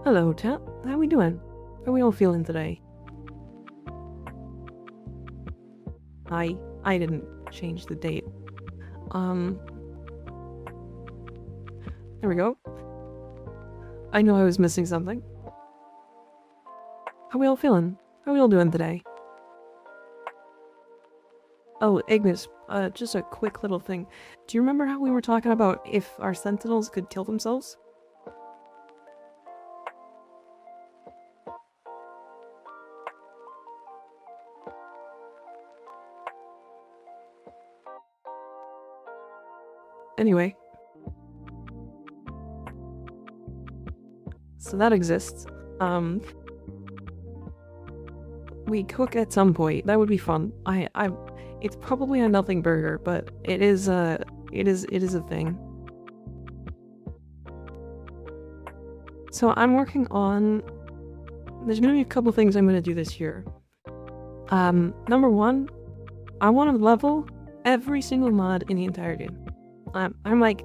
Hello, chat. How we doing? How we all feeling today? I didn't change the date. There we go. I know I was missing something. How we all feeling? How we all doing today? Oh, Ignis, just a quick little thing. Do you remember how we were talking about if our sentinels could kill themselves? Anyway. So that exists. We cook at some point. That would be fun. It's probably a nothing burger, but it is a thing. So I'm working on... There's gonna be a couple things I'm gonna do this year. Number one, I want to level every single mod in the entire game. I'm like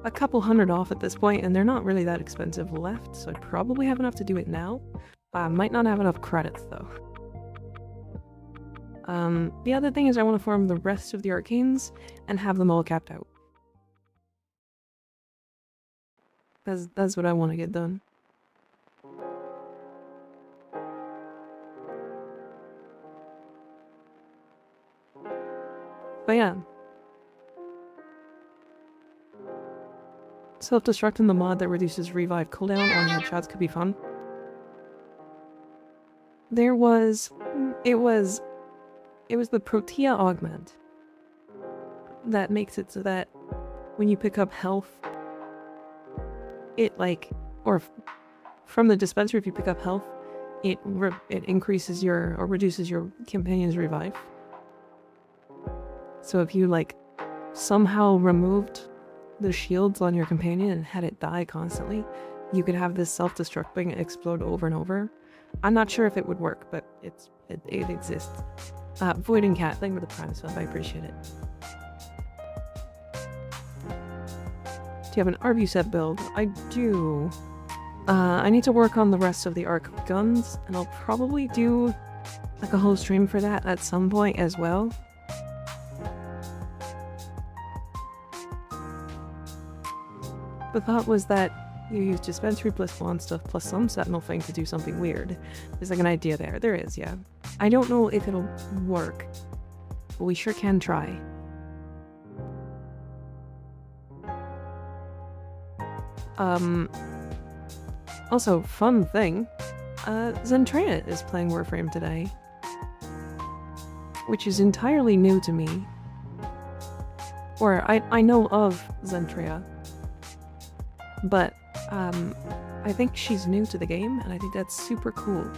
a couple hundred off at this point, and they're not really that expensive left, so I probably have enough to do it now. Might not have enough credits, though. The other thing is I want to farm the rest of the arcanes and have them all capped out. That's what I want to get done. But yeah. Self-destructing the mod that reduces revive cooldown on headshots could be fun. It was the Protea augment that makes it so that when you pick up health, from the dispenser, if you pick up health, it increases or reduces your companion's revive. So if you somehow removed the shields on your companion and had it die constantly, you could have this self-destructing explode over and over. I'm not sure if it would work, but it exists. Void and Cat, thank you for the prime stuff, I appreciate it. Do you have an Arbuset build? I do. I need to work on the rest of the arc guns, and I'll probably do a whole stream for that at some point as well. The thought was that you use dispensary plus wand stuff plus some sentinel thing to do something weird. There's an idea there. There is, yeah. I don't know if it'll work, but we sure can try. Also, fun thing, Zentrea is playing Warframe today, which is entirely new to me. Or, I know of Zentrea, but, I think she's new to the game, and I think that's super cool.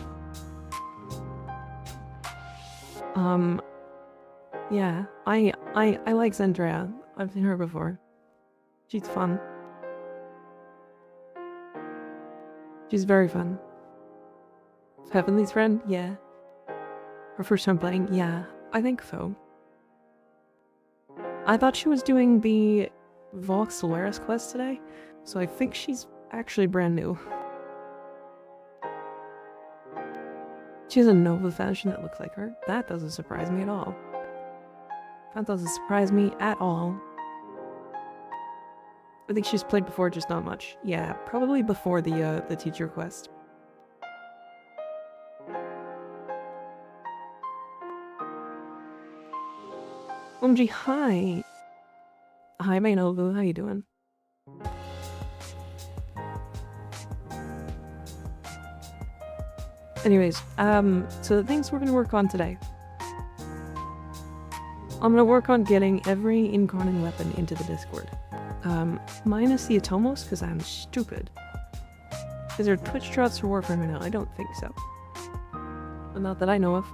Yeah, I like Zentrea. I've seen her before. She's fun. She's very fun. Heavenly's friend? Yeah. Her first time playing? Yeah, I think so. I thought she was doing the Vox Solaris quest today, so I think she's actually brand new. She has a Nova fashion that looks like her. That doesn't surprise me at all. That doesn't surprise me at all. I think she's played before, just not much. Yeah, probably before the teacher quest. OMG, hi! Hi, Mainovu, how you doing? Anyways, so the things we're gonna work on today. I'm gonna work on getting every Incarnon weapon into the Discord. Minus the Atomos, because I'm stupid. Is there Twitch drops for Warframe right now? I don't think so. But not that I know of.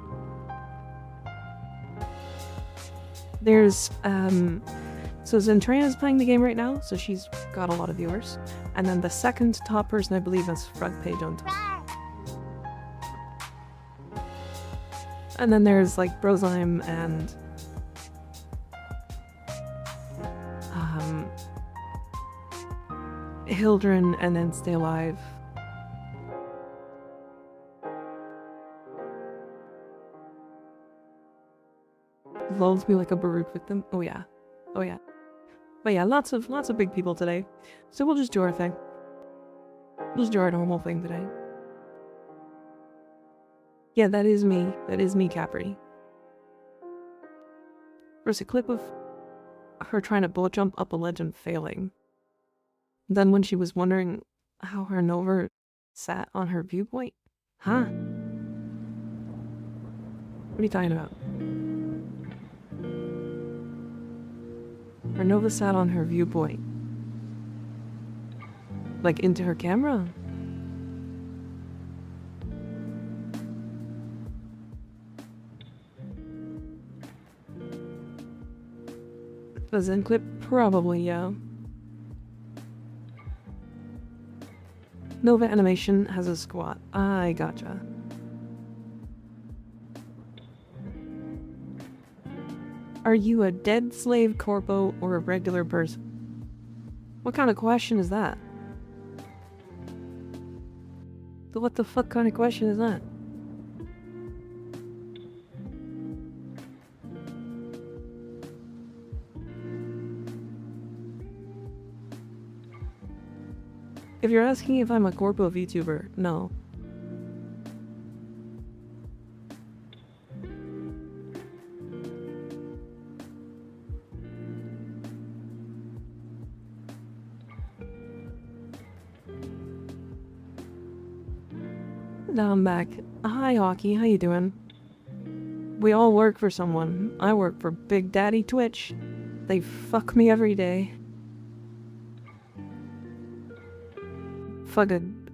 There's, so Zentrea is playing the game right now, so she's got a lot of viewers. And then the second top person, I believe, is Front Page on top. And then there's, Brosime and... Hildren, and then Stay Alive. Lulls me like a Baruch victim. Oh yeah. Oh yeah. But yeah, lots of big people today. So we'll just do our thing. We'll just do our normal thing today. Yeah, that is me. That is me, Capri. There's a clip of her trying to bullet jump up a ledge and failing. Then when she was wondering how her Nova sat on her viewpoint. Huh? What are you talking about? Her Nova sat on her viewpoint. Like into her camera? The Zen clip? Probably, yeah. Nova animation has a squat. I gotcha. Are you a dead slave corpo or a regular person? What kind of question is that? What the fuck kind of question is that? If you're asking if I'm a corpo VTuber, no. Now I'm back. Hi, Hockey. How you doing? We all work for someone. I work for Big Daddy Twitch. They fuck me every day. Fucking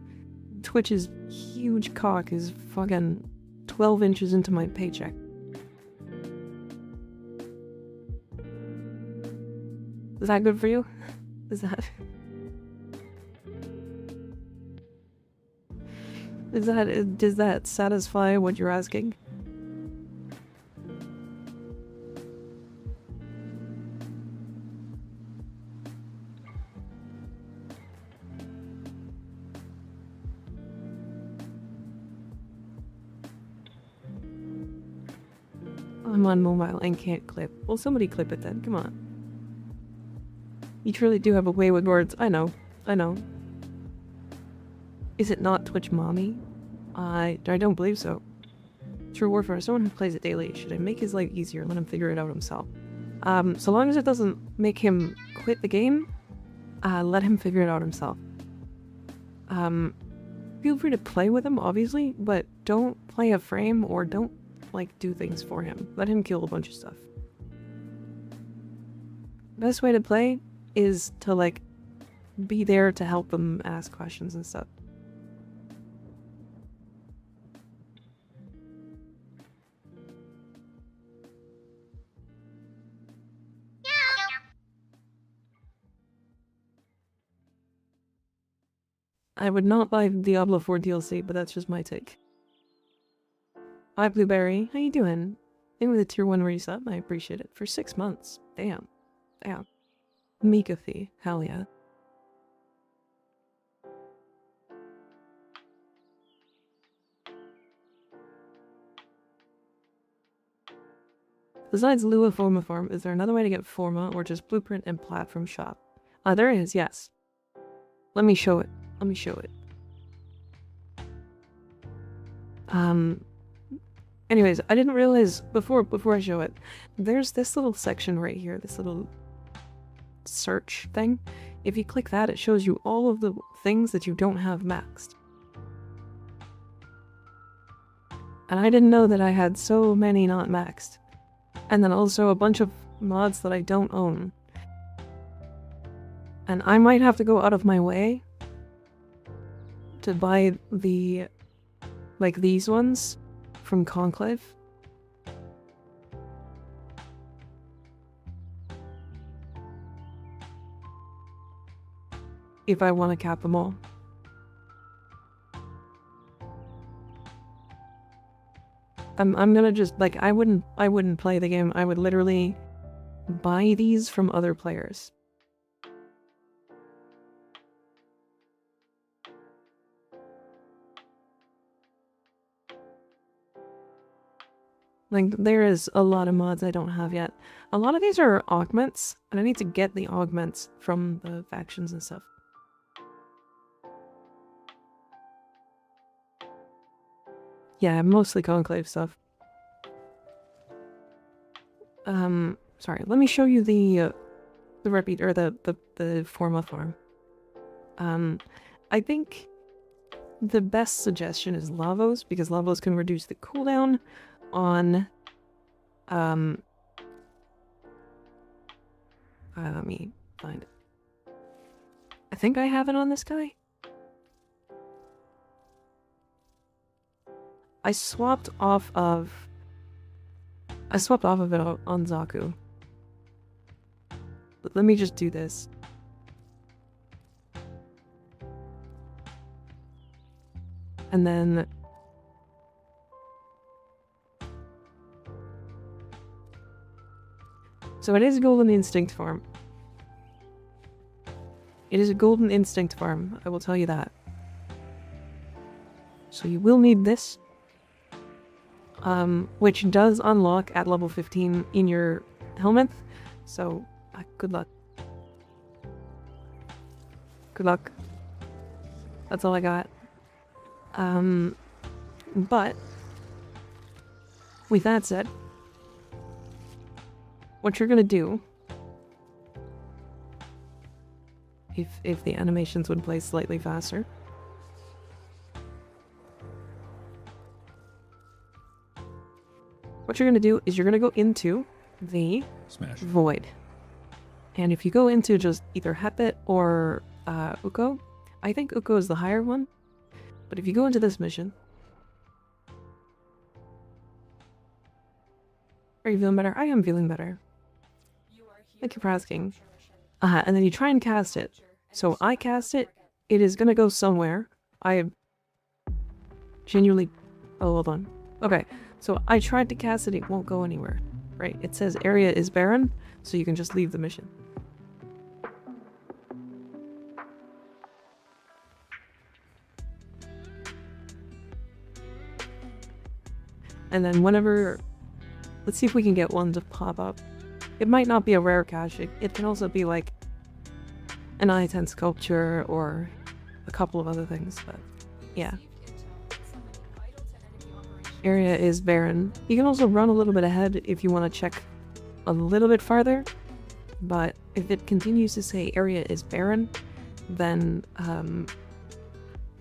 Twitch's huge cock is fucking 12 inches into my paycheck. Is that good for you? Is that... Does that satisfy what you're asking? I'm on mobile and can't clip. Well, somebody clip it then. Come on. You truly do have a way with words. I know. I know. Is it not Twitch Mommy? I don't believe so. True Warframe, someone who plays it daily. Should I make his life easier and let him figure it out himself? So long as it doesn't make him quit the game, let him figure it out himself. Feel free to play with him, obviously, but don't play a frame or don't, like, do things for him. Let him kill a bunch of stuff. Best way to play is to, like, be there to help them ask questions and stuff. I would not buy Diablo 4 DLC, but that's just my take. Hi Blueberry, how you doing? In with a tier 1 resub, I appreciate it. For 6 months. Damn. Damn. Mikathy, hell yeah. Besides Lua Forma Farm, is there another way to get Forma or just Blueprint and Plat from shop? There is, yes. Let me show it. Let me show it. Anyways, I didn't realize before I show it, there's this little section right here, this little search thing. If you click that, it shows you all of the things that you don't have maxed. And I didn't know that I had so many not maxed. And then also a bunch of mods that I don't own. And I might have to go out of my way to buy the, like, these ones from Conclave. If I want to cap them all. I'm gonna just, like, I wouldn't play the game. I would literally buy these from other players. Like, there is a lot of mods I don't have yet. A lot of these are augments, and I need to get the augments from the factions and stuff. Yeah, mostly Conclave stuff. Sorry, let me show you the repeat or the Forma farm. I think the best suggestion is Lavos, because Lavos can reduce the cooldown on let me find it. I think I have it on this guy. I swapped off of it on Zaku. But let me just do this. And then so it is a Golden Instinct farm. It is a Golden Instinct farm, I will tell you that. So you will need this. Which does unlock at level 15 in your helmet. So, good luck. Good luck. That's all I got. But with that said, what you're gonna do, if the animations would play slightly faster, what you're gonna do is you're gonna go into the void, and if you go into just either Hepit or Uko, I think Uko is the higher one. But if you go into this mission... Are you feeling better? I am feeling better. Thank you for asking. And then you try and cast it. So I cast it. It is gonna go somewhere. I genuinely... Oh, hold on. Okay, so I tried to cast it. It won't go anywhere. Right? It says area is barren, so you can just leave the mission. And then whenever... Let's see if we can get one to pop up. It might not be a rare cache. It can also be like an I-10 sculpture or a couple of other things, but yeah. Area is barren. You can also run a little bit ahead if you want to check a little bit farther, but if it continues to say area is barren, then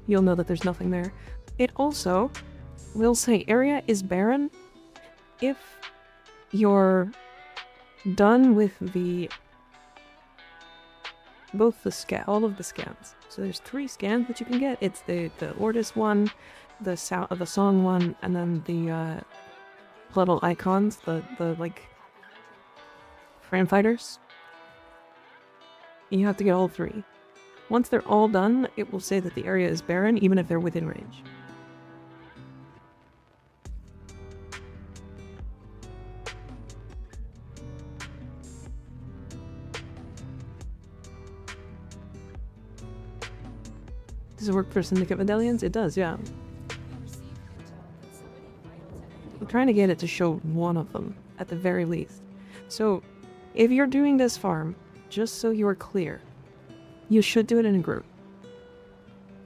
you'll know that there's nothing there. It also will say area is barren if you're done with all of the scans. So there's 3 scans that you can get. It's the Ordis one, the song one, and then the little icons, the like frame fighters. You have to get all 3. Once they're all done, it will say that the area is barren, even if they're within range. Does it work for Syndicate medallions? It does, yeah. I'm trying to get it to show one of them, at the very least. So, if you're doing this farm, just so you're clear, you should do it in a group.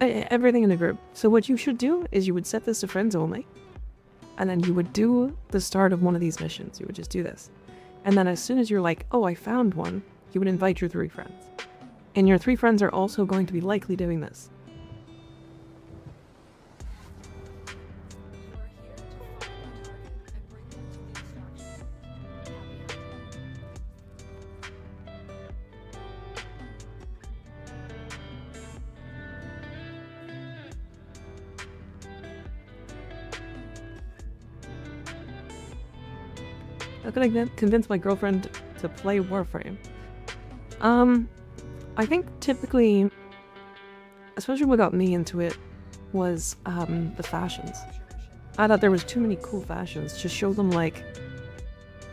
Everything in a group. So what you should do is you would set this to friends only, and then you would do the start of one of these missions. You would just do this. And then as soon as you're like, oh, I found one, you would invite your 3 friends. And your 3 friends are also going to be likely doing this. How can I convince my girlfriend to play Warframe? I think typically, especially what got me into it, was the fashions. I thought there was too many cool fashions. Just show them like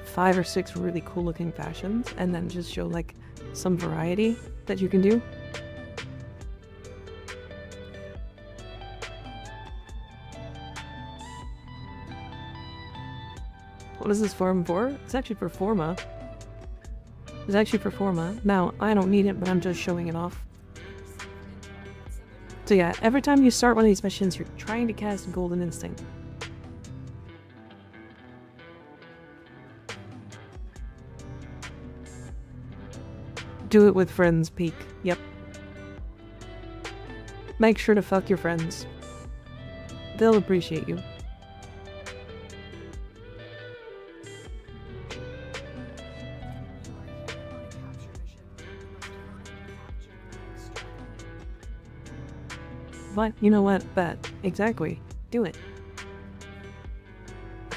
5 or 6 really cool looking fashions, and then just show like some variety that you can do. What is this farm for? It's actually for Forma. It's actually for Forma. Now, I don't need it, but I'm just showing it off. So yeah, every time you start one of these missions, you're trying to cast Golden Instinct. Do it with friends, peak. Yep. Make sure to fuck your friends. They'll appreciate you. But you know what? Bet. Exactly. Do it.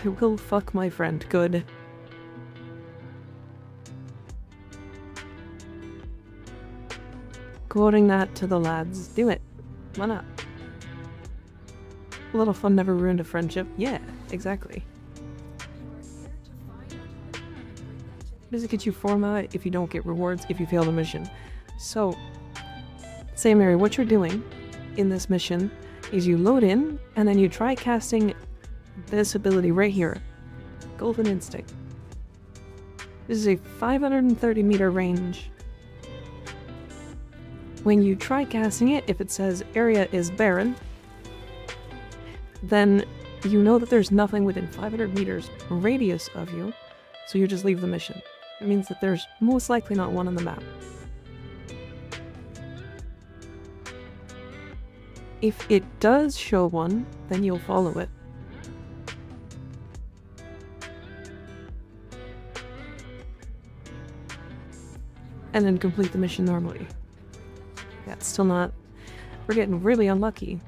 I will fuck my friend. Good. Quoting that to the lads. Do it. Why not? A little fun never ruined a friendship. Yeah, exactly. Does it get you format if you don't get rewards if you fail the mission? So, say Mary, what you're doing in this mission is you load in and then you try casting this ability right here. Golden Instinct. This is a 530 meter range. When you try casting it, if it says area is barren, then you know that there's nothing within 500 meters radius of you, so you just leave the mission. It means that there's most likely not one on the map. If it does show one, then you'll follow it. And then complete the mission normally. That's still not... We're getting really unlucky.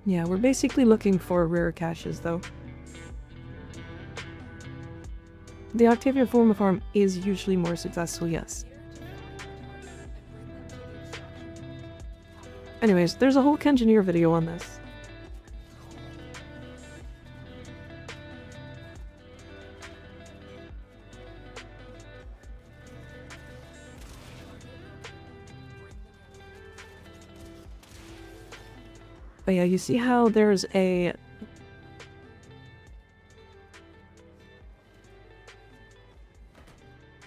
Yeah, we're basically looking for rare caches, though. The Octavia Forma farm is usually more successful, yes. Anyways, there's a whole Engineer video on this. But yeah, you see how there's a...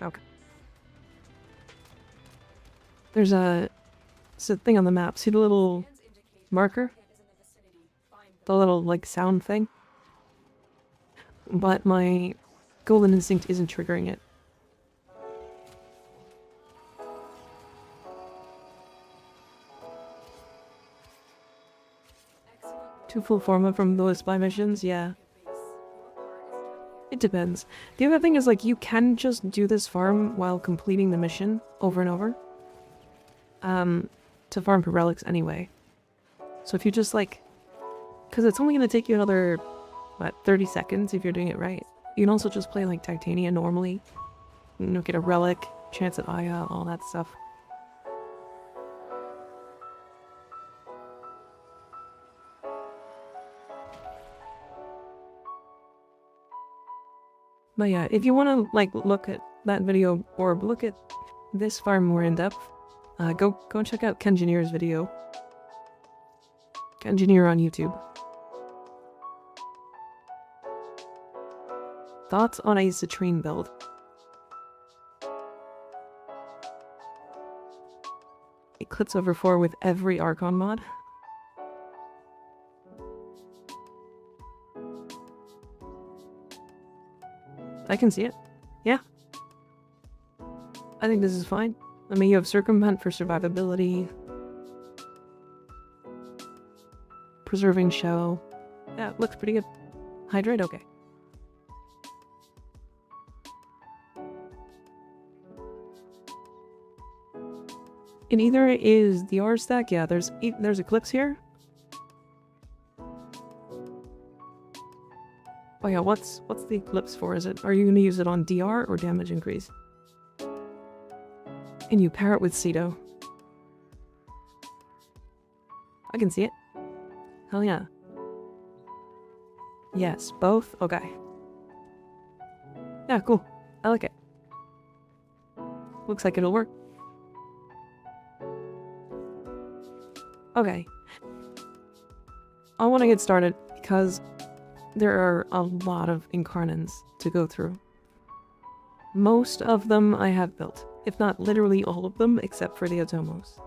Okay. There's a thing on the map. See the little marker? The little, like, sound thing? But my Golden Instinct isn't triggering it. Two full forma from those spy missions? Yeah. It depends. The other thing is, like, you can just do this farm while completing the mission over and over. To farm for relics anyway. So if you just, like... Because it's only going to take you another, what, 30 seconds if you're doing it right. You can also just play, like, Titania normally. You know, get a relic, chance at Aya, all that stuff. But yeah, if you want to, like, look at that video or look at this farm more in depth, go and check out Kengineer's video. Kengineer on YouTube. Thoughts on a Citrine build? Eclipse over 4 with every Archon mod? I can see it. Yeah. I think this is fine. I mean, you have Circumvent for survivability. Preserving Shell. Yeah, it looks pretty good. Hydrate? Okay. It either is the R stack, yeah, there's Eclipse here. Oh yeah, what's the Eclipse for? Are you gonna use it on DR or damage increase? And you pair it with Ceto. I can see it. Hell yeah. Yes, both? Okay. Yeah, cool. I like it. Looks like it'll work. Okay. I want to get started because there are a lot of Incarnons to go through. Most of them I have built, if not literally all of them except for the Atomos.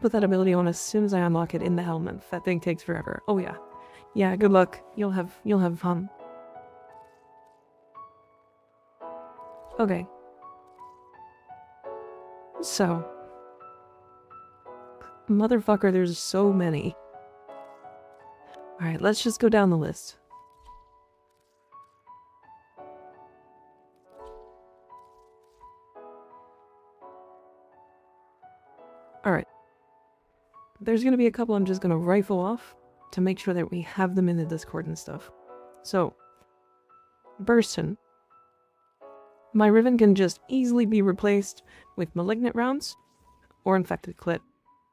put that ability on as soon as I unlock it in the helmet. That thing takes forever. Oh yeah. Yeah, good luck. You'll have fun. Okay. So. Motherfucker, there's so many. Alright, let's just go down the list. Alright. There's gonna be a couple I'm just gonna rifle off to make sure that we have them in the Discord and stuff. So, Burston. My Riven can just easily be replaced with Malignant rounds or Infected Clit.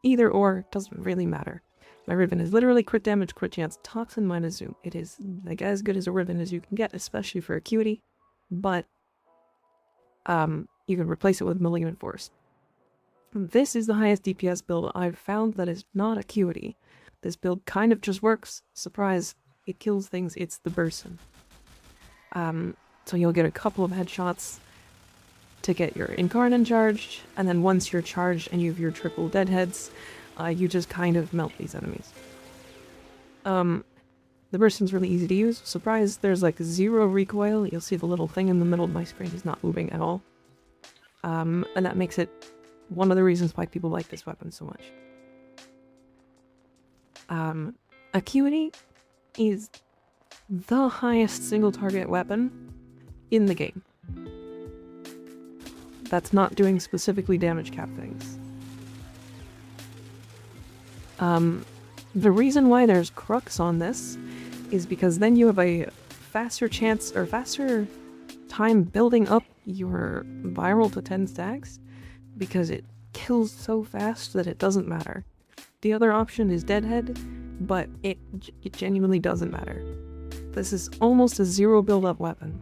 Either or, doesn't really matter. My Riven is literally crit damage, crit chance, toxin minus zoom. It is like as good as a Riven as you can get, especially for Acuity, but you can replace it with Malignant Force. This is the highest DPS build I've found that is not Acuity. This build kind of just works. Surprise, it kills things, it's the Burson. So you'll get a couple of headshots to get your Incarnon charged, and then once you're charged and you have your triple deadheads, you just kind of melt these enemies. The Burson's really easy to use. Surprise, there's like 0 recoil. You'll see the little thing in the middle of my screen is not moving at all. And that makes it one of the reasons why people like this weapon so much. Acuity is the highest single target weapon in the game. That's not doing specifically damage cap things. The reason why there's Crux on this is because then you have a faster chance or faster time building up your viral to 10 stacks because it kills so fast that it doesn't matter. The other option is Deadhead, but it genuinely doesn't matter. This is almost a 0 build-up weapon.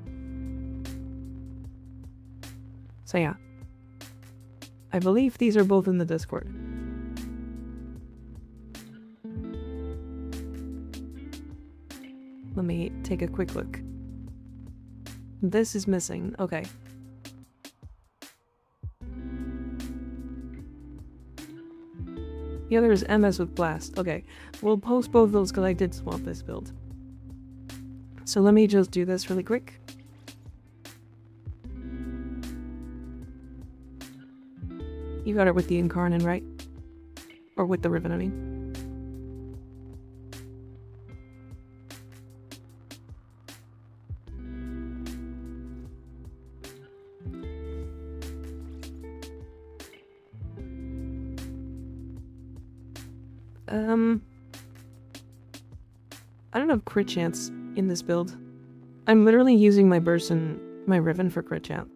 So yeah. I believe these are both in the Discord. Let me take a quick look. This is missing. Okay. The other is MS with Blast. Okay. We'll post both of those because I did swap this build. So let me just do this really quick. You got it with the Incarnon, right? Or with the Riven, I mean. I don't have crit chance in this build. I'm literally using my burst and my Riven for crit chance.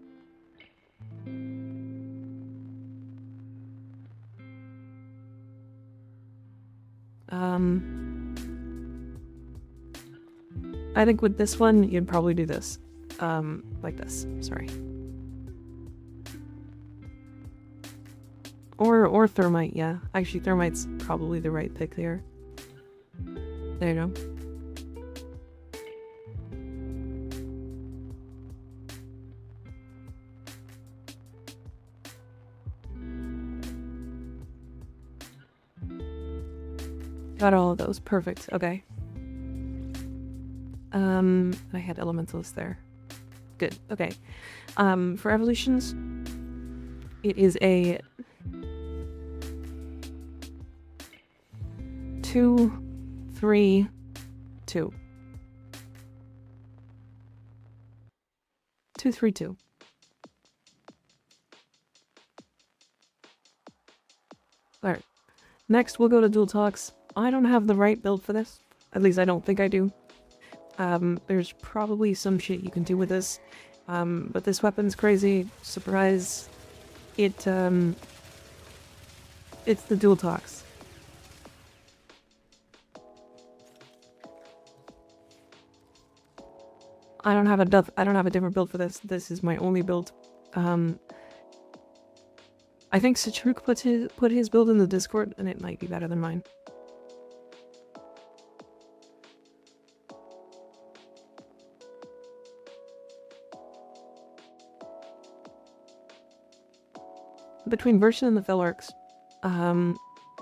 I think with this one, you'd probably do this. Like this. Sorry. Or Thermite, yeah. Actually, Thermite's probably the right pick there. There you go. Got all of those. Perfect. Okay. I had Elementalist there. Good. Okay. For evolutions, it is a 2, 3, 2. 2, 3, 2. Alright. Next, we'll go to Dual Talks. I don't have the right build for this. At least I don't think I do. There's probably some shit you can do with this. But this weapon's crazy. Surprise. It's the Dual Talks. I don't have a different build for this. This is my only build. I think Citruk put his build in the Discord, and it might be better than mine. Between Version and the Fellarks,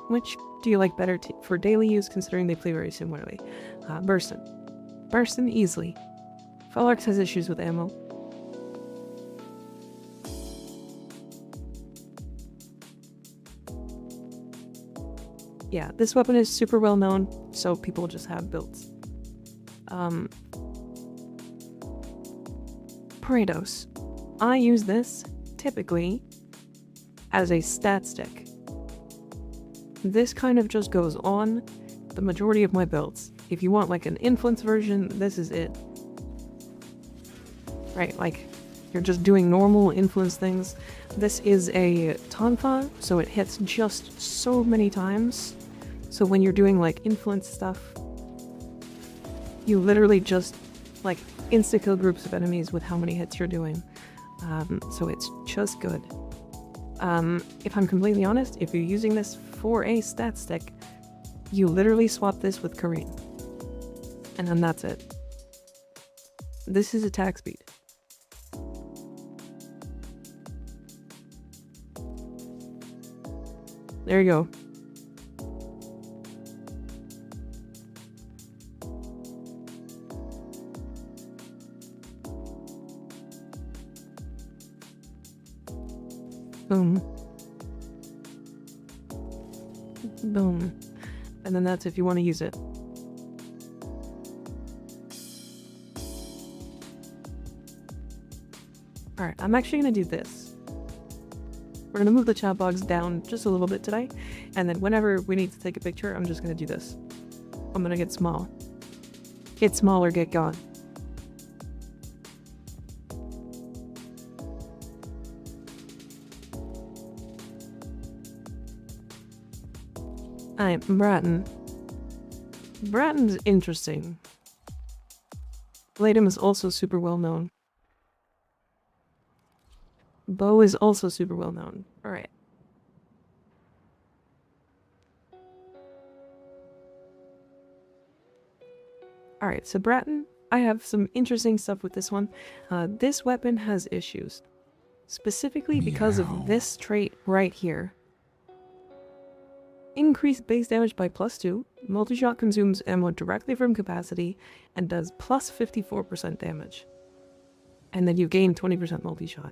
Which do you like better for daily use, considering they play very similarly? Bursten. Bursten easily. Felarx has issues with ammo. Yeah, this weapon is super well known, so people just have builds. Parados. I use this, typically, as a stat stick. This kind of just goes on the majority of my builds. If you want like an influence version, this is it. Right, like, you're just doing normal influence things. This is a tonfa, so it hits just so many times. So when you're doing like influence stuff, you literally just like insta-kill groups of enemies with how many hits you're doing. So it's just good. If I'm completely honest, if you're using this for a stat stick, you literally swap this with Kareen. And then that's it. This is attack speed. There you go. Boom. Boom. And then that's if you want to use it. Alright, I'm actually going to do this. We're going to move the chat box down just a little bit today, and then whenever we need to take a picture, I'm just going to do this. I'm going to get small. Get small or get gone. Alright, Bratton. Bratton's interesting. Bladem is also super well known. Bow is also super well known. Alright. Alright, so Bratton, I have some interesting stuff with this one. This weapon has issues. Specifically because of this trait right here. Increased base damage by +2. Multi-shot consumes ammo directly from capacity and does plus 54% damage. And then you gain 20% multi-shot.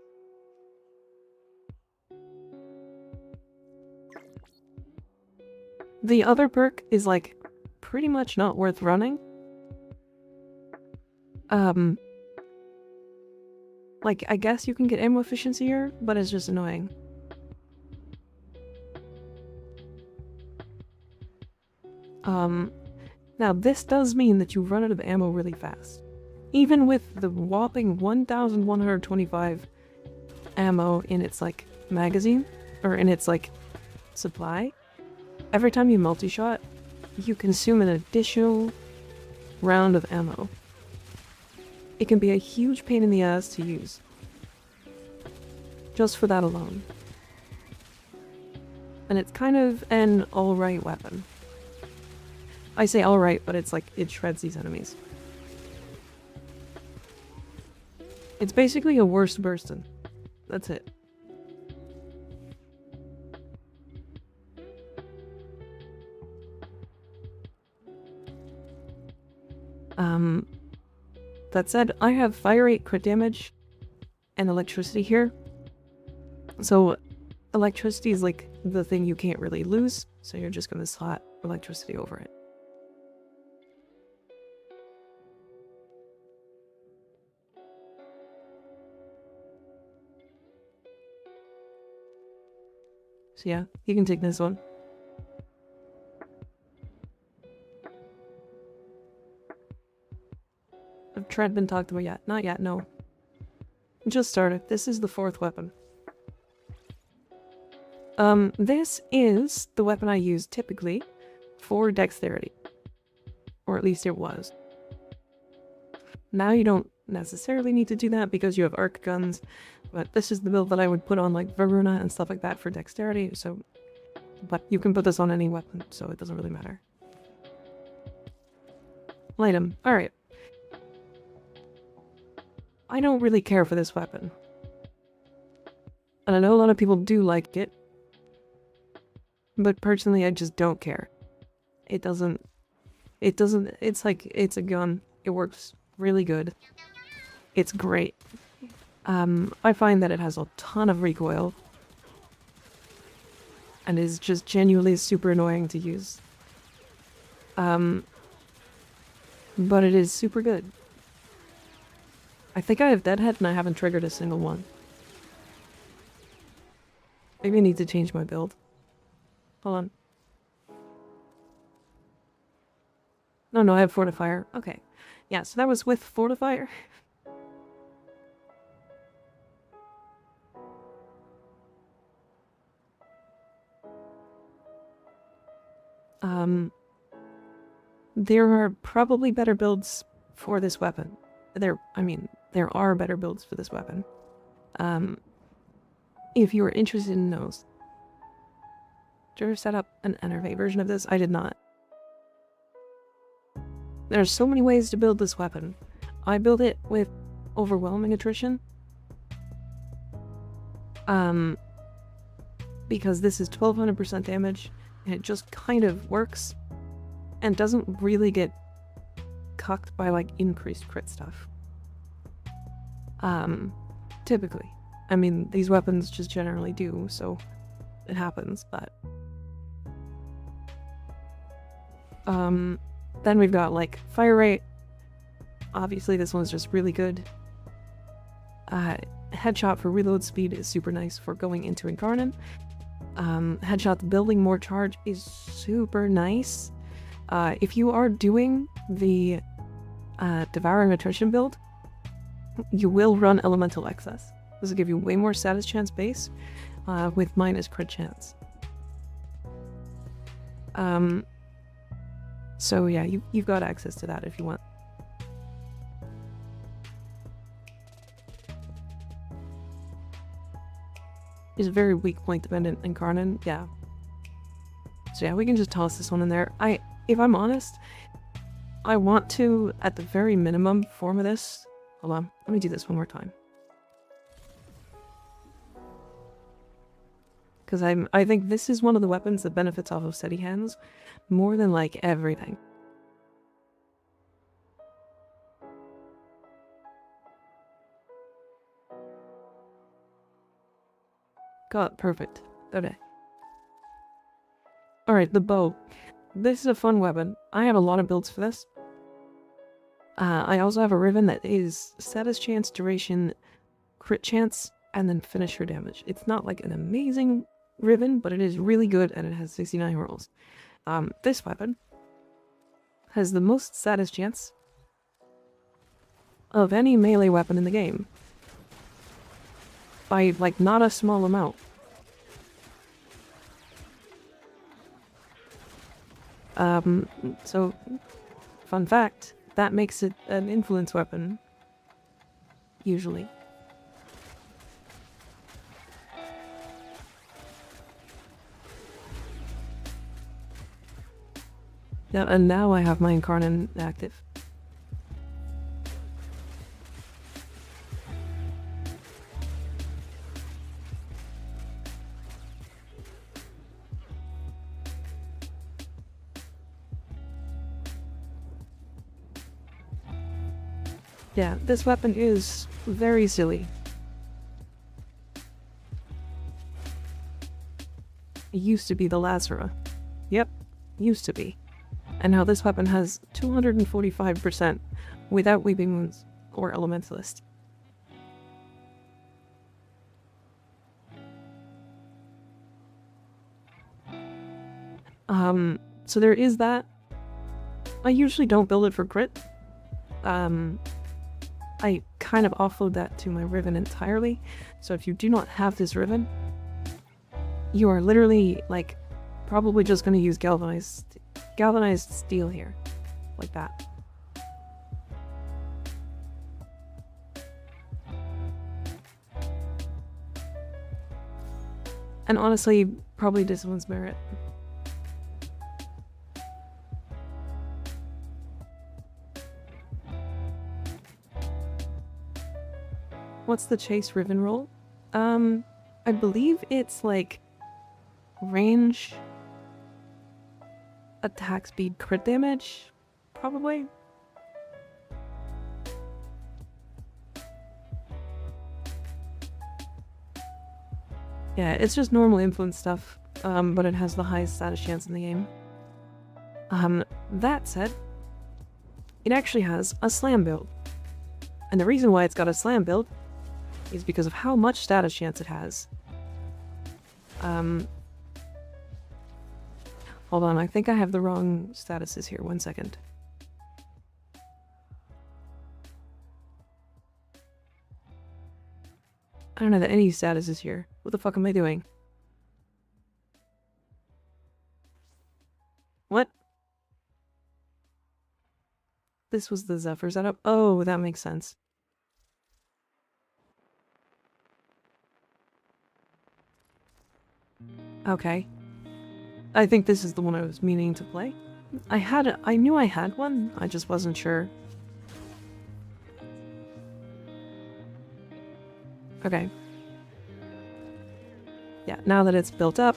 The other perk is like pretty much not worth running. Like I guess you can get ammo efficiency here, but it's just annoying. Now this does mean that you run out of ammo really fast. Even with the whopping 1,125 ammo in its like magazine, or in its like supply, every time you multi-shot, you consume an additional round of ammo. It can be a huge pain in the ass to use. Just for that alone. And it's kind of an alright weapon. I say alright, but it's like, it shreds these enemies. It's basically a worse Bursten. That's it. That said, I have fire rate, crit damage, and electricity here. So electricity is like the thing you can't really lose, so you're just going to slot electricity over it. So yeah, you can take this one. Have Tread been talked about yet? Not yet, no. Just started. This is the 4th weapon. This is the weapon I use typically for dexterity. Or at least it was. Now you don't necessarily need to do that because you have arc guns, but this is the build that I would put on like Varuna and stuff like that for dexterity, so... But you can put this on any weapon, so it doesn't really matter. Light him. Alright. I don't really care for this weapon. And I know a lot of people do like it. But personally, I just don't care. It doesn't, it's like, it's a gun. It works really good. It's great. I find that it has a ton of recoil. And is just genuinely super annoying to use. But it is super good. I think I have Deadhead and I haven't triggered a single one. Maybe I need to change my build. Hold on. No, I have Fortifier. Okay. Yeah, so that was with Fortifier. There are probably better builds for this weapon. There are better builds for this weapon. If you are interested in those. Did you ever set up an NRV version of this? I did not. There's so many ways to build this weapon. I build it with overwhelming attrition. Because this is 1200% damage, and it just kind of works, and doesn't really get cucked by, like, increased crit stuff. Typically. I mean, these weapons just generally do, so it happens, but... Then we've got, like, fire rate. Obviously, this one's just really good. Headshot for reload speed is super nice for going into Incarnon. Headshot building more charge is super nice. If you are doing the Devouring Attrition build, you will run Elemental Excess. This will give you way more status chance base with minus crit chance. So yeah, you've got access to that if you want. Is very weak point dependent Incarnon, yeah. So yeah, we can just toss this one in there. If I'm honest, I want to, at the very minimum form of this, hold on, let me do this one more time. Because I think this is one of the weapons that benefits off of steady hands more than, like, everything. Got perfect. Okay. Alright, the bow. This is a fun weapon. I have a lot of builds for this. I also have a ribbon that is status chance, duration, crit chance, and then finisher damage. It's not like an amazing ribbon, but it is really good and it has 69 rolls. This weapon has the most status chance of any melee weapon in the game. By, like, not a small amount. So, fun fact, that makes it an influence weapon. Usually. Yeah, and now I have my Incarnon active. Yeah, this weapon is very silly. It used to be the Lazara. Yep, used to be. And now this weapon has 245% without Weeping Wounds or Elementalist. So there is that. I usually don't build it for crit. I kind of offload that to my ribbon entirely. So if you do not have this ribbon, you are literally, like, probably just going to use galvanized steel here. Like that. And honestly, probably Discipline's Merit. What's the chase ribbon roll? I believe it's like range attack speed crit damage, probably. Yeah, it's just normal influence stuff, but it has the highest status chance in the game. That said, it actually has a slam build. And the reason why it's got a slam build is because of how much status chance it has. Hold on, I think I have the wrong statuses here. 1 second. I don't have any statuses here. What the fuck am I doing? What? This was the Zephyr setup? Oh, that makes sense. Okay. I think this is the one I was meaning to play. I knew I had one, I just wasn't sure. Okay. Yeah, now that it's built up,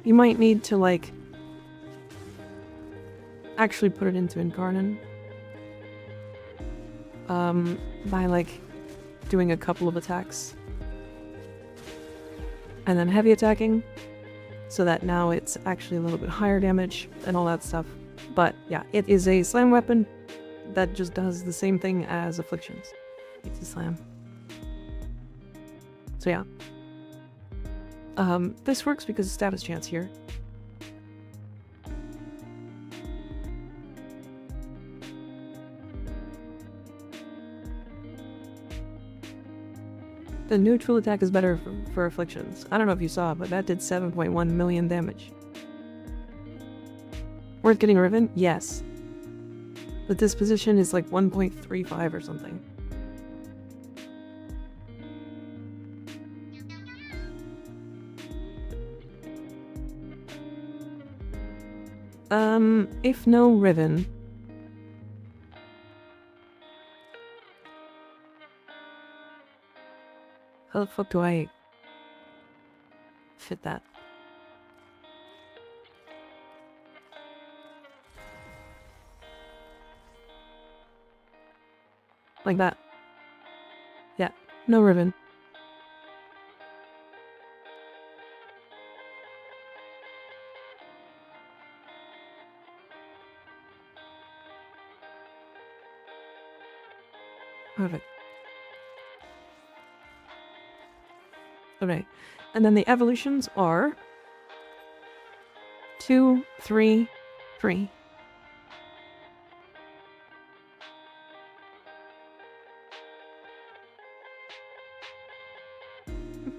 you might need to, like, actually put it into Incarnon. By, like, doing a couple of attacks. And then heavy attacking, so that now it's actually a little bit higher damage and all that stuff. But yeah, it is a slam weapon that just does the same thing as Afflictions. It's a slam. So yeah. This works because of status chance here. The neutral attack is better for Afflictions. I don't know if you saw, but that did 7.1 million damage. Worth getting a Riven? Yes. The disposition is like 1.35 or something. If no Riven... How the fuck do I fit that? Like that. Yeah, no Riven. Perfect. Okay, and then the evolutions are 2, 3, 3.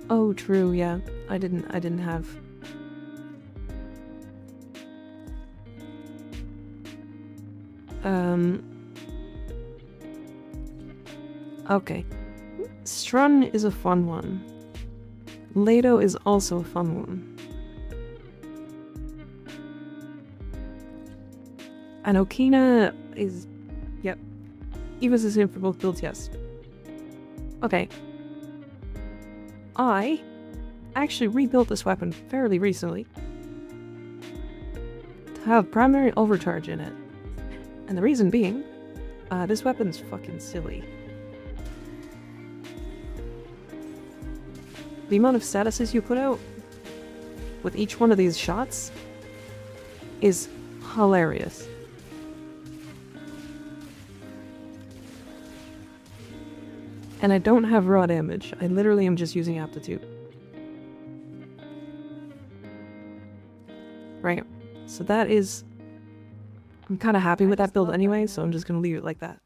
Oh, true, yeah. I didn't have... Okay. Strun is a fun one. Lado is also a fun one. And Okina is... Yep. Eva's the same for both builds, yes. Okay. I actually rebuilt this weapon fairly recently to have primary overcharge in it. And the reason being, this weapon's fucking silly. The amount of statuses you put out with each one of these shots is hilarious. And I don't have raw damage. I literally am just using aptitude. Right. So that is... I'm kind of happy with that build anyway, so I'm just going to leave it like that.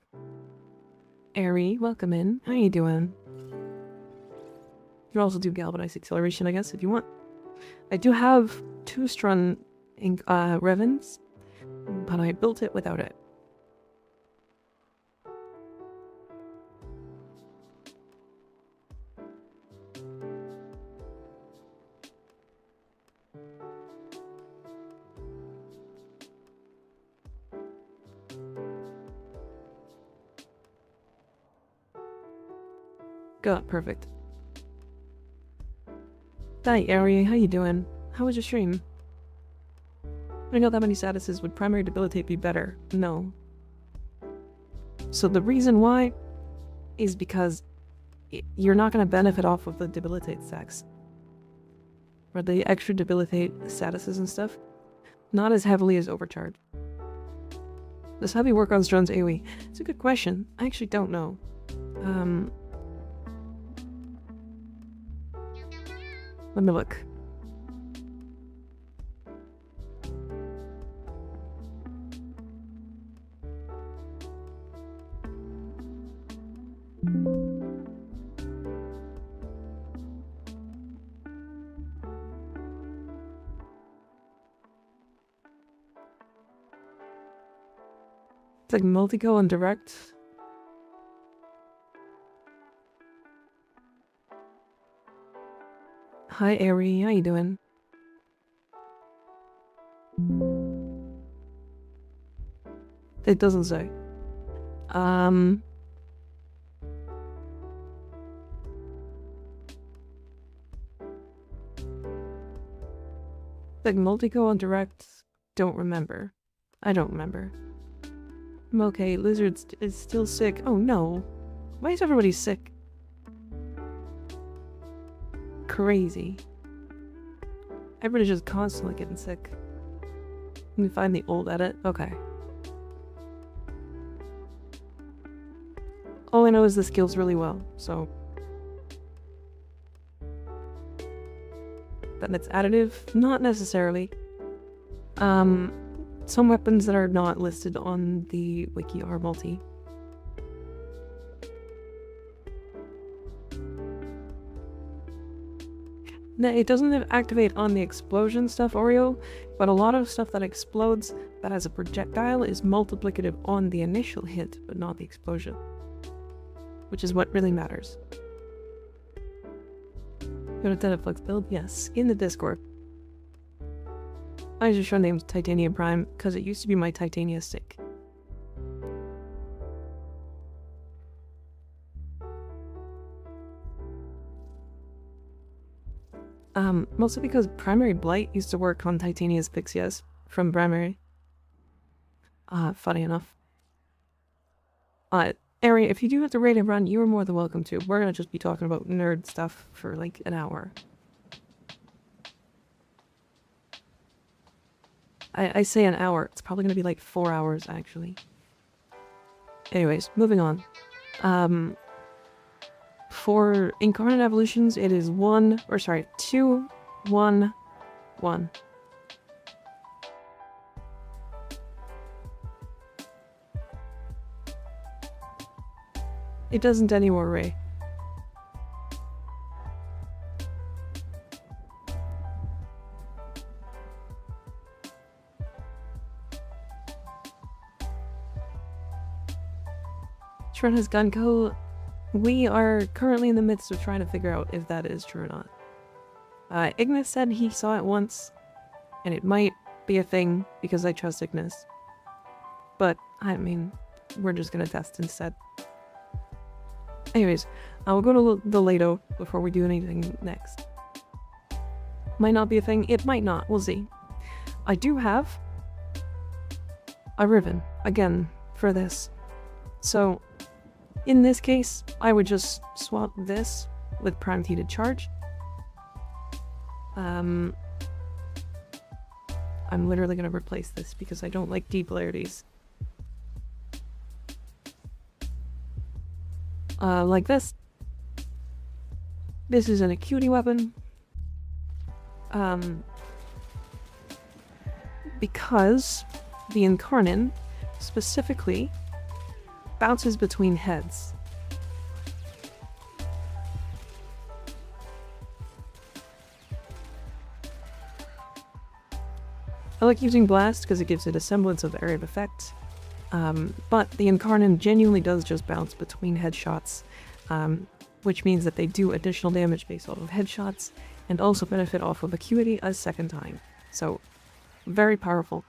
Airy, welcome in. How you doing? You can also do Galvanized Acceleration, I guess, if you want. I do have 2 Strun Revens, but I built it without it. Good, perfect. Hi, Ari, how you doing? How was your stream? Putting out that many statuses would primary debilitate be better? No. So the reason why is because you're not going to benefit off of the debilitate stacks. Or the extra debilitate statuses and stuff. Not as heavily as overcharge. Does heavy work on drones AoE? It's a good question. I actually don't know. Let me look. It's like multi-kill and direct. Hi, Ari. How you doing? It doesn't say. Like multi-kill and direct. Don't remember. I don't remember. I'm okay. Lizard is still sick. Oh no. Why is everybody sick? Crazy. Everybody's just constantly getting sick. Let me find the old edit. Okay. All I know is the skills really well, so... That it's additive? Not necessarily. Some weapons that are not listed on the wiki are multi. No, it doesn't activate on the explosion stuff, Oreo, but a lot of stuff that explodes that has a projectile is multiplicative on the initial hit, but not the explosion. Which is what really matters. Go to Tetaflux build? Yes, in the Discord. I just show named Titania Prime because it used to be my Titania stick. Mostly because Primary Blight used to work on Titania's Pixias from Primary. Funny enough. Ari, if you do have to raid and run, you are more than welcome to. We're gonna just be talking about nerd stuff for like an hour. I say an hour. It's probably gonna be like 4 hours, actually. Anyways, moving on. For Incarnon evolutions, it is 2, 1, 1. It doesn't anymore, Ray. Shred has Gunko. We are currently in the midst of trying to figure out if that is true or not. Ignis said he saw it once, and it might be a thing because I trust Ignis. But, I mean, we're just gonna test instead. Anyways, we'll go to the Lato before we do anything next. Might not be a thing, it might not, we'll see. I do have a ribbon, again, for this. So, in this case, I would just swap this with primed heated charge. I'm literally going to replace this because I don't like depolarities. Like this. This is an acuity weapon. Because the Incarnon specifically bounces between heads. I like using Blast because it gives it a semblance of area of effect, but the Incarnon genuinely does just bounce between headshots, which means that they do additional damage based off of headshots, and also benefit off of acuity a second time. So, very powerful.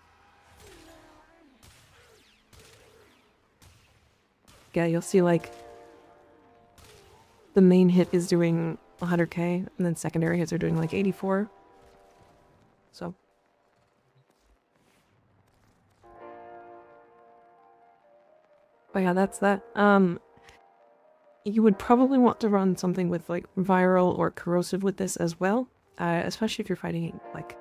Yeah, you'll see like the main hit is doing 100k, and then secondary hits are doing like 84. so. But yeah, that's that. You would probably want to run something with like viral or corrosive with this as well, especially if you're fighting like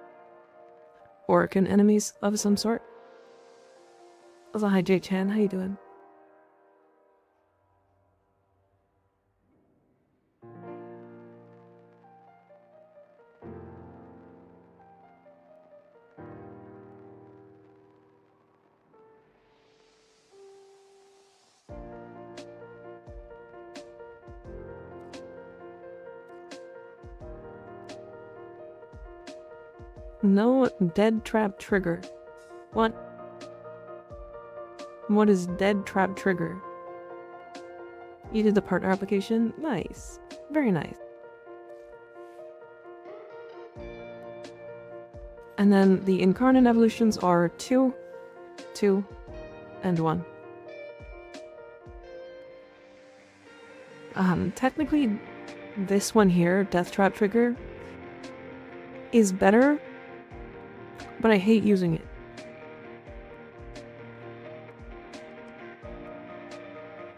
Orcan enemies of some sort. Also, hi J-Chan, how you doing? No dead trap trigger. What? What is dead trap trigger? You did the partner application? Nice. Very nice. And then the Incarnon evolutions are 2, 2, and 1. Technically, this one here, Death Trap Trigger, is better, but I hate using it.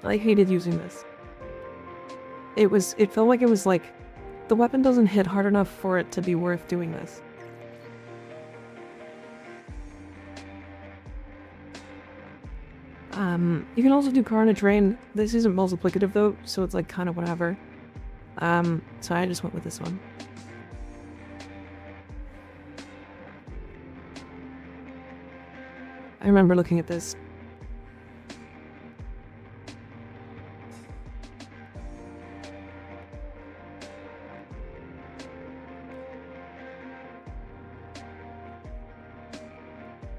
I hated using this. It felt like it was like, the weapon doesn't hit hard enough for it to be worth doing this. You can also do Carnage Rain. This isn't multiplicative though, so it's like kind of whatever. So I just went with this one. I remember looking at this.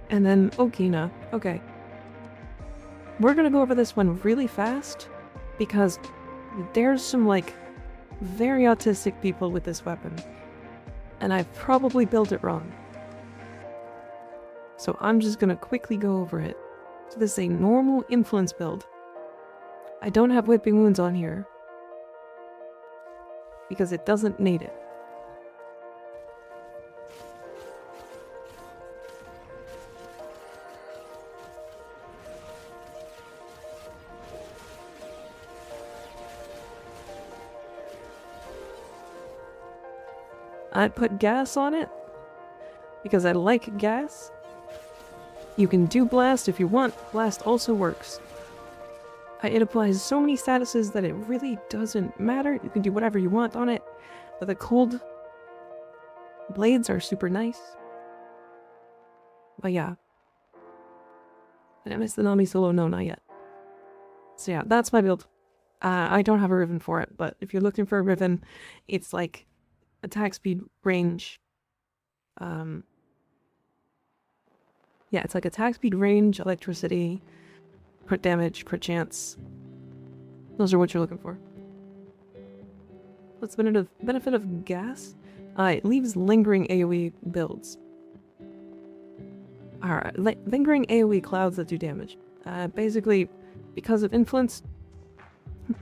And then Okina. Okay. We're gonna go over this one really fast because there's some like very autistic people with this weapon. And I've probably built it wrong. So I'm just gonna quickly go over it. So this is a normal influence build. I don't have whipping wounds on here because it doesn't need it. I put gas on it because I like gas. You can do blast if you want. Blast also works. It applies so many statuses that it really doesn't matter. You can do whatever you want on it. But the cold blades are super nice. But yeah. Did I miss the Nami solo? No, not yet. So yeah, that's my build. I don't have a Riven for it, but if you're looking for a Riven, it's like attack speed, range. Yeah, it's like attack speed, range, electricity, crit damage, crit chance. Those are what you're looking for. What's the benefit of gas? It leaves lingering AoE builds. Alright, lingering AoE clouds that do damage. Basically, because of influence,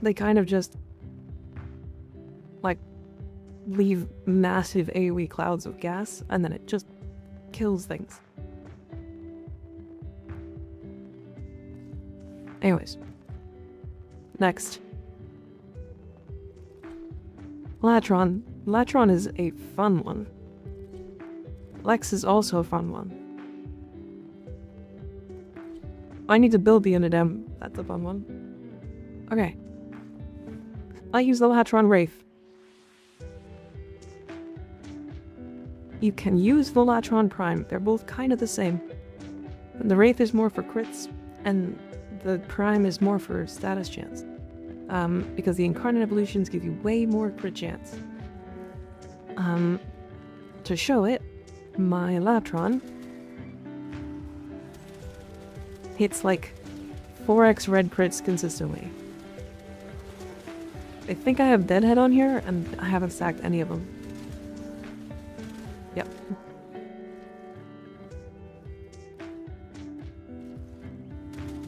they kind of just like leave massive AoE clouds of gas, and then it just kills things. Anyways. Next. Latron. Latron is a fun one. Lex is also a fun one. I need to build the Unidem. That's a fun one. Okay. I use the Latron Wraith. You can use the Latron Prime. They're both kind of the same. The Wraith is more for crits, and the Prime is more for status chance. Because the Incarnon evolutions give you way more crit chance. To show it, my Latron hits like 4x red crits consistently. I think I have Deadhead on here, and I haven't stacked any of them. Yep.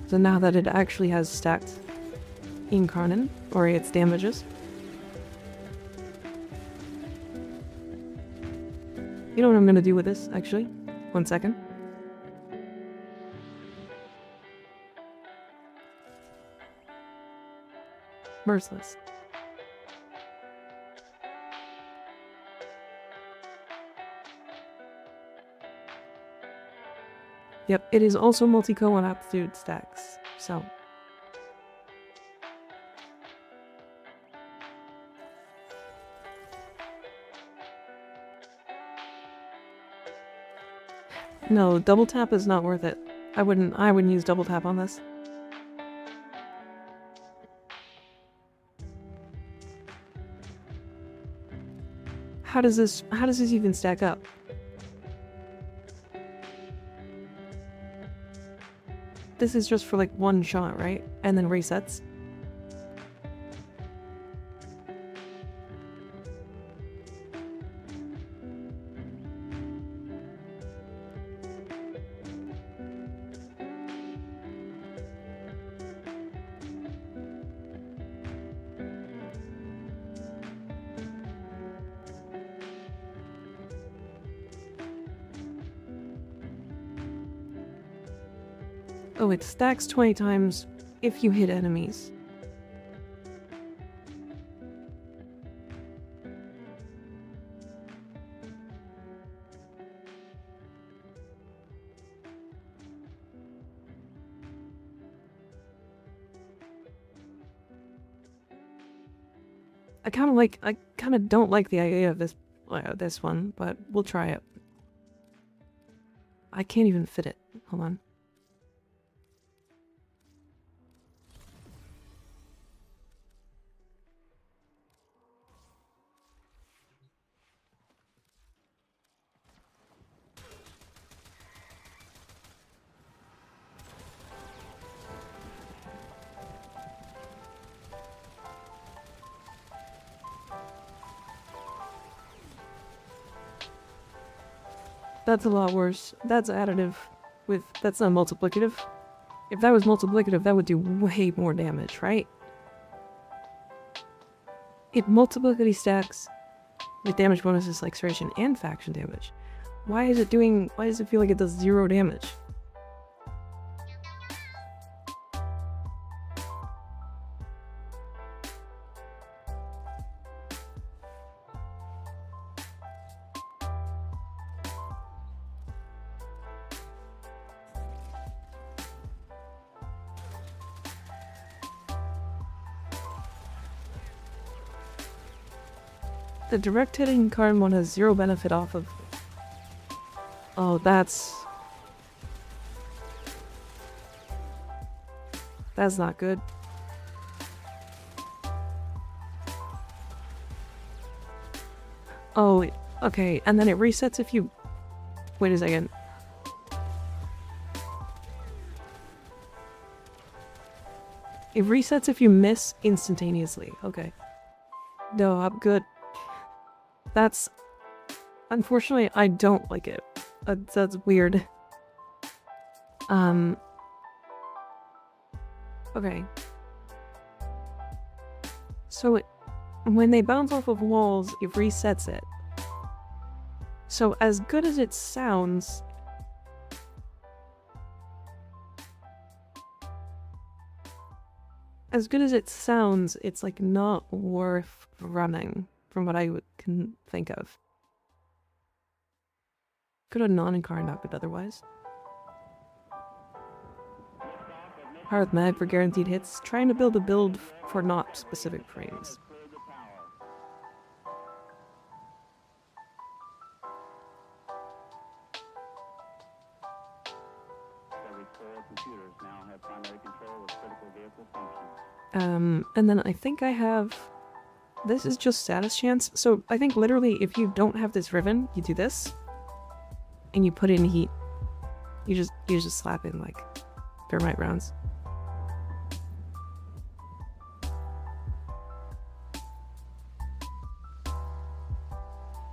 So now that it actually has stacked Incarnon, or its damages, You know what I'm gonna do with this, actually? 1 second. Merciless. Yep, it is also multi-co on aptitude stacks, so. No, double tap is not worth it. I wouldn't use double tap on this. How does this even stack up? This is just for like one shot, right? And then resets. Oh, it stacks 20 times if you hit enemies. I kind of don't like the idea of this one, but we'll try it. I can't even fit it. Hold on. That's a lot worse. That's additive. That's not multiplicative. If that was multiplicative, that would do way more damage, right? It multiplicity stacks with damage bonuses like serration and faction damage. Why does it feel like it does 0 damage? The direct hitting Incarnon one has 0 benefit off of... Oh, that's not good. Oh, okay, and then it resets if you... Wait a second. It resets if you miss instantaneously. Okay. No, I'm good. That's... Unfortunately, I don't like it. That's weird. Okay. So, when they bounce off of walls, it resets it. So, as good as it sounds... As good as it sounds, it's like not worth running, from what I can think of. Could have non-incarnate happened otherwise. Hard mag for guaranteed hits, trying to build a build for not specific frames. And then I think I have... This is just status chance, so I think literally if you don't have this ribbon, you do this, and you put in heat. You just slap in like thermite rounds.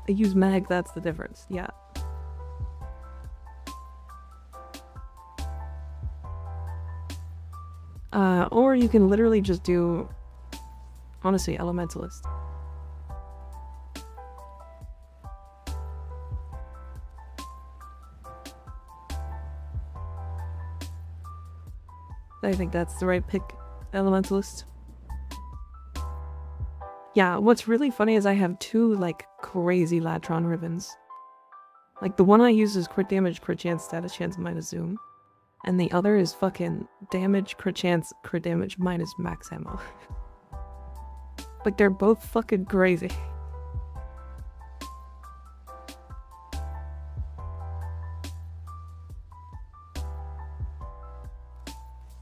I use mag, that's the difference, yeah. Or you can literally just do, honestly, Elementalist. I think that's the right pick, Elementalist. Yeah, what's really funny is I have two, like, crazy Latron ribbons. Like, the one I use is crit damage, crit chance, status chance, minus zoom. And the other is fucking damage, crit chance, crit damage, minus max ammo. Like, they're both fucking crazy.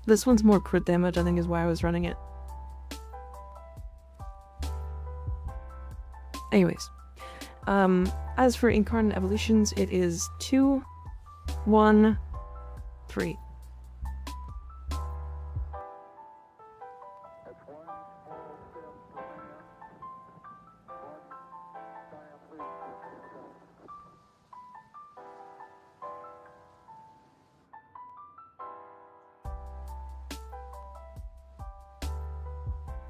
This one's more crit damage, I think is why I was running it. Anyways. As for Incarnon evolutions, it is 2, 1, 3.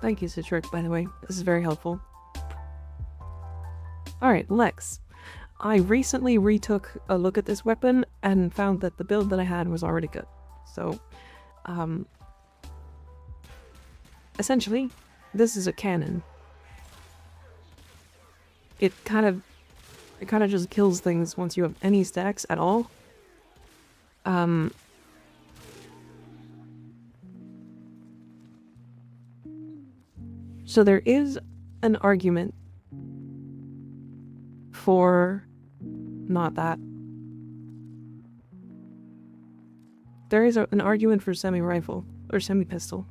Thank you, Citric, by the way. This is very helpful. Alright, Lex. I recently retook a look at this weapon and found that the build that I had was already good. So, essentially, this is a cannon. It kind of just kills things once you have any stacks at all. So there is an argument for not that. There is an argument for semi-rifle or semi-pistol.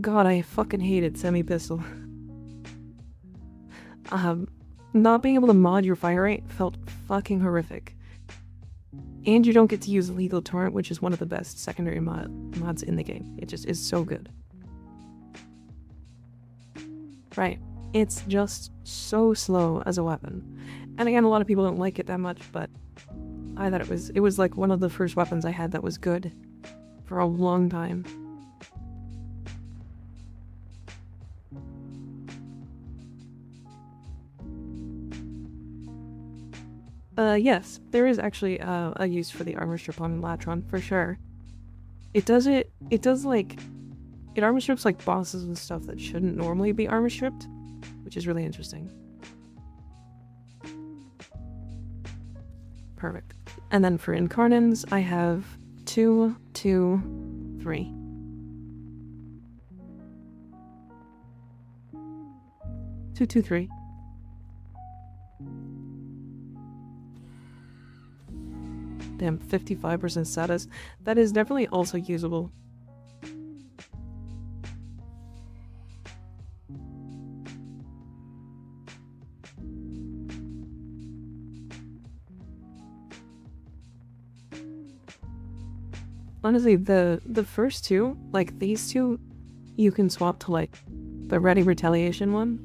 God, I fucking hated semi-pistol. Not being able to mod your fire rate felt fucking horrific. And you don't get to use Lethal Torrent, which is one of the best secondary mods in the game. It just is so good. Right. It's just so slow as a weapon. And again, a lot of people don't like it that much, but I thought it was like one of the first weapons I had that was good for a long time. Yes, there is actually a use for the armor strip on Latron, for sure. It armor strips like bosses and stuff that shouldn't normally be armor stripped, which is really interesting. Perfect. And then for Incarnons, I have 2, 2, 3. Two, 2, 3. Damn, 55% status. That is definitely also usable. Honestly, the first two, like these two, you can swap to like the Ready Retaliation one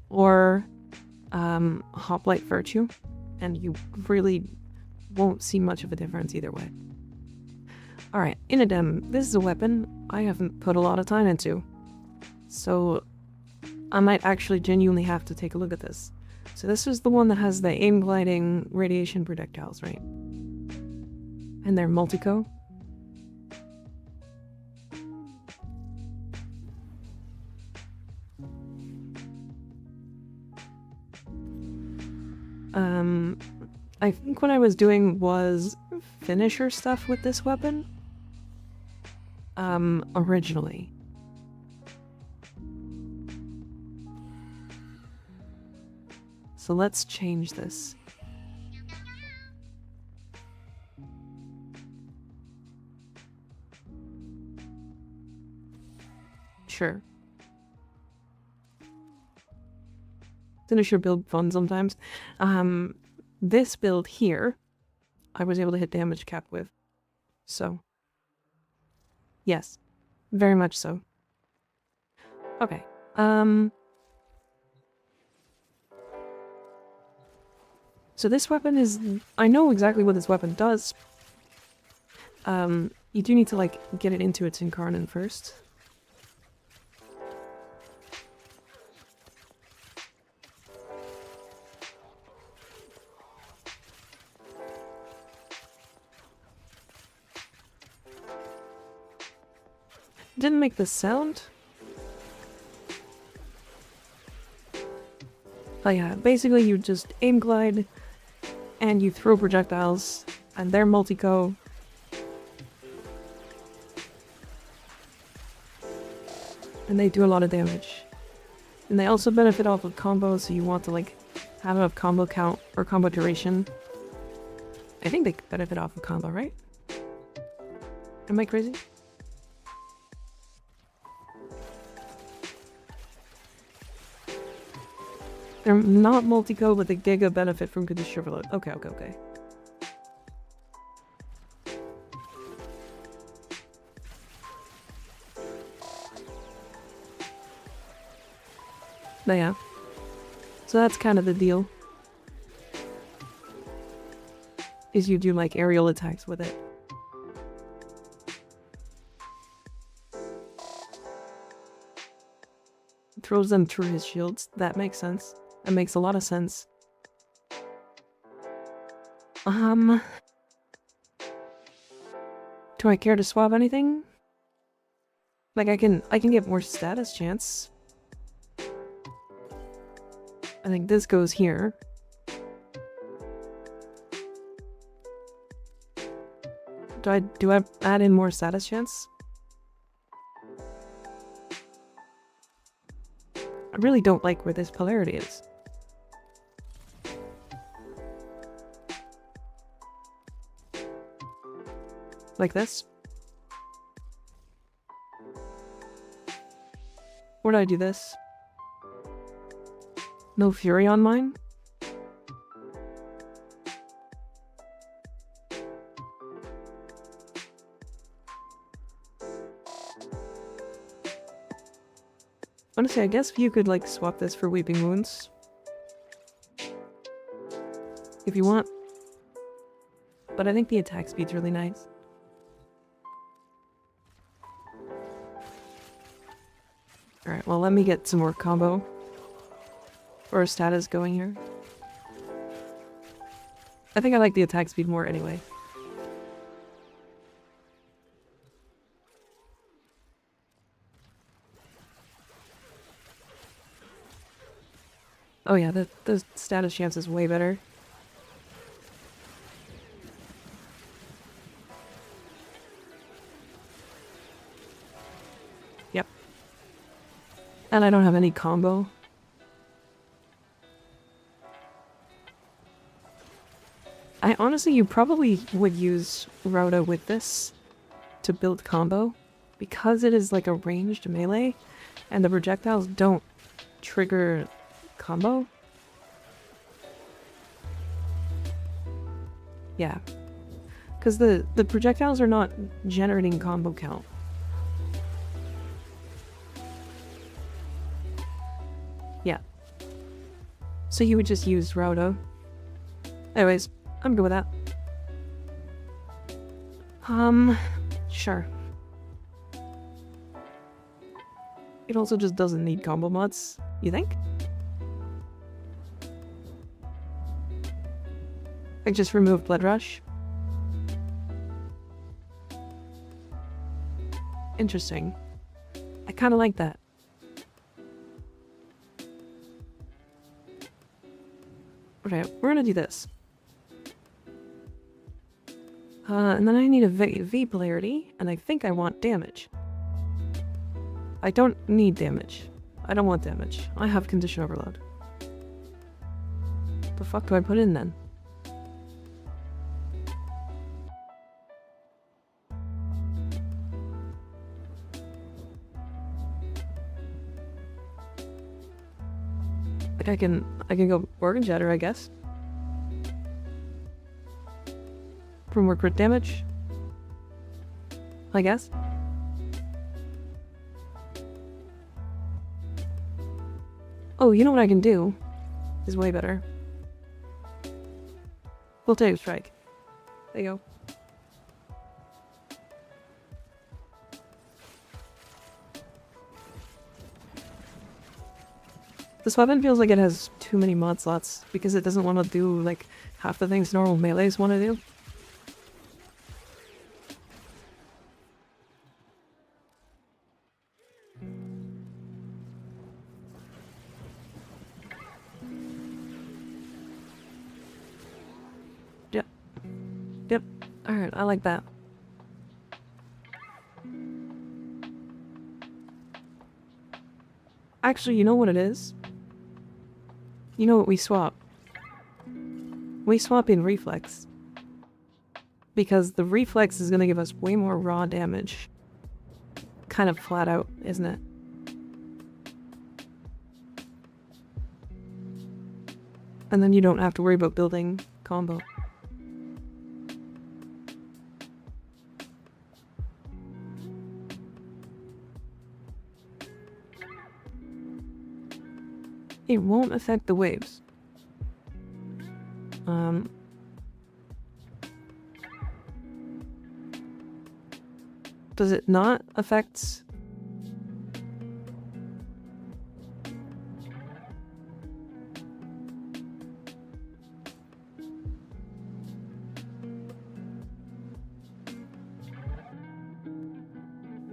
or Hoplite Virtue, and you really won't see much of a difference either way. Alright, Inadem, this is a weapon I haven't put a lot of time into, so I might actually genuinely have to take a look at this. So this is the one that has the aim gliding radiation projectiles, right? And they're multico. I think what I was doing was finisher stuff with this weapon. Originally. So let's change this. Sure. Finisher build fun sometimes. This build here, I was able to hit damage cap with. So, yes, very much so. Okay, so this weapon is, I know exactly what this weapon does. You do need to, like, get it into its Incarnon first. didn't make the sound. But yeah, basically you just aim glide and you throw projectiles and they're multi-co. And they do a lot of damage. And they also benefit off of combos, so you want to like have enough combo count or combo duration. I think they benefit off of combo, right? Am I crazy? They're not multi-co, but they did a benefit from condition overload. Okay, okay, okay. But yeah. So that's kind of the deal. Is you do like aerial attacks with it. Throws them through his shields. That makes sense. That makes a lot of sense. Do I care to swap anything? Like I can get more status chance. I think this goes here. Do I add in more status chance? I really don't like where this polarity is. Like this? Or do I do this? No fury on mine? Honestly, I guess you could like swap this for Weeping Wounds. If you want. But I think the attack speed's really nice. Alright, well let me get some more combo or status going here. I think I like the attack speed more anyway. Oh yeah, the status chance is way better. Yep. And I don't have any combo. Honestly, you probably would use Rhoda with this to build combo because it is like a ranged melee and the projectiles don't trigger combo. Yeah. Because the projectiles are not generating combo count. Yeah. So you would just use Rhoda. Anyways, I'm good with that. Sure. It also just doesn't need combo mods, you think? Like just remove Blood Rush? Interesting. I kinda like that. Okay, we're gonna do this. And then I need a V polarity, and I think I want damage. I don't need damage. I don't want damage. I have condition overload. The fuck do I put in then? Like I can go Organ Shatter, I guess. For more crit damage? I guess. Oh, you know what I can do? Is way better. Full Tape Strike. There you go. This weapon feels like it has too many mod slots because it doesn't want to do like half the things normal melees want to do. Yep. Alright, I like that. Actually, you know what it is? You know what we swap? We swap in reflex. Because the reflex is gonna give us way more raw damage. Kind of flat out, isn't it? And then you don't have to worry about building combo. It won't affect the waves. Does it not affect...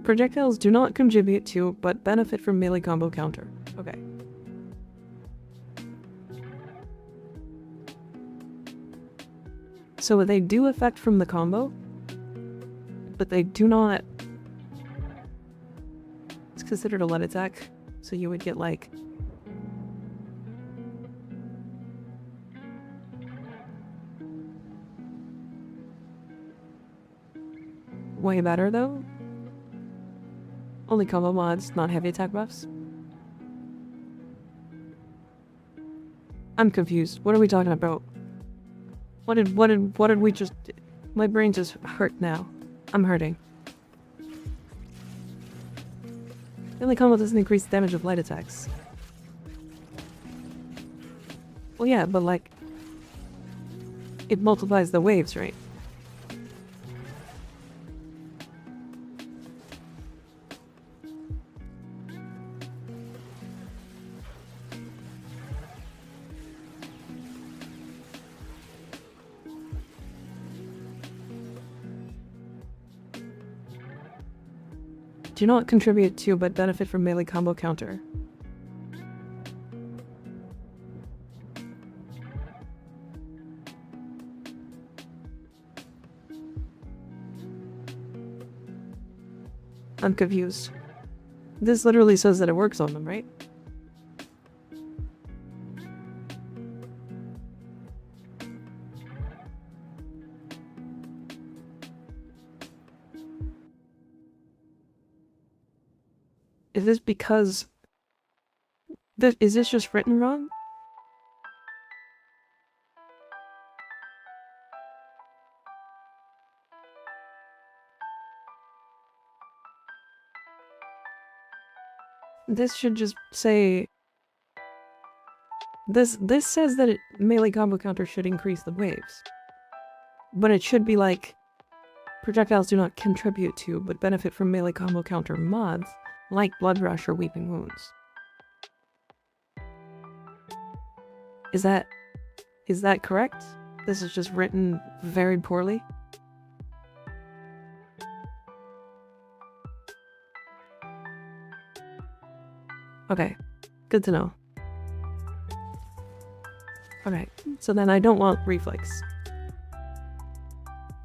Projectiles do not contribute to, but benefit from melee combo counter. Okay. So they do affect from the combo, but they do not... It's considered a light attack, so you would get like... way better though. Only combo mods, not heavy attack buffs. I'm confused. What are we talking about? What did we just... My brain just hurt now. I'm hurting. Melee combo doesn't increase the damage of light attacks. Well, yeah, but like... It multiplies the waves, right? Do not contribute to, but benefit from melee combo counter. I'm confused. This literally says that it works on them, right? Is this because... Is this just written wrong? This should just say... This says that melee combo counter should increase the waves. But it should be like... Projectiles do not contribute to, but benefit from melee combo counter mods, like Blood Rush or Weeping Wounds. Is that correct? This is just written very poorly? Okay, good to know. Okay, so then I don't want reflex.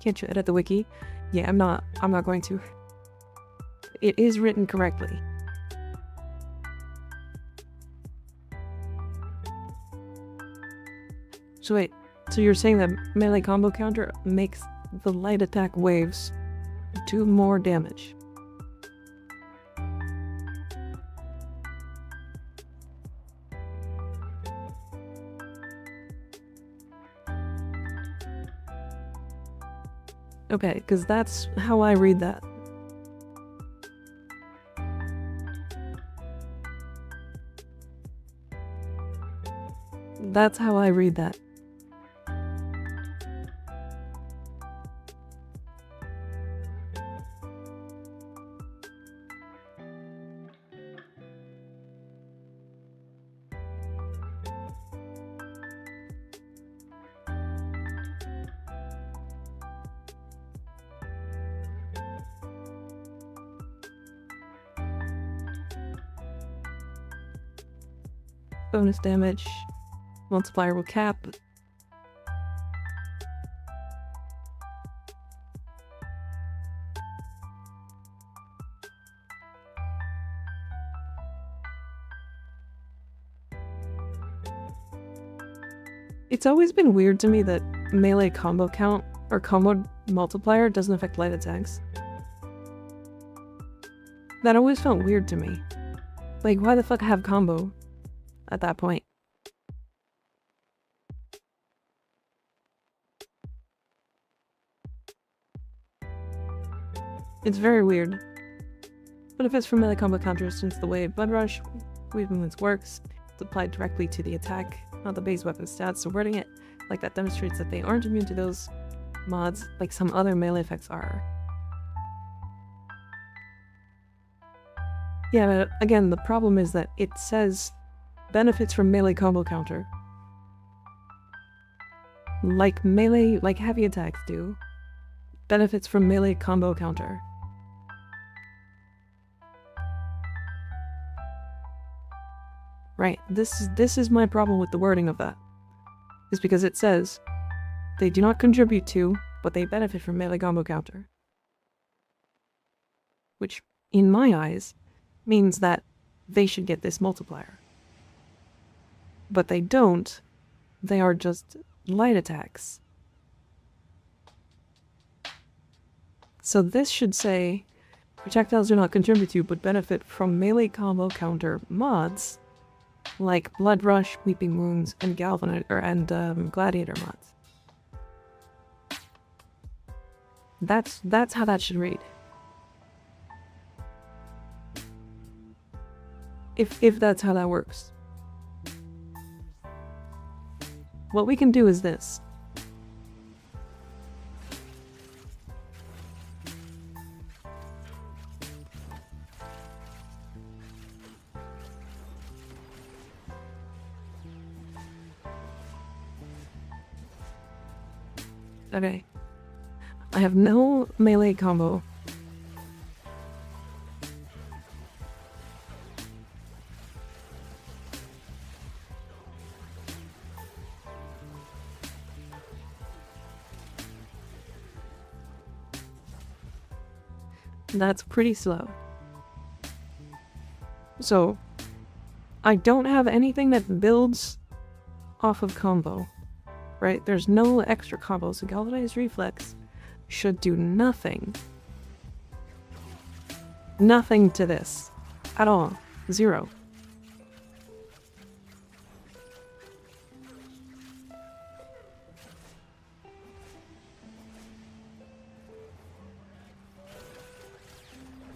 Can't you edit the wiki? Yeah, I'm not going to. It is written correctly. So wait, so you're saying that melee combo counter makes the light attack waves do more damage? Okay, because that's how I read that. That's how I read that. Bonus damage. Multiplier will cap. It's always been weird to me that melee combo count or combo multiplier doesn't affect light attacks. That always felt weird to me. Like, why the fuck have combo at that point? It's very weird. But if it's for melee combo counters, since the way Blood Rush Wave Movements works, it's applied directly to the attack, not the base weapon stats, so wording it like that demonstrates that they aren't immune to those mods like some other melee effects are. Yeah, but again, the problem is that it says benefits from melee combo counter. Like heavy attacks do. Benefits from melee combo counter. Right, this is my problem with the wording of that. Is because it says they do not contribute to, but they benefit from melee combo counter. Which, in my eyes, means that they should get this multiplier. But they don't. They are just light attacks. So this should say, projectiles do not contribute to, but benefit from melee combo counter mods, like Blood Rush, Weeping Wounds, and Gladiator mods. That's how that should read. If that's how that works. What we can do is this. Okay. I have no melee combo. That's pretty slow. So, I don't have anything that builds off of combo, right? There's no extra combo, so Galvanized Reflex should do nothing. Nothing to this. At all. Zero.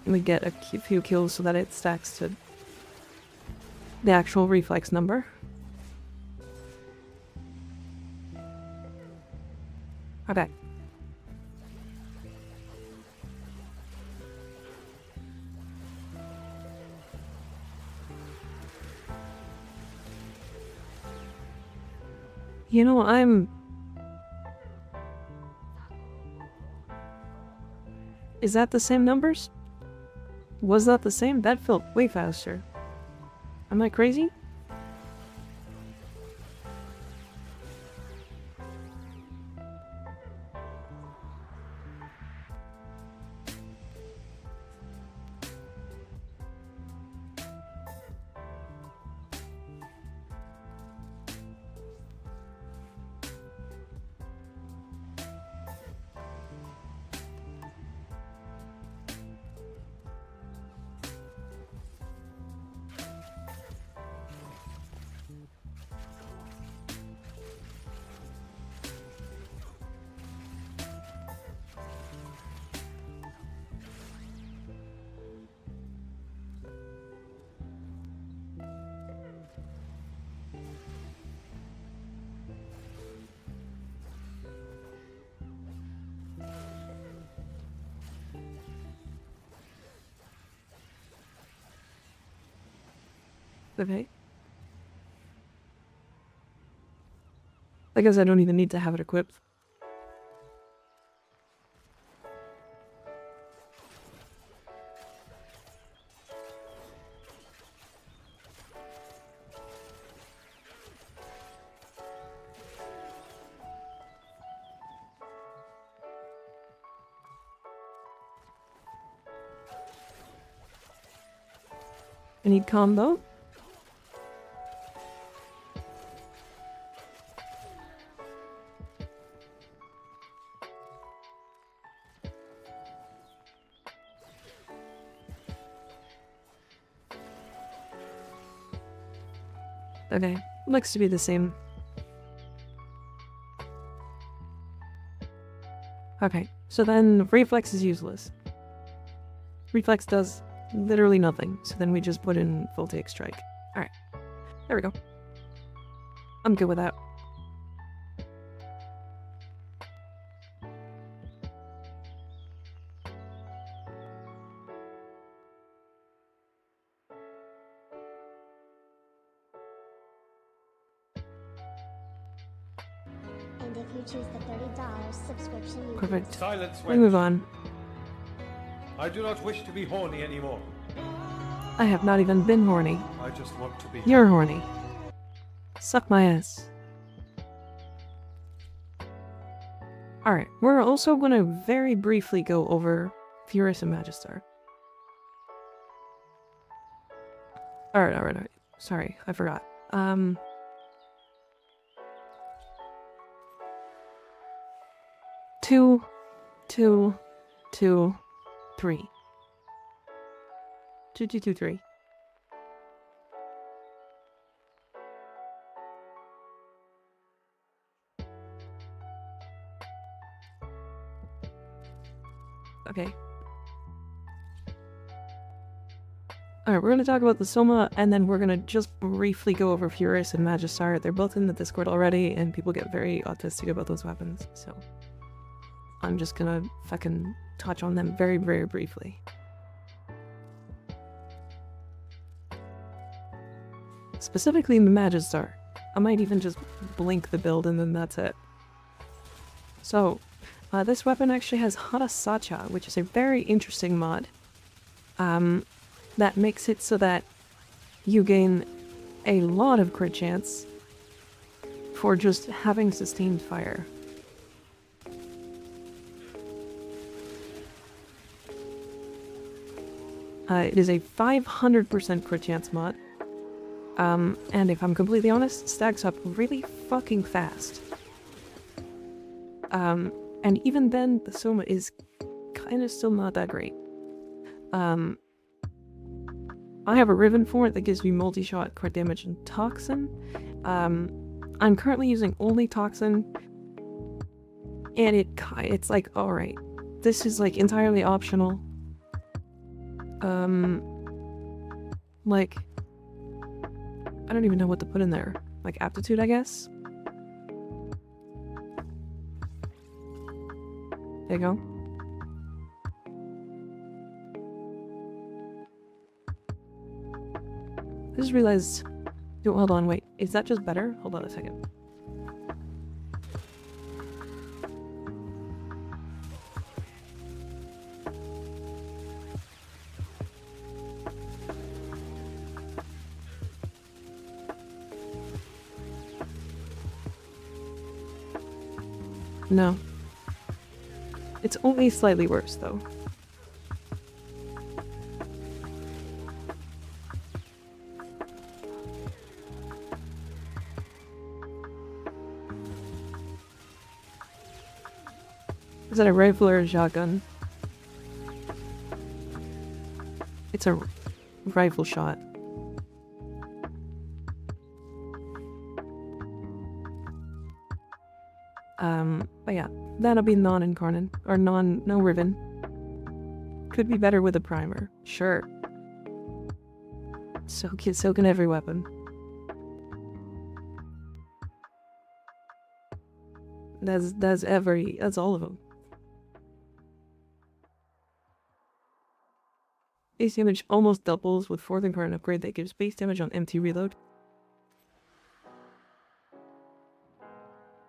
We get a few kills so that it stacks to the actual reflex number. Okay. You know, Is that the same numbers? Was that the same? That felt way faster. Am I crazy? Okay. I guess I don't even need to have it equipped. I need combo. Okay, looks to be the same. Okay, so then reflex is useless. Reflex does literally nothing, so then we just put in full take strike. Alright, there we go. I'm good with that. And if you choose the $30 subscription, you Perfect. Silence, We move on. I do not wish to be horny anymore. I have not even been horny. I just want to be. You're horny. Suck my ass. Alright, we're also gonna very briefly go over Furious and Magistar. Alright. Sorry, I forgot. 2, 2, 2, 3. 2, 2, 2, 3. Okay. Alright, we're gonna talk about the Soma, and then we're gonna just briefly go over Furious and Magistar. They're both in the Discord already, and people get very autistic about those weapons, so I'm just gonna fucking touch on them very, very briefly. Specifically the Magistar. I might even just blink the build and then that's it. So, this weapon actually has Harasacha, which is a very interesting mod. That makes it so that you gain a lot of crit chance for just having sustained fire. It is a 500% crit chance mod. And if I'm completely honest, stacks up really fucking fast. And even then, the Soma is kind of still not that great. I have a Riven for it that gives me multi-shot crit damage and Toxin. I'm currently using only Toxin, and it's like, alright, this is like entirely optional. Like, I don't even know what to put in there. Like aptitude, I guess? There you go. I just realized... hold on, wait. Is that just better? Hold on a second. No. It's only slightly worse, though. Is that a rifle or a shotgun? It's a rifle shot. But yeah, that'll be non-Incarnon, or no Riven. Could be better with a primer, sure. So can every weapon. That's all of them. Base damage almost doubles with 4th Incarnon upgrade that gives base damage on empty reload.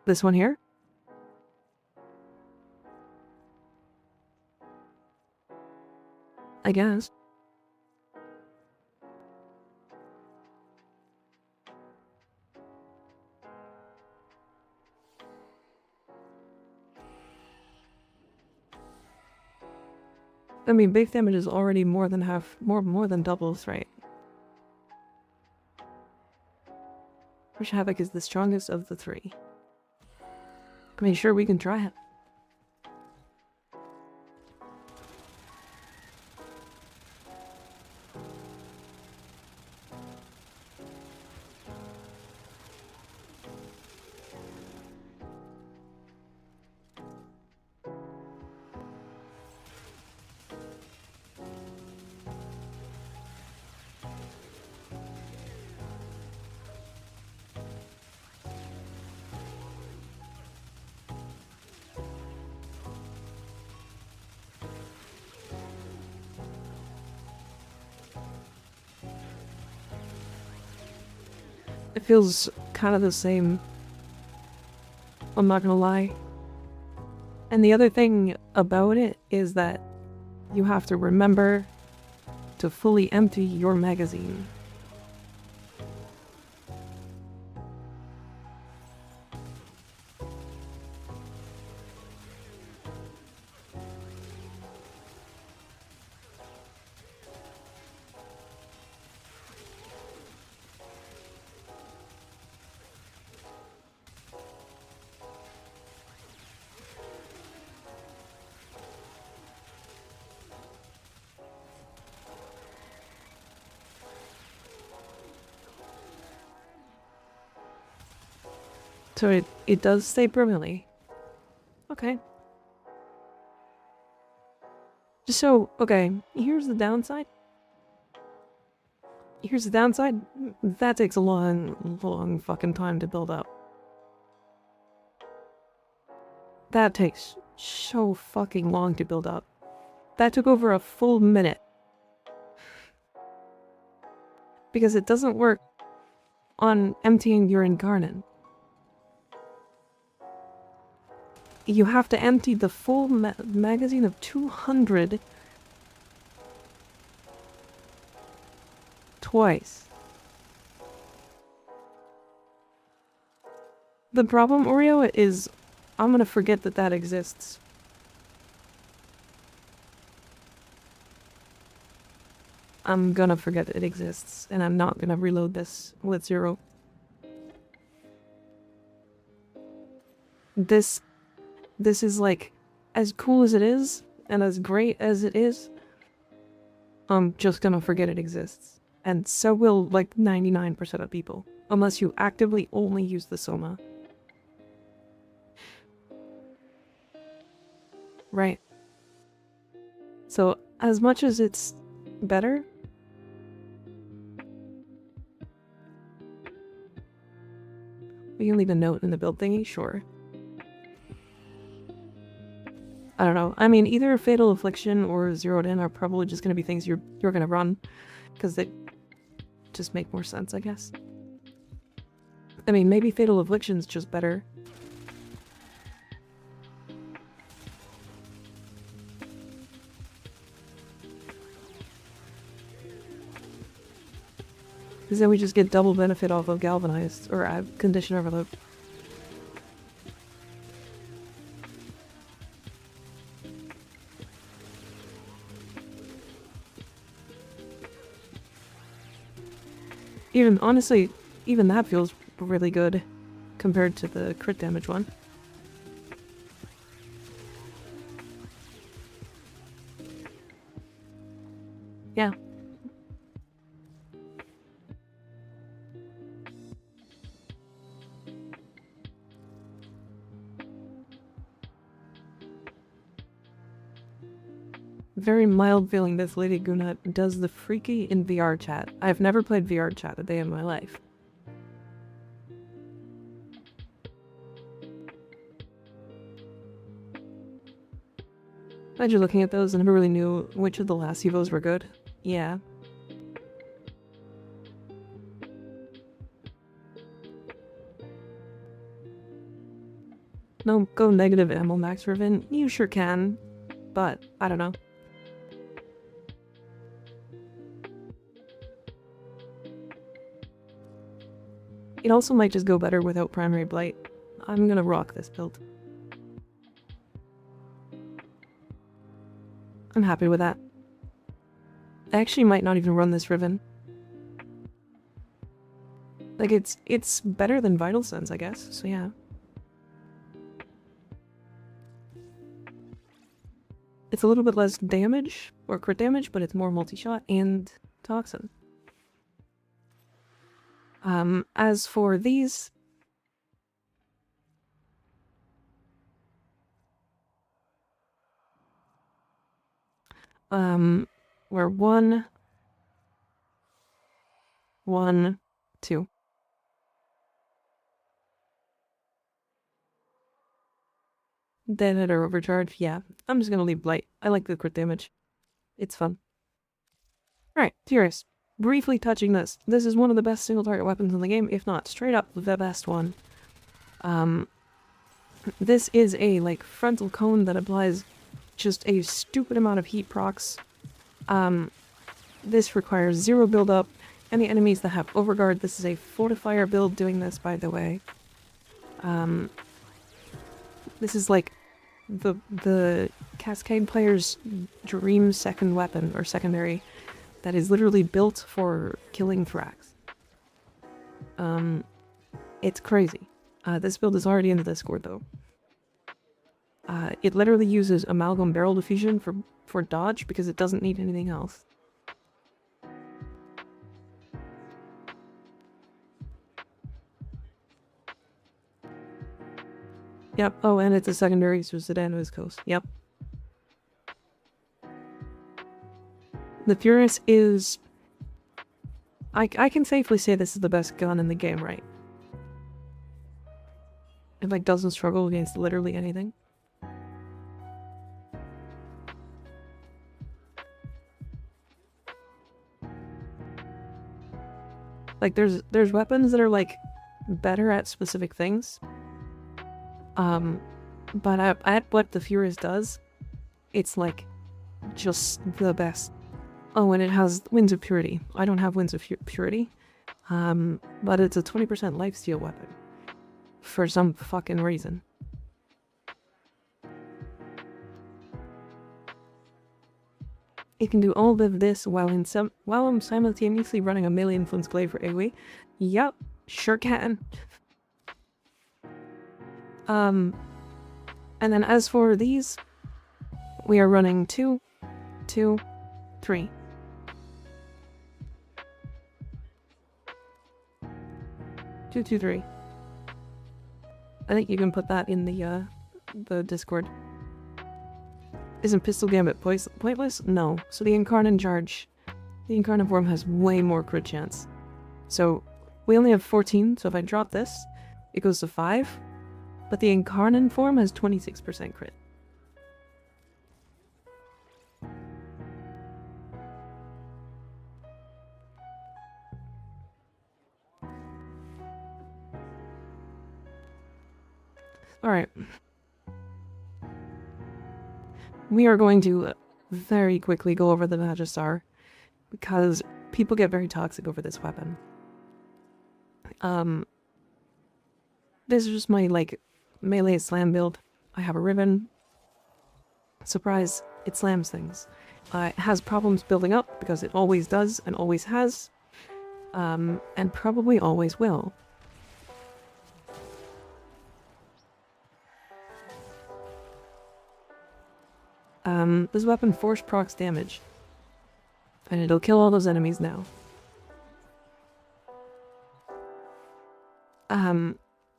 This one here? I guess. I mean, base damage is already more than doubles, right? Rush Havoc is the strongest of the 3. I mean, sure, we can try it. It feels kind of the same. I'm not gonna lie. And the other thing about it is that you have to remember to fully empty your magazine. So it does stay permanently. Okay. Just so, okay, here's the downside. Here's the downside. That takes a long fucking time to build up. That takes so fucking long to build up. That took over a full minute. Because it doesn't work on emptying your Incarnon. You have to empty the full magazine of 200 twice. The problem, Oreo, is I'm gonna forget that that exists. I'm gonna forget it exists, and I'm not gonna reload this with 0. This is like, as cool as it is, and as great as it is, I'm just gonna forget it exists. And so will like 99% of people, unless you actively only use the Soma. Right. So, as much as it's better, we can leave a note in the build thingy, sure. I don't know. I mean, either Fatal Affliction or Zeroed In are probably just going to be things you're going to run, because they just make more sense, I guess. I mean, maybe Fatal Affliction's just better. Because then we just get double benefit off of Galvanized, or Condition Overload. Even, honestly, even that feels really good compared to the crit damage one. Yeah. Very mild feeling this Lady Gunut does the freaky in VR chat. I've never played VR chat a day in my life. Glad you're looking at those. I never really knew which of the last Evos were good. Yeah. No, go negative ammo max Riven. You sure can, but I don't know. It also might just go better without Primary Blight. I'm gonna rock this build. I'm happy with that. I actually might not even run this Riven. Like, it's better than Vital Sense, I guess, so yeah. It's a little bit less damage, or crit damage, but it's more multi-shot and Toxin. As for these... we're 1, 1, 2. Detonator overcharge, yeah. I'm just gonna leave Blight. I like the crit damage. It's fun. Alright, Furious. briefly touching this. This is one of the best single target weapons in the game, if not straight up the best one. This is a, like, frontal cone that applies just a stupid amount of heat procs. This requires 0 build-up. Any enemies that have overguard, this is a fortifier build doing this, by the way. This is like the Cascade player's dream second weapon, or secondary, that is literally built for killing Thrax. It's crazy. This build is already in the Discord, though. It literally uses Amalgam Barrel Diffusion for dodge because it doesn't need anything else. Yep. Oh, and it's a secondary, so Sedan is coast. Yep. The Furious is... I can safely say this is the best gun in the game, right? It, like, doesn't struggle against literally anything. Like, there's weapons that are, like, better at specific things. But at what the Furious does, it's, like, just the best. Oh, and it has Winds of Purity. I don't have Winds of Purity. But it's a 20% lifesteal weapon. For some fucking reason. It can do all of this while I'm simultaneously running a melee influence glaive for AoE. Yep, sure can. And then as for these, we are running 2, 2, 3. 2, 2, 3. I think you can put that in the Discord. Isn't Pistol Gambit pointless? No. So the Incarnon charge, the Incarnon form has way more crit chance. So we only have 14, so if I drop this, it goes to 5. But the Incarnon form has 26% crit. Alright. We are going to very quickly go over the Magistar, because people get very toxic over this weapon. This is just my, like, melee slam build. I have a Riven. Surprise, it slams things. It has problems building up, because it always does and always has. And probably always will. This weapon force procs damage. And it'll kill all those enemies now.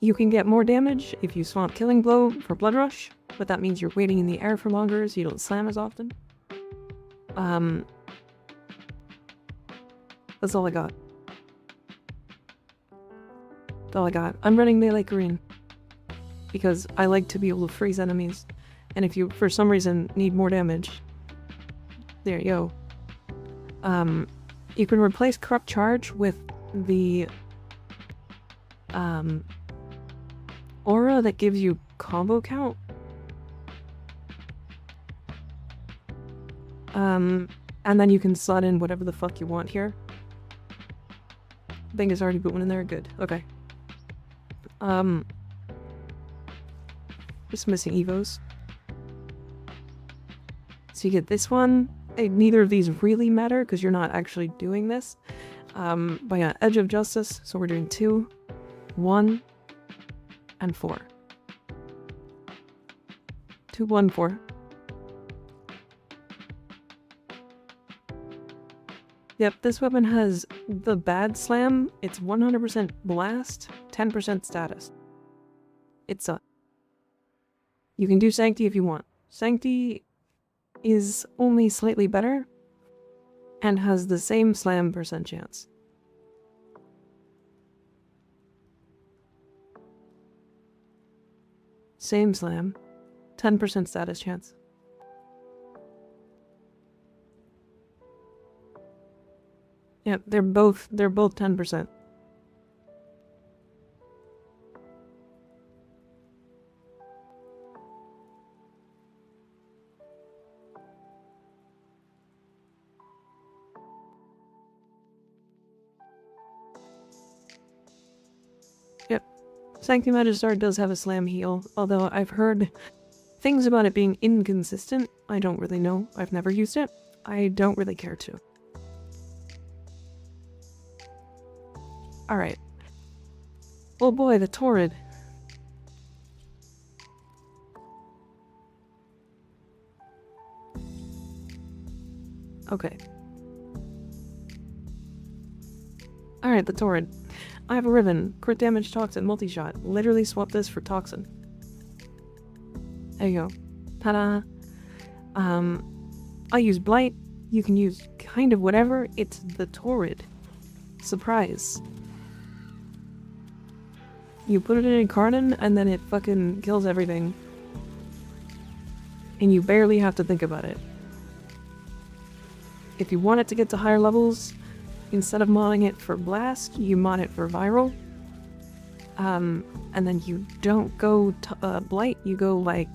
You can get more damage if you swap Killing Blow for Blood Rush, but that means you're waiting in the air for longer so you don't slam as often. That's all I got. That's all I got. I'm running melee green because I like to be able to freeze enemies. And if you, for some reason, need more damage, there you go. You can replace Corrupt Charge with the aura that gives you combo count. And then you can slot in whatever the fuck you want here. I think it's already put one in there. Good. Okay. Just missing evos. So you get this one. Neither of these really matter because you're not actually doing this. But yeah, Edge of Justice. So we're doing 2, 1, and 4. 2, 1, 4. Yep, this weapon has the bad slam. It's 100% blast, 10% status. It's a... You can do Sancti if you want. Sancti is only slightly better and has the same slam percent chance. Same slam, 10% status chance. Yeah, they're both 10%. Yep. Sanctum Magistar does have a slam heal, although I've heard things about it being inconsistent. I don't really know. I've never used it. I don't really care to. Alright. Oh boy, the Torrid. Okay. Alright, the Torrid. I have a Riven, crit damage, toxin, multi-shot. Literally swap this for toxin. There you go. Ta-da! I use Blight. You can use kind of whatever. It's the Torrid. Surprise. You put it in Incarnon, and then it fucking kills everything. And you barely have to think about it. If you want it to get to higher levels, instead of modding it for Blast, you mod it for Viral. And then you don't go Blight, you go like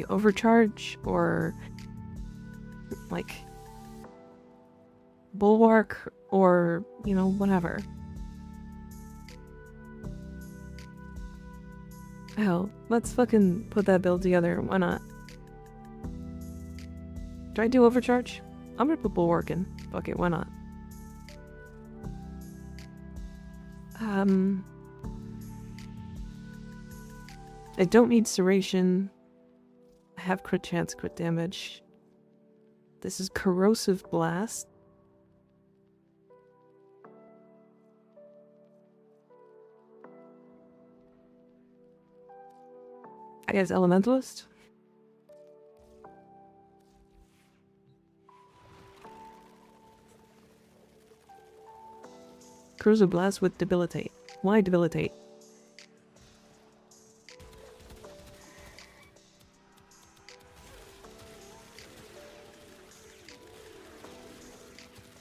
Overcharge or like Bulwark or, you know, whatever. Hell, let's fucking put that build together, why not? Do I do Overcharge? I'm gonna put Bulwark in. Fuck it, why not? I don't need Serration. I have crit chance, crit damage. This is Corrosive Blast. I guess Elementalist? Corrosive Blast with Debilitate. Why Debilitate?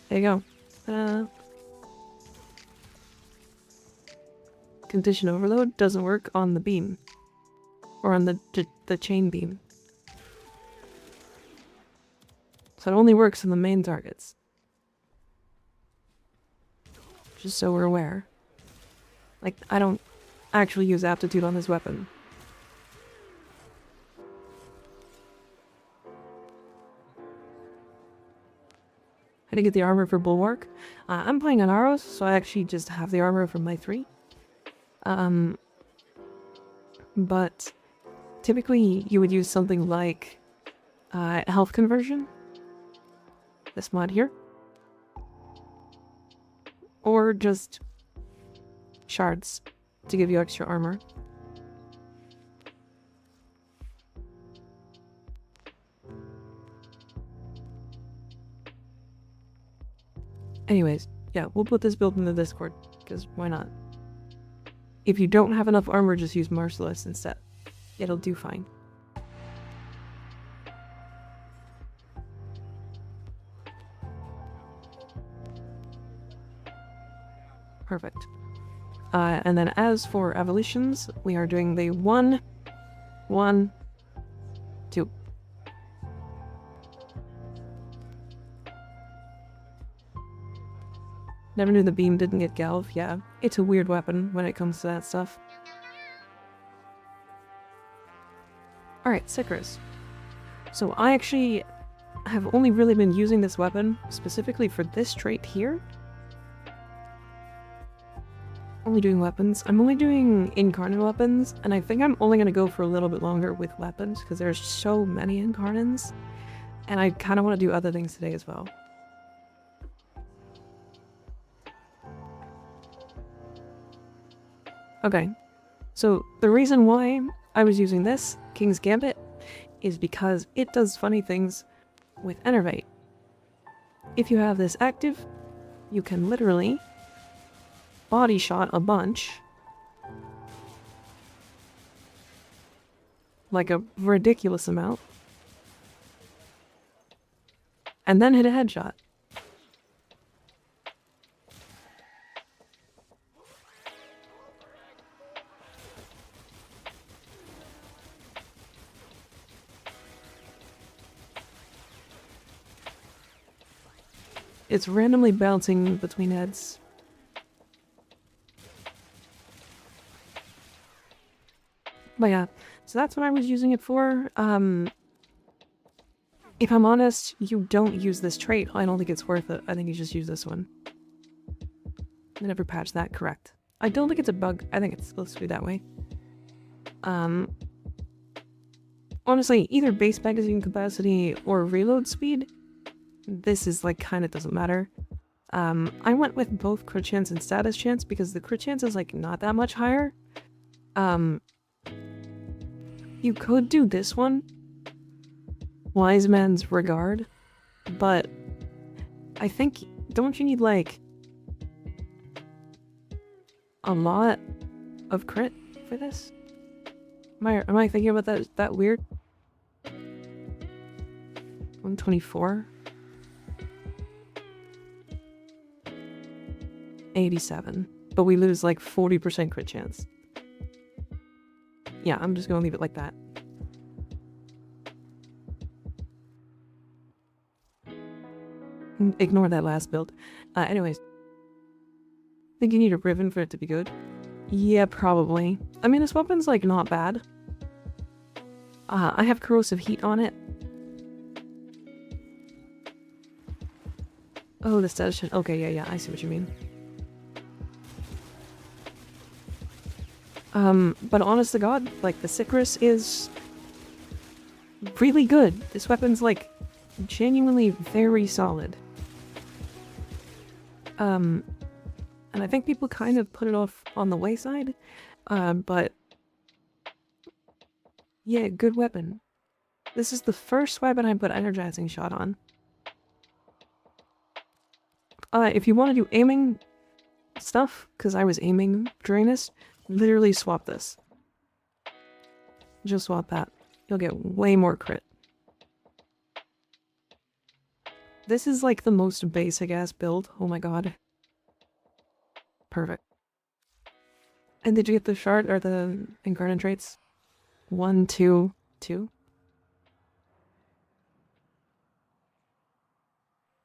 There you go. Condition Overload doesn't work on the beam. Or on the chain beam. So it only works on the main targets. Just so we're aware. Like, I don't actually use Aptitude on this weapon. I didn't get the armor for Bulwark. I'm playing on Aros, so I actually just have the armor from my 3. But typically you would use something like health conversion. This mod here. Or just shards to give you extra armor. Anyways, yeah, we'll put this build in the Discord, because why not? If you don't have enough armor, just use Marcellus instead. It'll do fine. Perfect. And then as for evolutions, we are doing the 1, 1, 2. Never knew the beam didn't get Galv. Yeah, it's a weird weapon when it comes to that stuff. Alright, Sikris. So I actually have only really been using this weapon specifically for this trait here. Only doing weapons. I'm only doing Incarnon weapons, and I think I'm only going to go for a little bit longer with weapons, because there's so many Incarnons, and I kind of want to do other things today as well. Okay, so the reason why I was using this, King's Gambit, is because it does funny things with Enervate. If you have this active, you can literally body shot a bunch, like a ridiculous amount, and then hit a headshot. it's randomly bouncing between heads. But yeah, so that's what I was using it for. If I'm honest, you don't use this trait. I don't think it's worth it. I think you just use this one. I never patched that, correct. I don't think it's a bug. I think it's supposed to be that way. Honestly, either base magazine capacity or reload speed, this is like kind of doesn't matter. I went with both crit chance and status chance because the crit chance is like not that much higher. You could do this one, Wise Man's Regard, but I think, don't you need like a lot of crit for this? Am I thinking about that weird? 124? 87. But we lose like 40% crit chance. Yeah, I'm just gonna leave it like that. Ignore that last build. Anyways. Think you need a ribbon for it to be good? Yeah, probably. I mean, this weapon's like not bad. I have corrosive heat on it. Oh, the status. Okay, yeah, I see what you mean. But honest to God, like, the Sikris is really good. This weapon's, like, genuinely very solid. And I think people kind of put it off on the wayside, but yeah, good weapon. This is the first weapon I put energizing shot on. If you want to do aiming stuff, because I was aiming during this, literally swap this. Just swap that. You'll get way more crit. This is like the most basic ass build. Oh my god. Perfect. And did you get the shard or the Incarnon traits? 1, 2, 2?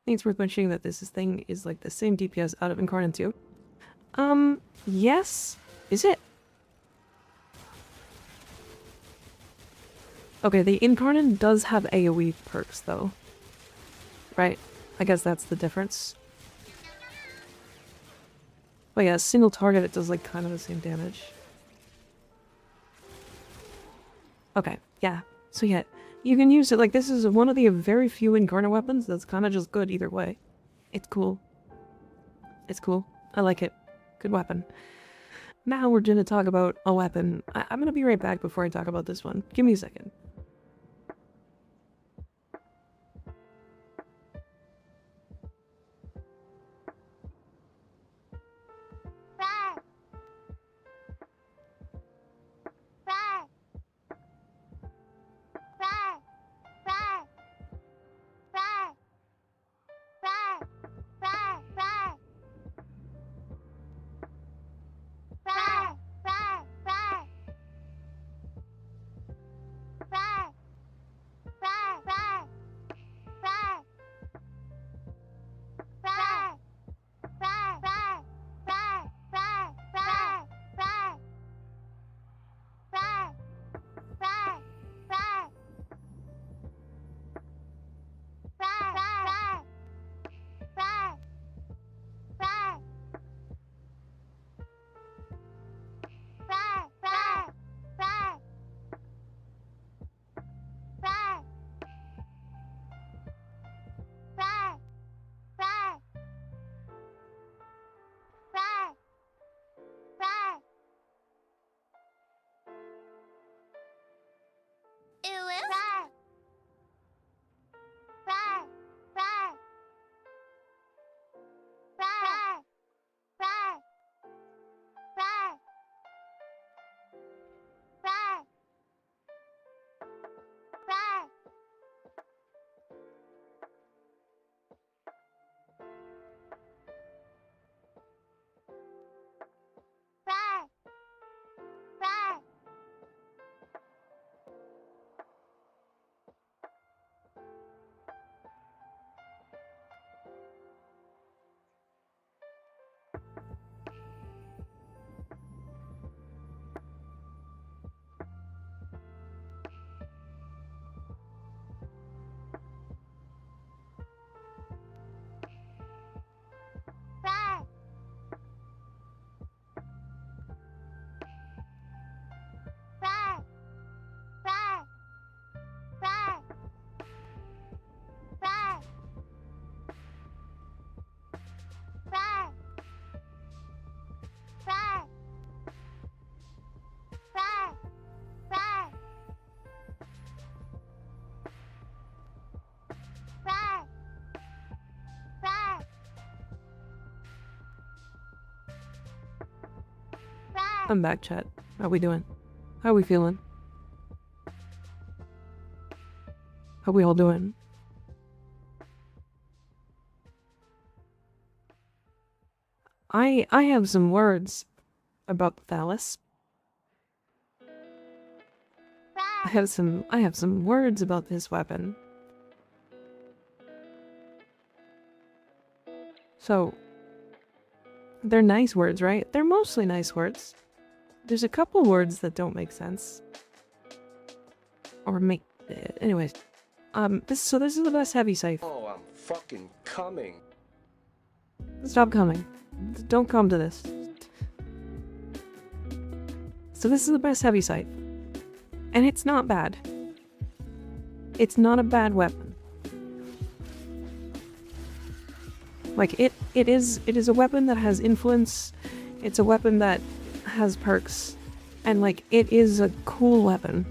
I think it's worth mentioning that this thing is like the same DPS out of Incarnon 2. Yes? Is it? Okay, the Incarnon does have AoE perks though. Right? I guess that's the difference. But yeah, single target, it does like kind of the same damage. Okay, yeah. So yeah, you can use it, like this is one of the very few Incarnon weapons that's kind of just good either way. It's cool. It's cool. I like it. Good weapon. Now we're gonna talk about a weapon. I'm gonna be right back before I talk about this one. Give me a second. I'm back, chat. How we doing? How we feeling? How we all doing? I have some words about the phallus. I have some words about this weapon. So, they're nice words, right? They're mostly nice words. There's a couple words that don't make sense. Or make... anyways. So this is the best heavy scythe. Oh, I'm fucking coming. Stop coming. Don't come to this. So this is the best heavy scythe. And it's not bad. It's not a bad weapon. Like, it is a weapon that has influence. It's a weapon that has perks. And, like, it is a cool weapon.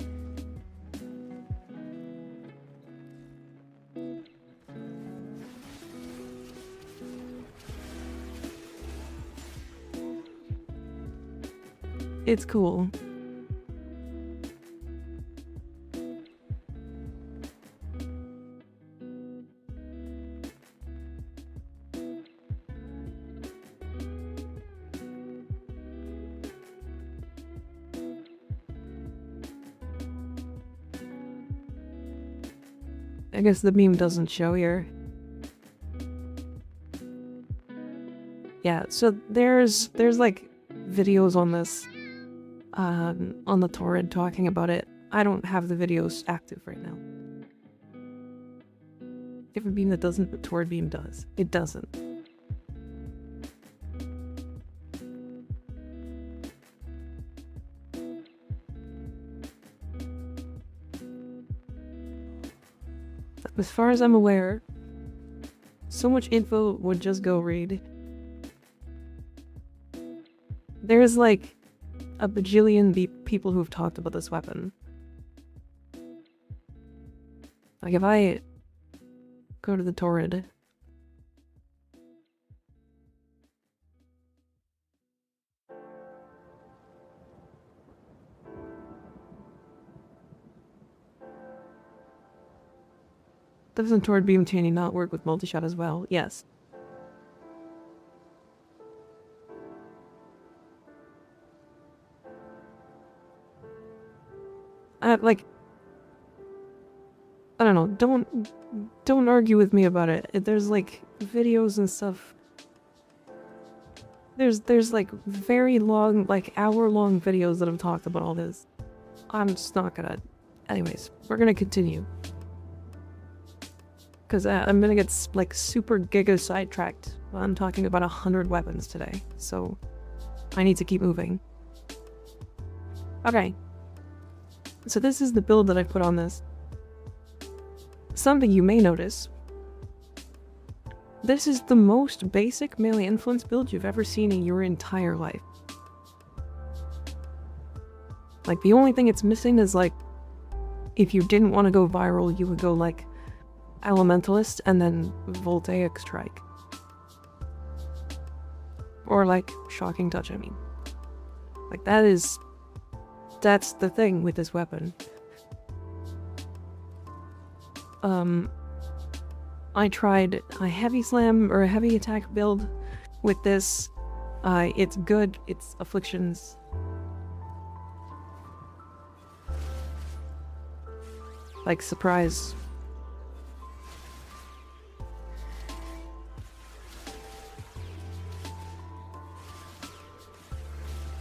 It's cool. I guess the meme doesn't show here. Yeah, so there's like videos on this on the torrent talking about it. I don't have the videos active right now. Different beam that doesn't, but torrent beam does. It doesn't. As far as I'm aware, so much info would just go read. There's like a bajillion people who've talked about this weapon. Like if I go to the torrent. Doesn't torrent beam chaining not work with multi-shot as well? Yes. Like, I don't know, don't argue with me about it. There's like videos and stuff. There's like very long, like hour-long videos that have talked about all this. I'm just not gonna... Anyways, we're gonna continue. Because I'm gonna get like super giga sidetracked. I'm talking about 100 weapons today, so I need to keep moving. Okay. So this is the build that I put on this. Something you may notice. This is the most basic melee influence build you've ever seen in your entire life. Like, the only thing it's missing is, like, if you didn't want to go viral, you would go, like, Elementalist and then Voltaic Strike. Or, like, Shocking Touch, I mean. Like, that's the thing with this weapon. I tried a heavy slam or a heavy attack build with this. It's good. It's afflictions. Like, surprise.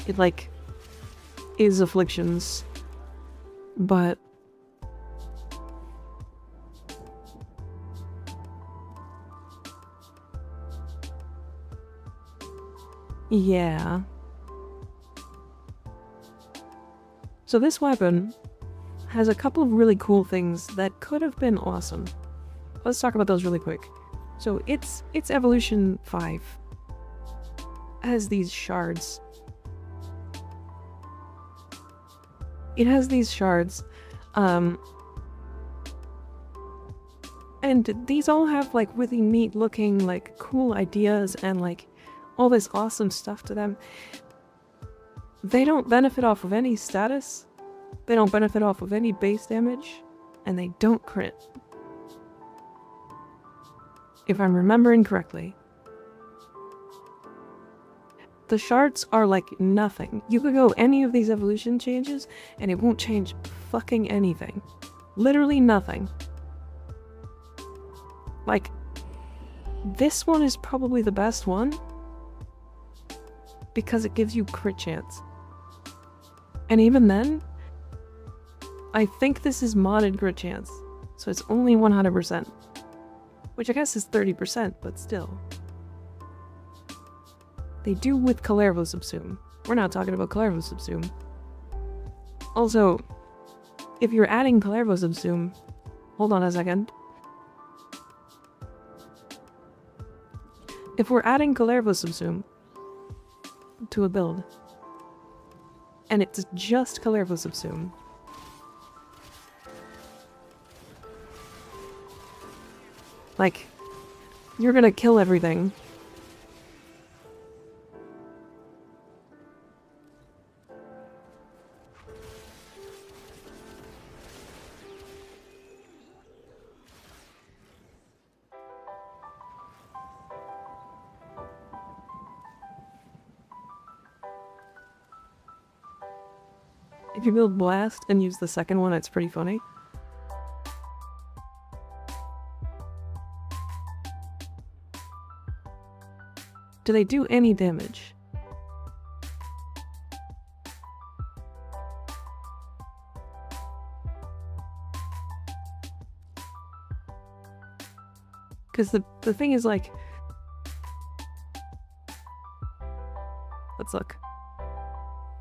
It, like, is afflictions, but yeah. So this weapon has a couple of really cool things that could have been awesome. Let's talk about those really quick. So its evolution 5 has these shards. It has these shards, and these all have like really neat looking, like cool ideas and like all this awesome stuff to them. They don't benefit off of any status, they don't benefit off of any base damage, and they don't crit. If I'm remembering correctly. The shards are like nothing. You could go any of these evolution changes and it won't change fucking anything. Literally nothing. Like, this one is probably the best one because it gives you crit chance. And even then, I think this is modded crit chance, so it's only 100%. Which I guess is 30%, but still. They do with Kalervo Subsume. We're not talking about Kalervo Subsume. Also, if you're adding Kalervo Subsume, hold on a second. If we're adding Kalervo Subsume to a build, and it's just Kalervo Subsume, like, you're gonna kill everything. If you build Blast and use the second one, it's pretty funny. Do they do any damage? Because the thing is, like... Let's look.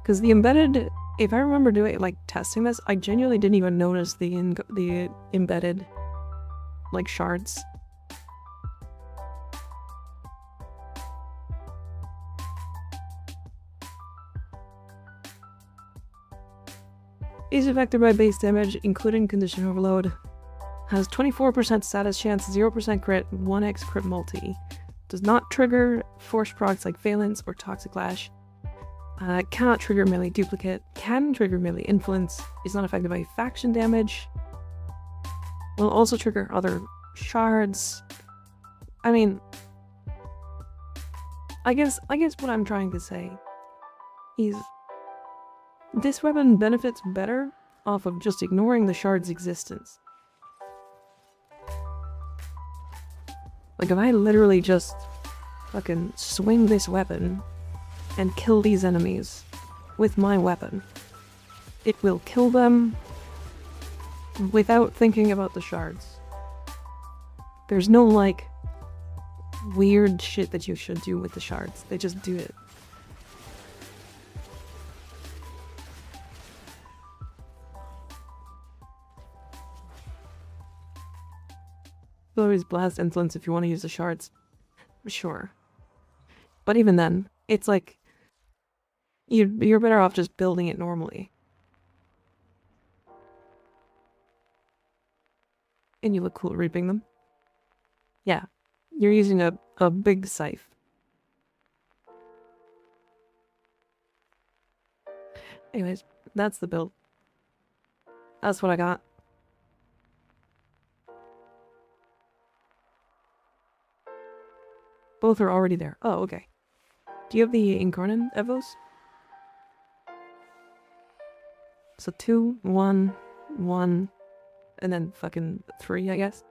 Because the embedded... If I remember doing, like, testing this, I genuinely didn't even notice the embedded, like, shards. Is affected by base damage, including condition overload. Has 24% status chance, 0% crit, 1x crit multi. Does not trigger force procs like Valence or Toxic Lash. Cannot trigger melee duplicate. Can trigger melee influence. Is not affected by faction damage. Will also trigger other shards. I mean, I guess what I'm trying to say is this weapon benefits better off of just ignoring the shard's existence. Like, if I literally just fucking swing this weapon and kill these enemies with my weapon, it will kill them without thinking about the shards. There's no, like, weird shit that you should do with the shards. They just do it. Always blast influence if you want to use the shards. Sure. But even then, it's like you're better off just building it normally. And you look cool reaping them. Yeah. You're using a big scythe. Anyways, that's the build. That's what I got. Both are already there. Oh, okay. Do you have the Incarnon Evos? So 2, 1, 1, and then fucking 3, I guess.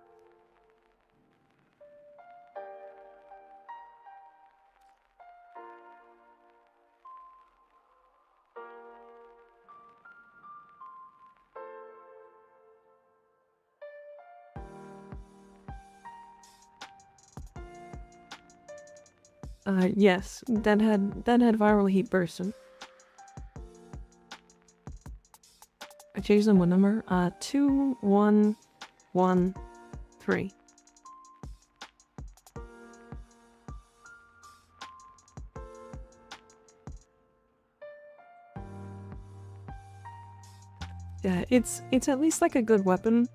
Yes, that had viral heat burst. I changed them what number? 2, 1, 1, 3. Yeah, it's at least like a good weapon,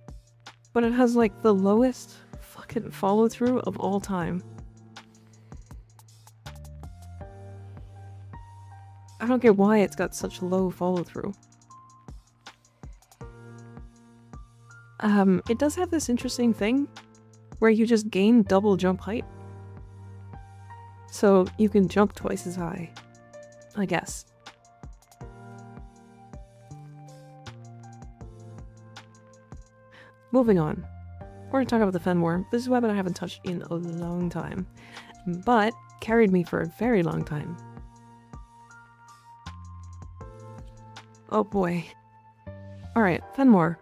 but it has like the lowest fucking follow through of all time. I don't get why it's got such low follow-through. It does have this interesting thing where you just gain double jump height. So you can jump twice as high, I guess. Moving on. We're gonna talk about the Fenmore. This is a weapon I haven't touched in a long time, but carried me for a very long time. Oh boy. Alright, Fenmore.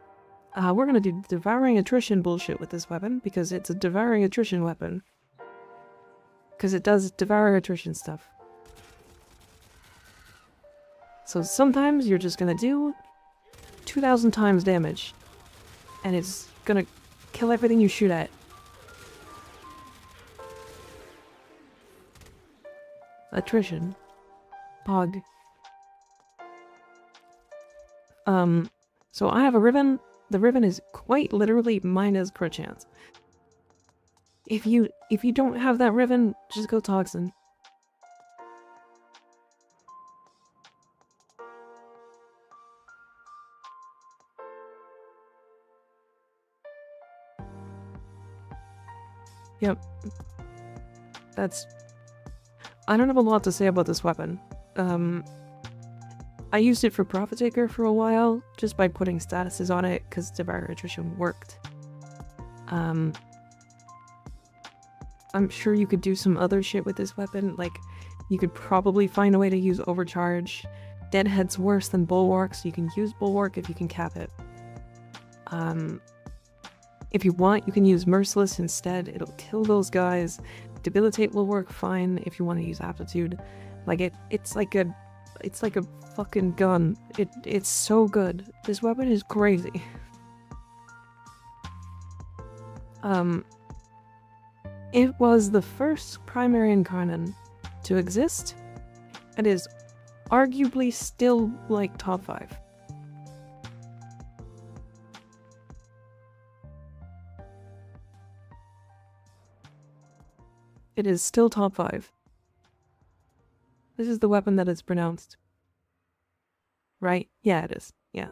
We're gonna do devouring attrition bullshit with this weapon, because it's a devouring attrition weapon. Because it does devour attrition stuff. So sometimes you're just gonna do 2,000 times damage, and it's gonna kill everything you shoot at. Attrition. Pog. So I have a Riven. The Riven is quite literally minus crit chance. If you don't have that Riven, just go Toxin. Yep. That's... I don't have a lot to say about this weapon. I used it for Profit Taker for a while, just by putting statuses on it, because Devour Attrition worked. I'm sure you could do some other shit with this weapon, like, you could probably find a way to use Overcharge. Deadhead's worse than Bulwark, so you can use Bulwark if you can cap it. If you want, you can use Merciless instead, it'll kill those guys. Debilitate will work fine if you want to use Aptitude. Like, it's like a fucking gun. It's so good. This weapon is crazy. It was the first primary Incarnon to exist, and is arguably still, like, top 5. It is still top 5. This is the weapon that is pronounced. Right? Yeah, it is. Yeah.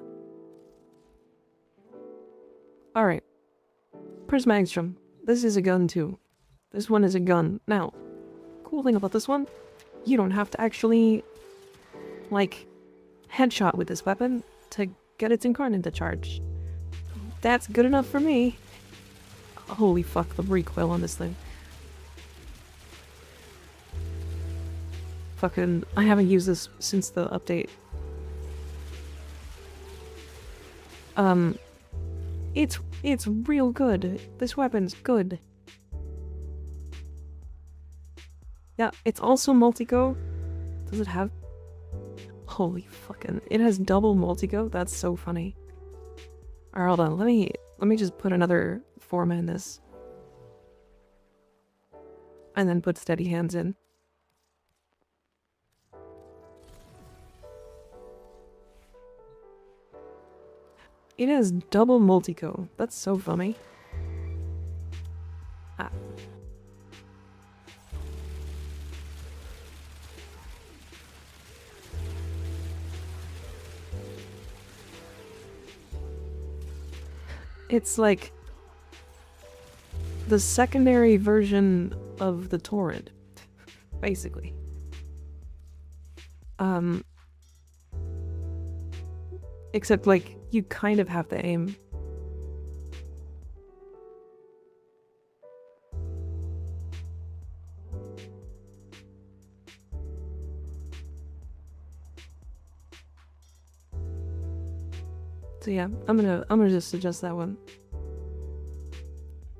Alright. Prismagstrom. This is a gun too. This one is a gun. Now, cool thing about this one, you don't have to actually, like, headshot with this weapon to get its Incarnon to charge. That's good enough for me. Holy fuck, the recoil on this thing. Fucking, I haven't used this since the update. It's real good. This weapon's good. Yeah, it's also multi-go. Does it have... Holy fucking... It has double multi-go? That's so funny. Alright, hold on. Let me just put another forma in this. And then put steady hands in. It has double multi-go. That's so funny. Ah. It's like the secondary version of the Torrid, basically. Except, like, you kind of have to aim. So yeah, I'm gonna just suggest that one.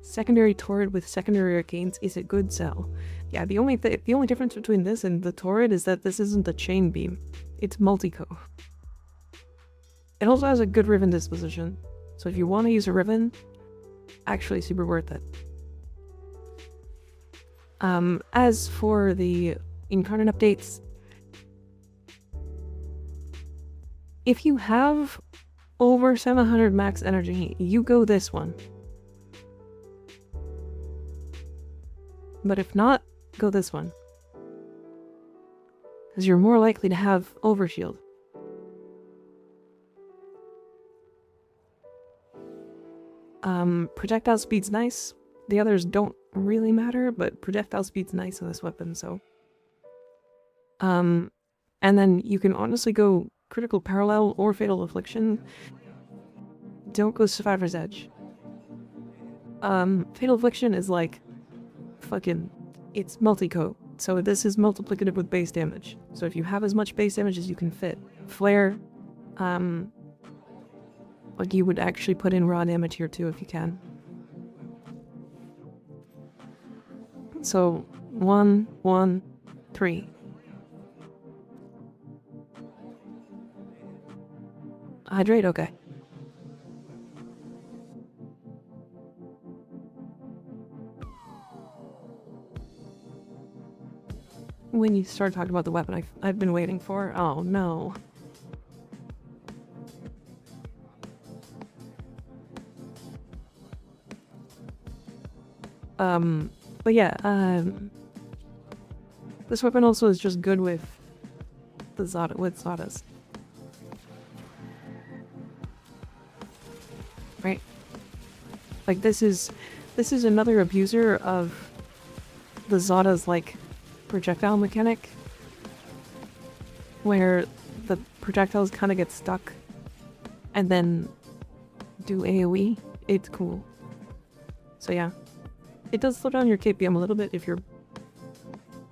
Secondary Torrid with secondary arcanes is a good sell. Yeah, the only difference between this and the Torrid is that this isn't a chain beam. It's multi-co. It also has a good Riven disposition, so if you want to use a Riven, actually super worth it. As for the Incarnon updates, if you have over 700 max energy, you go this one. But if not, go this one. because you're more likely to have overshield. Projectile speed's nice. The others don't really matter, but projectile speed's nice on this weapon, so. And then you can honestly go critical parallel or fatal affliction. Don't go survivor's edge. Fatal affliction is like fucking, it's multi-coat. So this is multiplicative with base damage. So if you have as much base damage as you can fit. Flare, like you would actually put in raw damage here too if you can. So 1, 1, 3. Hydrate, okay. When you start talking about the weapon I've been waiting for, oh no. But yeah, this weapon also is just good with the Zadas. Right? Like this is another abuser of the Zada's like projectile mechanic, where the projectiles kind of get stuck and then do AoE. It's cool. So yeah. It does slow down your KPM a little bit if you're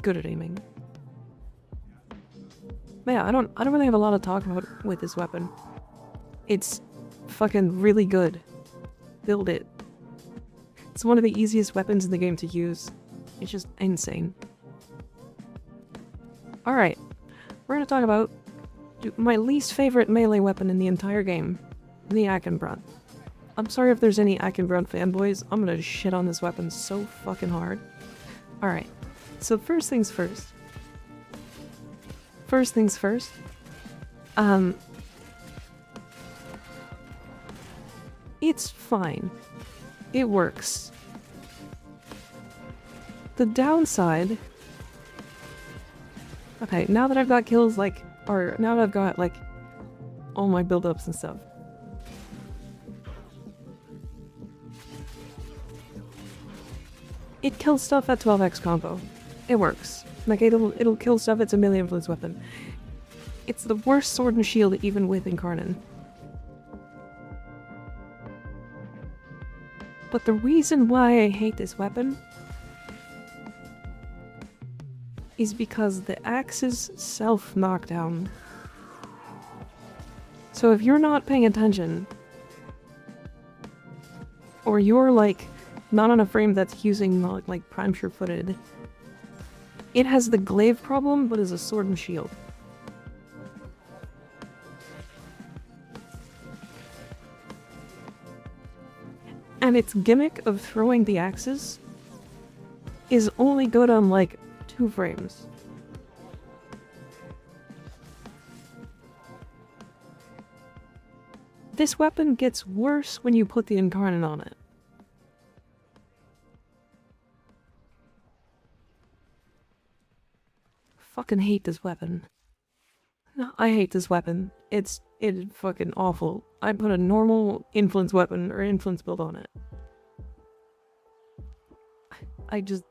good at aiming. But yeah, I don't really have a lot to talk about with this weapon. It's fucking really good. Build it. It's one of the easiest weapons in the game to use. It's just insane. Alright, we're gonna talk about my least favorite melee weapon in the entire game, the Akenbrand. I'm sorry if there's any Akenbrand fanboys, I'm gonna shit on this weapon so fucking hard. Alright, so first things first. It's fine. It works. The downside... Okay, now that I've got kills, like, or now that I've got, like, all my build-ups and stuff. It kills stuff at 12x combo. It works. Like, it'll kill stuff, it's a melee influence weapon. It's the worst sword and shield even with Incarnon. But the reason why I hate this weapon is because the axe's self-knockdown. So if you're not paying attention, or you're like not on a frame that's using like prime sure-footed, it has the glaive problem but is a sword and shield. And its gimmick of throwing the axes is only good on like 2 frames. This weapon gets worse when you put the Incarnon on it. Fucking hate this weapon. No, I hate this weapon. It's fucking awful. I put a normal influence weapon or influence build on it. I just...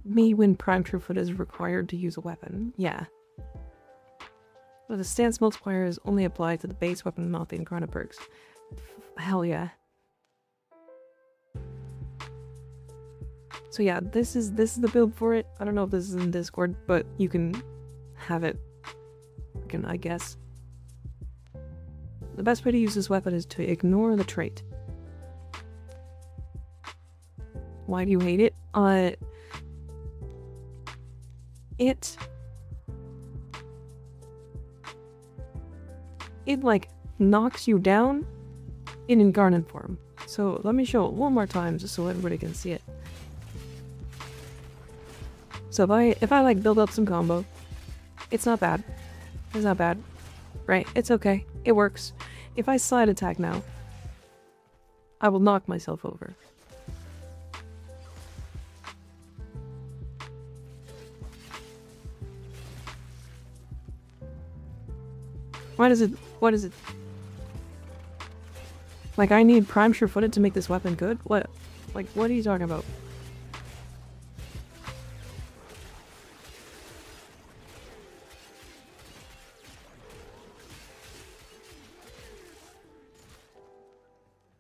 Me when Prime Truefoot is required to use a weapon. Yeah. But the stance multiplier is only applied to the base weapon, not the Incarnon perks. Hell yeah. So yeah, this is the build for it. I don't know if this is in Discord, but you can have it. I guess. The best way to use this weapon is to ignore the trait. Why do you hate it? It like knocks you down in Incarnon form. So let me show it one more time just so everybody can see it. So if I like build up some combo, it's not bad. It's not bad. Right, it's okay. It works. If I slide attack now, I will knock myself over. Why does it... What is it? Like, I need prime sure-footed to make this weapon good? What? Like, what are you talking about?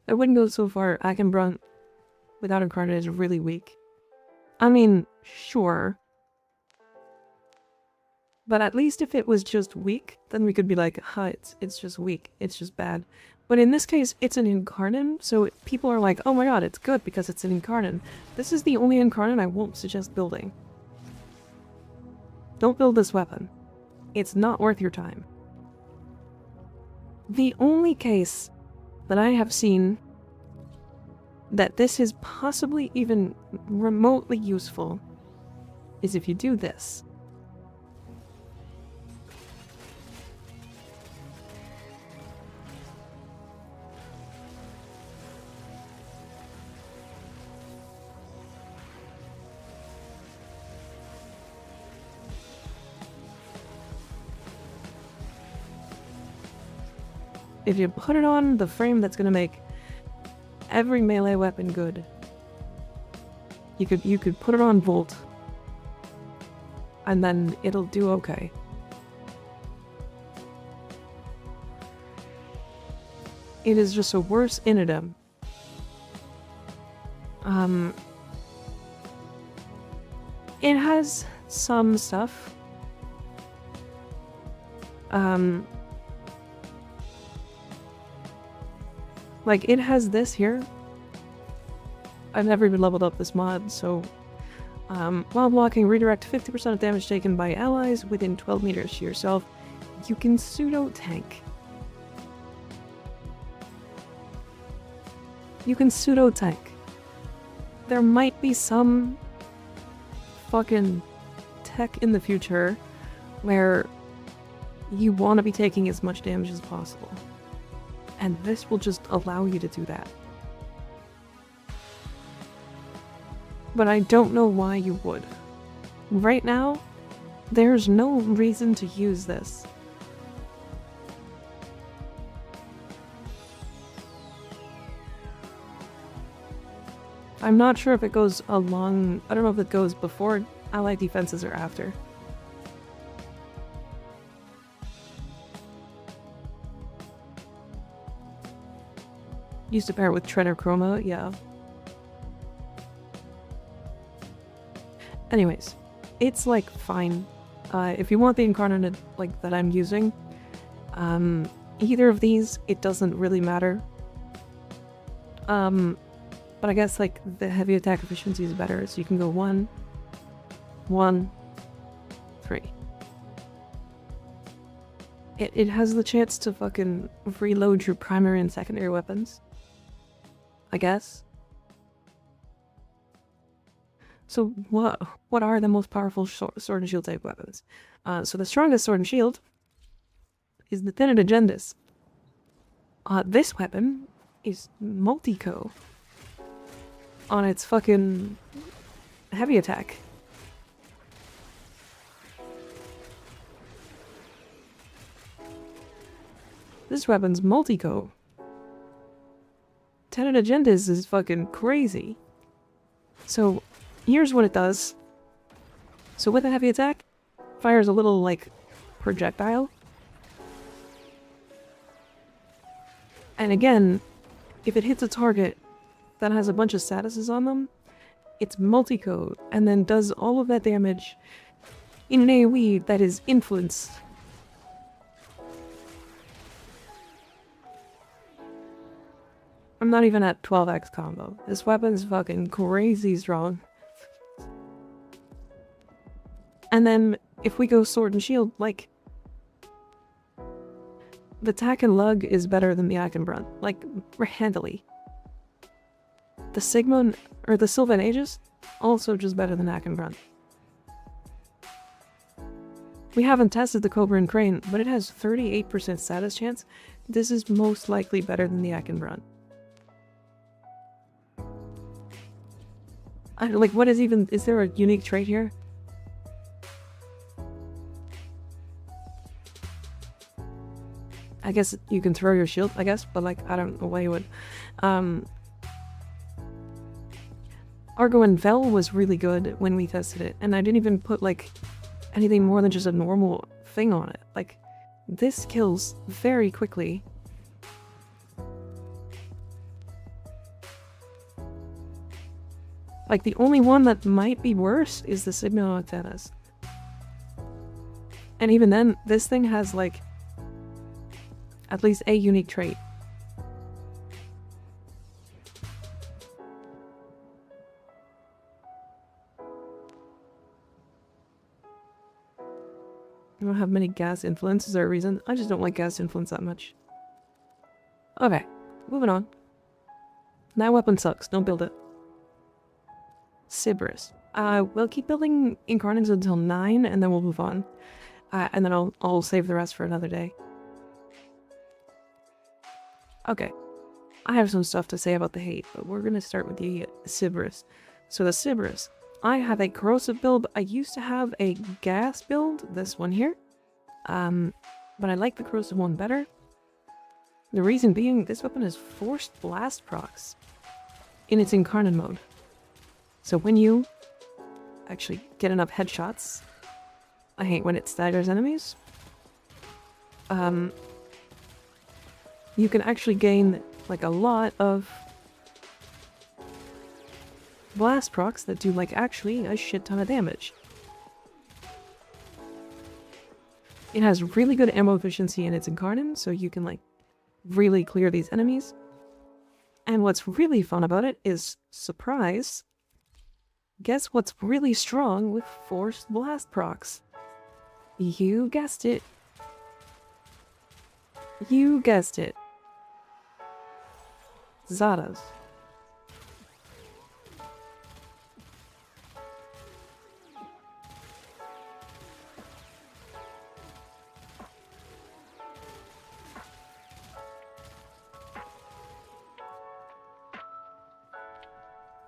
I wouldn't go so far. Akenbrunt without Incarnon is really weak. I mean, sure. But at least if it was just weak, then we could be like, huh, it's just weak. It's just bad. But in this case, it's an Incarnon, so people are like, oh my god, it's good because it's an Incarnon. This is the only Incarnon I won't suggest building. Don't build this weapon. It's not worth your time. The only case that I have seen that this is possibly even remotely useful is if you do this. If you put it on the frame that's gonna make every melee weapon good, you could put it on Volt, and then it'll do okay. It is just a worse inodem. It has some stuff. Like, it has this here. I've never even leveled up this mod, so... while blocking, redirect 50% of damage taken by allies within 12 meters to yourself. You can pseudo-tank. You can pseudo-tank. There might be some fucking tech in the future where you want to be taking as much damage as possible. And this will just allow you to do that. But I don't know why you would. Right now, there's no reason to use this. I'm not sure if it goes along... I don't know if it goes before allied defenses or after. Used to pair it with Treader Chroma, yeah. Anyways, it's like fine. If you want the Incarnon like that I'm using, either of these, it doesn't really matter. But I guess like the heavy attack efficiency is better, so you can go 1, 1, 3. It has the chance to fucking reload your primary and secondary weapons, I guess. So what are the most powerful sword and shield type weapons? So the strongest sword and shield is the Thinid Agendis. This weapon is multi-co on its fucking heavy attack. This weapon's multi-co. Thinid Agendis is fucking crazy. So here's what it does. So with a heavy attack, fires a little like projectile. And again, if it hits a target that has a bunch of statuses on them, it's multi-code and then does all of that damage in an AoE that is influenced. I'm not even at 12x combo. This weapon's fucking crazy strong. And then if we go sword and shield, like the attack and lug is better than the Akenbrunt, like handily. The Sigma or the Sylvan Aegis also just better than Akenbrunt. We haven't tested the Cobra and Crane, but it has 38% status chance. This is most likely better than the Akenbrunt. Like, what is even... Is there a unique trait here? I guess you can throw your shield, I guess, but like, I don't know why you would. Argo and Vel was really good when we tested it, and I didn't even put like anything more than just a normal thing on it. Like, this kills very quickly. Like, the only one that might be worse is the Signal Antennas. And even then, this thing has like at least a unique trait. I don't have many gas influence. Is there a reason? I just don't like gas influence that much. Okay, moving on. That weapon sucks. Don't build it. Sybaris. We'll keep building Incarnons until 9, and then we'll move on. And then I'll save the rest for another day. Okay. I have some stuff to say about the hate, but we're gonna start with the Sybaris. So the Sybaris. I have a corrosive build. I used to have a gas build, this one here. But I like the corrosive one better. The reason being, this weapon has forced blast procs in its Incarnon mode. So when you actually get enough headshots, I hate when it staggers enemies, you can actually gain like a lot of blast procs that do like actually a shit ton of damage. It has really good ammo efficiency in its Incarnon, so you can like really clear these enemies. And what's really fun about it is, surprise, guess what's really strong with forced blast procs? You guessed it. You guessed it. Zadas.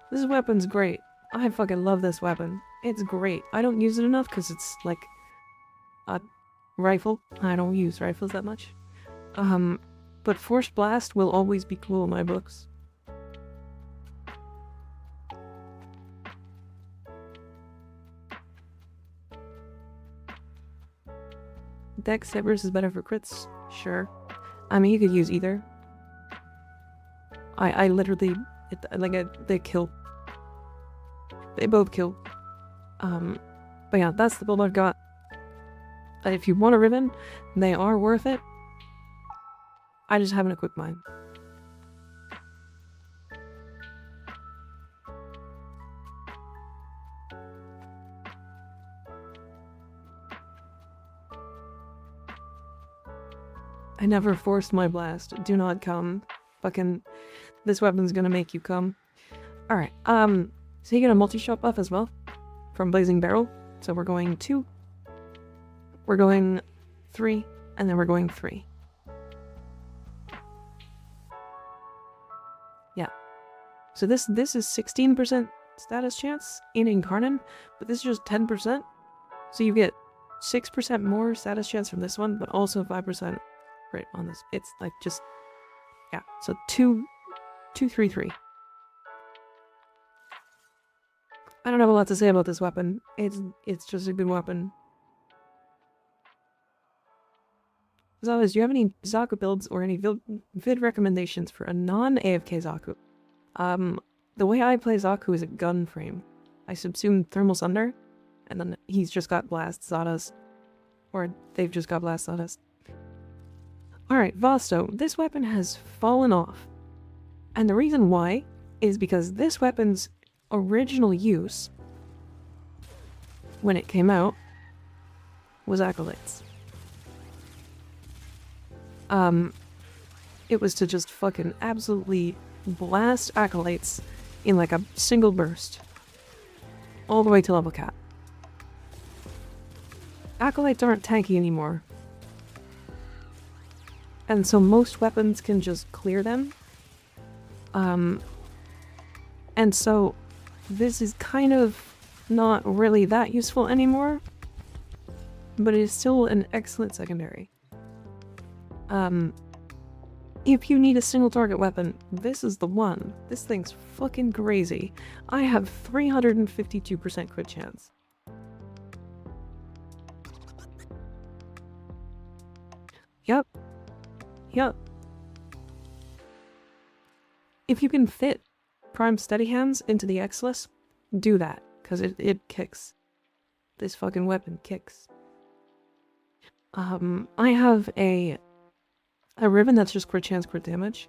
This weapon's great. I fucking love this weapon. It's great. I don't use it enough because it's like a rifle. I don't use rifles that much. But Forced Blast will always be cool in my books. Dex Sybaris is better for crits? Sure. I mean, you could use either. I literally, they kill. They both kill. But yeah, that's the build I've got. If you want a ribbon, they are worth it. I just haven't equipped mine. I never forced my blast. Do not come. Fucking, this weapon's gonna make you come. Alright, so you get a multi-shot buff as well from Blazing Barrel. So we're going 2, we're going 3, and then we're going 3. Yeah. So this is 16% status chance in Incarnon, but this is just 10%. So you get 6% more status chance from this one, but also 5% right on this. It's like just, yeah. So 2, 3, 3. I don't have a lot to say about this weapon. It's just a good weapon. As always, do you have any Zaku builds or any vid recommendations for a non-AFK Zaku? The way I play Zaku is a gun frame. I subsume Thermal Sunder, and then he's just got Blast Zadas. Or they've just got Blast Zadas. Alright, Vasto. This weapon has fallen off. And the reason why is because this weapon's original use, when it came out, was Acolytes. It was to just fucking absolutely blast Acolytes in like a single burst. All the way to level cap. Acolytes aren't tanky anymore. And so most weapons can just clear them. And so this is kind of not really that useful anymore, but it is still an excellent secondary. If you need a single target weapon, this is the one. This thing's fucking crazy. I have 352% crit chance. Yep. Yep. If you can fit Prime Steady Hands into the X-List, do that, because it kicks. This fucking weapon kicks. I have a ribbon that's just crit chance, crit damage.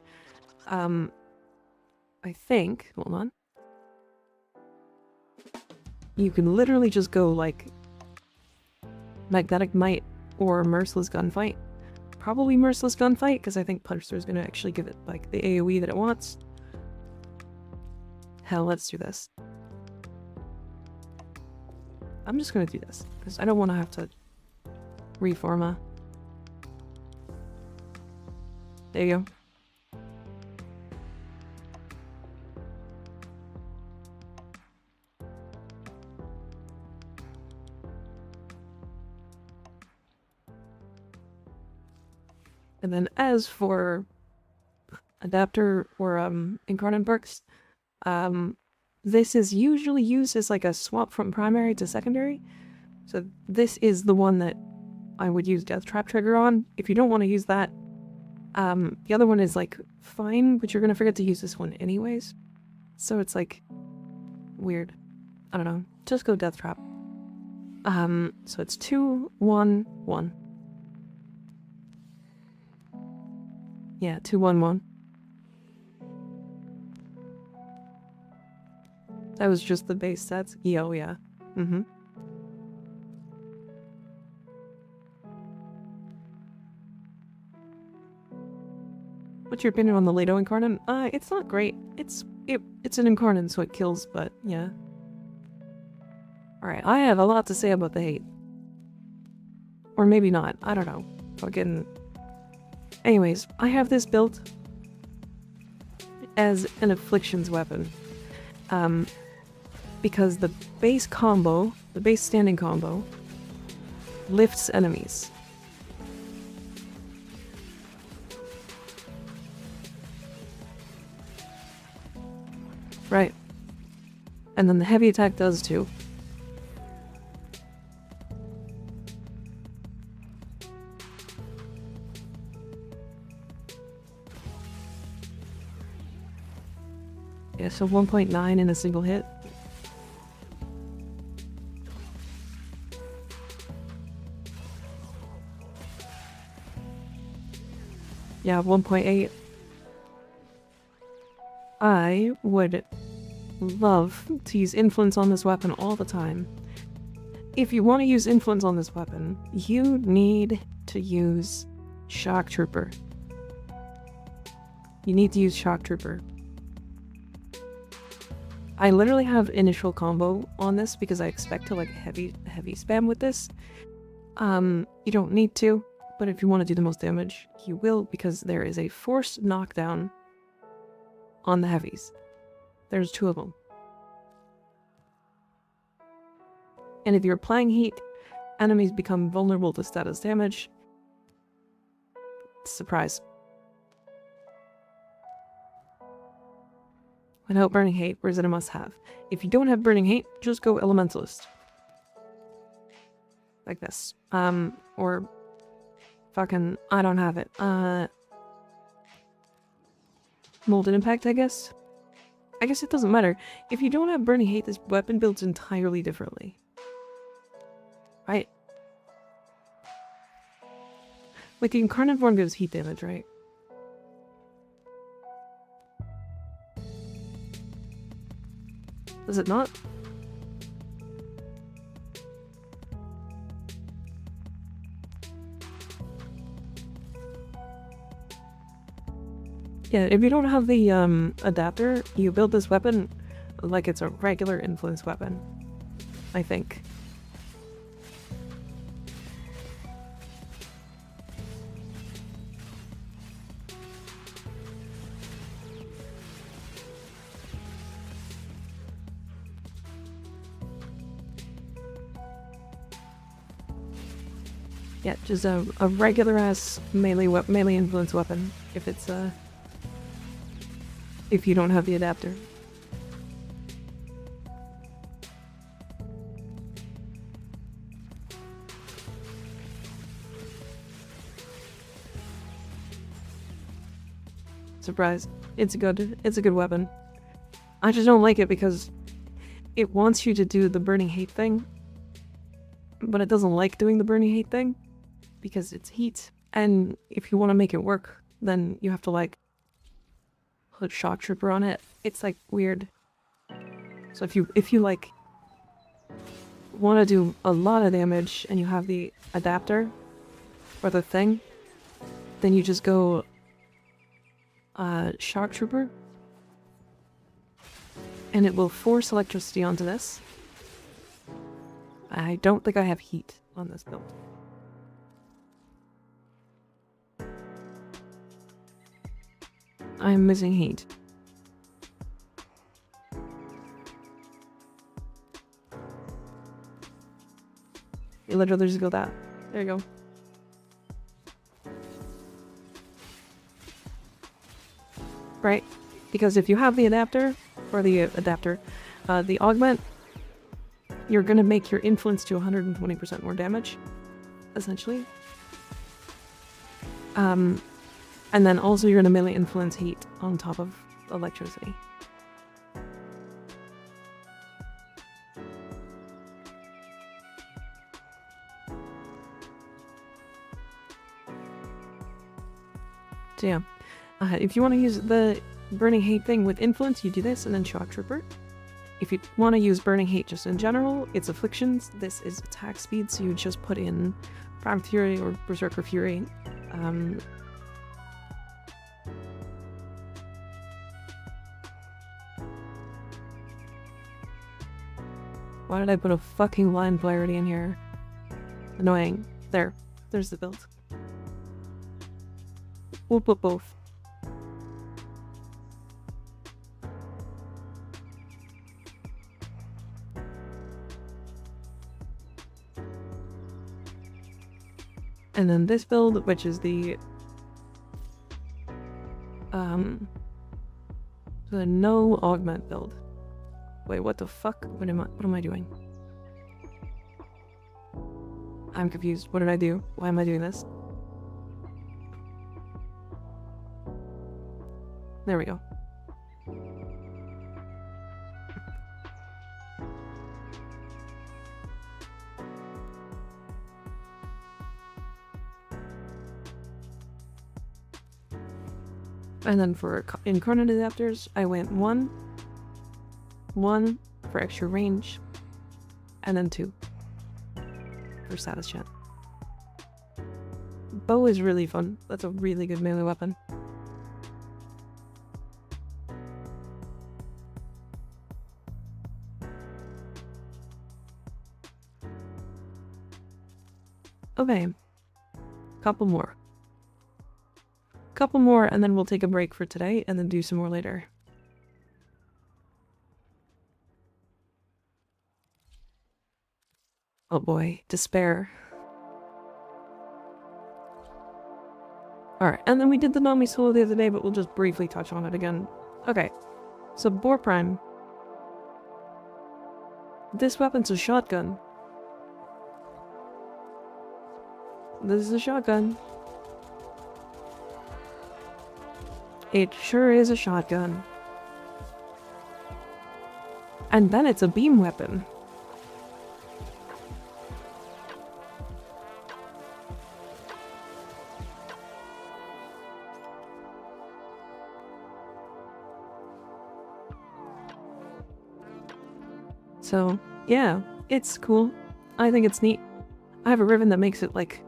I think, hold on. You can literally just go like Magnetic Might or Merciless Gunfight. Probably Merciless Gunfight, because I think Punster is going to actually give it like the AoE that it wants. Hell, let's do this. I'm just going to do this, because I don't want to have to reforma. There you go. And then as for adapter or Incarnon perks, this is usually used as like a swap from primary to secondary. So this is the one that I would use Death Trap Trigger on. If you don't want to use that, the other one is like fine, but you're gonna forget to use this one anyways. So it's like weird. I don't know. Just go Death Trap. So it's 2, 1, 1. Yeah, 2, 1, 1. That was just the base stats? Yeah, oh yeah. Mm-hmm. What's your opinion on the Leto Incarnon? It's not great. It's an Incarnon, so it kills, but yeah. Alright, I have a lot to say about the hate. Or maybe not. I don't know. Fucking... Anyways, I have this built as an Afflictions weapon. Because the base combo, the base standing combo, lifts enemies. Right. And then the heavy attack does too. Yeah, so 1.9 in a single hit. Yeah, 1.8. I would love to use influence on this weapon all the time. If you want to use influence on this weapon, you need to use Shock Trooper. You need to use Shock Trooper. I literally have initial combo on this because I expect to like heavy spam with this. You don't need to, but if you want to do the most damage, you will, because there is a forced knockdown on the heavies. There's 2 of them. And if you're applying heat, enemies become vulnerable to status damage. Surprise. Without Burning Hate, or is it a must-have? If you don't have Burning Hate, just go Elementalist. Like this. Or... fucking... I don't have it. Molded Impact, I guess? I guess it doesn't matter. If you don't have Burning Hate, this weapon builds entirely differently. Right? Like, the Incarnate form gives heat damage, right? Does it not? Yeah, if you don't have the adapter, you build this weapon like it's a regular influence weapon, I think. Yeah, just a regular ass melee influence weapon if it's if you don't have the adapter. Surprise. It's a good weapon. I just don't like it because it wants you to do the burning hate thing, but it doesn't like doing the burning hate thing because it's heat. And if you want to make it work, then you have to like put shock trooper on it. It's like weird. So if you like want to do a lot of damage and you have the adapter or the thing, then you just go shock trooper, and it will force electricity onto this. I don't think I have heat on this build. I'm missing heat. You literally just go that. There you go. Right? Because if you have the adapter, or the augment, you're gonna make your influence to 120% more damage, essentially. And then also you're gonna melee influence heat on top of electricity. So yeah. If you want to use the burning hate thing with influence, you do this and then shock trooper. If you want to use burning hate just in general, it's afflictions. This is attack speed, so you just put in Prime Fury or Berserker Fury. Why did I put a fucking line polarity in here? Annoying. There's the build. We'll put both. And then this build, which is the no augment build. Wait, what the fuck? What am I doing? I'm confused. What did I do? Why am I doing this? There we go. And then for Incarnon adapters, I went one for extra range, and then 2 for status chat. Bow is really fun. That's a really good melee weapon. Okay, couple more, and then we'll take a break for today and then do some more later. Oh boy, despair. Alright, and then we did the Nami solo the other day, but we'll just briefly touch on it again. Okay, so Warframe. This weapon's a shotgun. This is a shotgun. It sure is a shotgun. And then it's a beam weapon. So, yeah, it's cool. I think it's neat. I have a ribbon that makes it, like,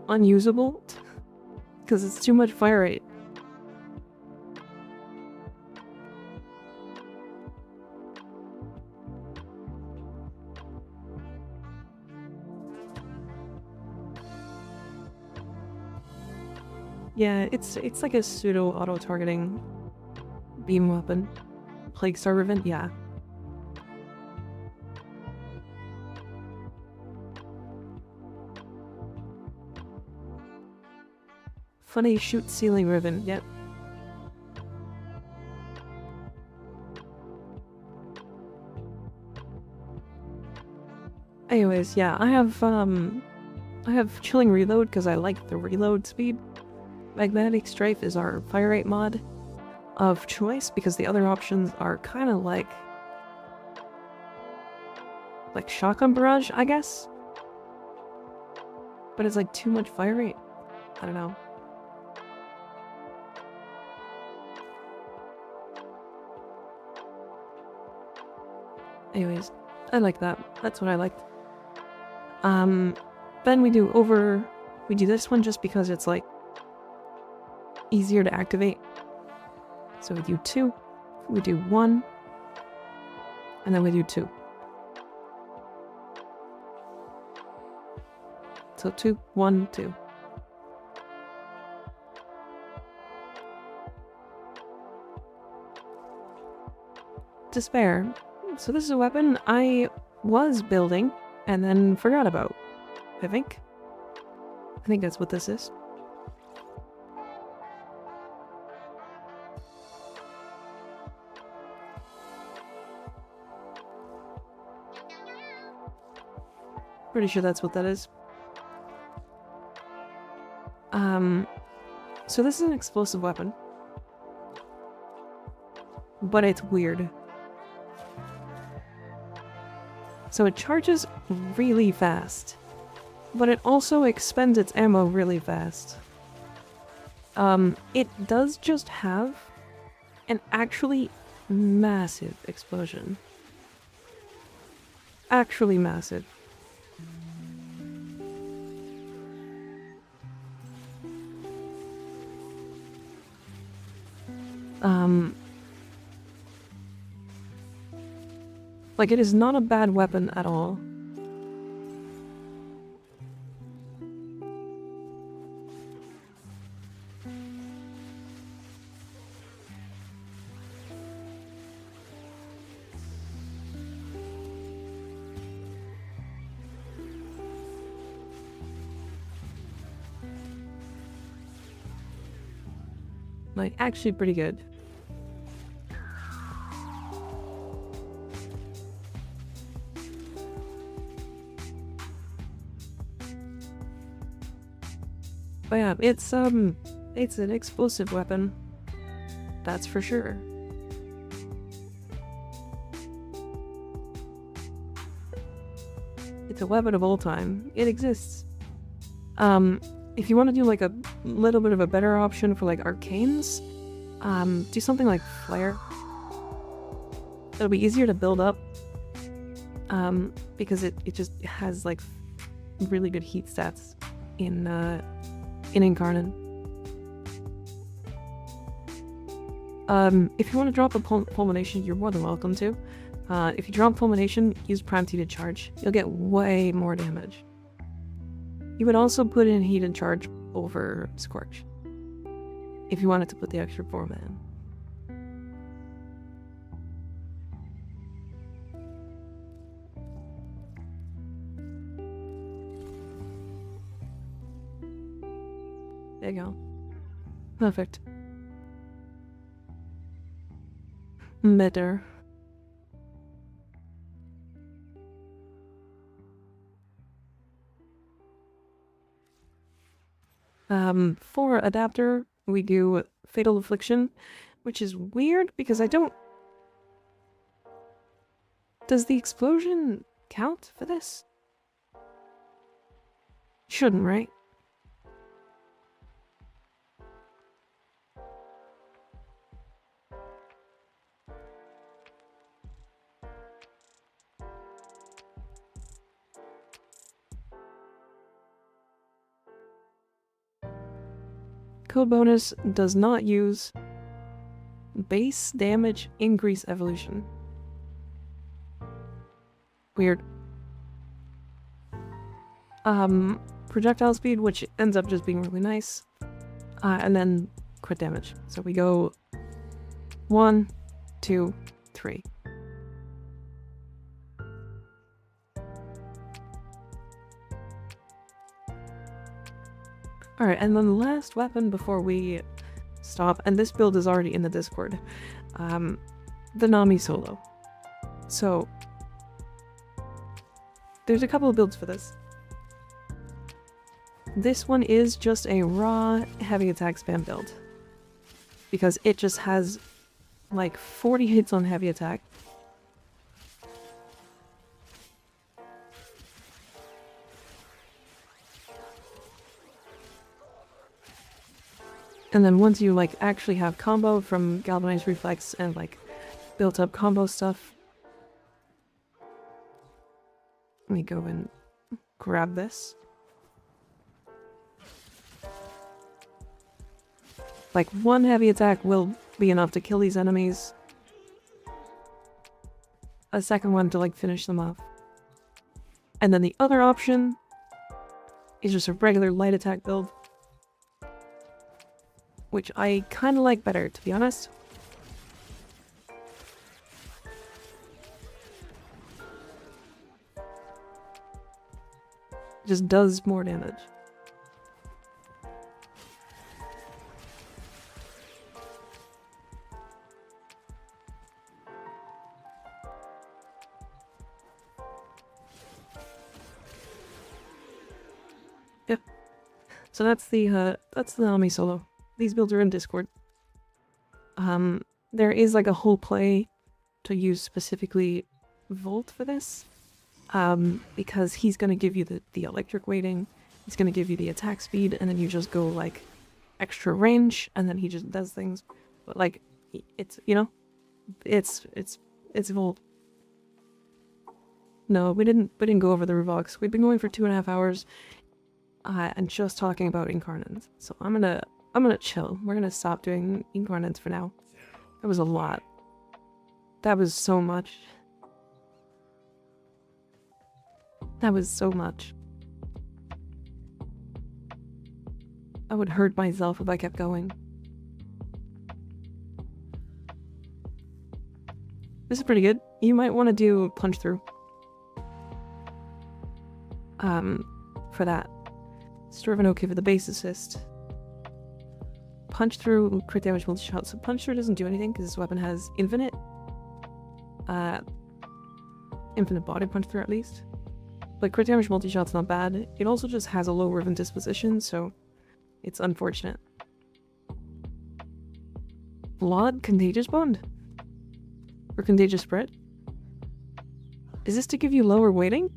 unusable because it's too much fire rate. Yeah, it's like a pseudo auto-targeting beam weapon. Plague Star Riven, yeah. Funny shoot ceiling ribbon, yep. Anyways, yeah, I have chilling reload because I like the reload speed. Magnetic Strafe is our fire rate mod of choice because the other options are kind of like shotgun barrage, I guess. But it's like too much fire rate. I don't know. Anyways, I like that. That's what I liked. Then we do this one just because it's like easier to activate. So we do 2, we do 1, and then we do 2. So 2, 1, 2. Despair. So this is a weapon I was building and then forgot about, I think. I think that's what this is. Pretty sure that's what that is. So this is an explosive weapon. But it's weird. So it charges really fast. But it also expends its ammo really fast. It does just have an actually massive explosion. Actually massive. Like, it is not a bad weapon at all. Like, actually pretty good. But yeah, it's an explosive weapon. That's for sure. It's a weapon of all time. It exists. If you want to do like a little bit of a better option for like arcanes, do something like Flare. It'll be easier to build up. Because it just has like really good heat stats in Incarnon. If you want to drop a fulmination, you're more than welcome to. If you drop fulmination, use Prime T to charge. You'll get way more damage. You would also put in heat and charge over Scorch. If you wanted to put the extra 4 man. There you go. Perfect. Better. For adapter, we do Fatal Affliction, which is weird because I don't... Does the explosion count for this? Shouldn't, right? Code bonus does not use base damage increase evolution. Weird. Projectile speed, which ends up just being really nice. And then crit damage. So we go 1, 2, 3. Alright, and then the last weapon before we stop, and this build is already in the Discord, the Nami Solo. So, there's a couple of builds for this. This one is just a raw heavy attack spam build. Because it just has like 40 hits on heavy attack. And then once you like actually have combo from Galvanized Reflex and like built up combo stuff. Let me go and grab this. Like one heavy attack will be enough to kill these enemies. A second one to like finish them off. And then the other option is just a regular light attack build. Which I kind of like better, to be honest. Just does more damage. Yep. So that's the Nami Solo. These builds are in Discord. There is like a whole play to use specifically Volt for this. Because he's gonna give you the electric weighting, he's gonna give you the attack speed, and then you just go like extra range, and then he just does things. But like, it's, you know, it's Volt. No, we didn't go over the Revox. We've been going for 2.5 hours, and just talking about Incarnons. So I'm gonna chill. We're gonna stop doing Incarnons for now. That was a lot. That was so much. That was so much. I would hurt myself if I kept going. This is pretty good. You might want to do punch through. For that. Stervin okay for the base assist. Punch through, crit damage multi-shot. So punch through doesn't do anything because this weapon has infinite body punch through at least. But crit damage multi-shot's not bad. It also just has a low riven disposition, so it's unfortunate. Blood Contagious Bond? Or Contagious Spread? Is this to give you lower weighting?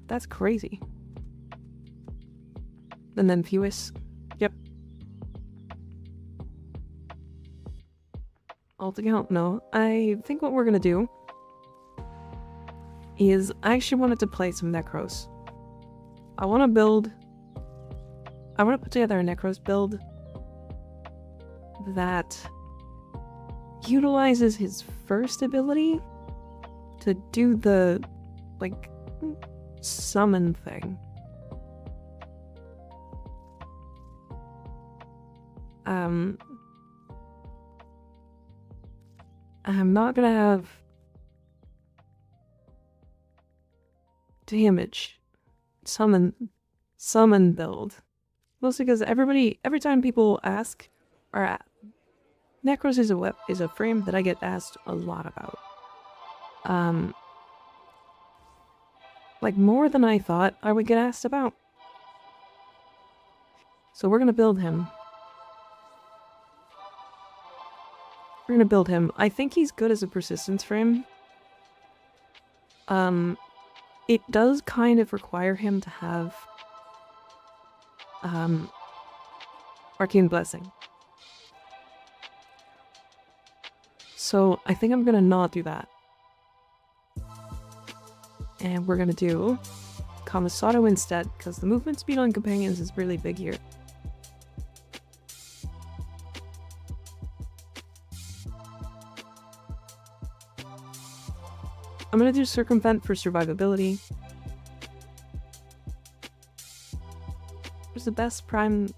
That's crazy. And then Pewis. Yep. Alt account? No. I think what we're gonna do is I actually wanted to play some Nekros. I want to put together a Nekros build that utilizes his first ability to do the, like, summon thing. I'm not gonna have damage summon build, mostly because every time people ask, or Nekros is a frame that I get asked a lot about, like more than I thought I would get asked about. So we're gonna build him. I think he's good as a persistence frame. It does kind of require him to have Arcane Blessing. So I think I'm gonna not do that. And we're gonna do Kamisato instead, because the movement speed on companions is really big here. I'm gonna do Circumvent for survivability. What's the best prime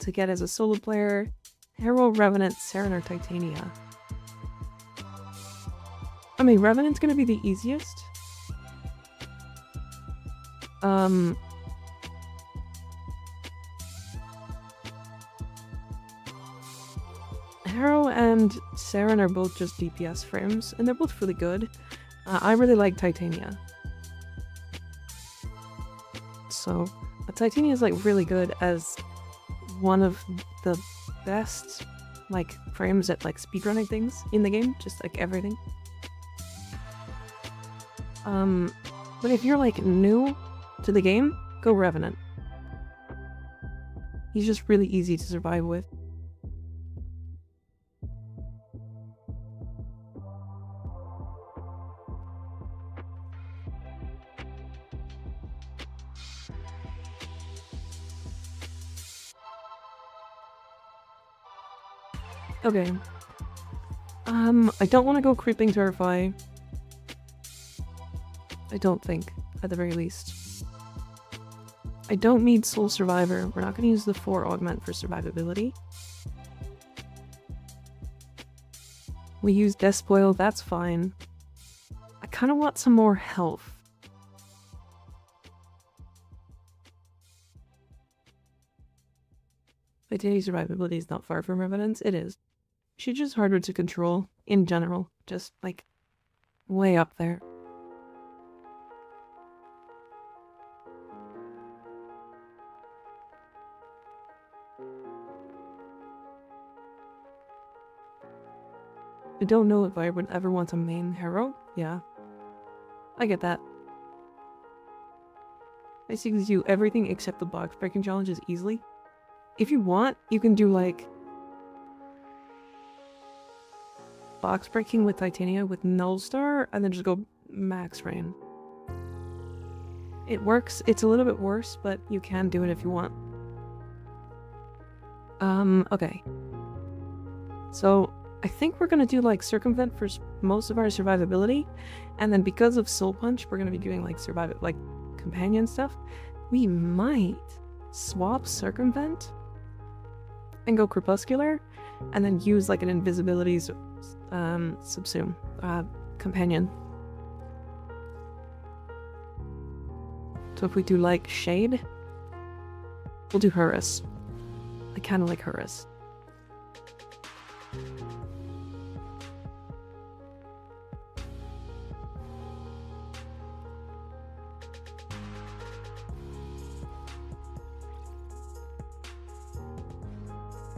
to get as a solo player? Herald, Revenant, Saren, or Titania? I mean, Revenant's gonna be the easiest. Saren are both just DPS frames, and they're both really good. I really like Titania. So, Titania is like really good as one of the best like frames at like speedrunning things in the game, just like everything. But if you're like new to the game, go Revenant. He's just really easy to survive with. Okay. I don't want to go Creeping Terrify. I don't think, at the very least. I don't need Soul Survivor. We're not going to use the 4 augment for survivability. We use Death Spoil, that's fine. I kind of want some more health. Vitality survivability is not far from Revenant's. It is. She's just harder to control, in general. Just, like, way up there. I don't know if I would ever want a main hero. Yeah. I get that. I see you do everything except the box breaking challenges easily. If you want, you can do, like, box breaking with Titania with Null Star, and then just go max rain. It works. It's a little bit worse, but you can do it if you want. Okay. So, I think we're gonna do, like, Circumvent for most of our survivability, and then because of Soul Punch, we're gonna be doing, like, companion stuff. We might swap Circumvent and go Crepuscular, and then use, like, an invisibility subsume companion. So if we do, like, Shade, we'll do Horus. I kind of like Horus.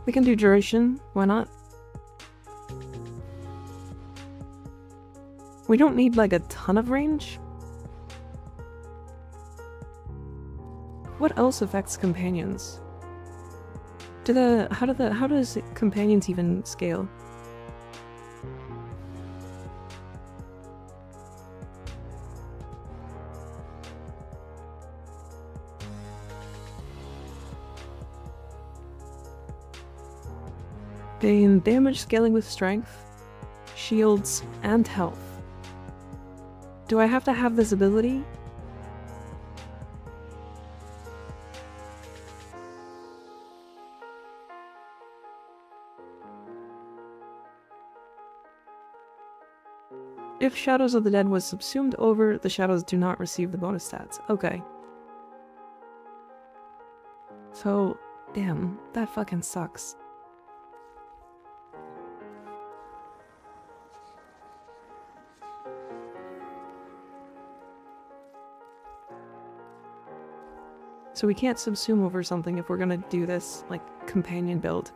We can do duration, why not? We don't need like a ton of range. What else affects companions? How does companions even scale? Gain damage scaling with strength, shields, and health. Do I have to have this ability? If Shadows of the Dead was subsumed over, the shadows do not receive the bonus stats. Okay. So, damn, that fucking sucks. So we can't subsume over something if we're gonna do this, like, companion build.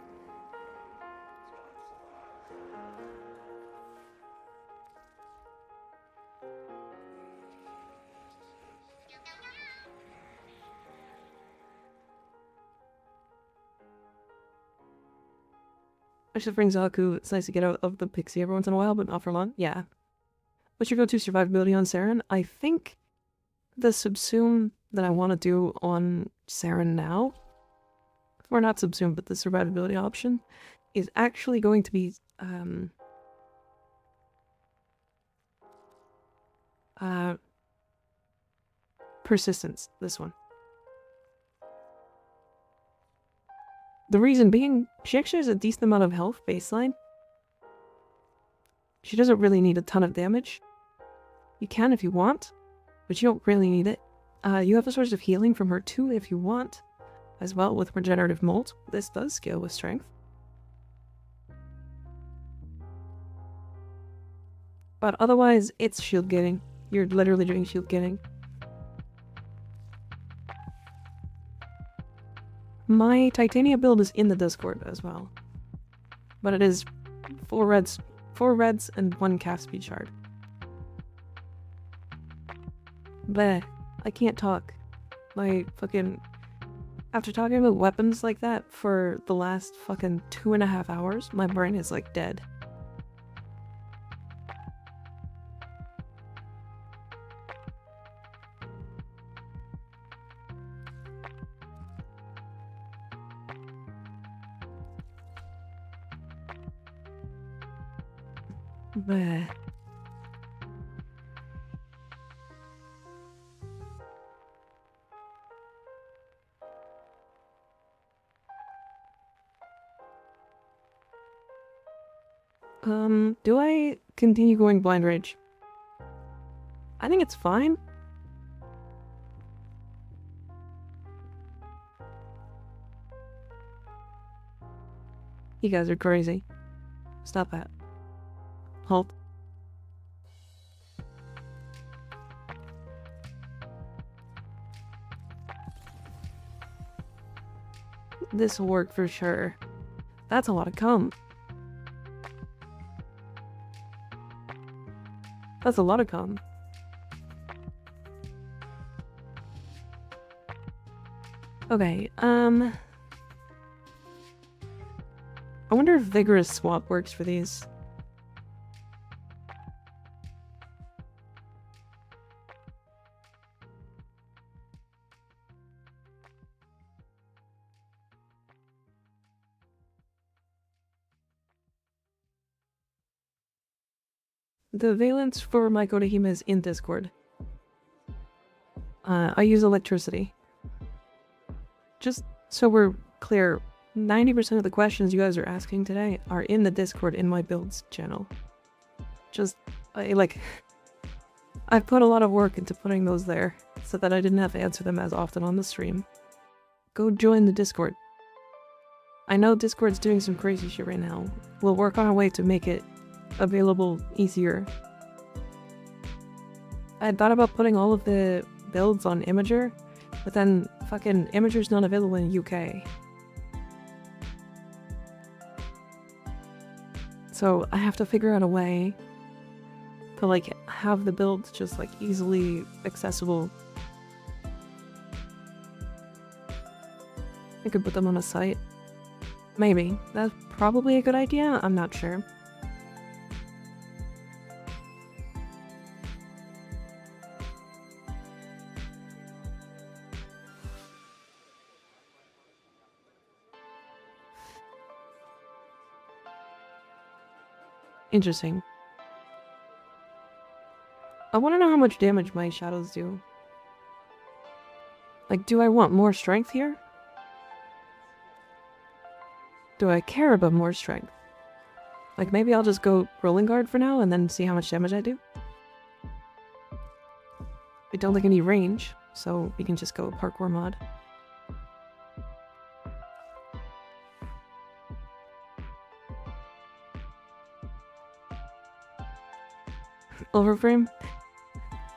I should bring Zaku. It's nice to get out of the pixie every once in a while, but not for long. Yeah. What's your go-to survivability on Saren? I think the subsume that I want to do on Saren now, or not subsume, but the survivability option, is actually going to be persistence, this one. The reason being, she actually has a decent amount of health baseline. She doesn't really need a ton of damage. You can if you want, but you don't really need it. You have a source of healing from her too if you want, as well with Regenerative Molt. This does scale with strength. But otherwise, it's shield gating. You're literally doing shield gating. My Titania build is in the Discord as well. But it is 4 reds and 1 calf speed shard. Bleh. I can't talk. My fucking... After talking about weapons like that for the last fucking 2.5 hours, my brain is like dead. Bleh. Do I continue going blind rage? I think it's fine. You guys are crazy. Stop that. Halt. This will work for sure. That's a lot of cum. That's a lot of cum. Okay, I wonder if vigorous swap works for these. The valence for my Kodahima is in Discord. I use electricity. Just so we're clear, 90% of the questions you guys are asking today are in the Discord in my builds channel. Just, I've put a lot of work into putting those there, so that I didn't have to answer them as often on the stream. Go join the Discord. I know Discord's doing some crazy shit right now. We'll work on a way to make it available easier. I had thought about putting all of the builds on Imager, but then fucking Imager's not available in UK. So I have to figure out a way to like have the builds just like easily accessible. I could put them on a site. Maybe. That's probably a good idea, I'm not sure. Interesting. I want to know how much damage my shadows do. Like, do I want more strength here? Do I care about more strength? Like, maybe I'll just go rolling guard for now and then see how much damage I do? I don't like any range, so we can just go parkour mod. Overframe?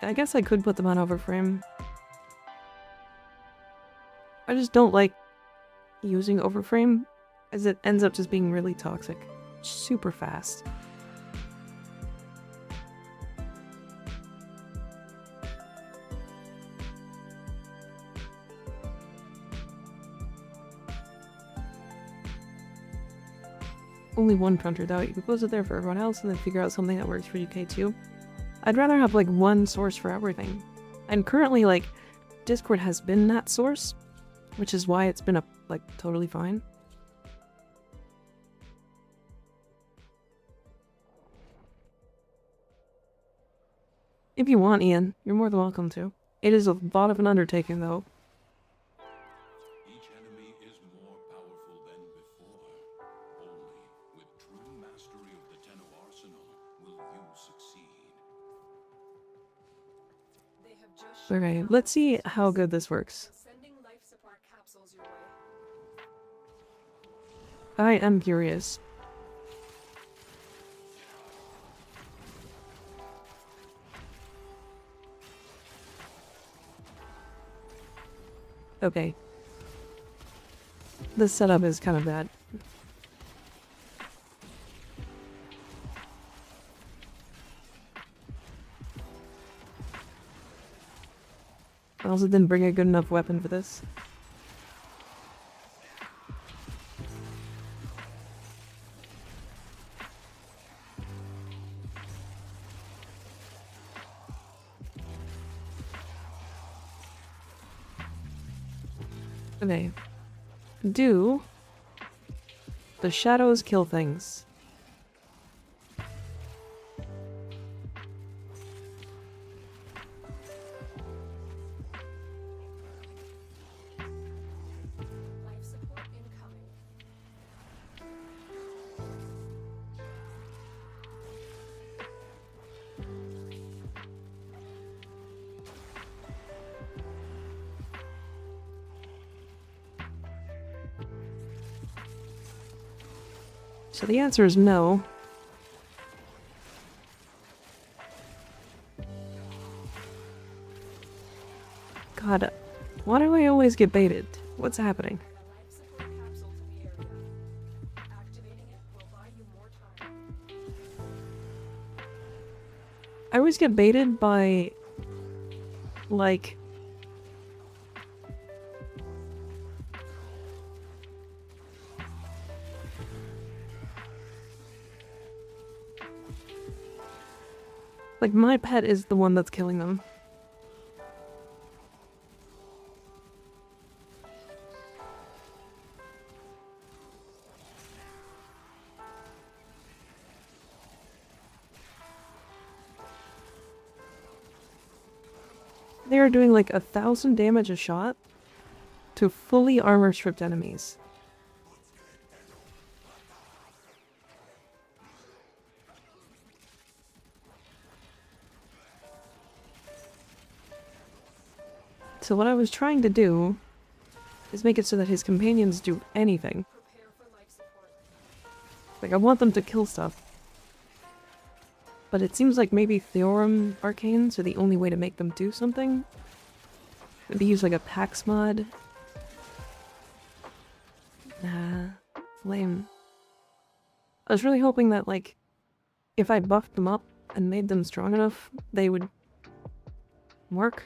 I guess I could put them on overframe. I just don't like using overframe, as it ends up just being really toxic. Super fast. Only one printer though, you could post it there for everyone else and then figure out something that works for UK too. I'd rather have like one source for everything. And currently like, Discord has been that source, which is why it's been like totally fine. If you want, Ian, you're more than welcome to. It is a lot of an undertaking though. Each enemy is more powerful than before. Only with true mastery of the Tenno arsenal will you succeed. Okay, let's see how good this works. I am curious. Okay. This setup is kind of bad. I also didn't bring a good enough weapon for this. Okay. Do the shadows kill things? Life support incoming. So the answer is no. God, why do I always get baited? What's happening? Life support capsule to the area. Activating it will buy you more time. I always get baited by, like, my pet is the one that's killing them. They are doing like 1,000 damage a shot to fully armor stripped enemies. So what I was trying to do is make it so that his companions do anything. Prepare for life support. Like, I want them to kill stuff. But it seems like maybe Theorem arcanes are the only way to make them do something. Maybe use like a Pax mod. Nah, it's lame. I was really hoping that, like, if I buffed them up and made them strong enough, they would work.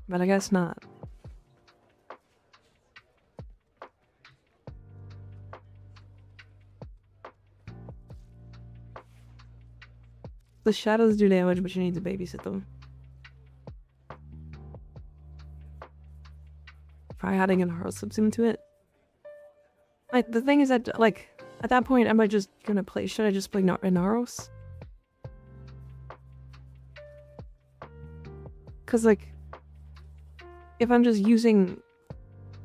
But I guess not. The shadows do damage, but you need to babysit them. Try adding an Haro subsume to it. Like, the thing is that, like, at that point, am I just gonna play? Should I just play Inaros? Because, like, if I'm just using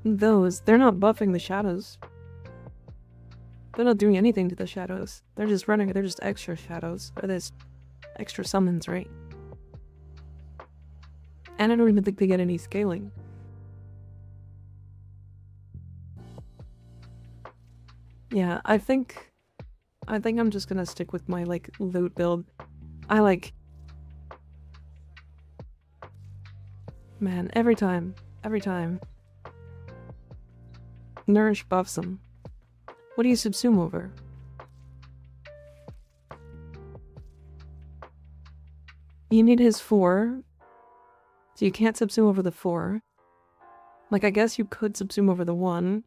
those, they're not buffing the shadows. They're not doing anything to the shadows. They're just running, they're just extra shadows. Or there's extra summons, right? And I don't even think they get any scaling. Yeah, I think I'm just gonna stick with my, like, loot build. Man, every time. Nourish buffs them. What do you subsume over? You need his 4. So you can't subsume over the 4. Like, I guess you could subsume over the 1.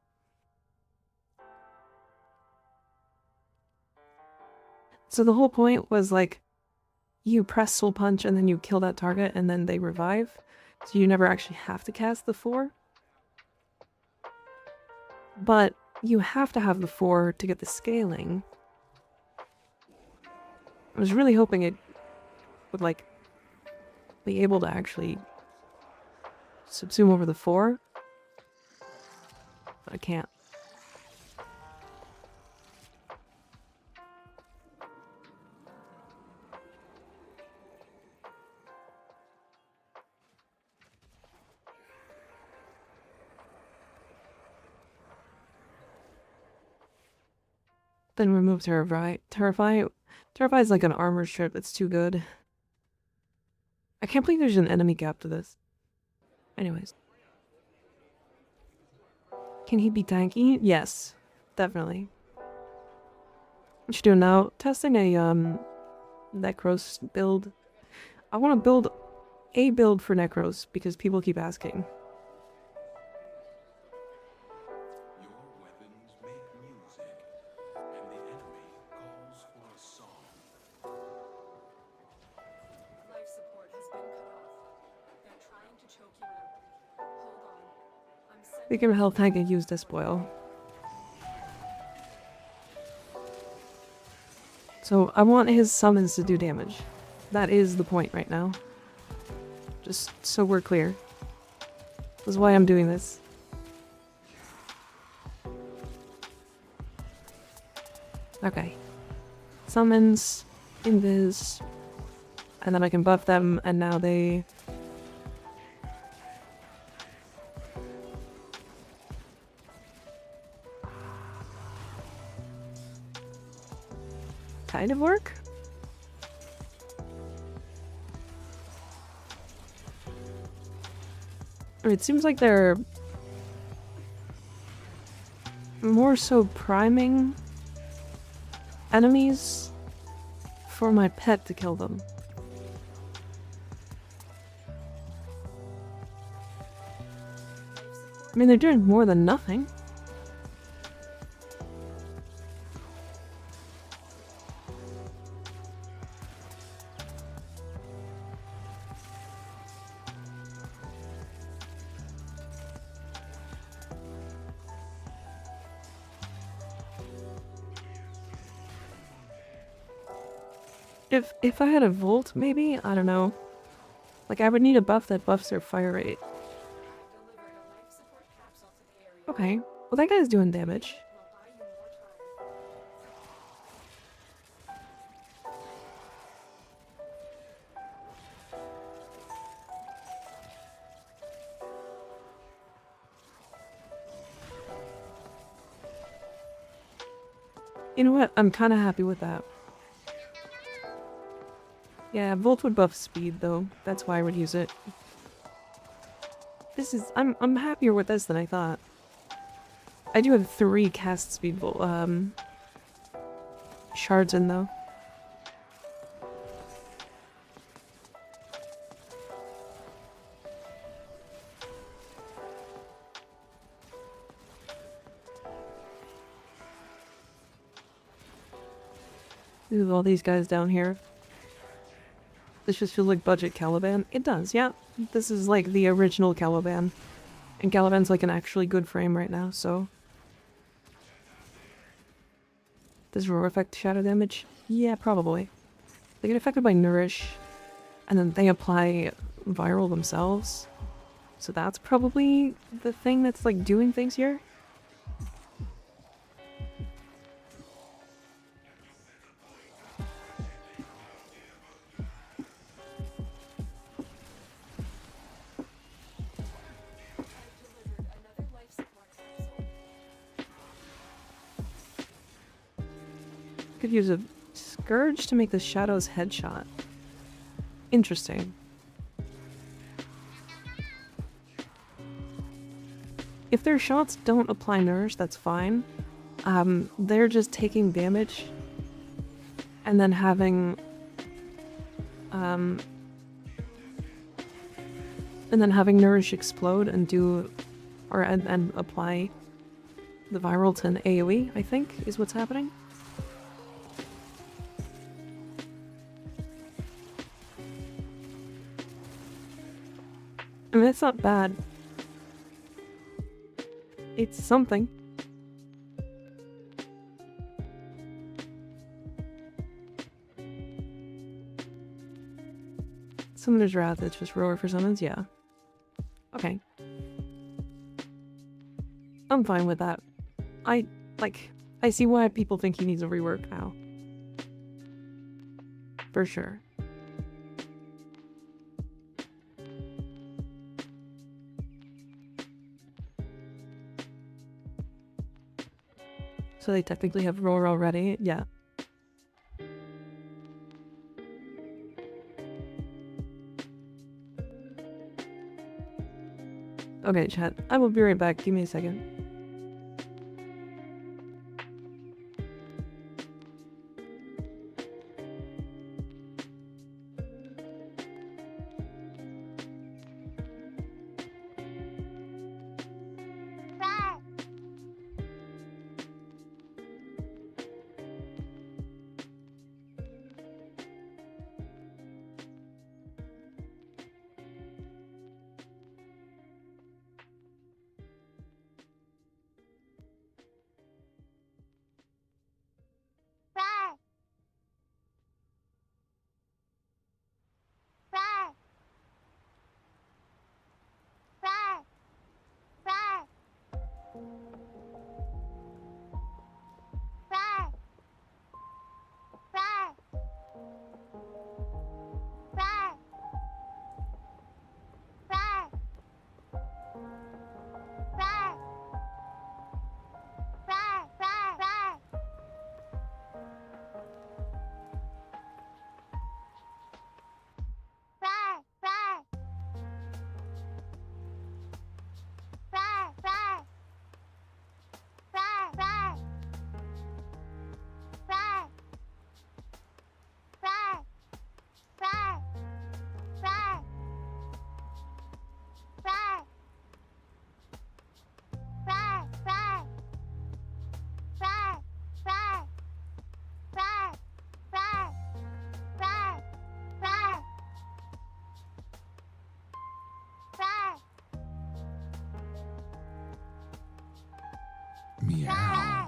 So the whole point was, like, you press Soul Punch and then you kill that target and then they revive. So you never actually have to cast the 4. But you have to have the 4 to get the scaling. I was really hoping it would, like, be able to actually subsume over the 4. But I can't. Then remove Terrify. Terrify is like an armor strip that's too good. I can't believe there's an enemy gap to this. Anyways. Can he be tanky? Yes, definitely. What you doing now? Testing a Nekros build. I want to build a build for Nekros because people keep asking. Your weapons make music, and the enemy calls for a song. Life support has been cut off. They're trying to choke you out. Hold on. I'm sending Speaking of health tank, I use this spoil. So I want his summons to do damage. That is the point right now. Just so we're clear. This is why I'm doing this. Okay. Summons, invis, and then I can buff them, and now they... kind of work? I mean, it seems like they're more so priming enemies for my pet to kill them. I mean, they're doing more than nothing. If I had a Volt, maybe? I don't know. Like, I would need a buff that buffs their fire rate. delivered a life support capsule to the area. Okay. Well, that guy's doing damage. Will buy you more time. You know what? I'm kind of happy with that. Yeah, Volt would buff speed, though. That's why I would use it. This is... I'm happier with this than I thought. I do have 3 cast speed shards in, though. Ooh, all these guys down here. This just feels like budget Caliban. It does, yeah. This is like the original Caliban. And Caliban's like an actually good frame right now, so... Does roar affect shadow damage? Yeah, probably. They get affected by Nourish, and then they apply Viral themselves. So that's probably the thing that's like doing things here. Another life support capsule. Could use a Scourge to make the Shadow's headshot. Interesting. If their shots don't apply Nourish, that's fine. They're just taking damage and then having Nourish explode and do and apply the viral to an AoE, I think, is what's happening. I mean, it's not bad. It's something. Summoner's Wrath, it's just roar for summons, yeah. Okay. I'm fine with that. I see why people think he needs a rework now. For sure. So they technically have roar already, yeah. Okay, chat. I will be right back. Give me a second. Meow.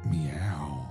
Meow.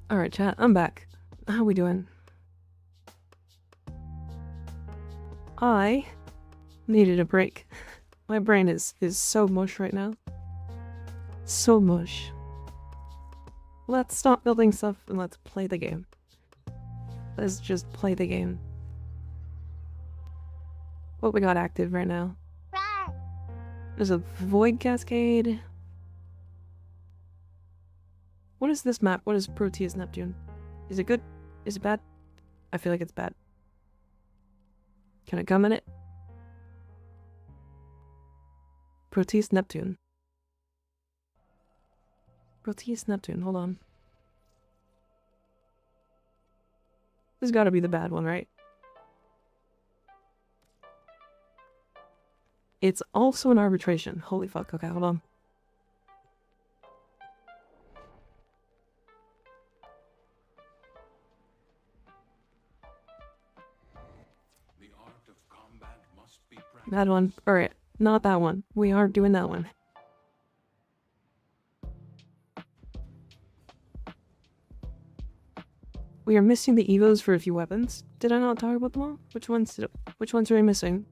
Alright, chat. I'm back. How we doing? I needed a break. My brain is so mush right now. So mush. Let's stop building stuff and let's play the game. Let's just play the game. What we got active right now? There's a void cascade. What is this map? What is Proteus Neptune? Is it good? Is it bad? I feel like it's bad. Can I come in it? Proteus Neptune. Proteus Neptune, hold on. This has gotta be the bad one, right? It's also an arbitration. Holy fuck, okay, hold on. Bad one. Alright, not that one. We aren't doing that one. We are missing the evos for a few weapons. Did I not talk about them all? Which ones are we missing?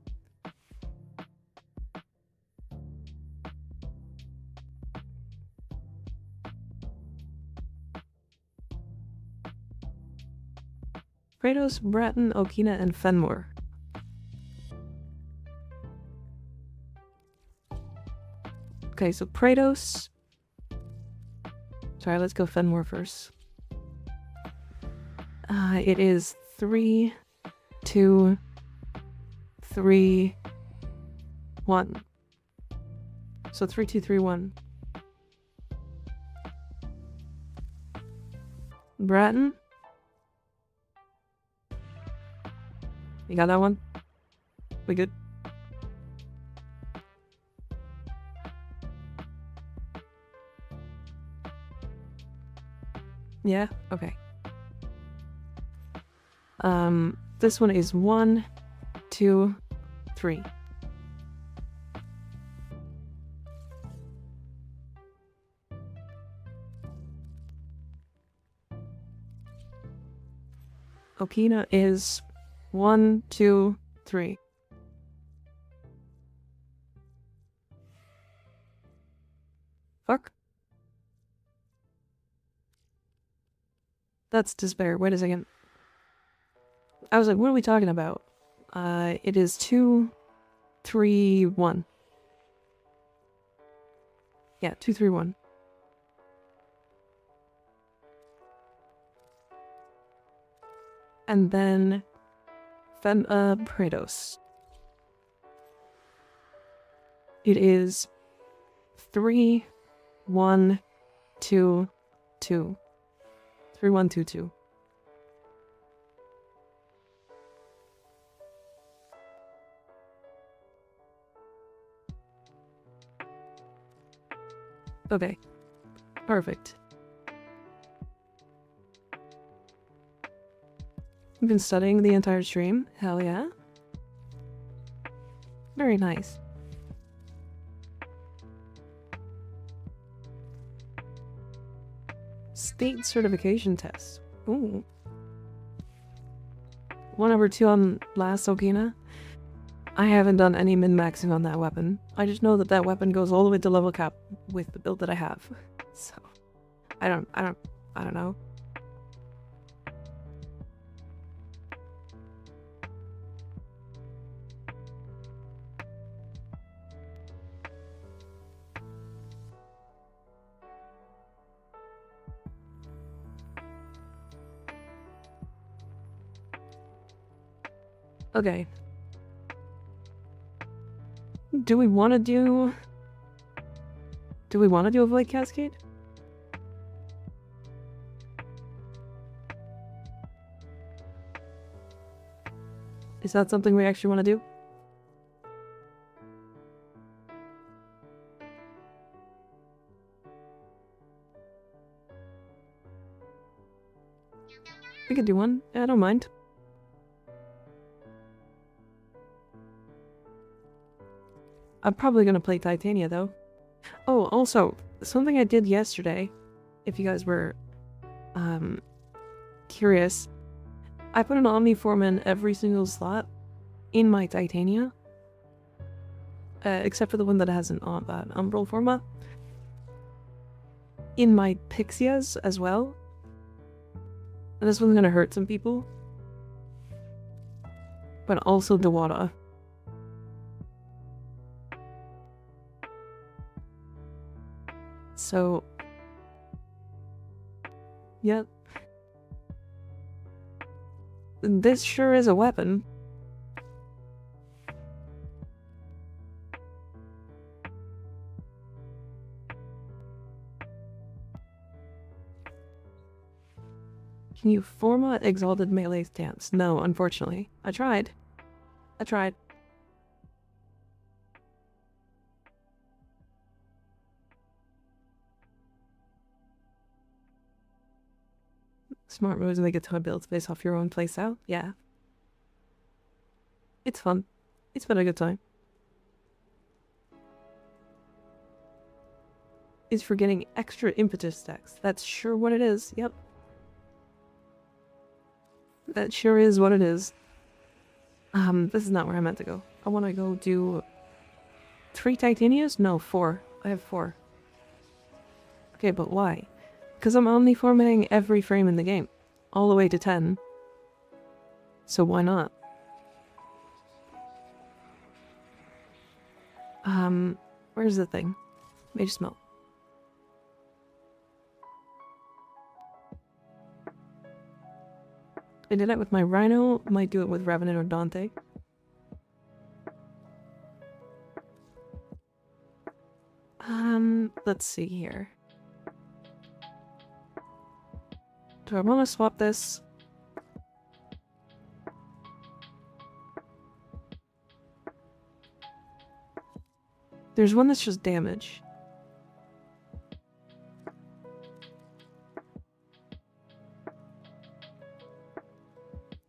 Kratos, Bratton, Okina, and Fenmore. Okay, so Kratos. Sorry, let's go Fenmore first. It is 3, 2, 3, 1. So 3, 2, 3, 1. Bratton? You got that one? We good? Yeah? Okay. This one is 1, 2, 3. Okina is 1, 2, 3. Fuck. That's despair. Wait a second. I was like, what are we talking about? It is 2, 3, 1. Yeah, 2, 3, 1. And then Kratos. It is 3, 1, 2, 2. 3, 1, 2, 2. Okay. Perfect. You've been studying the entire stream? Hell yeah. Very nice. State certification test. Ooh. 1/2 on last Okina. I haven't done any min-maxing on that weapon. I just know that that weapon goes all the way to level cap with the build that I have. So, I don't know. Okay. Do we want to do a Void Cascade? Is that something we actually want to do? We could do one. I don't mind. I'm probably gonna play Titania though. Oh, also, something I did yesterday, if you guys were curious, I put an Omniform in every single slot in my Titania, except for the one that has an Umbral Forma. In my Pixias as well. And this one's gonna hurt some people. But also Dewata. So, yep. This sure is a weapon. Can you format Exalted Melee stance? No, unfortunately. I tried. Smart moves make a ton of builds based off your own playstyle. Yeah. It's fun. It's been a good time. Is for getting extra impetus stacks. That's sure what it is. Yep. That sure is what it is. This is not where I meant to go. I want to go do 3 titanias? No, 4. I have 4. Okay, but why? Because I'm omniformatting every frame in the game. All the way to 10. So why not? Where's the thing? Mage smell. I did it with my Rhino, might do it with Revenant or Dante. Let's see here. Do I want to swap this? There's one that's just damage.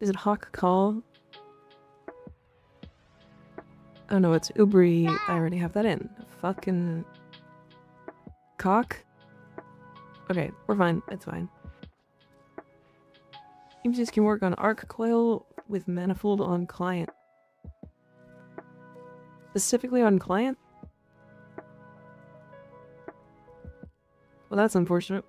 Is it Hawk Call? Oh no, it's Ubri. I already have that in. Fucking... Cock? Okay, we're fine. It's fine. Images can work on arc coil with manifold on client. Specifically on client? Well, that's unfortunate.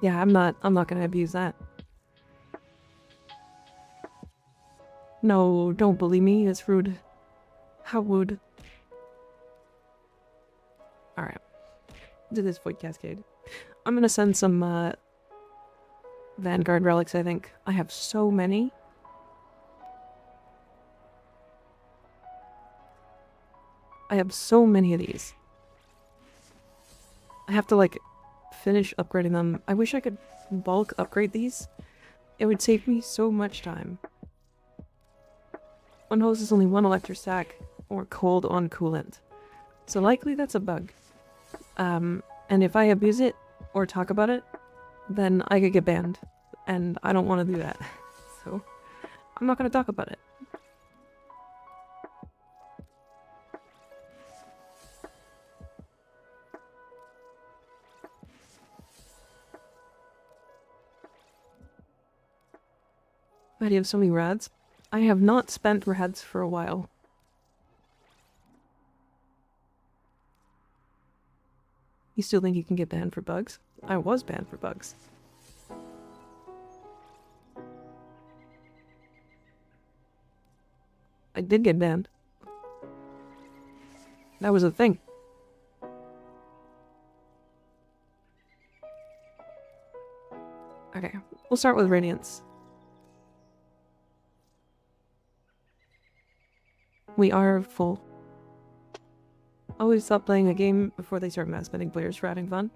Yeah, I'm not gonna abuse that. No, don't bully me, it's rude. How rude. Alright. Do this Void Cascade. I'm gonna send some, Vanguard relics, I think. I have so many. I have so many of these. I have to, like, finish upgrading them. I wish I could bulk upgrade these. It would save me so much time. One hose is only 1 electrostack, or cold on coolant. So likely that's a bug. And if I abuse it, or talk about it, then I could get banned. And I don't want to do that. So, I'm not going to talk about it. Why do you have so many rads? I have not spent rads for a while. You still think you can get banned for bugs? I was banned for bugs. I did get banned. That was a thing. Okay, we'll start with Radiance. We are full. Always stop playing a game before they start mass banning players for having fun.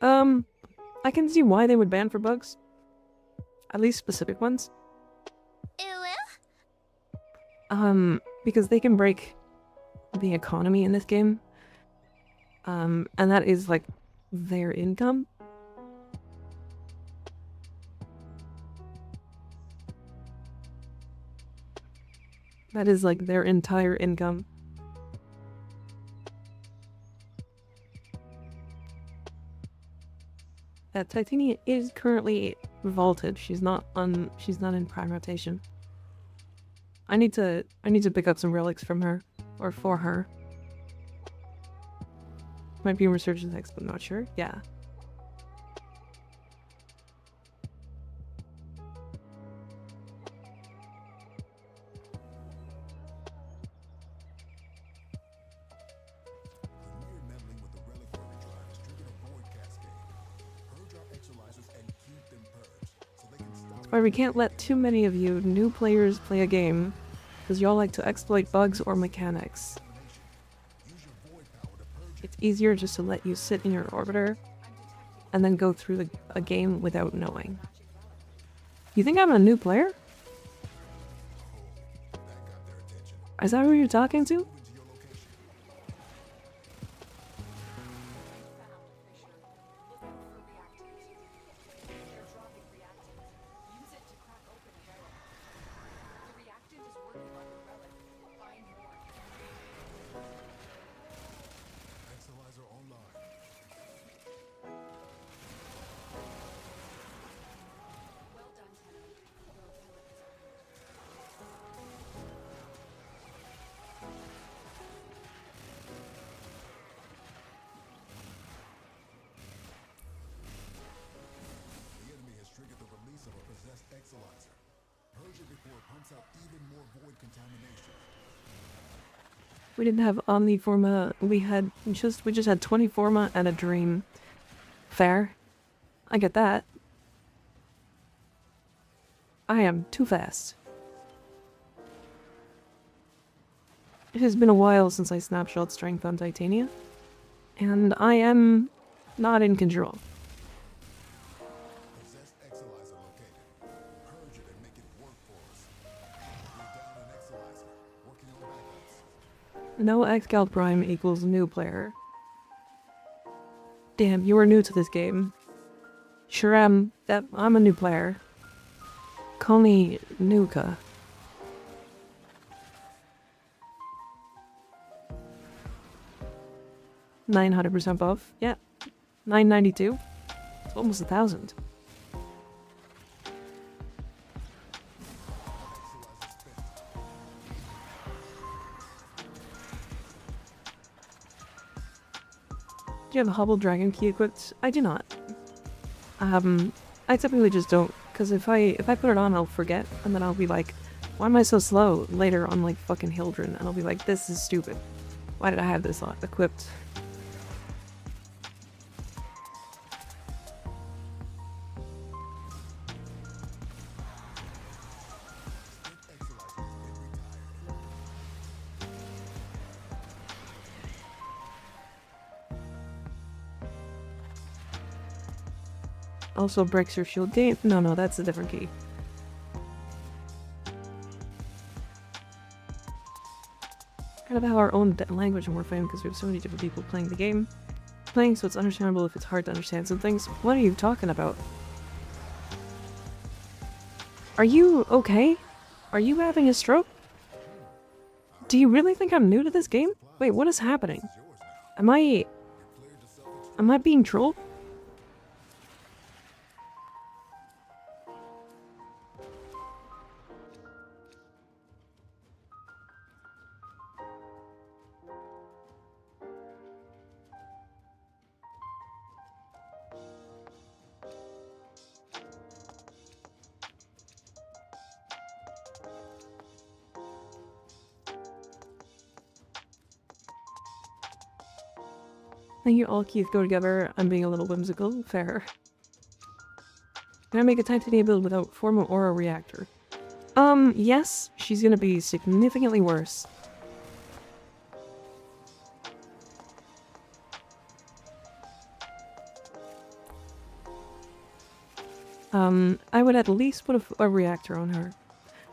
I can see why they would ban for bugs. At least specific ones. Because they can break the economy in this game. And that is, like, their income. That is, like, their entire income. Titania is currently vaulted. She's not in prime rotation. I need to pick up some relics from her. Or for her. Might be Resurgence next, but I'm not sure. Yeah. Why we can't let too many of you new players play a game, because y'all like to exploit bugs or mechanics. It's easier just to let you sit in your orbiter and then go through a game without knowing. You think I'm a new player? Is that who you're talking to? We didn't have Omniforma. We just had 20 Forma and a Dream. Fair. I get that. I am too fast. It has been a while since I snapshot strength on Titania, and I am not in control. No Xcal Prime equals new player. Damn, you are new to this game. Sure am. I'm a new player. Call me Nuka. $900% buff. Yeah. $992. It's almost 1,000. Do you have a Hubble Dragon key equipped? I do not. I typically just don't, because if I put it on, I'll forget, and then I'll be like, why am I so slow later on, like, fucking Hildren? And I'll be like, this is stupid. Why did I have this equipped? Also breaks your shield gate? No, that's a different key. Kind of have our own language in Warframe because we have so many different people playing the game. So it's understandable if it's hard to understand some things. What are you talking about? Are you okay? Are you having a stroke? Do you really think I'm new to this game? Wait, what is happening? Am I being trolled? Thank you all, Keith. Go together. I'm being a little whimsical. Fair. Can I make a Titania build without Forma or a reactor? Yes. She's gonna be significantly worse. I would at least put a reactor on her.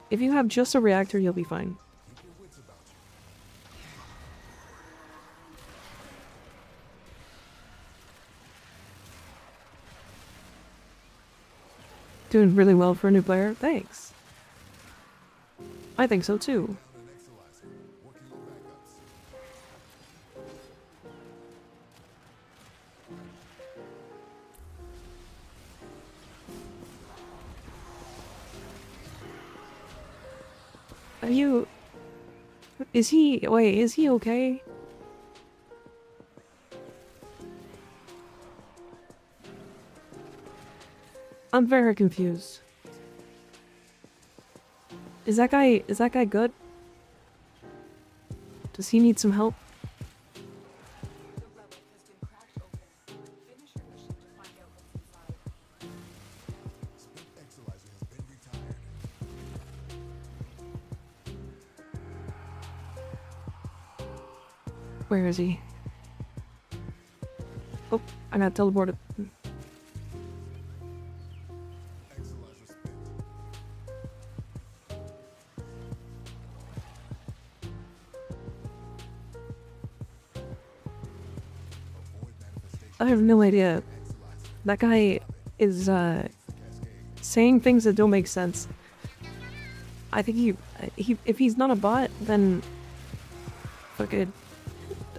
If you have just a reactor, you'll be fine. Doing really well for a new player. Thanks. I think so too. Are you... Is he... Wait, is he okay? I'm very confused. Is that guy good? Does he need some help? The relic has been cracked open. Finish your mission to find out what's inside. Where is he? Oh, I got teleported. I have no idea. That guy is saying things that don't make sense. I think if he's not a bot, then fuck it.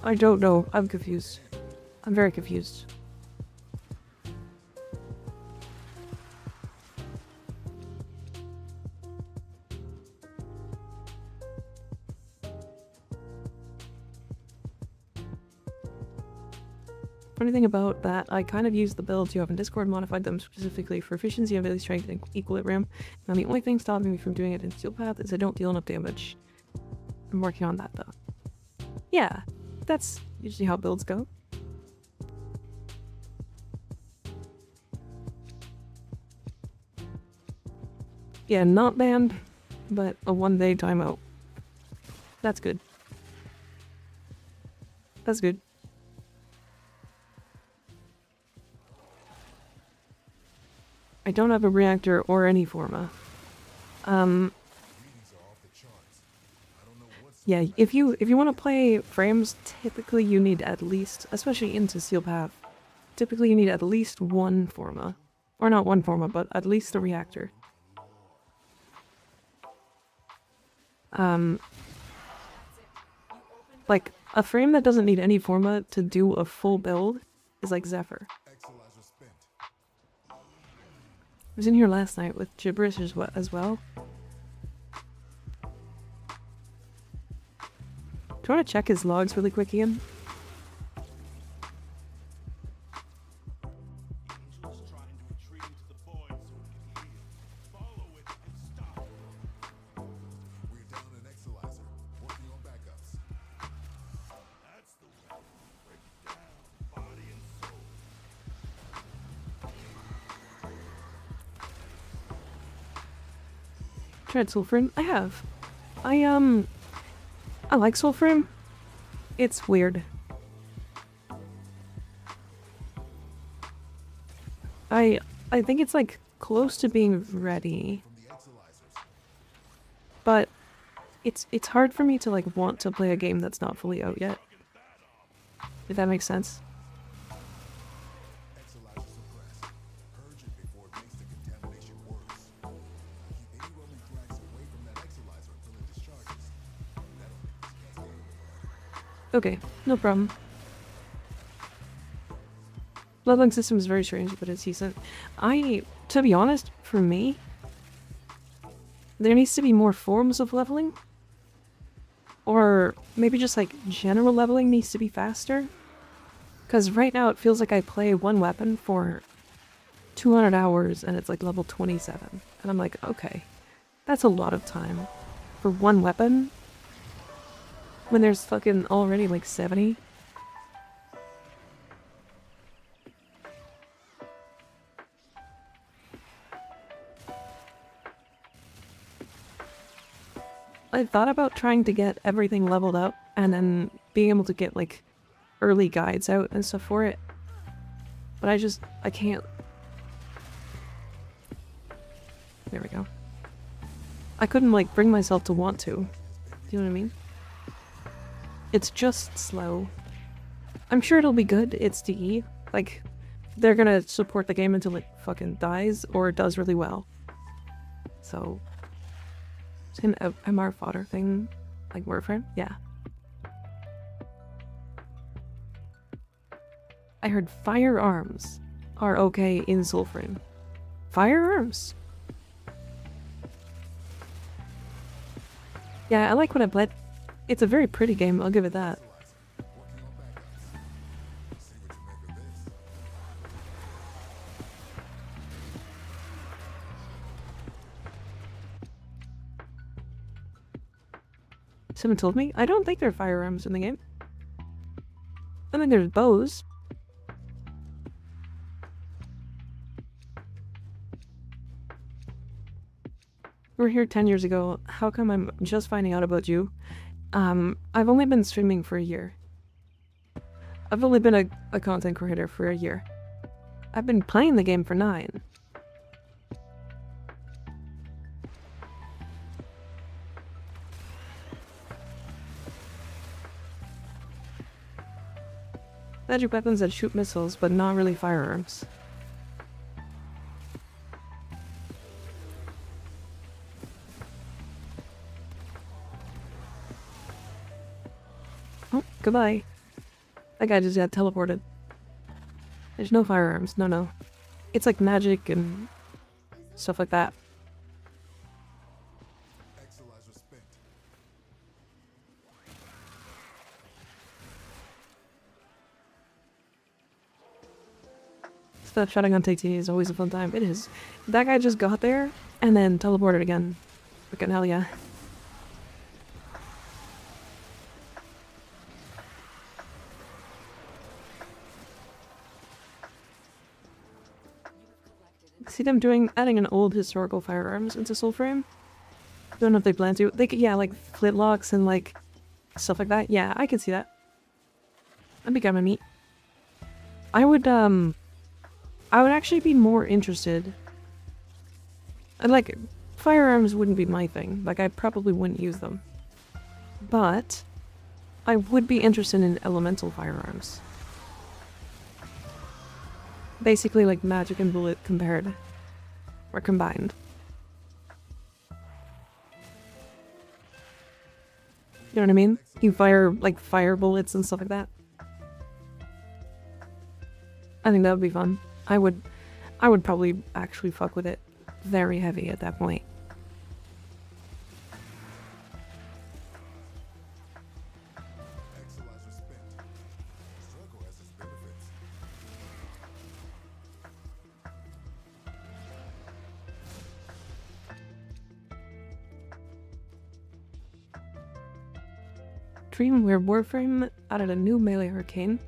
I don't know. I'm confused. I'm very confused. Funny thing about that, I kind of used the builds you have in Discord, modified them specifically for efficiency, ability, strength, and equilibrium. Now the only thing stopping me from doing it in Steel Path is I don't deal enough damage. I'm working on that though. Yeah, that's usually how builds go. Yeah, not banned, but a 1-day timeout. That's good. That's good. I don't have a reactor or any forma. Yeah, if you want to play frames, typically you need at least, especially into Steel Path, typically you need at least one forma. Or not one forma, but at least a reactor. Like, a frame that doesn't need any forma to do a full build is like Zephyr. I was in here last night with Gibberish as well. Do you want to check his logs really quick, Ian? Tried Soulframe? I have. I like Soulframe. It's weird. I think it's like close to being ready. But it's hard for me to like want to play a game that's not fully out yet. If that makes sense. Okay, no problem. Leveling system is very strange, but it's decent. To be honest, for me, there needs to be more forms of leveling. Or maybe just like general leveling needs to be faster. Because right now it feels like I play one weapon for 200 hours and it's like level 27. And I'm like, okay, that's a lot of time for one weapon. When there's fucking already like 70. I thought about trying to get everything leveled up and then being able to get like early guides out and stuff for it. But I can't. There we go. I couldn't like bring myself to want to. Do you know what I mean? It's just slow. I'm sure it'll be good. It's DE. Like, they're gonna support the game until it fucking dies or it does really well. So, same MR fodder thing, like Warframe? Yeah. I heard firearms are okay in Soulframe. Firearms? Yeah, I like what I played. It's a very pretty game, I'll give it that. Someone told me? I don't think there are firearms in the game. I think there's bows. We were here 10 years ago. How come I'm just finding out about you? I've only been streaming for a year. I've only been a content creator for a year. I've been playing the game for 9. Magic weapons that shoot missiles, but not really firearms. Oh, goodbye. That guy just got teleported. There's no firearms, no. It's like magic and stuff like that. Stuff shotting on TT is always a fun time. It is. That guy just got there and then teleported again. Freaking hell yeah. see them adding an old historical firearms into Soulframe. Don't know if they plan to. They could, yeah, like flintlocks and like stuff like that. Yeah, I can see that. That'd be kind of neat. I would actually be more interested. And like, firearms wouldn't be my thing. Like, I probably wouldn't use them. But I would be interested in elemental firearms. Basically like magic and bullet compared. Or combined. You know what I mean? You fire, like, fire bullets and stuff like that. I think that would be fun. I would probably actually fuck with it very heavy at that point. Dream where Warframe added a new melee arcane,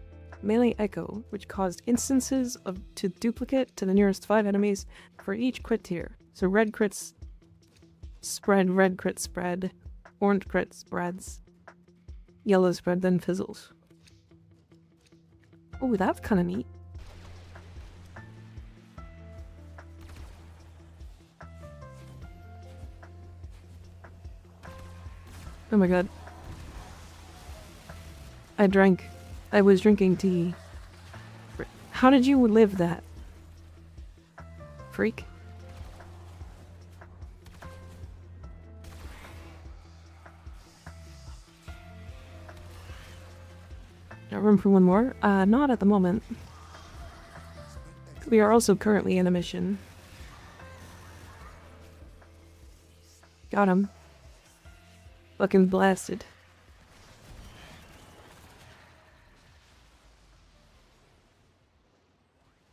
Melee Echo, which caused instances to duplicate to the nearest 5 enemies for each crit tier. So red crits spread, red crit spread, orange crit spreads, yellow spread then fizzles. Oh, that's kind of neat. Oh my god. I was drinking tea. How did you live that? Freak? Got room for one more? Not at the moment. We are also currently in a mission. Got him. Fucking blasted.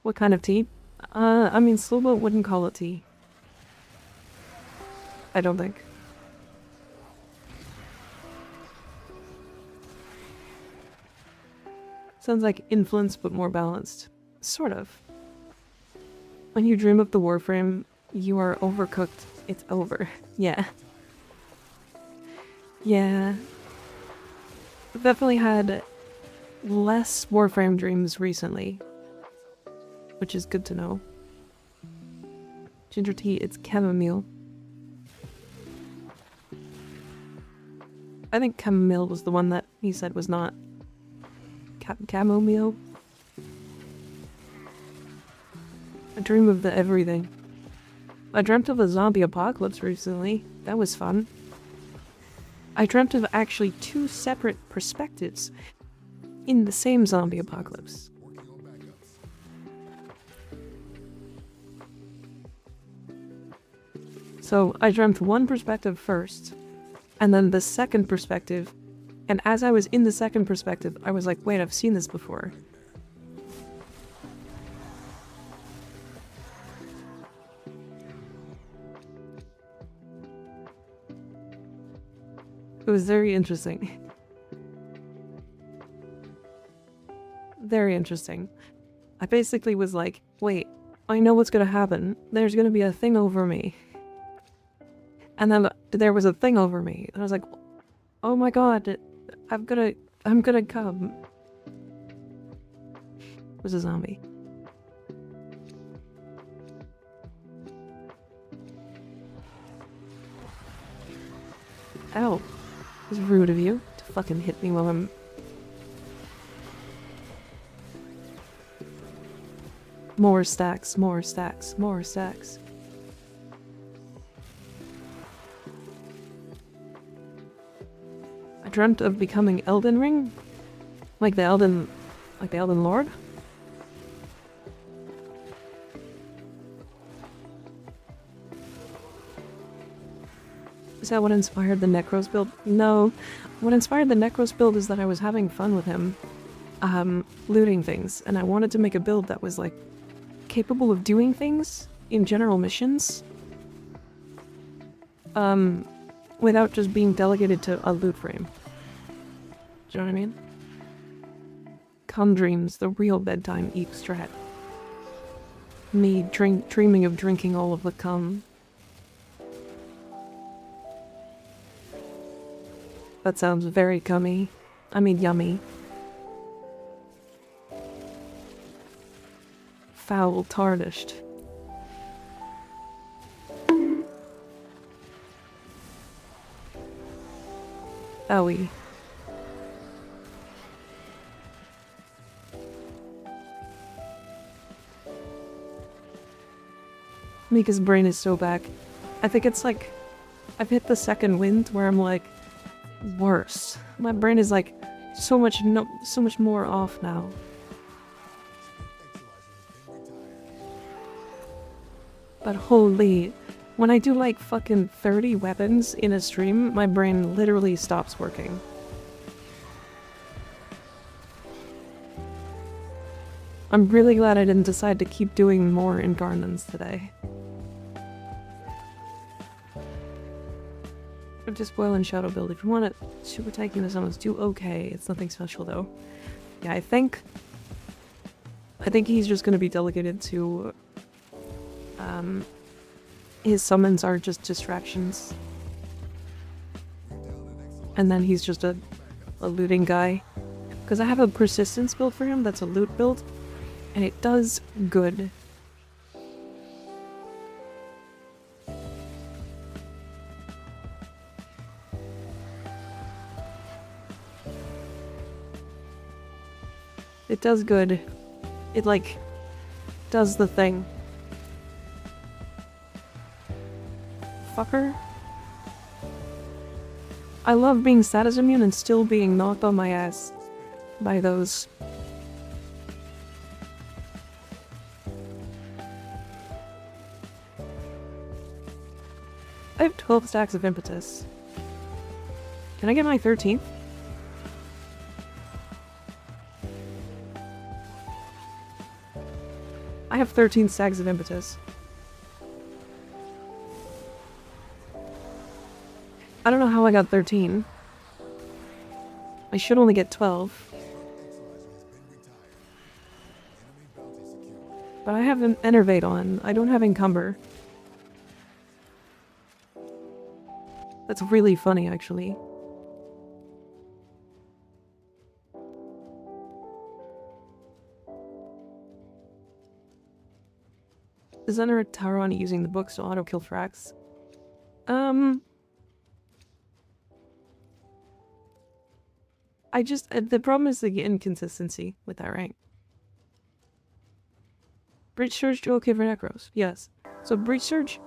What kind of tea? I mean, Slowboat wouldn't call it tea. I don't think. Sounds like influence, but more balanced. Sort of. When you dream of the Warframe, you are overcooked. It's over. Yeah. Yeah. I've definitely had less Warframe dreams recently. Which is good to know. Ginger tea, it's chamomile. I think chamomile was the one that he said was not chamomile. I dream of the everything. I dreamt of a zombie apocalypse recently. That was fun. I dreamt of actually 2 separate perspectives in the same zombie apocalypse. So I dreamt one perspective first, and then the second perspective, and as I was in the second perspective, I was like, wait, I've seen this before. It was very interesting. Very interesting. I basically was like, wait, I know what's gonna happen. There's gonna be a thing over me. And then there was a thing over me. And I was like, oh my god, I'm gonna come. It was a zombie. Ow. It was rude of you to fucking hit me while I'm... More stacks, more stacks, more stacks. I dreamt of becoming Elden Ring? Like the Elden Lord? Is that what inspired the Nekros build? No. What inspired the Nekros build is that I was having fun with him. Looting things. And I wanted to make a build that was, like, capable of doing things in general missions. Without just being delegated to a loot frame. Do you know what I mean? Come dreams, the real bedtime eep strat. me dreaming of drinking all of the cum. That sounds very cummy. I mean yummy. Foul tarnished. Owie. Mika's brain is so back. I think it's like I've hit the second wind where I'm like worse. My brain is like so much more off now. But holy, when I do like fucking 30 weapons in a stream, my brain literally stops working. I'm really glad I didn't decide to keep doing more Incarnons today. I'm just boil and shadow build. If you want it super tanky in the summons, do okay. It's nothing special though. Yeah, I think he's just gonna be delegated to his summons are just distractions. And then he's just a looting guy. Because I have a persistence build for him that's a loot build. And it does good. It does good. It like does the thing. Fucker. I love being status immune and still being knocked on my ass by those. I have 12 stacks of impetus. Can I get my 13th? I have 13 stacks of impetus. I don't know how I got 13. I should only get 12. But I have an Enervate on. I don't have Encumber. That's really funny, actually. Is under a Taron using the books to auto-kill frags? The problem is the inconsistency with that rank. Breach Surge to okay for Nekros. Yes. So Breach Surge...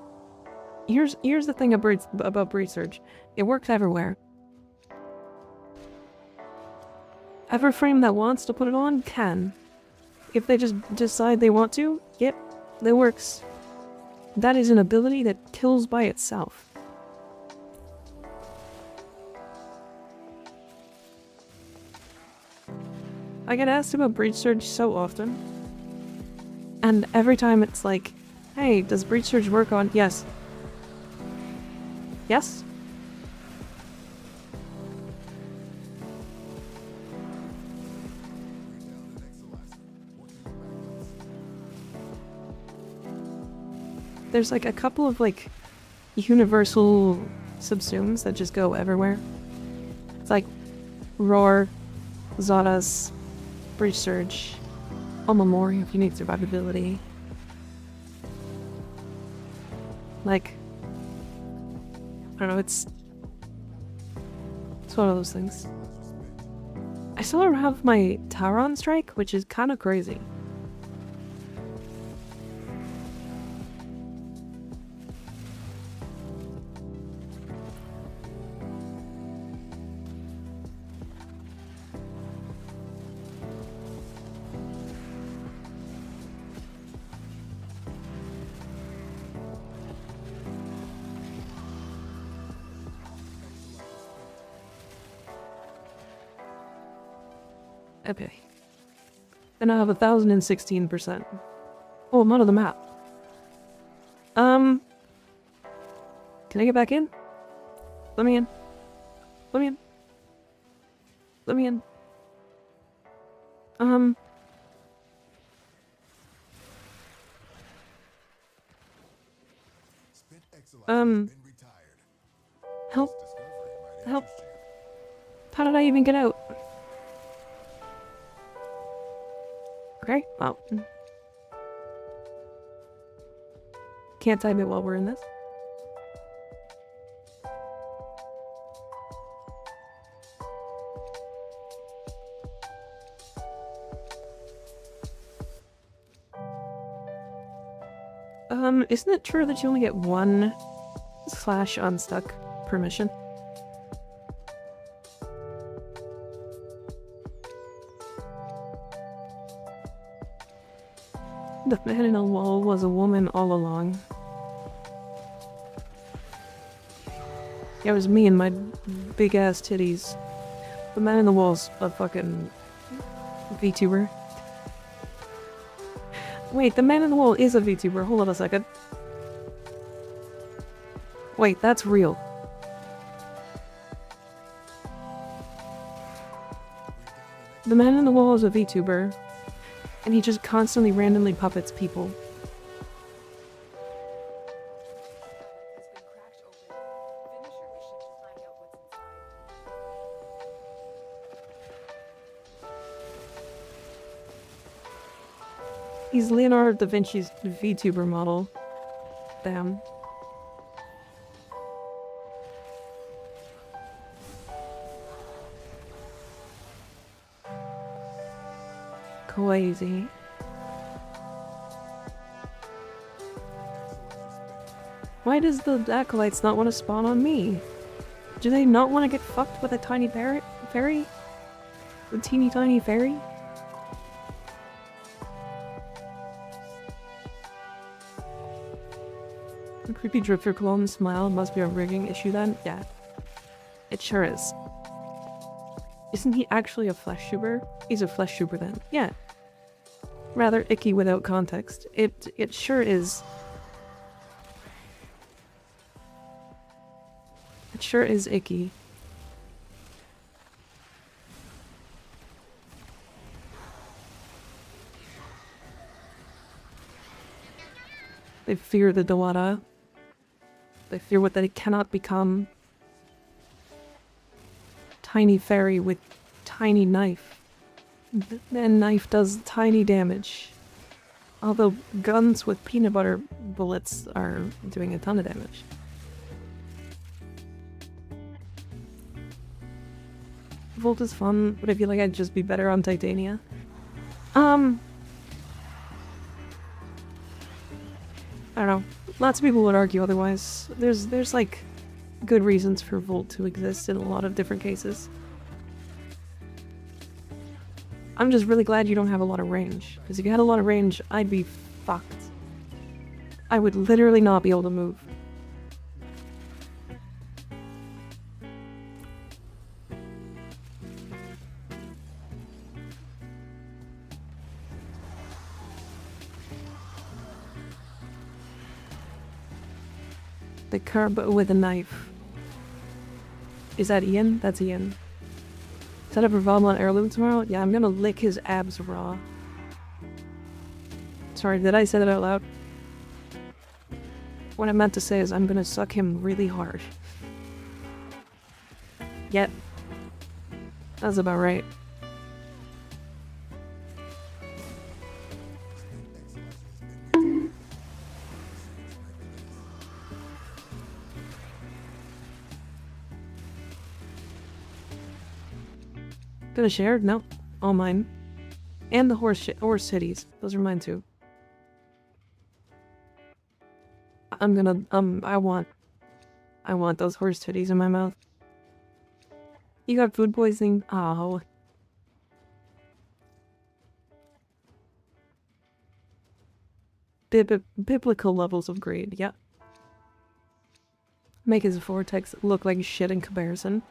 Here's the thing about Breach Surge. It works everywhere. Every frame that wants to put it on can. If they just decide they want to, yep, that works. That is an ability that kills by itself. I get asked about Breach Surge so often. And every time it's like, hey, does Breach Surge work on... Yes. Yes? There's like a couple of like universal subsumes that just go everywhere. It's like Roar, Zadas, Breach Surge, Omamori if you need survivability. Like, I don't know, it's one of those things. I still don't have my Taron strike, which is kind of crazy. Okay. Then I have 1,016%. Oh, I'm out of the map. Can I get back in? Let me in. Let me in. Let me in. Help. Help. How did I even get out? Okay, well. Can't time it while we're in this. Isn't it true that you only get one slash unstuck per mission? The man in the wall was a woman all along. Yeah, it was me and my big ass titties. The man in the wall's a fucking VTuber. Wait, the man in the wall is a VTuber. Hold on a second. Wait, that's real. The man in the wall is a VTuber, and he just constantly randomly puppets people. Has been cracked open. Finish your mission to find out what's inside. He's Leonardo da Vinci's VTuber model. Damn. Crazy. Why does the acolytes not want to spawn on me? Do they not want to get fucked with a tiny fairy? A teeny tiny fairy? A creepy drifter clone smile must be a rigging issue then? Yeah. It sure is. Isn't he actually a flesh tuber? He's a flesh tuber then. Yeah. Rather icky without context. It sure is. It sure is icky. They fear the Dawada. They fear what they cannot become. Tiny fairy with tiny knife. And knife does tiny damage. Although guns with peanut butter bullets are doing a ton of damage. Volt is fun, but I feel like I'd just be better on Titania. I don't know. Lots of people would argue otherwise. There's like good reasons for Volt to exist in a lot of different cases. I'm just really glad you don't have a lot of range, because if you had a lot of range, I'd be fucked. I would literally not be able to move. The curb with a knife. Is that Ian? That's Ian. Set up a Valmont heirloom tomorrow? Yeah, I'm gonna lick his abs raw. Sorry, did I say that out loud? What I meant to say is I'm gonna suck him really hard. Yep. That's about right. Gonna share? No. All mine. And the horse cities. Those are mine too. I'm gonna, I want those horse titties in my mouth. You got food poisoning? Oh. Biblical levels of greed, yeah. Make his vortex look like shit in comparison.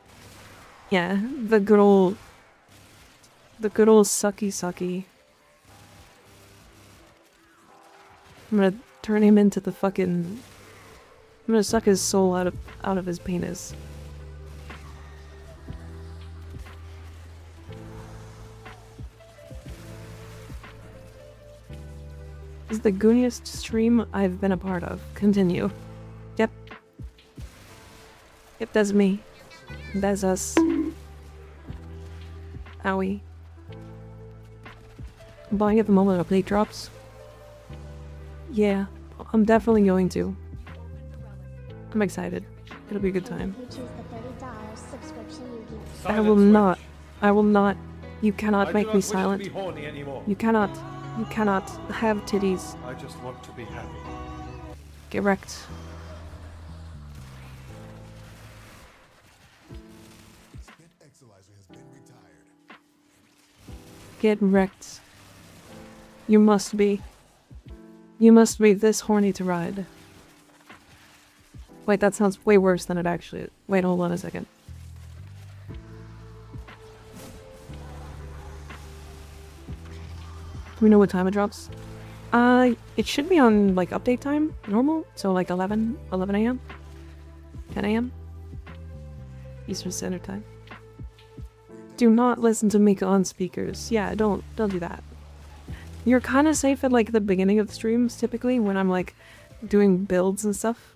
Yeah, the good old sucky. I'm gonna turn him into the fucking... I'm gonna suck his soul out of his penis. This is the gooniest stream I've been a part of. Continue. Yep. That's me. That's us. Owie. I'm buying at the moment a plate drops. Yeah, I'm definitely going to. I'm excited. It'll be a good time. You choose the $30 subscription you get. I will not. I will not. You cannot make me silent. I do not wish to be horny anymore. You cannot. You cannot have titties. I just want to be happy. Get wrecked. Get wrecked. You must be. You must be this horny to ride. Wait, that sounds way worse than it actually is. Wait, hold on a second. Do we know what time it drops? It should be on, like, update time, normal, so like 11 a.m? 10 a.m? Eastern Standard Time. Do not listen to Mika on speakers. Yeah, don't do that. You're kind of safe at, like, the beginning of the streams, typically, when I'm, like, doing builds and stuff.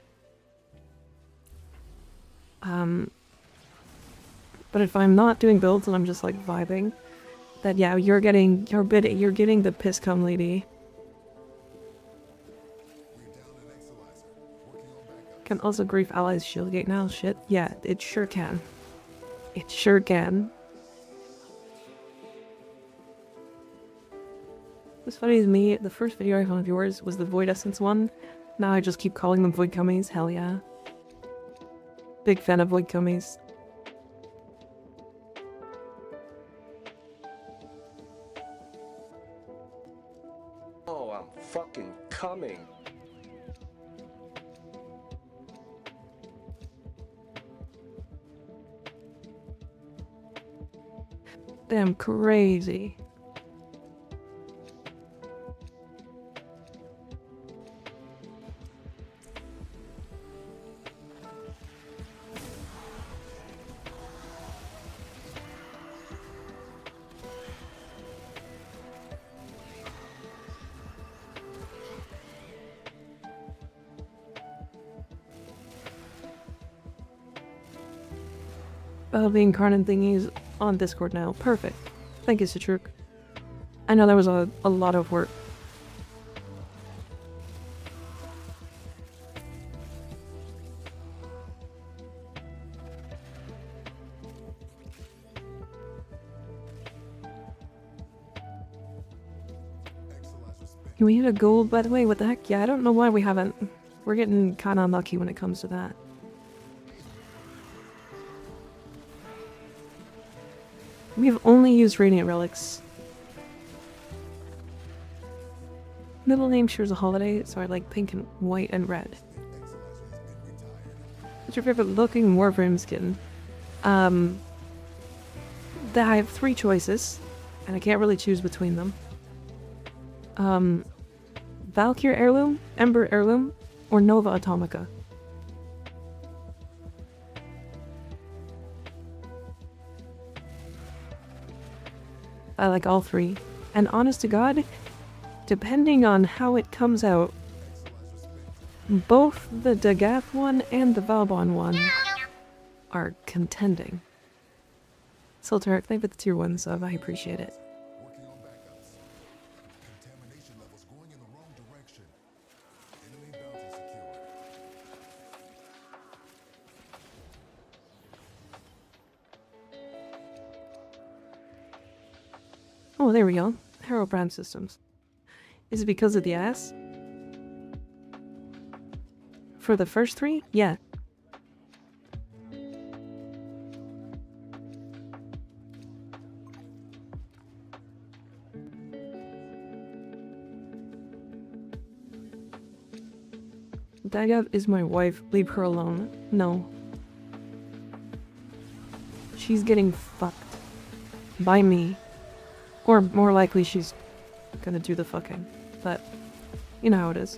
But if I'm not doing builds and I'm just, like, vibing, then yeah, you're getting the piss cum lady. Can also grief allies shieldgate now? Shit. Yeah, it sure can. It sure can. What's funny is me, the first video I found of yours was the Void Essence one. Now I just keep calling them Void Cummies. Hell yeah. Big fan of Void Cummies. Oh, I'm fucking coming. Damn crazy. Oh, the Incarnon thingies on Discord now. Perfect. Thank you, Citruk. I know that was a lot of work. Can we hit a gold, by the way? What the heck? Yeah, I don't know why we haven't. We're getting kind of unlucky when it comes to that. We have only used Radiant Relics. Middle name shares a holiday, so I like pink and white and red. What's your favorite looking Warframe skin? I have 3 choices, and I can't really choose between them. Valkyrie Heirloom, Ember Heirloom, or Nova Atomica. I like all 3. And honest to God, depending on how it comes out, both the Dagath one and the Valbon one are contending. Sultarek, thank you for the tier 1 sub, I appreciate it. Oh, there we go. Herobrand systems. Is it because of the ass? For the first 3? Yeah. Dagav is my wife. Leave her alone. No. She's getting fucked. By me. Or more likely she's gonna do the fucking. But, you know how it is.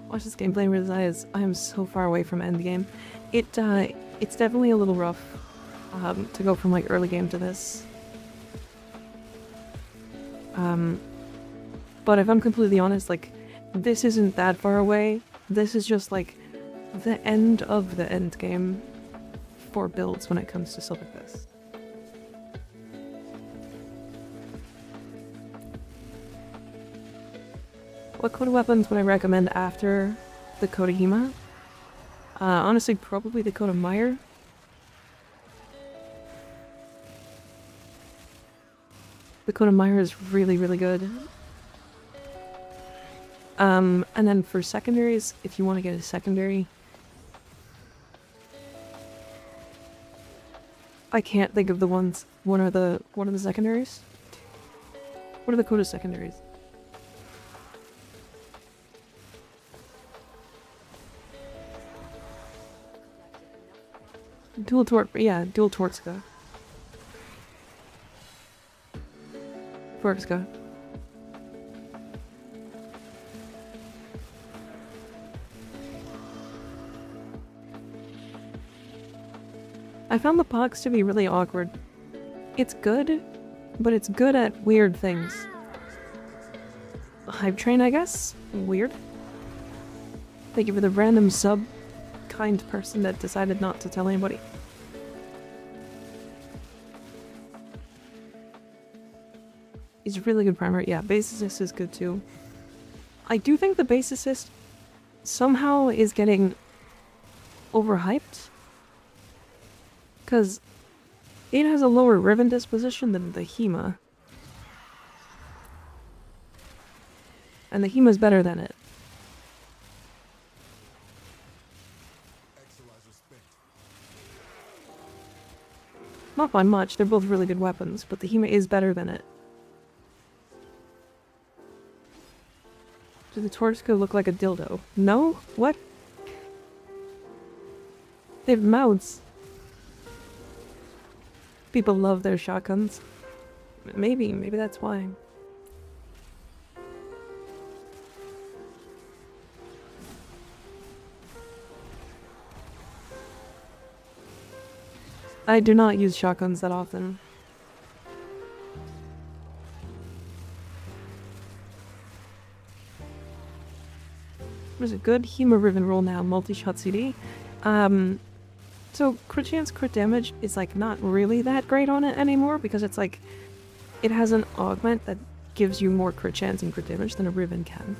Watch this gameplay with his eyes. I am so far away from endgame. It's definitely a little rough to go from like early game to this. But if I'm completely honest, like, this isn't that far away. This is just like the end of the end game for builds when it comes to stuff like this. What code of weapons would I recommend after the code of Hema? Honestly, probably the code of Meyer. The code of Meyer is really, really good. And then for secondaries, if you want to get a secondary, I can't think of the ones. What are the secondaries? What are the code of secondaries? Dual Tortska. Tortska. I found the pox to be really awkward. It's good, but it's good at weird things. Hype train, I guess? Weird. Thank you for the random sub. Kind person that decided not to tell anybody. He's really good primer. Yeah, base assist is good too. I do think the base assist somehow is getting overhyped. Because it has a lower ribbon disposition than the Hema. And the Hema's better than it. Not by much, they're both really good weapons, but the Hema is better than it. Do the Tortska look like a dildo? No? What? They have mouths. People love their shotguns. Maybe that's why. I do not use shotguns that often. There's a good MikaRiverNya roll now, multi-shot CD. So crit chance, crit damage is like not really that great on it anymore because it's like it has an augment that gives you more crit chance and crit damage than a Riven can.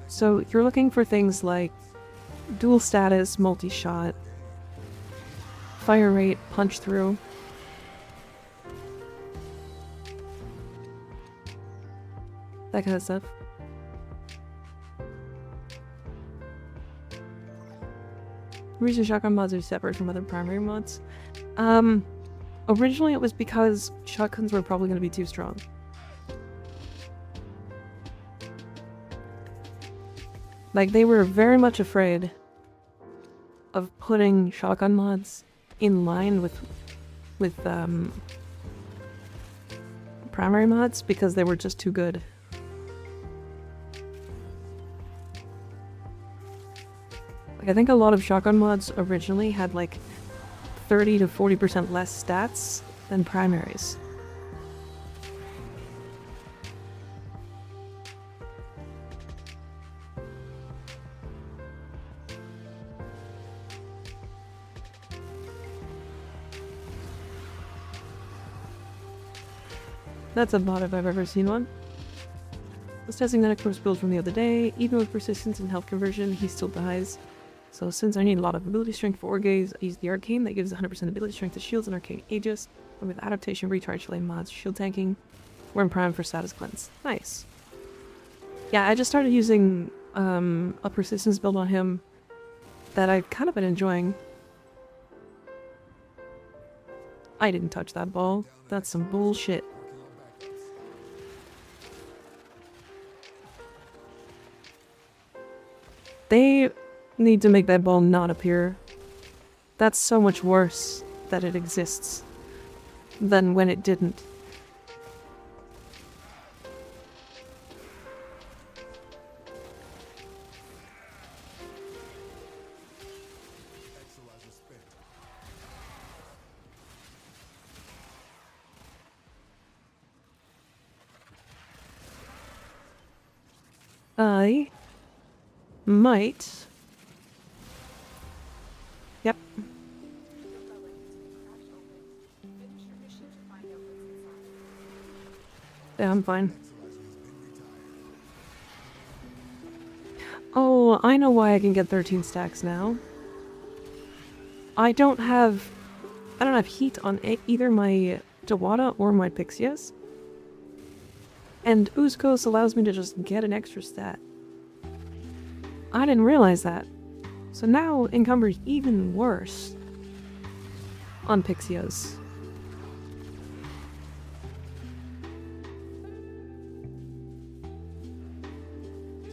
So you're looking for things like dual status, multi-shot, fire rate, punch through. That kind of stuff. Reason shotgun mods are separate from other primary mods. Originally it was because shotguns were probably going to be too strong. Like, they were very much afraid of putting shotgun mods in line with primary mods because they were just too good. Like, I think a lot of shotgun mods originally had like 30 to 40% less stats than primaries. That's a mod if I've ever seen one. I was testing the Nekros build from the other day. Even with persistence and health conversion, he still dies. So since I need a lot of ability strength for Orgaze, I use the Arcane that gives 100% ability strength to shields and Arcane Aegis. And with adaptation, recharge flame mods, shield tanking, we're in prime for status cleanse. Nice. Yeah, I just started using a persistence build on him that I've kind of been enjoying. I didn't touch that ball. That's some bullshit. They need to make that ball not appear. That's so much worse that it exists than when it didn't. I might... Yep. Yeah, I'm fine. Oh, I know why I can get 13 stacks now. I don't have heat on either my Dewata or my Pixius. And Uzkos allows me to just get an extra stat. I didn't realize that. So now Encumber's even worse on Pixios.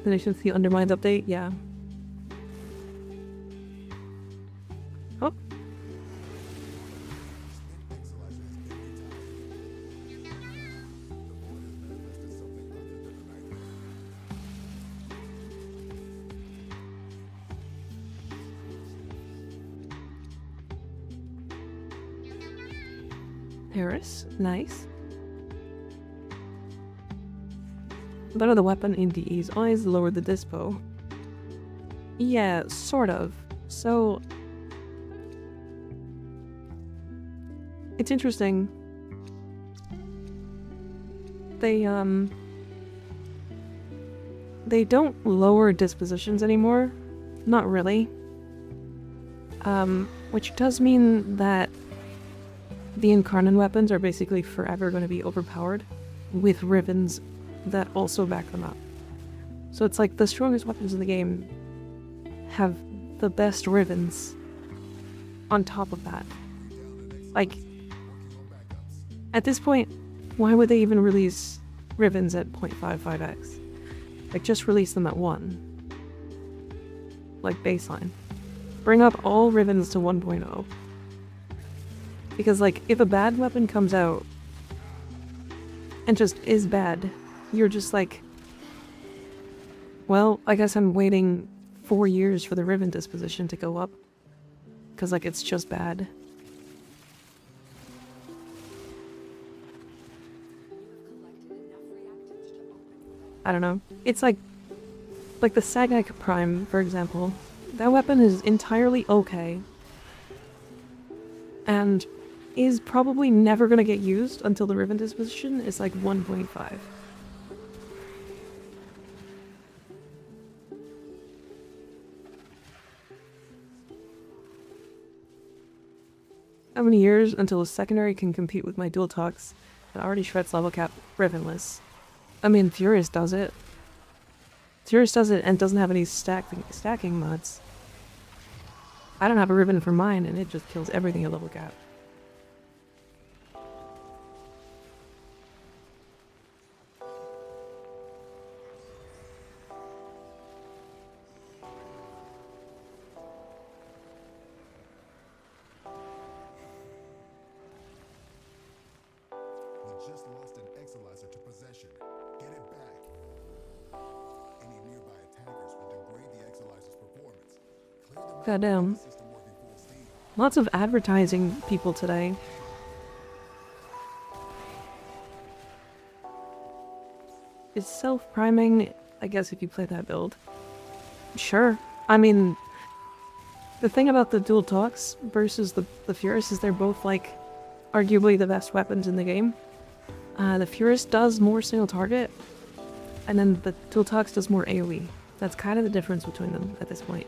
Then I should see Undermined update, yeah. Oh. Harris, nice. Better the weapon in DE's eyes, lower the dispo. Yeah, sort of. So... it's interesting. They don't lower dispositions anymore. Not really. Which does mean that the Incarnon weapons are basically forever going to be overpowered with ribbons that also back them up. So it's like the strongest weapons in the game have the best ribbons on top of that. Like, at this point, why would they even release ribbons at 0.55x? Like, just release them at 1. Like, baseline. Bring up all ribbons to 1.0. Because, like, if a bad weapon comes out and just is bad, you're just like, well, I guess I'm waiting 4 years for the ribbon disposition to go up. Because, like, it's just bad. I don't know. It's like the Sagak Prime, for example. That weapon is entirely okay. And is probably never going to get used until the ribbon disposition is like 1.5. How many years until a secondary can compete with my dual talks that already shreds level cap ribbonless? I mean, Furious does it. Furious does it and doesn't have any stacking mods. I don't have a ribbon for mine and it just kills everything at level cap. Goddamn. Lots of advertising people today. Is self-priming, I guess if you play that build. Sure. I mean, the thing about the dual talks versus the Furious is they're both, like, arguably the best weapons in the game. The Furious does more single target, and then the dual talks does more AoE. That's kind of the difference between them at this point.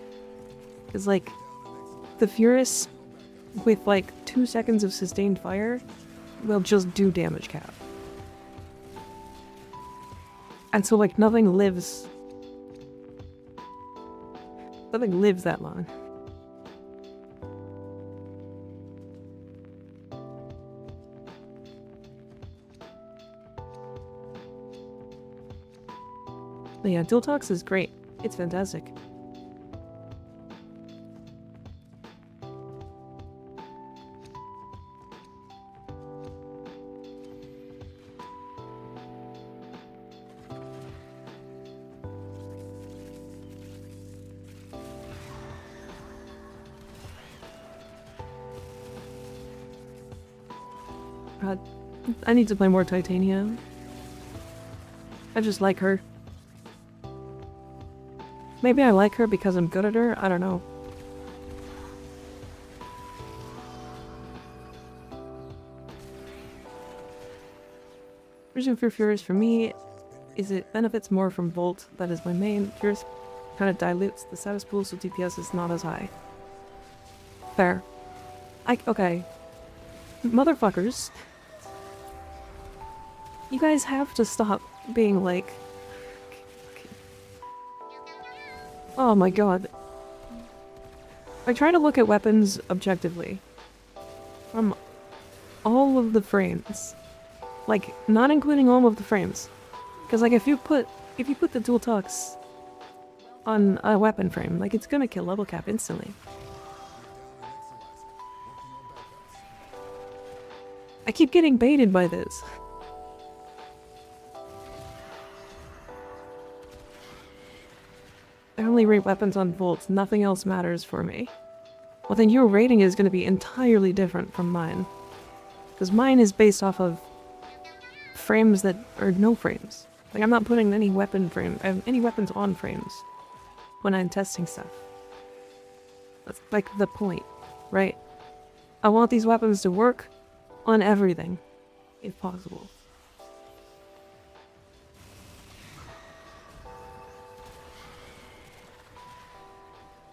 Because, like, the Furious, with, like, 2 seconds of sustained fire, will just do damage cap. And so, like, nothing lives that long. But yeah, dual talks is great. It's fantastic. I need to play more Titania. I just like her. Maybe I like her because I'm good at her, I don't know. Reason for Furious for me is it benefits more from Volt, that is my main. Furious kind of dilutes the status pool, so DPS is not as high. Fair. Okay. Motherfuckers. You guys have to stop being like... Oh my god. I try to look at weapons objectively. From all of the frames. Like, not including all of the frames. Because like if you put the dual tux on a weapon frame, like it's gonna kill level cap instantly. I keep getting baited by this. I only rate weapons on volts, nothing else matters for me. Well then your rating is going to be entirely different from mine. Because mine is based off of frames that are no frames. Like I'm not putting any weapon frame, any weapons on frames when I'm testing stuff. That's like the point, right? I want these weapons to work on everything, if possible.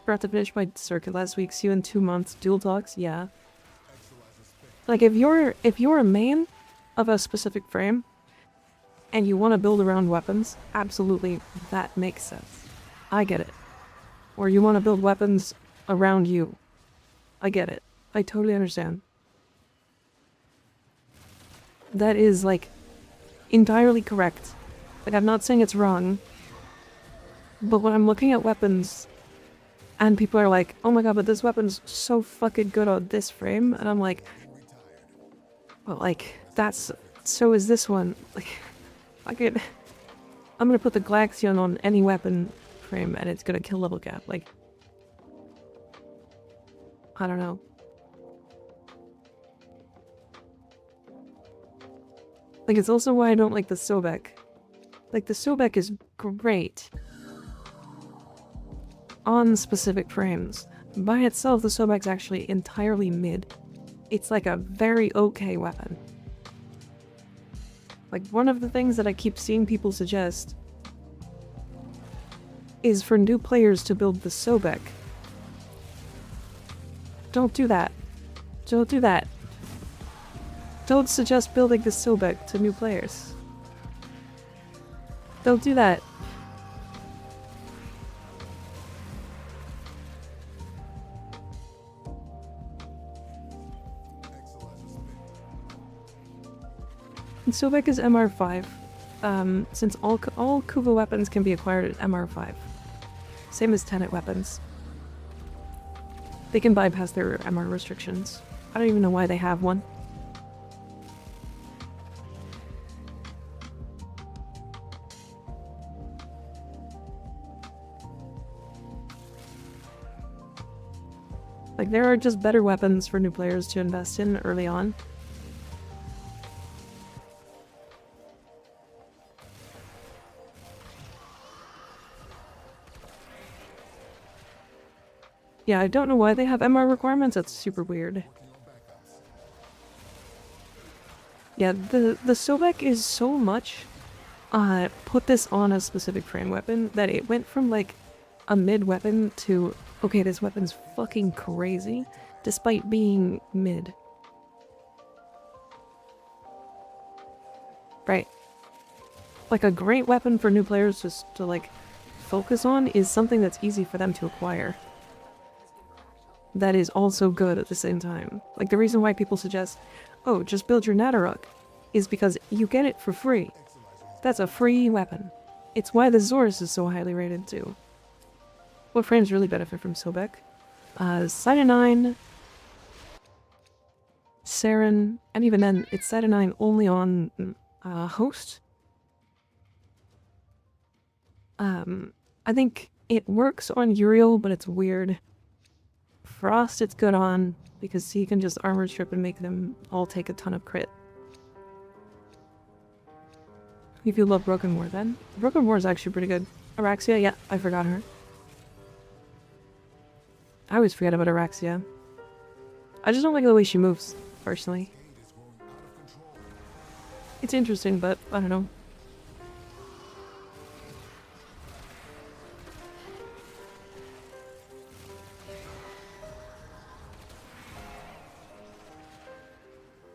Forgot to finish my circuit last week. See you in 2 months. Dual talks, yeah. Like if you're a main of a specific frame and you want to build around weapons, absolutely that makes sense. I get it. Or you want to build weapons around you. I get it. I totally understand. That is like entirely correct. Like I'm not saying it's wrong. But when I'm looking at weapons and people are like, oh my god, but this weapon's so fucking good on this frame. And I'm like, well, like, that's... So is this one. Like, I'm gonna put the Glaxion on any weapon frame and it's gonna kill level cap. Like, I don't know. Like, it's also why I don't like the Sobek. Like, the Sobek is great on specific frames. By itself, the Sobek's actually entirely mid. It's like a very okay weapon. Like, one of the things that I keep seeing people suggest is for new players to build the Sobek. Don't do that. Don't do that. Don't suggest building the Sobek to new players. Don't do that. And Sobek is MR5, since all Kuva weapons can be acquired at MR5. Same as Tenet weapons. They can bypass their MR restrictions. I don't even know why they have one. Like, there are just better weapons for new players to invest in early on. Yeah, I don't know why they have MR requirements, that's super weird. Yeah, the Sobek is so much, put this on a specific frame weapon, that it went from like a mid weapon to, okay, this weapon's fucking crazy, despite being mid. Right. Like a great weapon for new players just to like focus on is something that's easy for them to acquire. That is also good at the same time. Like, the reason why people suggest, oh, just build your Nataruk, is because you get it for free. That's a free weapon. It's why the Zorus is so highly rated, too. What frames really benefit from Sobek? Cytonine, Saren, and even then, it's Cytonine only on Host. I think it works on Uriel, but it's weird. Frost it's good on, because he can just armor strip and make them all take a ton of crit. If you love Broken War then. Broken War is actually pretty good. Araxia, yeah, I forgot her. I always forget about Aurexia. I just don't like the way she moves, personally. It's interesting, but I don't know.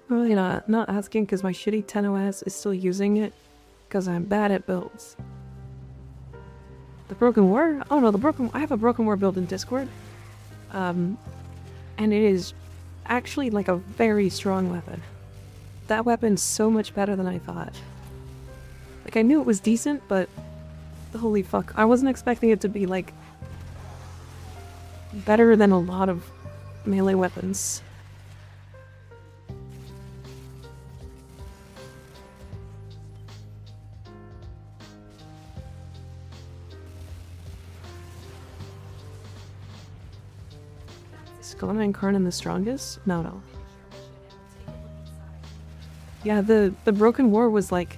Really not asking because my shitty 10OS is still using it because I'm bad at builds. The Broken War? Oh no, I have a Broken War build in Discord. And it is actually like a very strong weapon. That weapon's so much better than I thought. Like, I knew it was decent, but holy fuck, I wasn't expecting it to be like better than a lot of melee weapons. Is Golem Incarnon the strongest? No. Yeah, the Broken War was like,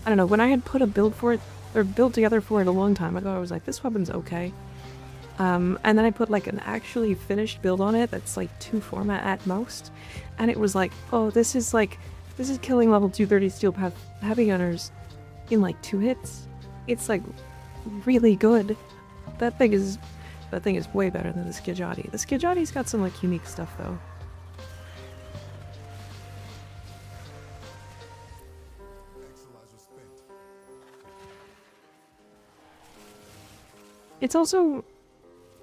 I don't know, when I had put a build for it, or build together for it a long time ago, I was like, this weapon's okay. And then I put like an actually finished build on it that's like 2 format at most, and it was like, oh, this is killing level 230 steel path heavy gunners in like 2 hits. It's like really good. That thing is way better than the Skijati. The Skijati's got some like unique stuff though. It's also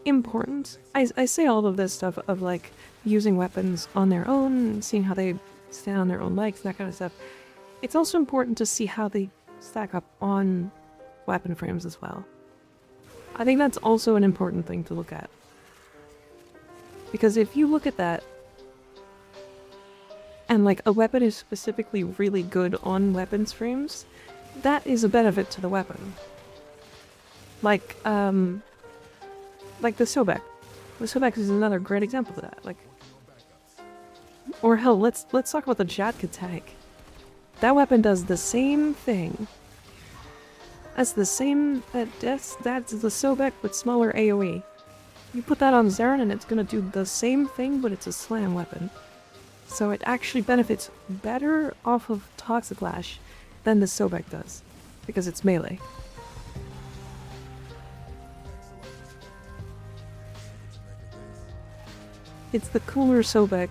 important. I say all of this stuff of like using weapons on their own, seeing how they stand on their own legs, that kind of stuff. It's also important to see how they stack up on weapon frames as well. I think that's also an important thing to look at. Because if you look at that, and like a weapon is specifically really good on weapons frames, that is a benefit to the weapon. Like the Sobek. The Sobek is another great example of that. Like, or hell, let's talk about the Jatka tag. That weapon does the same thing. That's the Sobek with smaller AoE. You put that on Zarin and it's gonna do the same thing, but it's a slam weapon. So it actually benefits better off of Toxic Lash than the Sobek does, because it's melee. It's the cooler Sobek.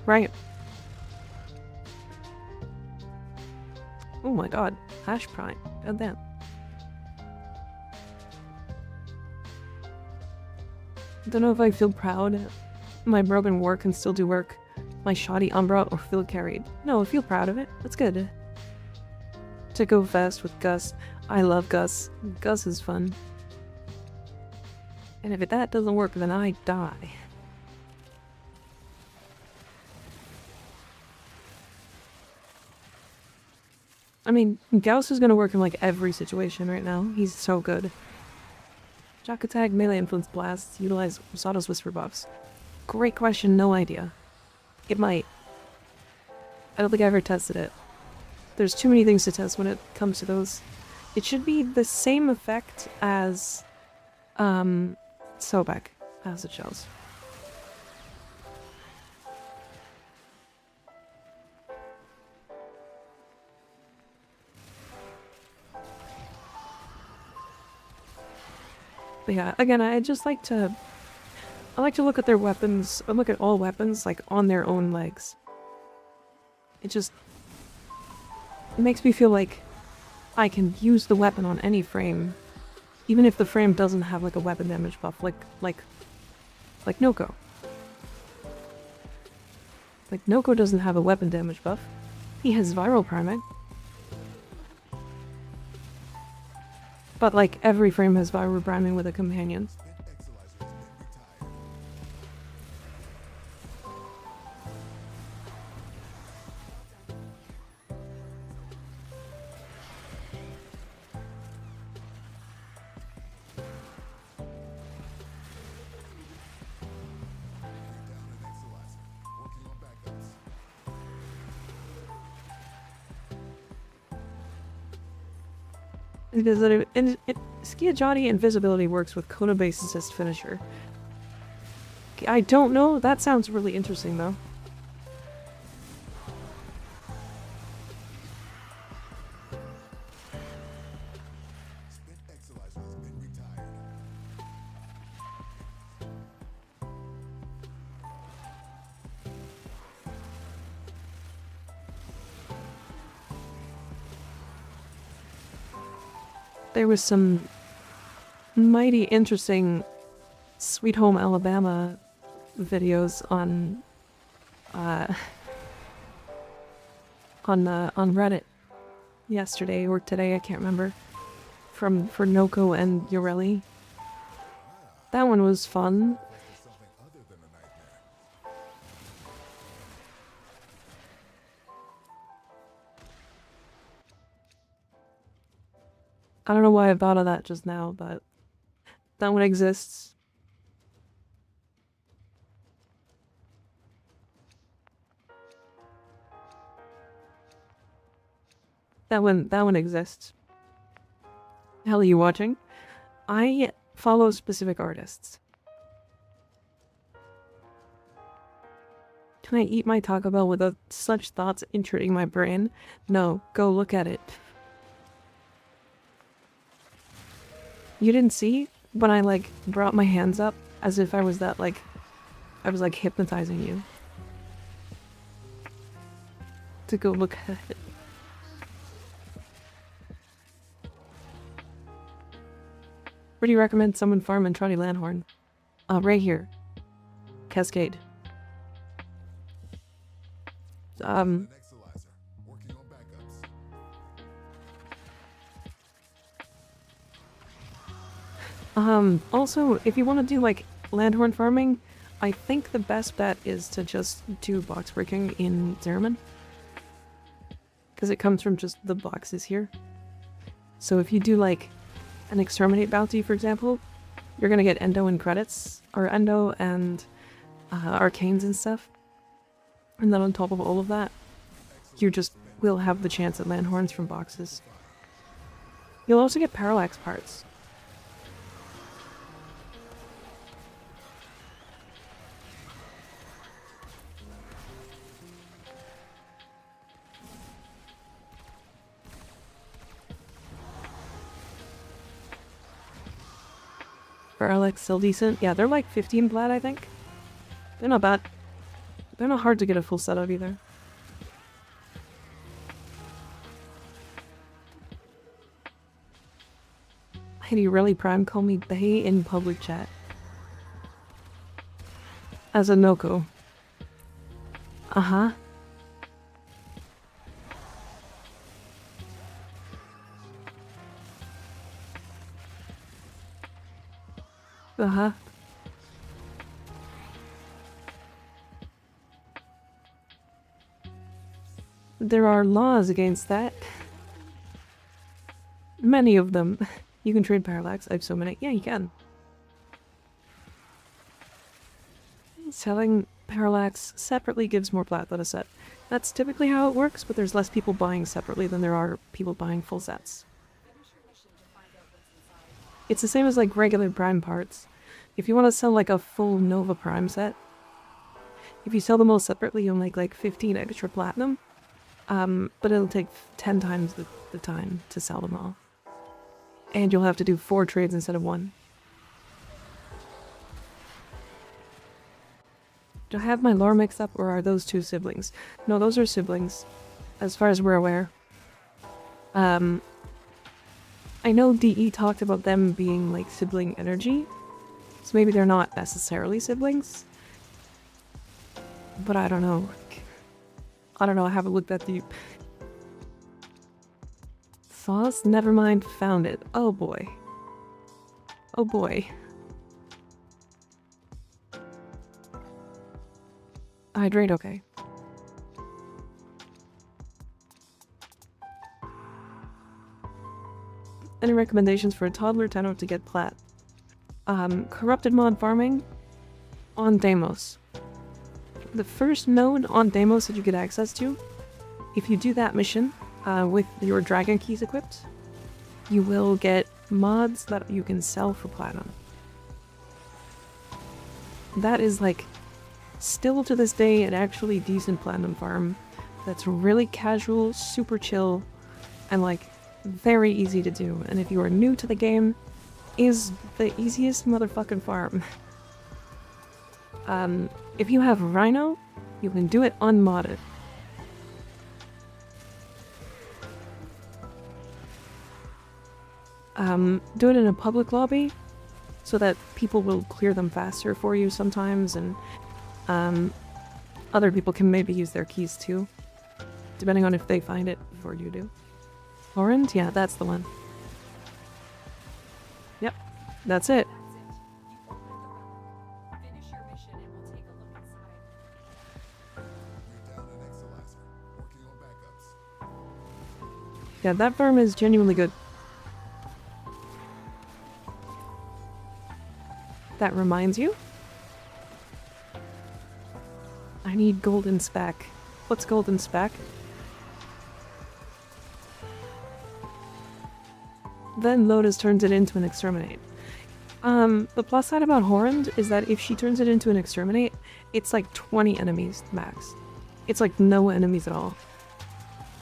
Right. Oh my god. Hash Prime. God damn. Don't know if I feel proud. My Broken War can still do work. My shoddy Umbra or feel carried. No, I feel proud of it. That's good. To go fast with Gus. I love Gus. Gus is fun. And if that doesn't work, then I die. I mean, Gauss is gonna work in like every situation right now. He's so good. Shock attack, melee influence blasts, utilize Rosato's whisper buffs. Great question, no idea. It might. I don't think I ever tested it. There's too many things to test when it comes to those. It should be the same effect as Sobek as it shows. But yeah, again, I like to look at their weapons, or look at all weapons, like, on their own legs. It makes me feel like I can use the weapon on any frame, even if the frame doesn't have, like, a weapon damage buff, like Noko. Like, Noko doesn't have a weapon damage buff. He has viral priming. But, like, every frame has viral priming with a companion. Because Skiajati Invisibility works with Kona-based assist finisher. I don't know. That sounds really interesting, though. There was some mighty interesting Sweet Home Alabama videos on Reddit yesterday or today, I can't remember, for Noko and Yoreli. That one was fun. I don't know why I thought of that just now, but that one exists. That one exists. Hell are you watching? I follow specific artists. Can I eat my Taco Bell without such thoughts intruding my brain? No, go look at it. You didn't see when I like brought my hands up as if I was that like I was like hypnotizing you to go look at it. Where do you recommend someone farm in Trotty Landhorn? Right here. Cascade. Also, if you want to do, like, landhorn farming, I think the best bet is to just do box breaking in Zeraman. Because it comes from just the boxes here. So if you do, like, an exterminate bounty, for example, you're gonna get endo and credits, or endo and arcanes and stuff. And then on top of all of that, you just will have the chance at landhorns from boxes. You'll also get parallax parts. Parallax still decent. Yeah, they're like 15 plat, I think. They're not bad. They're not hard to get a full set of either. Hey, you really prime call me Bay in public chat. As a Noko. Uh-huh. Uh-huh. There are laws against that. Many of them. You can trade parallax. I have so many. Yeah, you can. Selling parallax separately gives more plat than a set. That's typically how it works, but there's less people buying separately than there are people buying full sets. It's the same as like regular prime parts. If you want to sell like a full Nova Prime set, if you sell them all separately, you'll make like 15 extra platinum. But it'll take 10 times the time to sell them all. And you'll have to do 4 trades instead of 1. Do I have my lore mixed up, or are those 2 siblings? No, those are siblings, as far as we're aware. I know DE talked about them being like sibling energy, so maybe they're not necessarily siblings. But I don't know. I don't know, I haven't looked that deep. Sauce? Never mind, found it. Oh boy. Oh boy. Hydrate, okay. Any recommendations for a toddler tenno to get plat? Corrupted mod farming on Deimos. The first node on Deimos that you get access to, if you do that mission with your dragon keys equipped, you will get mods that you can sell for platinum. That is like, still to this day, an actually decent platinum farm that's really casual, super chill, and like very easy to do. And if you are new to the game, is the easiest motherfucking farm. If you have Rhino, you can do it unmodded. Do it in a public lobby so that people will clear them faster for you sometimes, and other people can maybe use their keys too, depending on if they find it before you do. Orange? Yeah, that's the one. Yep, that's it. That's it. You've completed the run. Finish your mission and we'll take a look inside. We're down an Exolizer, working on backups. Yeah, that farm is genuinely good. That reminds you? I need golden spec. What's golden spec? Then Lotus turns it into an exterminate. The plus side about Horrend is that if she turns it into an exterminate, it's like 20 enemies max. It's like no enemies at all.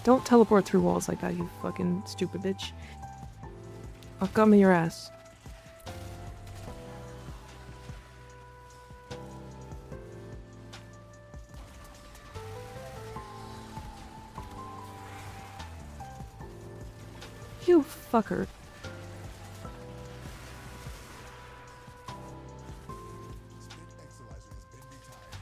Don't teleport through walls like that, you fucking stupid bitch. I'll come in your ass. You fucker. Split Exolizer has been retired.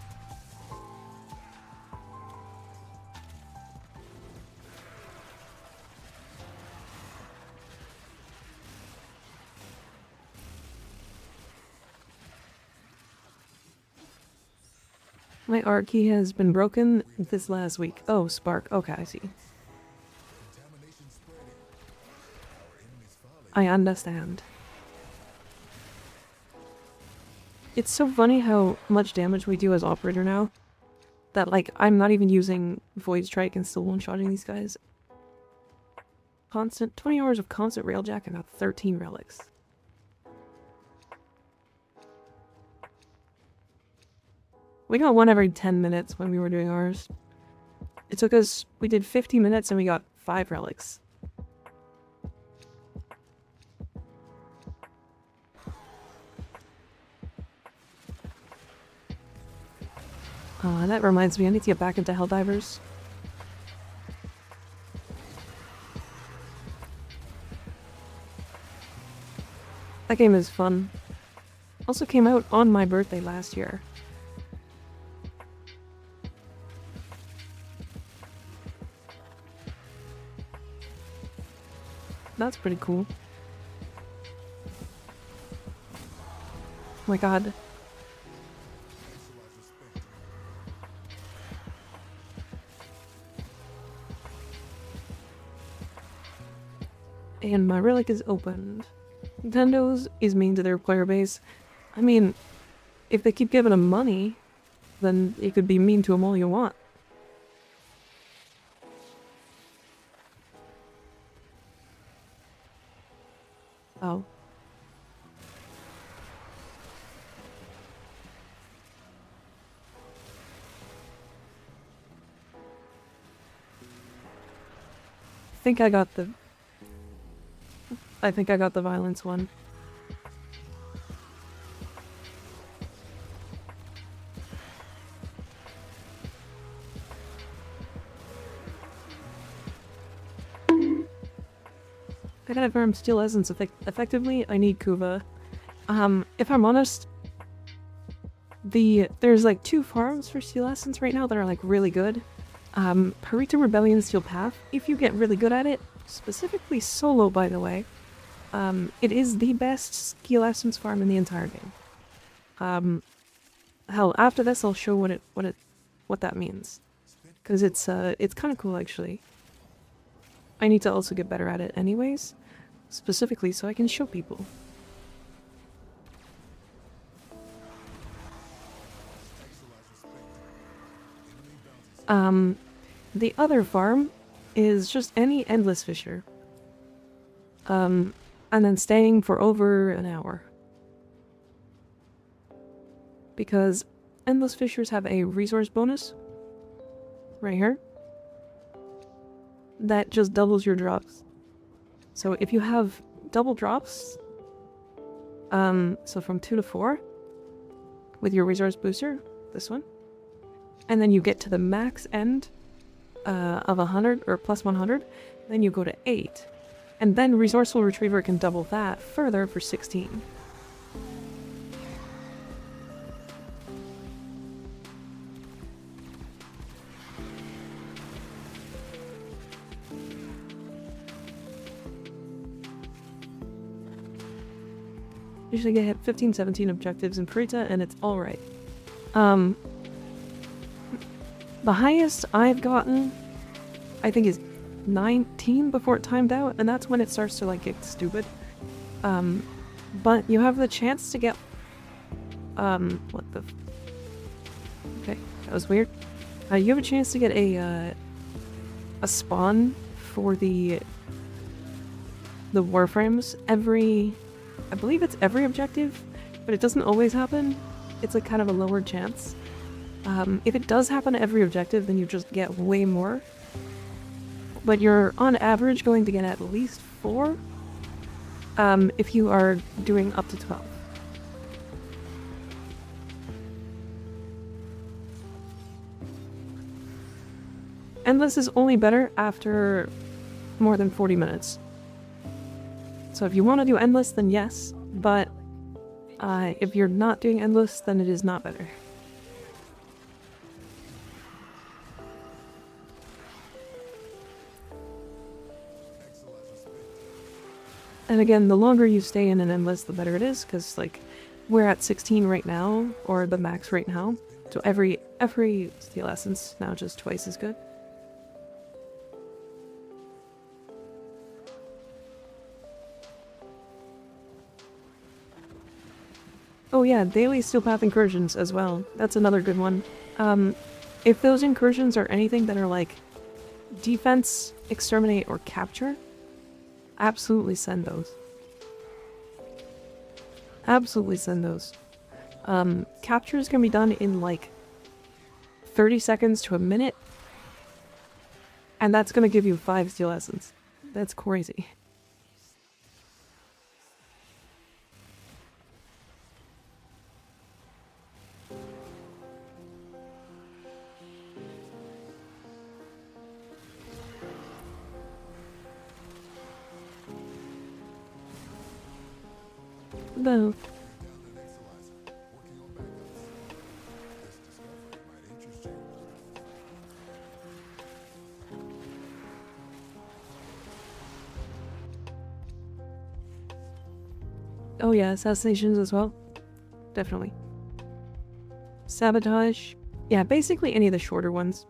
My art key has been broken this last week. Oh, Spark. Okay, I see. Contamination spreading. Our enemies folly. I understand. It's so funny how much damage we do as operator now. That, like, I'm not even using Void Strike and still one-shotting these guys. Constant 20 hours of constant railjack and got 13 relics. We got one every 10 minutes when we were doing ours. It took us, we did 50 minutes and we got 5 relics. That reminds me, I need to get back into Helldivers. That game is fun. Also came out on my birthday last year. That's pretty cool. Oh my god. Exolizer spent. And my relic is opened. Nintendo's is mean to their player base. I mean, if they keep giving them money, then you could be mean to them all you want. Oh. I think I got the violence one. I gotta farm Steel Essence effectively. I need Kuva. If I'm honest, there's like 2 farms for Steel Essence right now that are like really good. Harita Rebellion Steel Path, if you get really good at it, specifically solo by the way, it is the best Steel Essence farm in the entire game. Hell, after this I'll show what that means. Cause it's kind of cool actually. I need to also get better at it anyways, specifically so I can show people. Exolizer spent. Enemy bounties. The other farm is just any Endless Fisher. and then staying for over an hour. Because Endless Fissures have a resource bonus, right here, that just doubles your drops. So if you have double drops, so from 2 to 4, with your resource booster, this one, and then you get to the max end of 100 or plus 100, then you go to 8, and then Resourceful Retriever can double that further for 16. Usually get hit 15, 17 objectives in Parita, and it's alright. The highest I've gotten, I think, is 19 before it timed out, and that's when it starts to, like, get stupid. But you have the chance to get, what the... Okay, that was weird. You have a chance to get a spawn for the Warframes every... I believe it's every objective, but it doesn't always happen. It's like kind of a lower chance. If it does happen every objective, then you just get way more. But you're on average going to get at least 4 if you are doing up to 12. Endless is only better after more than 40 minutes. So if you want to do Endless, then yes, but if you're not doing Endless, then it is not better. And again, the longer you stay in an Endless, the better it is, because, like, we're at 16 right now, or the max right now, so every Steel Essence now just twice as good. Oh yeah, daily Steel Path incursions as well. That's another good one. If those incursions are anything that are like defense, exterminate, or capture, absolutely send those. Absolutely send those. Captures can be done in like 30 seconds to a minute, and that's gonna give you 5 Steel Essence. That's crazy. Both. Oh yeah, assassinations as well. Definitely. Sabotage. Yeah, basically any of the shorter ones.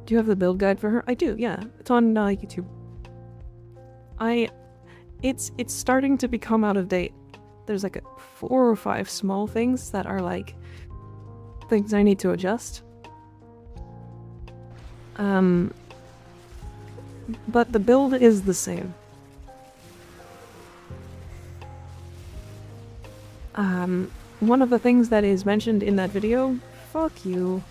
Do you have the build guide for her? I do, yeah. It's on YouTube. It's starting to become out of date. There's like 4 or 5 small things that are like things I need to adjust. But the build is the same. One of the things that is mentioned in that video, fuck you.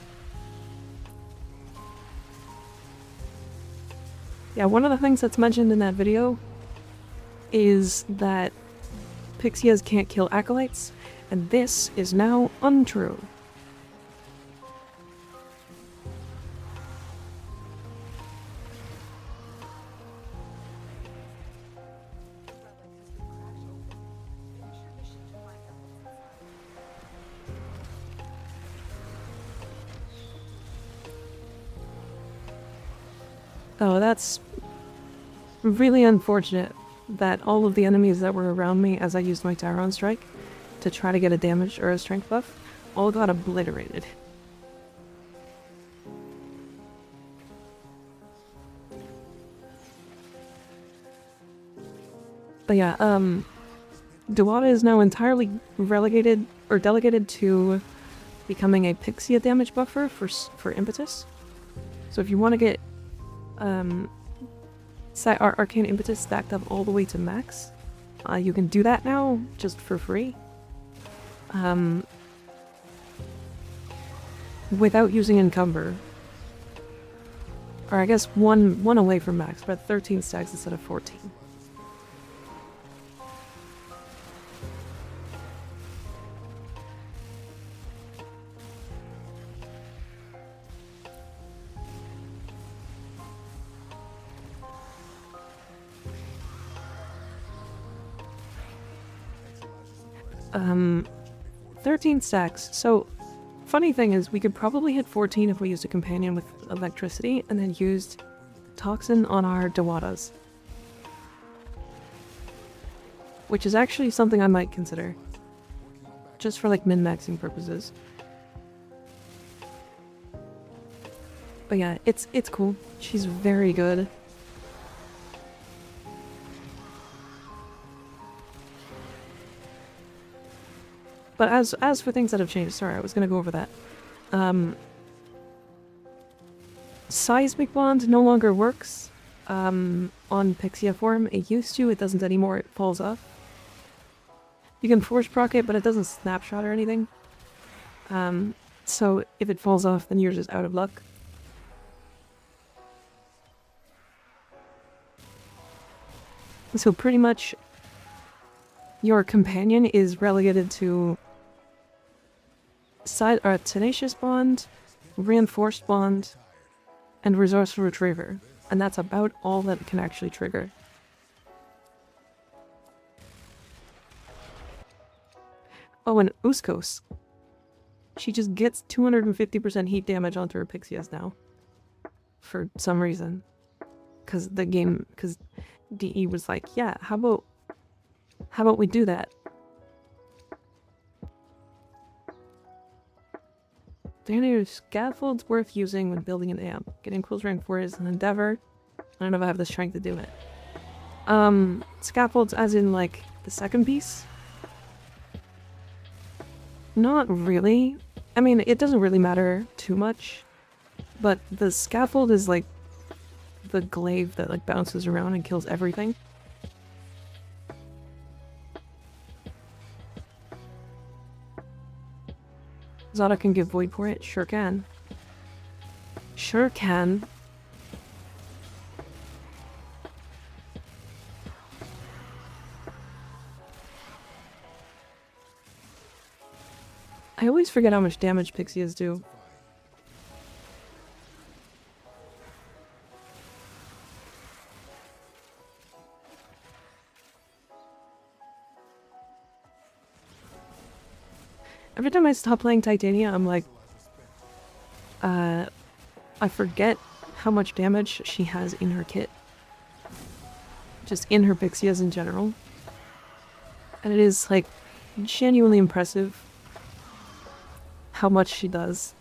Yeah, one of the things that's mentioned in that video is that Pixias can't kill acolytes, and this is now untrue. Oh, that's really unfortunate that all of the enemies that were around me as I used my Tyron Strike to try to get a damage or a strength buff all got obliterated. But yeah, Dewata is now entirely relegated or delegated to becoming a Pixia damage buffer for Impetus. So if you want to get Arcane Impetus stacked up all the way to max. You can do that now, just for free. Without using Encumber. Or I guess one away from max, but 13 stacks instead of 14. Um, 13 stacks. So, funny thing is, we could probably hit 14 if we used a companion with electricity and then used toxin on our Dawadas. Which is actually something I might consider. Just for like min-maxing purposes. But yeah, it's cool. She's very good. But as for things that have changed, sorry, I was gonna go over that. Seismic Bond no longer works on Pixia form. It used to, it doesn't anymore, it falls off. You can force proc it, but it doesn't snapshot or anything. So if it falls off, then you're just out of luck. So pretty much your companion is relegated to Tenacious Bond, Reinforced Bond, and Resourceful Retriever. And that's about all that it can actually trigger. Oh, and Uskos. She just gets 250% heat damage onto her Pixias now. For some reason. Because DE was like, yeah, how about we do that? The scaffold's worth using when building an amp. Getting close rank 4 is an endeavor. I don't know if I have the strength to do it. Scaffolds as in like the second piece? Not really. I mean, it doesn't really matter too much. But the scaffold is like the glaive that like bounces around and kills everything. Zada can give void for it? Sure can. Sure can. I always forget how much damage Pixias do. Every time I stop playing Titania, I'm like, I forget how much damage she has in her kit. Just in her Pixias in general. And it is, like, genuinely impressive how much she does.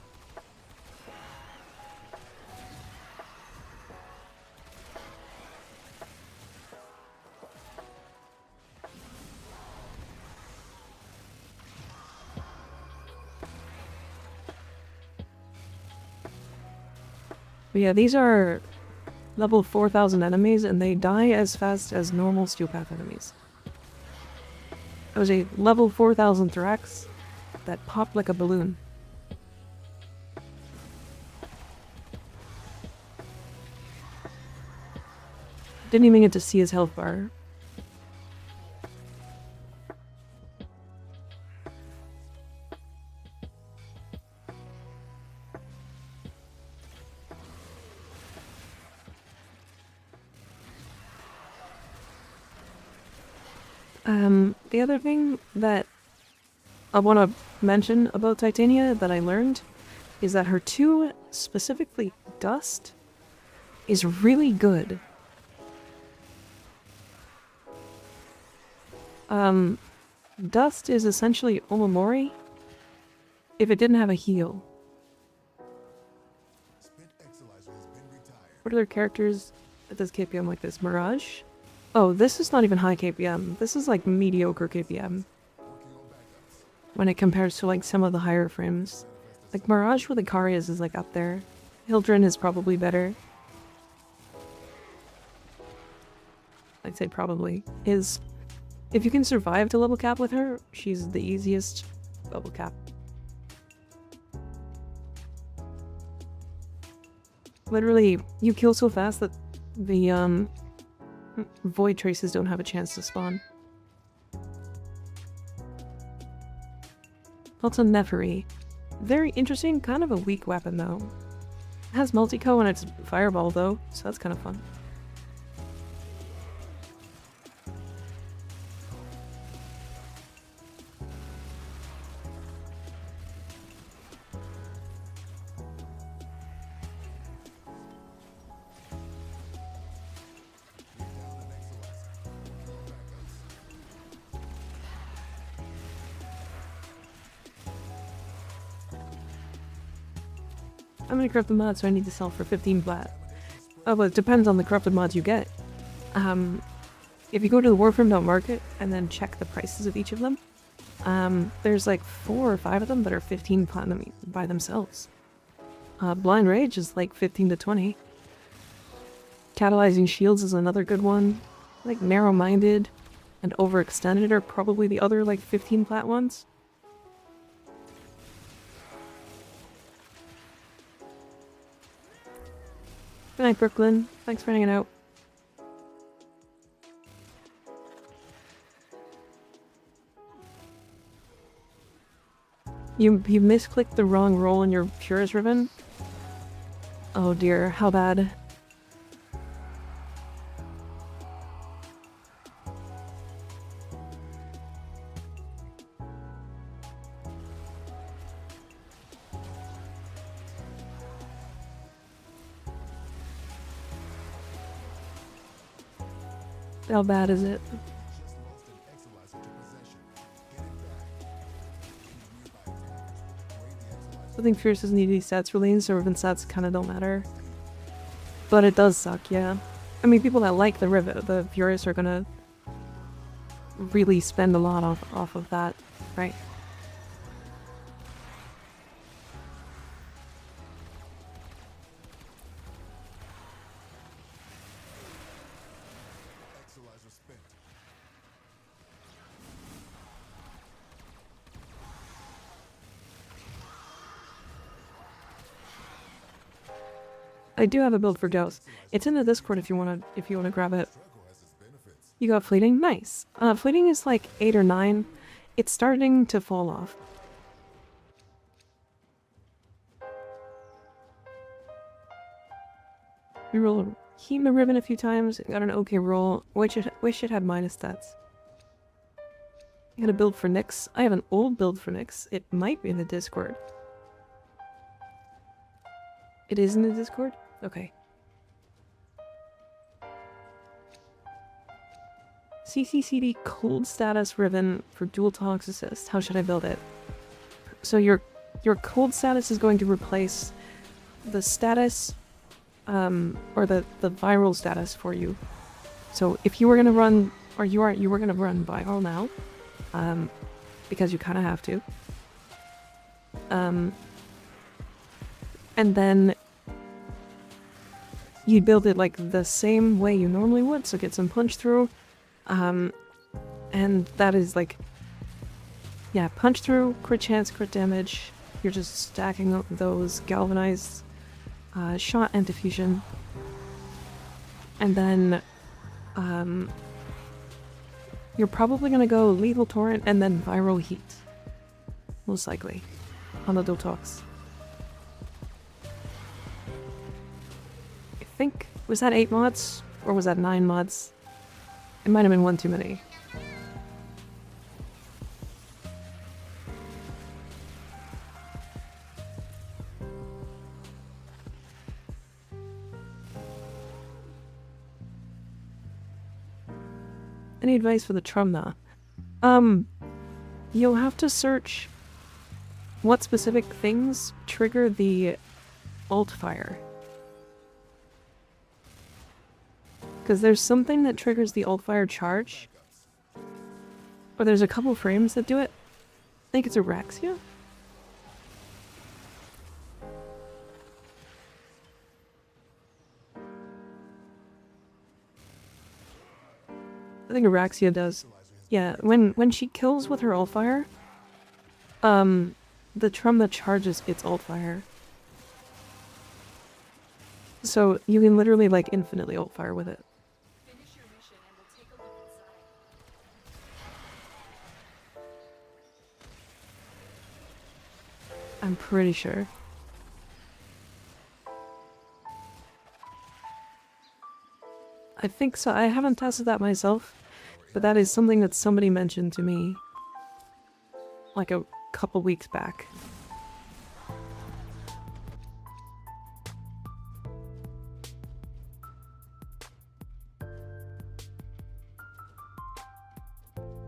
But yeah, these are level 4000 enemies, and they die as fast as normal Steel Path enemies. It was a level 4000 Thrax that popped like a balloon. Didn't even get to see his health bar. The other thing that I want to mention about Titania that I learned is that her 2, specifically Dust, is really good. Dust is essentially Omamori if it didn't have a heal. What other characters that does KPM like this? Mirage? Oh, this is not even high KPM. This is like mediocre KPM. When it compares to like some of the higher frames. Like Mirage with Ikarias is like up there. Hildren is probably better. I'd say probably, is if you can survive to level cap with her, she's the easiest level cap. Literally, you kill so fast that the void traces don't have a chance to spawn. Also Nefery. Very interesting, kind of a weak weapon though. It has multi-co and it's fireball though, so that's kind of fun. I'm gonna corrupt the mod, so I need to sell for 15 plat. Oh, well, it depends on the corrupted mods you get. If you go to the Warframe.market and then check the prices of each of them, there's like 4 or 5 of them that are 15 platinum by themselves. Blind Rage is like 15 to 20. Catalyzing Shields is another good one. Like Narrow-Minded and Overextended are probably the other like 15 plat ones. Good night, Brooklyn. Thanks for hanging out. You misclicked the wrong roll in your Purist ribbon? Oh dear, how bad? How bad is it? Just lost an Exalizer to possession. Get it back. I think Fierce doesn't need these stats. Relating Servant stats kind of don't matter. But it does suck, yeah. I mean, people that like the Rivet, the Furious, are gonna really spend a lot off of that, right? Exalizer spent. I do have a build for Ghost. It's in the Discord if you wanna grab it. Struggle has its benefits. You got Fleeting? Nice. Fleeting is like 8 or 9. It's starting to fall off. We rolled Hema Ribbon a few times, got an okay roll. Wish it had minus stats. I got a build for Nyx. I have an old build for Nyx. It might be in the Discord. It is in the Discord? Okay. CCCD cold status ribbon for dual tox assist. How should I build it? So your cold status is going to replace the status or the viral status for you. So if you were gonna run, or you were gonna run viral now, because you kind of have to. And then you'd build it like the same way you normally would, so get some punch through. And that is like, yeah, punch through, crit chance, crit damage. You're just stacking up those galvanized shot and diffusion. And then you're probably gonna go lethal torrent and then viral heat. Most likely. On the Dotox. I think, was that 8 mods? Or was that 9 mods? It might have been one too many. Any advice for the Trumna? You'll have to search what specific things trigger the alt fire. Because there's something that triggers the alt fire charge. Or there's a couple frames that do it. I think it's Aurexia? think Araxia does. Yeah, when she kills with her ult fire, the Trum that charges its ult fire. So you can literally like infinitely ult fire with it. Finish your mission and we'll take a look inside. I'm pretty sure. I think so. I haven't tested that myself, but that is something that somebody mentioned to me like a couple weeks back.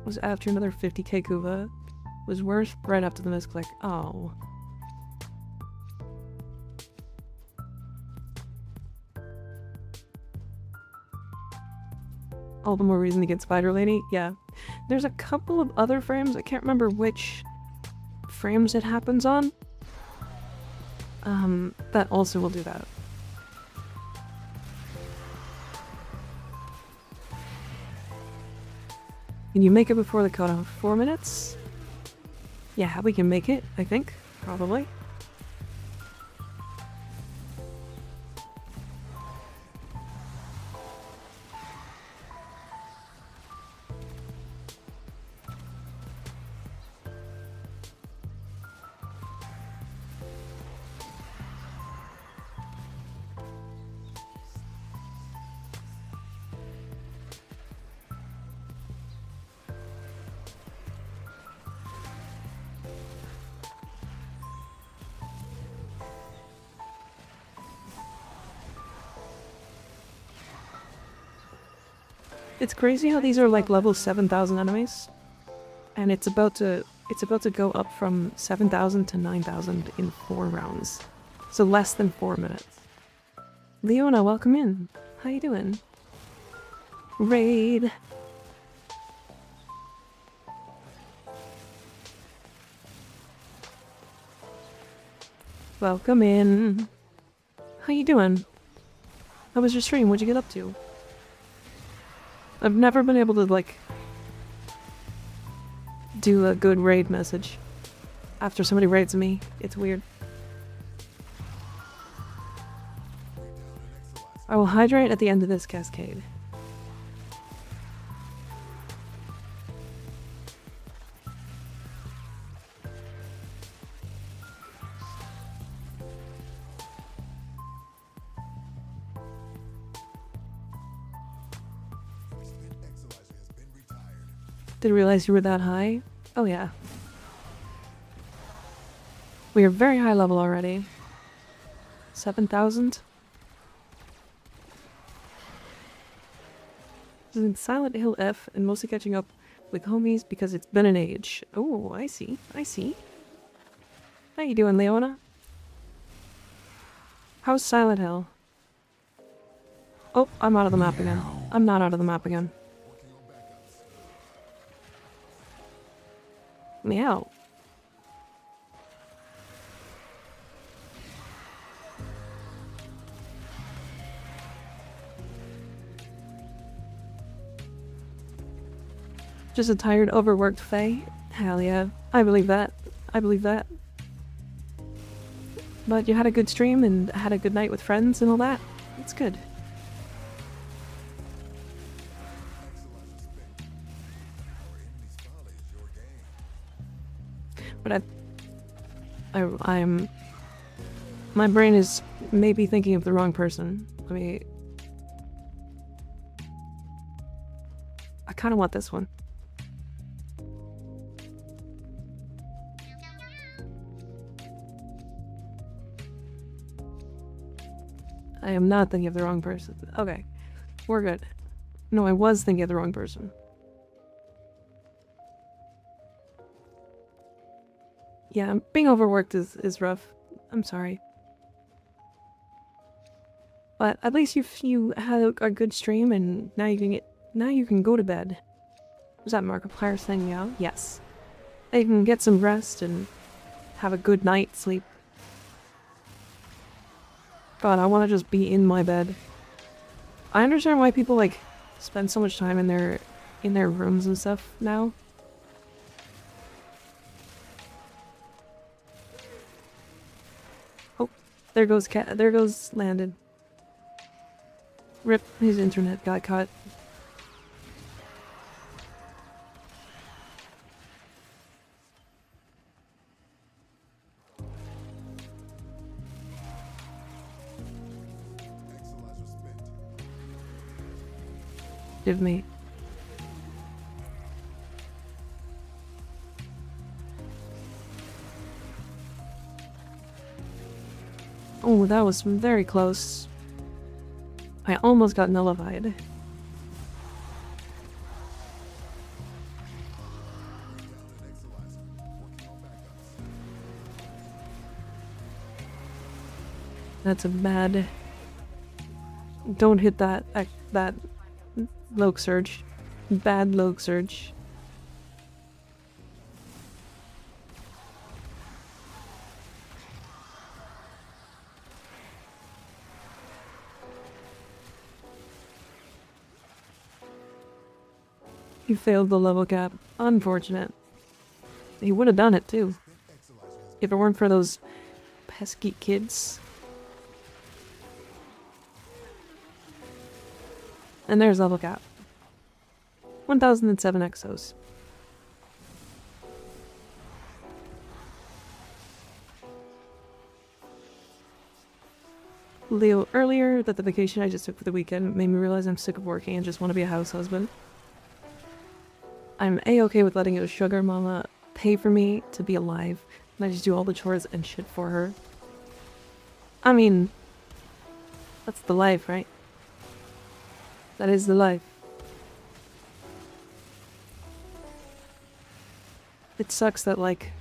Was after another 50k Kuva. Was worth right after the misclick. Oh. All the more reason to get Spider Lady. Yeah. There's a couple of other frames. I can't remember which frames it happens on. That also will do that. Can you make it before the cutoff? 4 minutes? Yeah, we can make it, I think. Probably. It's crazy how these are like level 7,000 enemies, and it's about to go up from 7,000 to 9,000 in 4 rounds, so less than 4 minutes. Leona, welcome in. How you doing? Raid. Welcome in. How you doing? How was your stream? What'd you get up to? I've never been able to, like, do a good raid message after somebody raids me. It's weird. I will hydrate at the end of this cascade. Didn't realize you were that high. Oh yeah. We are very high level already. 7,000. In Silent Hill F and mostly catching up with homies because it's been an age. Oh, I see. I see. How you doing, Leona? How's Silent Hill? Oh, I'm out of the map again. I'm not out of the map again. Meow. Just a tired, overworked Faye? Hell yeah. I believe that. I believe that. But you had a good stream and had a good night with friends and all that. It's good. But I'm... My brain is maybe thinking of the wrong person. Let me... I kind of want this one. I am not thinking of the wrong person. Okay. We're good. No, I was thinking of the wrong person. Yeah, being overworked is rough. I'm sorry. But at least you had a good stream and now you can go to bed. Was that Markiplier's thing, yeah? Yes. Now you can get some rest and have a good night's sleep. God, I want to just be in my bed. I understand why people like spend so much time in in their rooms and stuff now. Oh, there goes Cat. There goes Landon. Rip, his internet got cut. Exolizer spent. Give me. Oh, that was very close. I almost got nullified. Down an exolizer. Working on backups. That's a bad. Don't hit that that Loke surge. Bad Loke surge. You failed the level cap. Unfortunate. He would have done it too. If it weren't for those pesky kids. And there's level cap. 1007 exos. Leo, earlier that the vacation I just took for the weekend made me realize I'm sick of working and just want to be a house husband. I'm a-okay with letting a sugar mama pay for me to be alive, and I just do all the chores and shit for her. I mean, that's the life, right? That is the life. It sucks that, like,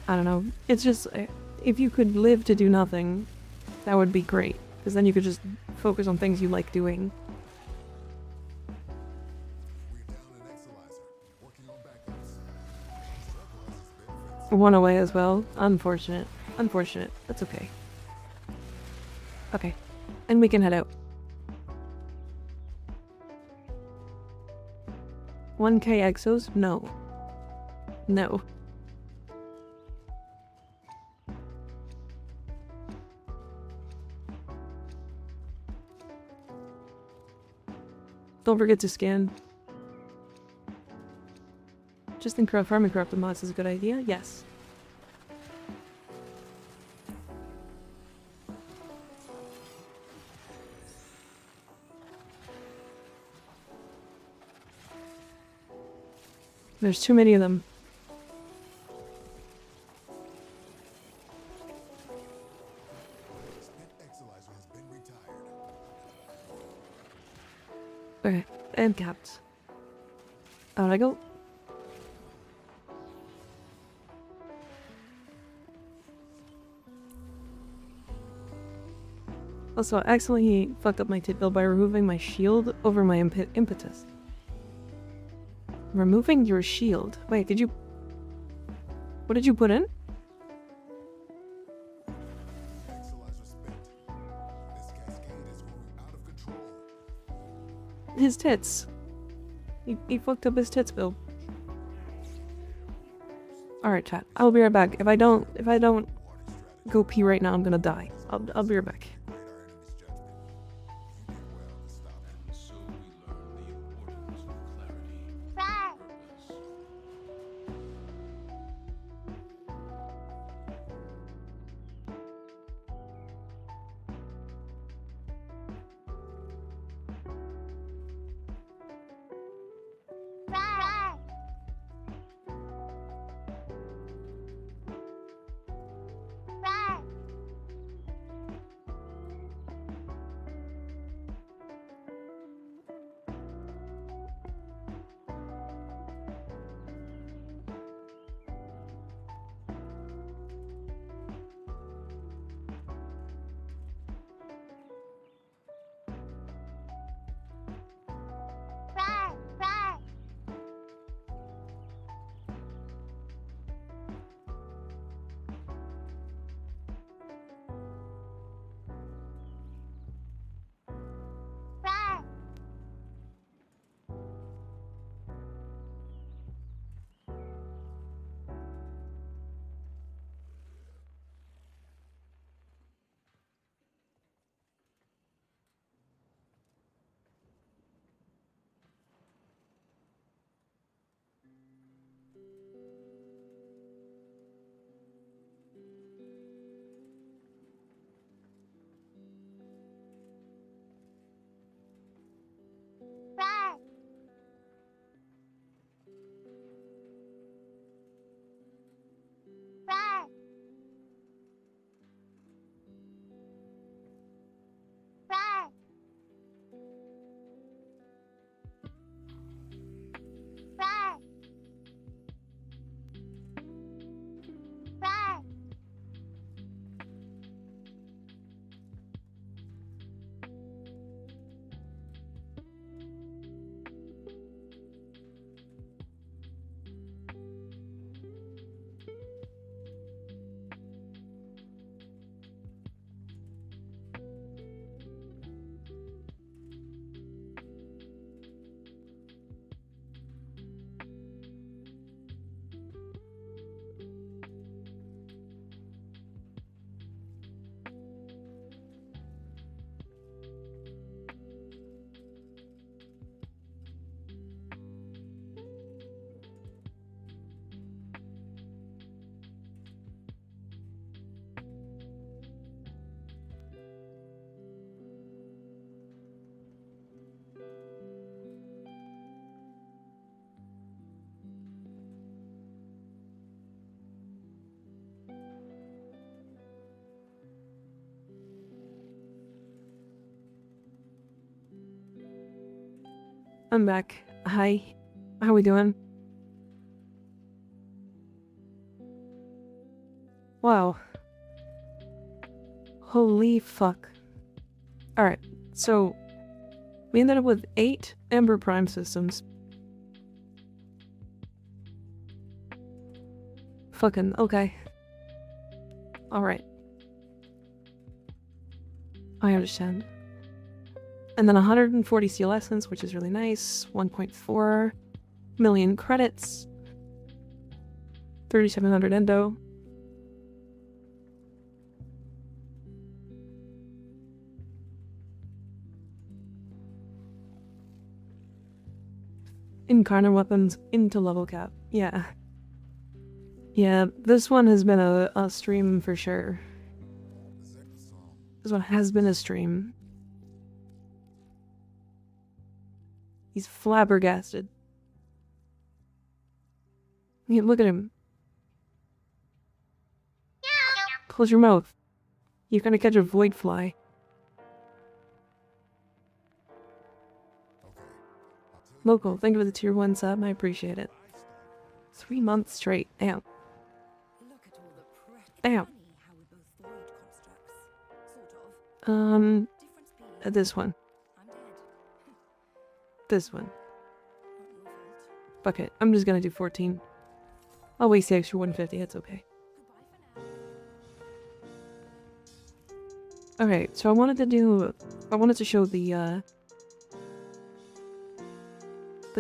I don't know, it's just, if you could live to do nothing, that would be great, because then you could just focus on things you like doing. We're down an exolizer. Working on backups. Struggle has its benefits. One away as well. Unfortunate. Unfortunate. That's okay. Okay. And we can head out. 1k exos? No. No. Don't forget to scan. Just think farming corrupted mods is a good idea? Yes. There's too many of them. Spent exolizer has been retired. Okay, and capped. Out I go. Also, I accidentally fucked up my tit build by removing my shield over my impetus. Removing your shield? Wait, did you... What did you put in? Exolizer spent. This cascade is growing out of control. His tits. He fucked up his tits build. Alright, chat. I'll be right back. If I don't Warning strategy. go pee right now, I'm gonna die. I'll be right back. Grade our enemy's judgment. You did well to stop it. And so we learn the importance of clarity, Right. purpose. Right. Right. I'm back. Hi. How we doing? Wow. Holy fuck. Alright, so we ended up with 8 Ember Prime systems. Fucking okay. Alright. I understand. And then 140 Steel Essence, which is really nice. 1.4 million credits. 3,700 Endo. Incarnon weapons into level cap. Yeah. Yeah, this one has been a stream for sure. This one has been a stream. He's flabbergasted. Yeah, look at him. Close your mouth. You're gonna catch a void fly. Local, thank you for the tier 1 sub, I appreciate it. 3 months straight, damn. Damn. This one. This one. Fuck it, I'm just gonna do 14. I'll waste the extra 150, it's okay. Okay, so I wanted to show the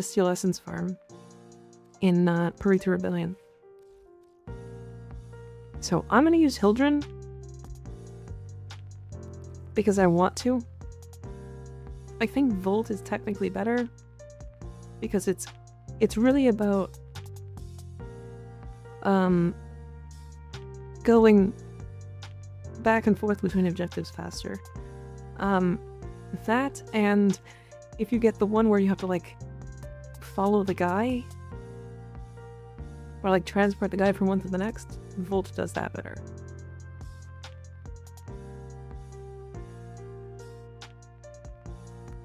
Steel Essence farm in Paretha Rebellion. So I'm gonna use Hildren because I want to. I think Volt is technically better because it's really about going back and forth between objectives faster. That, and if you get the one where you have to like follow the guy or like transport the guy from one to the next, Volt does that better.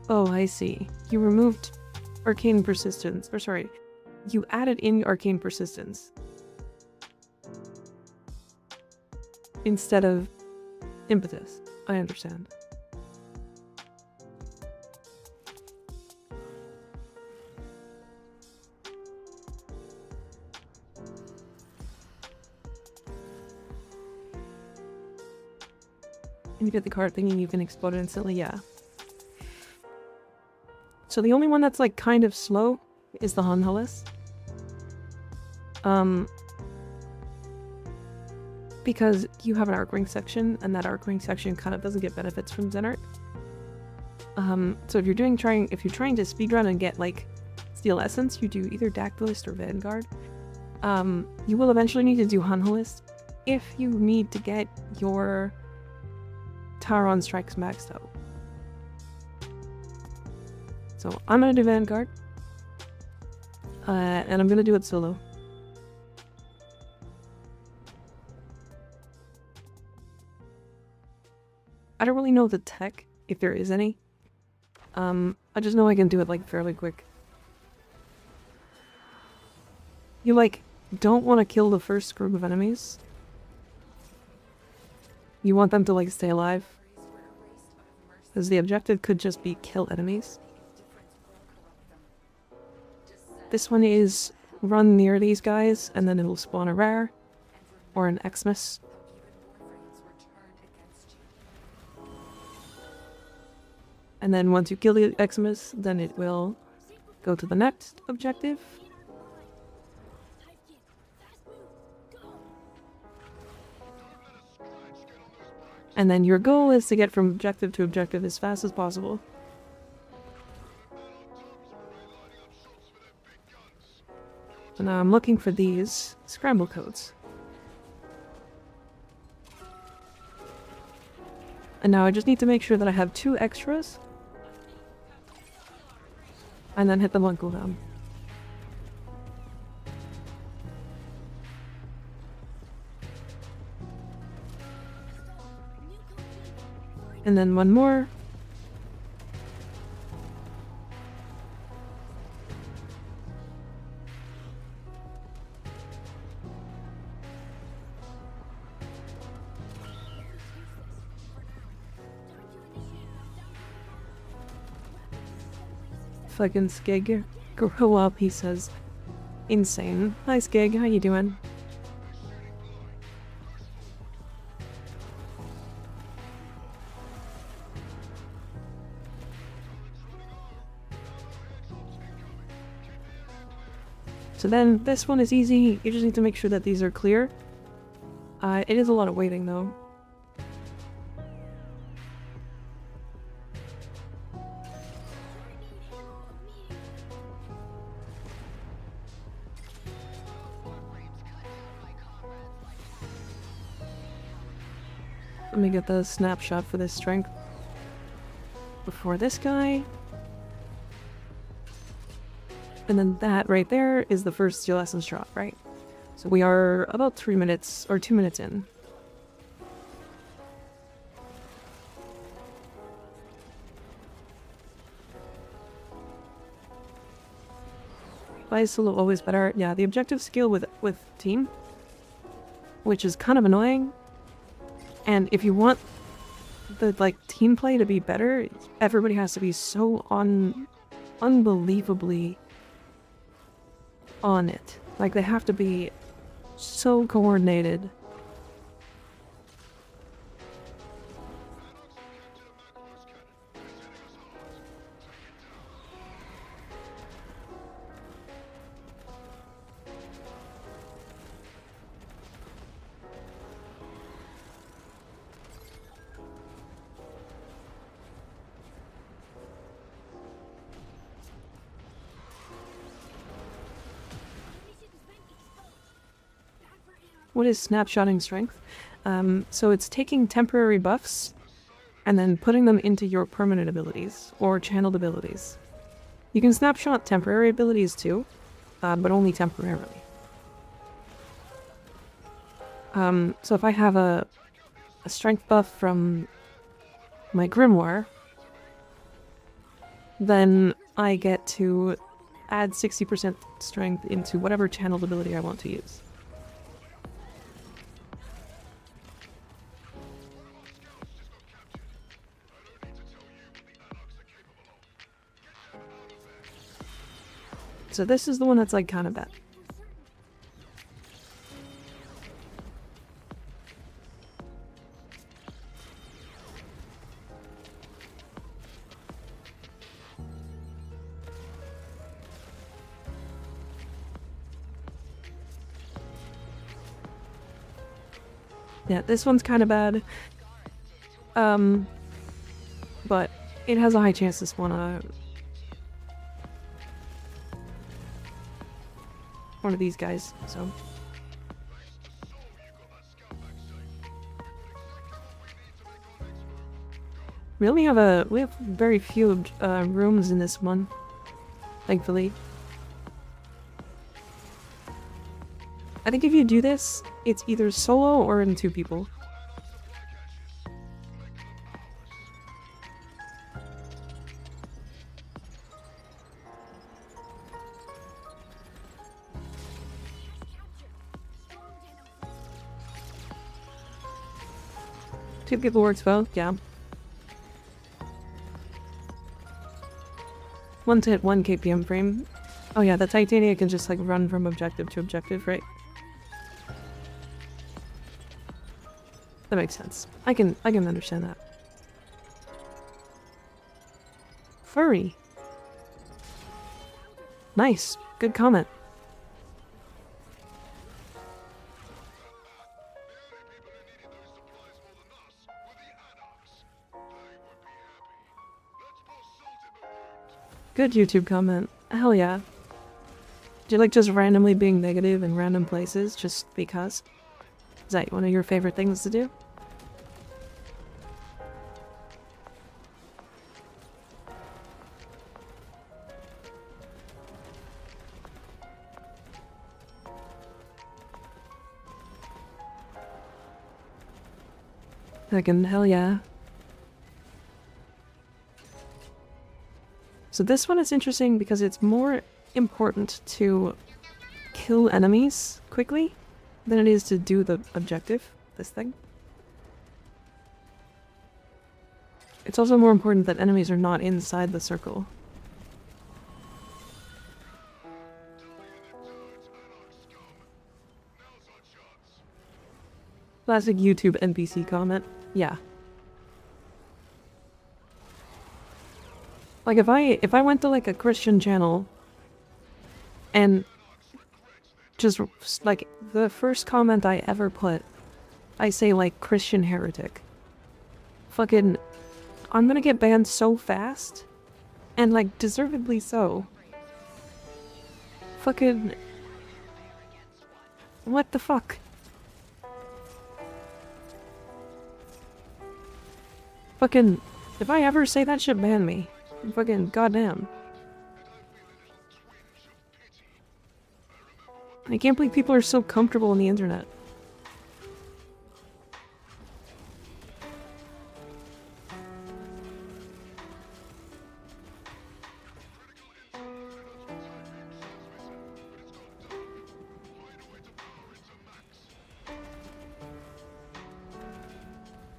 Oh, I see. You removed Arcane Persistence, or sorry, you added in Arcane Persistence instead of Impetus. I understand. And you get the card thinking you can explode it instantly, yeah. So the only one that's like kind of slow is the Hunhullus. Because you have an arc ring section, and that arc ring section kind of doesn't get benefits from Zenart. So if you're trying to speedrun and get like Steel Essence, you do either Dactylist or Vanguard. You will eventually need to do Hunhullus if you need to get your Taron Strikes maxed out. So I'm gonna do Vanguard. And I'm gonna do it solo. I don't really know the tech, if there is any. I just know I can do it like fairly quick. You like don't want to kill the first group of enemies. You want them to like stay alive. Because the objective could just be kill enemies. This one is run near these guys and then it'll spawn a rare or an Xmas. And then once you kill the Xmas, then it will go to the next objective. And then your goal is to get from objective to objective as fast as possible. So now I'm looking for these scramble codes. And now I just need to make sure that I have 2 extras. And then hit them on cooldown. And then one more. fucking Skig. Grow up, he says. Insane. Hi Skig, how you doing? So then, this one is easy. You just need to make sure that these are clear. It is a lot of waiting though. Let me get the snapshot for this strength. Before this guy. And then that right there is the first Steel Essence drop, right? So we are about 3 minutes, or 2 minutes in. By solo always better. Yeah, the objective skill with team, which is kind of annoying. And if you want the team play to be better, everybody has to be so unbelievably on it. Like, they have to be so coordinated. What is snapshotting strength? So it's taking temporary buffs and then putting them into your permanent abilities or channeled abilities. You can snapshot temporary abilities too, but only temporarily. So if I have a strength buff from my grimoire, then I get to add 60% strength into whatever channeled ability I want to use. So this is the one that's like kind of bad. Yeah, this one's kind of bad. But it has a high chance this one one of these guys, so. We only have we have very few rooms in this one, thankfully. I think if you do this, it's either solo or in 2 people. Two people works well, yeah. One to hit 1 KPM frame. Oh yeah, the Titania can just like run from objective to objective, right? That makes sense. I can understand that. Furry. Nice. Good comment. Good YouTube comment. Hell yeah. Do you like just randomly being negative in random places just because? Is that one of your favorite things to do? Fucking hell yeah. So this one is interesting because it's more important to kill enemies quickly than it is to do the objective, this thing. It's also more important that enemies are not inside the circle. Classic YouTube NPC comment. Yeah. Like if I went to like a Christian channel and just like the first comment I ever put, I say like Christian heretic. Fucking, I'm gonna get banned so fast, and like deservedly so. Fucking, what the fuck? Fucking, if I ever say that shit, ban me. Fucking goddamn. I can't believe people are so comfortable on the internet.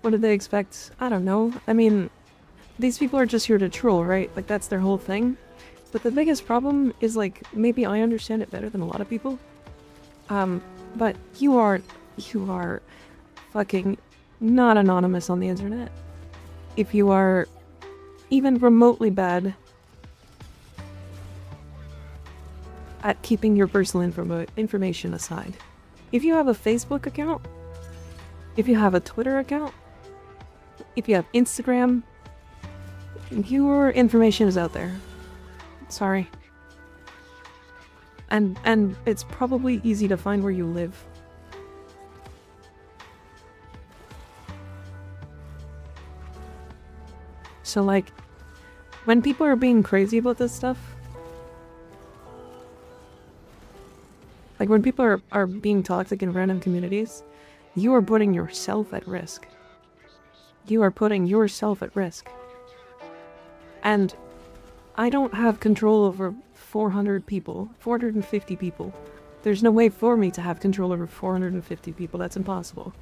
What did they expect? I don't know. I mean, these people are just here to troll, right? Like, that's their whole thing. But the biggest problem is, like, maybe I understand it better than a lot of people. But you are fucking not anonymous on the internet. If you are even remotely bad at keeping your personal information aside. If you have a Facebook account, if you have a Twitter account, if you have Instagram, your information is out there. Sorry. And it's probably easy to find where you live. So like, when people are being crazy about this stuff, like when people are being toxic in random communities, you are putting yourself at risk. You are putting yourself at risk. And I don't have control over 400 people, 450 people. There's no way for me to have control over 450 people. That's impossible.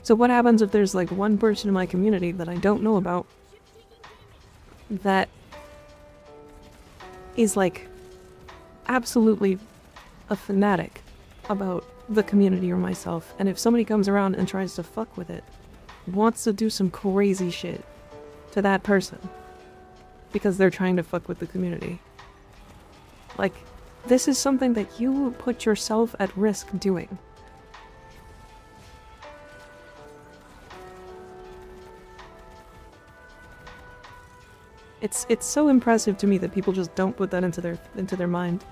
So what happens if there's like one person in my community that I don't know about that is like absolutely a fanatic about the community or myself, and if somebody comes around and tries to fuck with it, wants to do some crazy shit to that person because they're trying to fuck with the community. Like, this is something that you put yourself at risk doing. It's so impressive to me that people just don't put that into their mind.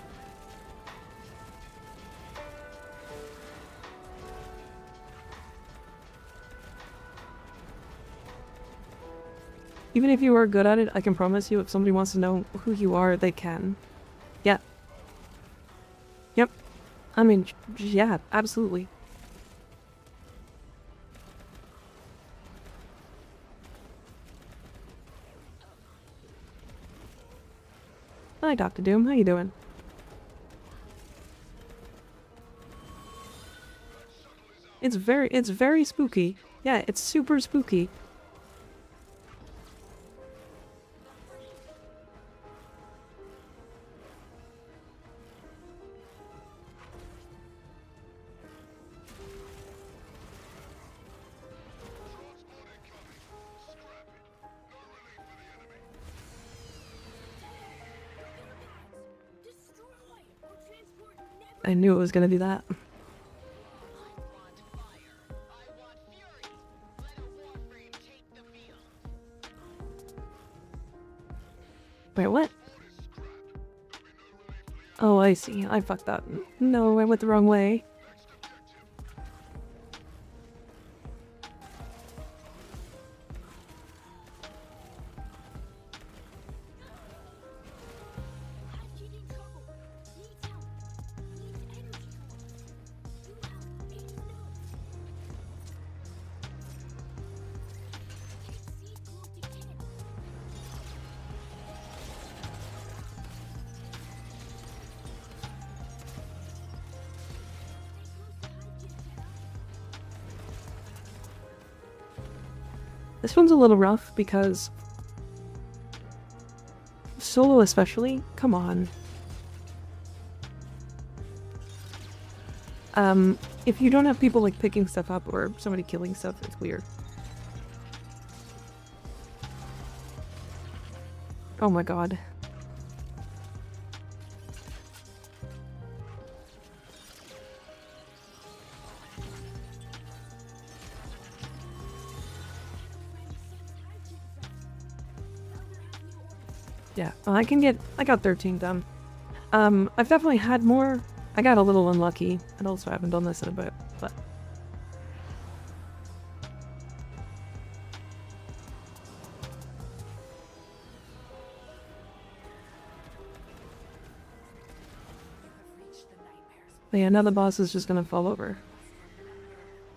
Even if you are good at it, I can promise you if somebody wants to know who you are, they can. Yeah. Yep. I mean, yeah, absolutely. Hi, Dr. Doom. How you doing? It's very spooky. Yeah, it's super spooky. I knew it was gonna be that. Wait, what? Oh, I see. I fucked up. No, I went the wrong way. This one's a little rough because solo especially, come on. if you don't have people like picking stuff up or somebody killing stuff, it's weird. Oh my god. Yeah, well, I got 13 done. I've definitely had more. I got a little unlucky, and also haven't done this in a bit, but... But yeah, now the boss is just gonna fall over.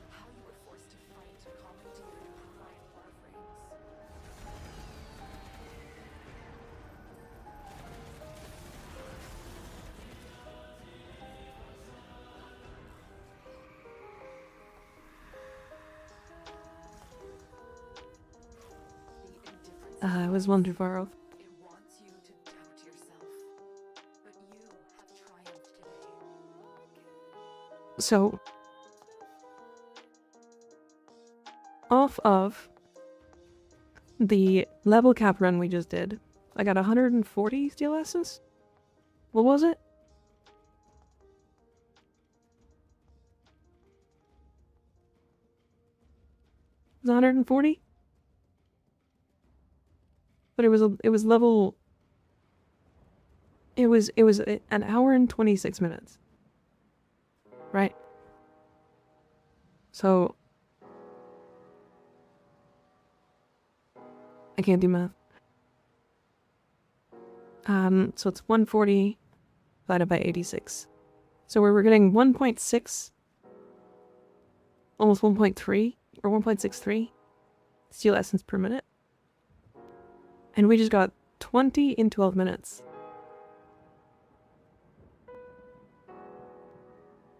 How you were forced to fight, commandeered, and provide Warframes. It was one too far off. It wants you to doubt yourself. But you have triumphed today. So, off of the level cap run we just did, I got 140 steel essence? What was it? Was it 140? But it was level... It was an hour and 26 minutes. Right? So... I can't do math. So it's 140 divided by 86. So we're getting 1.6, almost 1.3, or 1.63 steel essence per minute. And we just got 20 in 12 minutes.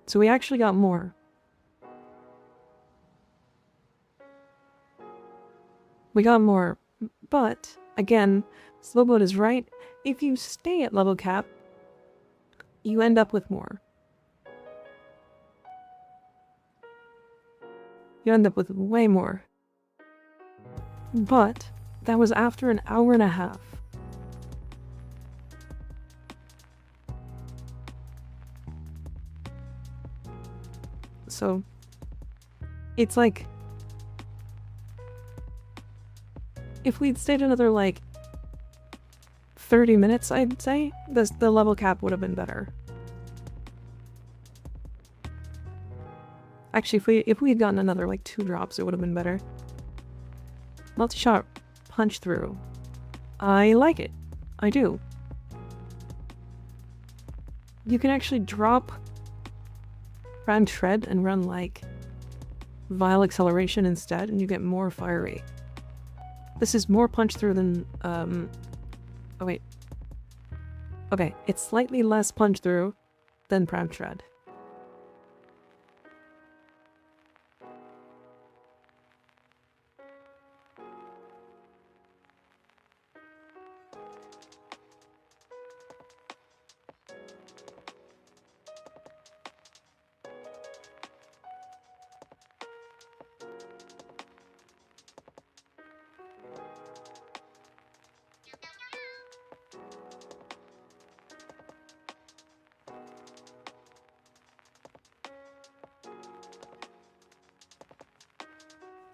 So we actually got more. We got more, but again, Slowboat is right. If you stay at level cap, you end up with more. You end up with way more. But that was after an hour and a half. So, it's like, if we'd stayed another like 30 minutes, I'd say, the level cap would have been better. Actually, if we had gotten another like 2 drops, it would have been better. Multi-shot punch through. I like it. I do. You can actually drop Prime Shred and run like Vile Acceleration instead, and you get more fire rate. This is more punch through than oh wait. Okay, it's slightly less punch through than Prime Shred.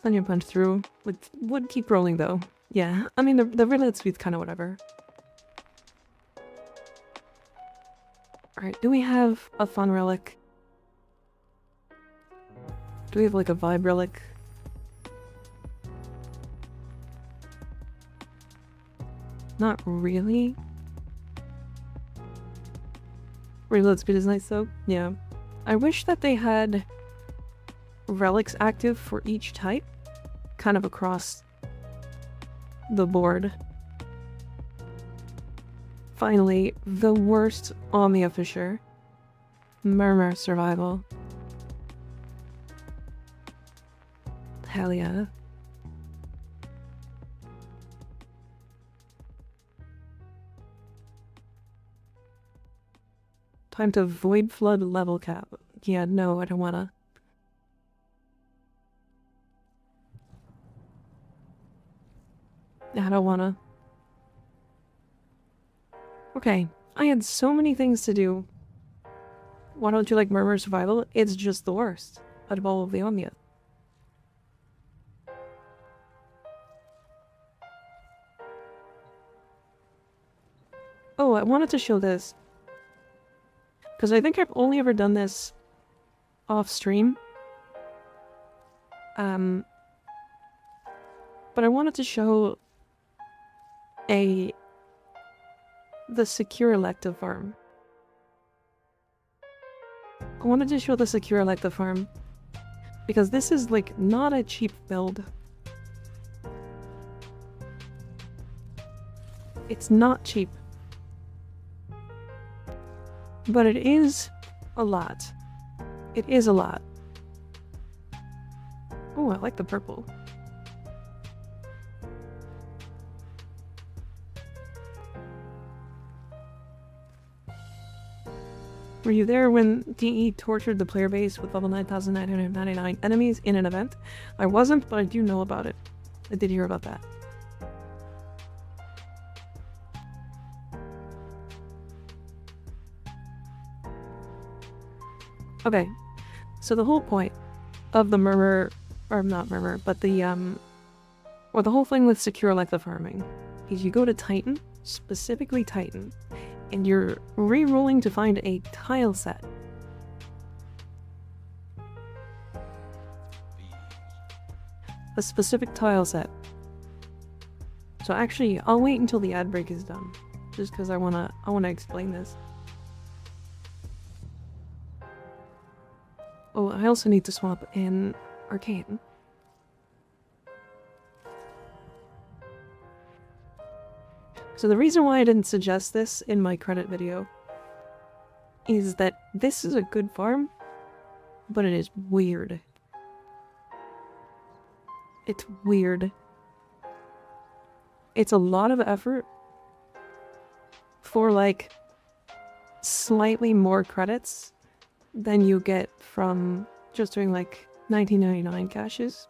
Thunder punch through would keep rolling though. Yeah, I mean the reload speed's kind of whatever. All right, do we have a fun relic? Do we have like a vibe relic? Not really. Reload speed is nice though. Yeah, I wish that they had relics active for each type, kind of across the board. Finally, the worst Omnia Fisher. Murmur Survival. Hell yeah. Time to Void Flood level cap. Yeah, no, I don't wanna. I don't wanna. Okay, I had so many things to do. Why don't you like Murmur Survival? It's just the worst out of all of the Omnia. Oh, I wanted to show this. Because I think I've only ever done this off stream. But I wanted to show the secure elective farm. I wanted to show the secure elective farm because this is like not a cheap build. It's not cheap. But it is a lot. It is a lot. Oh, I like the purple. Were you there when DE tortured the player base with level 9,999 enemies in an event? I wasn't, but I do know about it. I did hear about that. Okay, so the whole point of the Murmur, or not Murmur, but the whole thing with secure elective farming is you go to Titan, specifically Titan, and you're re-rolling to find a tile set. A specific tile set. So actually, I'll wait until the ad break is done, just because I wanna explain this. Oh, I also need to swap in Arcane. So the reason why I didn't suggest this in my credit video is that this is a good farm, but it is weird. It's weird. It's a lot of effort for like slightly more credits than you get from just doing like 1999 caches.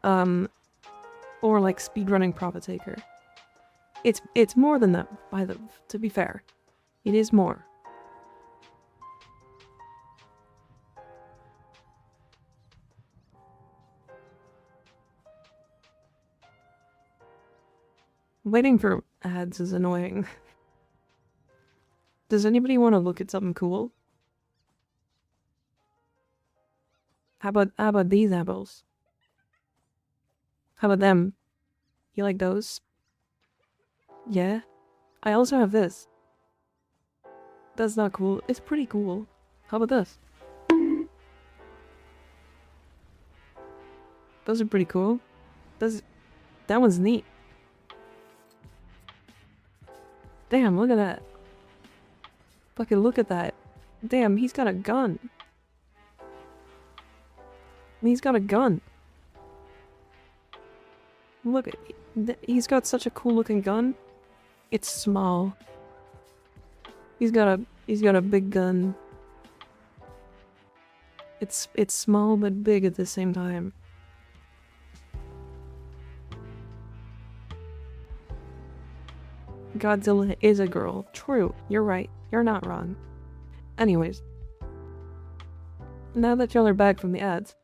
Or like speedrunning Profit Taker. It's more than that, to be fair. It is more. Waiting for ads is annoying. Does anybody want to look at something cool? How about these apples? How about them? You like those? Yeah? I also have this. That's not cool. It's pretty cool. How about this? Those are pretty cool. That one's neat. Damn, look at that. Fucking look at that. Damn, he's got a gun. He's got a gun. Look, he's got such a cool looking gun. It's small. He's got a big gun. It's small but big at the same time. Godzilla is a girl. True, you're right. You're not wrong. Anyways. Now that y'all are back from the ads,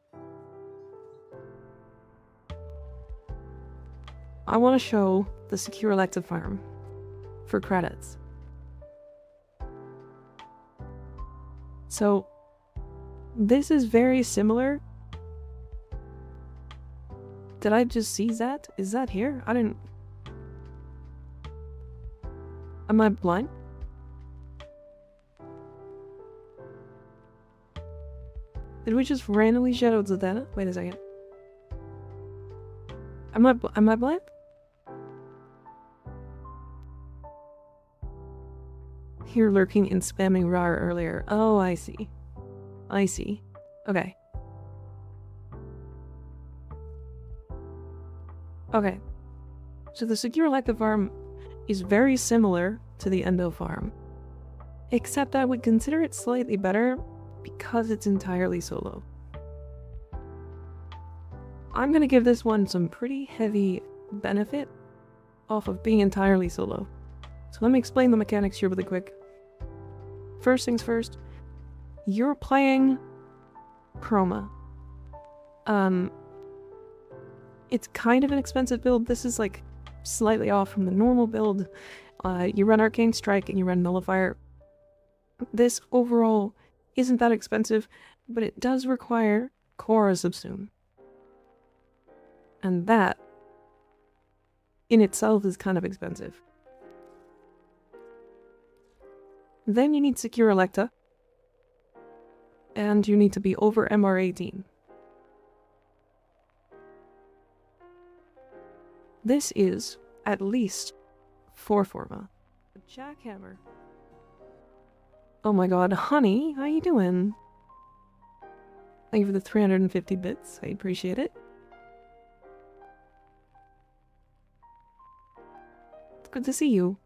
I want to show the secure elective farm for credits. So, this is very similar. Did I just see that? Is that here? I didn't... Am I blind? Did we just randomly shadow Zadana? Wait a second. Am I blind? Here lurking and spamming RAR earlier. Oh, I see. I see. Okay. Okay. So the secure elective farm is very similar to the endo farm. Except I would consider it slightly better because it's entirely solo. I'm gonna give this one some pretty heavy benefit off of being entirely solo. So let me explain the mechanics here really quick. First things first, you're playing Chroma. It's kind of an expensive build. This is like slightly off from the normal build. You run Arcane Strike and you run Nullifier. This overall isn't that expensive, but it does require Core Subsume. And that in itself is kind of expensive. Then you need Secure Electa. And you need to be over MR18. This is at least 4 forma. Jackhammer. Oh my god, honey, how you doing? Thank you for the 350 bits, I appreciate it. It's good to see you.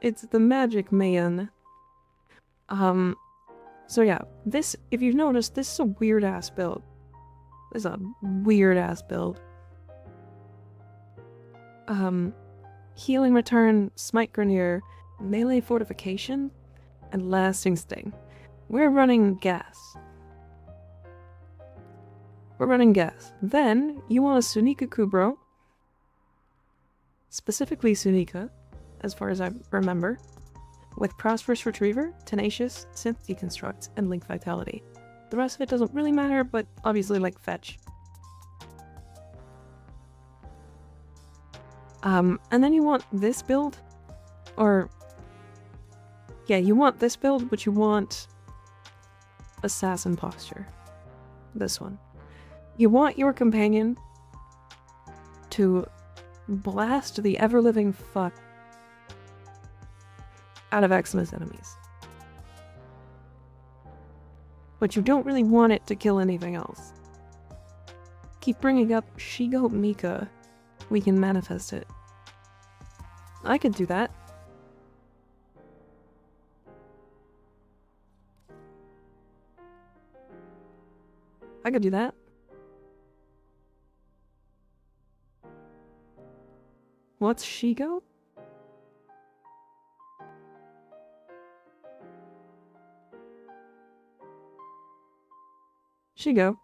It's the Magic Man. So yeah, this, if you've noticed, this is a weird-ass build. This is a weird-ass build. Healing Return, Smite Grenier, Melee Fortification, and Lasting Sting. We're running gas. We're running gas. Then, you want a Sunika Kubro. Specifically Sunika, as far as I remember. With Prosperous Retriever, Tenacious, Synth Deconstruct, and Link Vitality. The rest of it doesn't really matter, but obviously like Fetch. And then you want this build, or yeah, you want this build, but you want Assassin Posture. This one. You want your companion to blast the ever-living fuck out of Xmas enemies. But you don't really want it to kill anything else. Keep bringing up She-Goat Mika. We can manifest it. I could do that. I could do that. What's She-Goat? She-Go.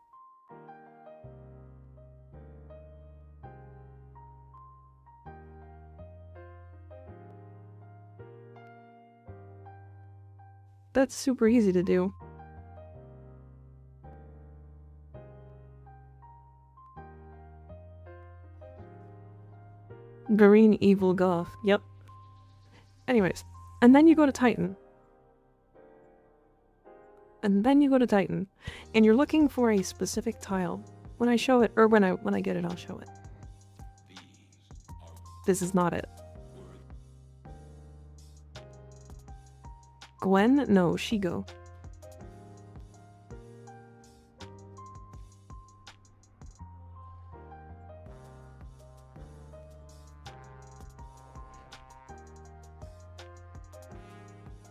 That's super easy to do. Green Evil Goth. Yep. Anyways. And then you go to Titan. And then you go to Titan. And you're looking for a specific tile. When I show it, or when I get it, I'll show it. This is not it. Gwen? No, She-Go.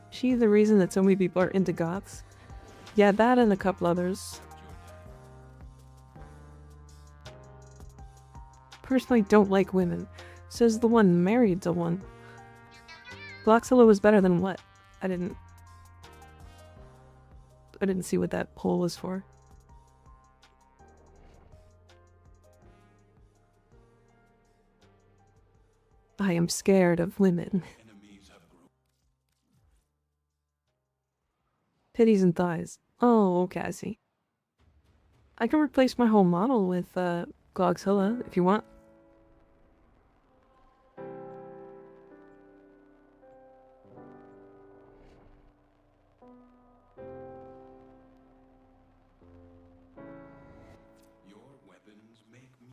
She's the reason that so many people are into goths. Yeah, that and a couple others. Personally don't like women. Says the one married to one. Bloxilla was better than what? I didn't see what that poll was for. I am scared of women. Titties and thighs. Oh, okay, I see. I can replace my whole model with Gloxilla if you want.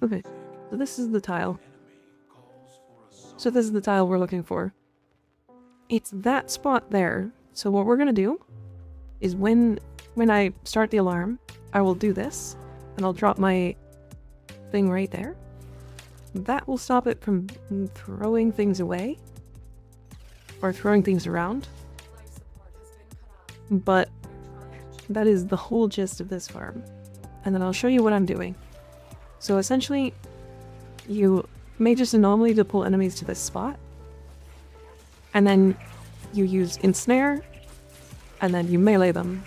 Okay, so this is the tile. So this is the tile we're looking for. It's that spot there. So what we're gonna do is when I start the alarm, I will do this, and I'll drop my thing right there. That will stop it from throwing things away, or throwing things around. But That is the whole gist of this farm. And then I'll show you what I'm doing. So essentially, you make just an anomaly to pull enemies to this spot. And then you use Ensnare, and then you melee them.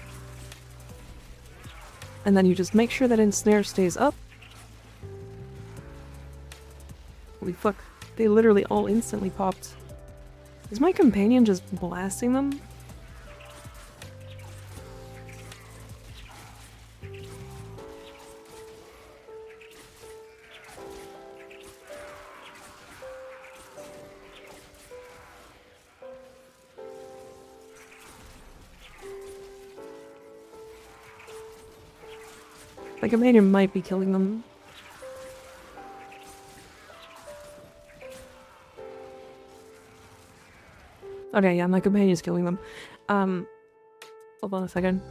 And then you just make sure that Ensnare stays up. Holy fuck, they literally all instantly popped. Is my companion just blasting them? My companion might be killing them. Okay, yeah, my companion's killing them. Hold on a second.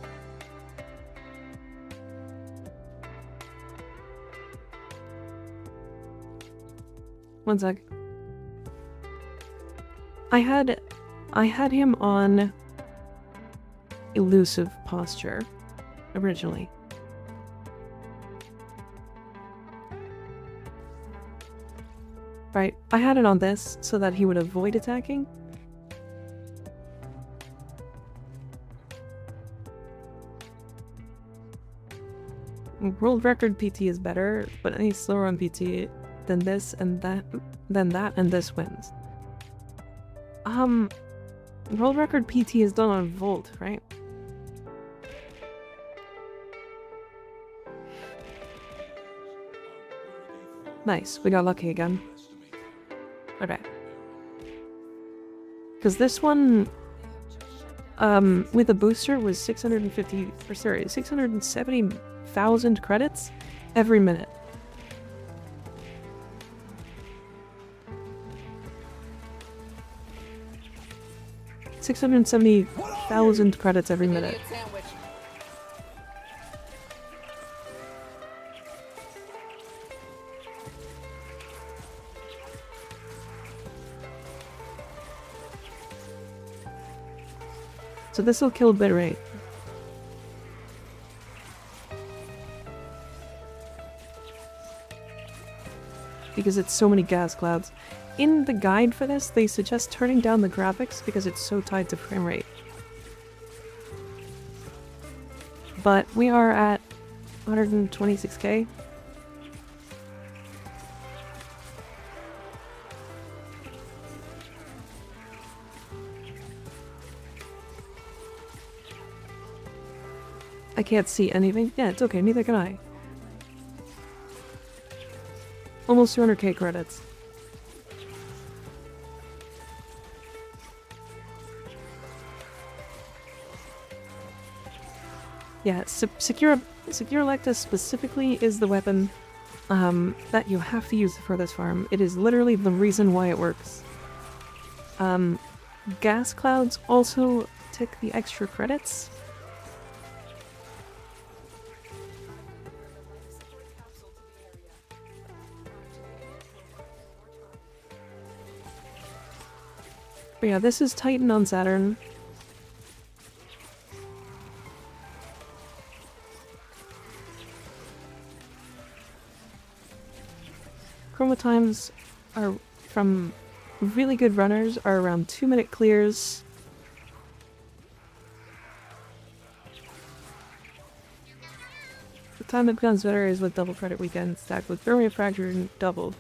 One sec. I had him on elusive posture originally. Right, I had it on this so that he would avoid attacking. World record PT is better, but any slower on PT than this and that, and this wins. World record PT is done on Volt, right? Nice, we got lucky again. Okay. Because this one, with a booster was 670,000 credits every minute. $670,000 credits every minute. So this will kill bitrate. Because it's so many gas clouds. In the guide for this, they suggest turning down the graphics because it's so tied to frame rate. But we are at 126k. I can't see anything. Yeah, it's okay, neither can I. Almost 200k credits. Yeah, Secure Electus specifically is the weapon that you have to use for this farm. It is literally the reason why it works. Gas clouds also tick the extra credits. But yeah, this is Titan on Saturn. Chroma times are from really good runners are around 2-minute clears. The time it becomes better is with double credit weekend stacked with Thermia Fracture and doubled.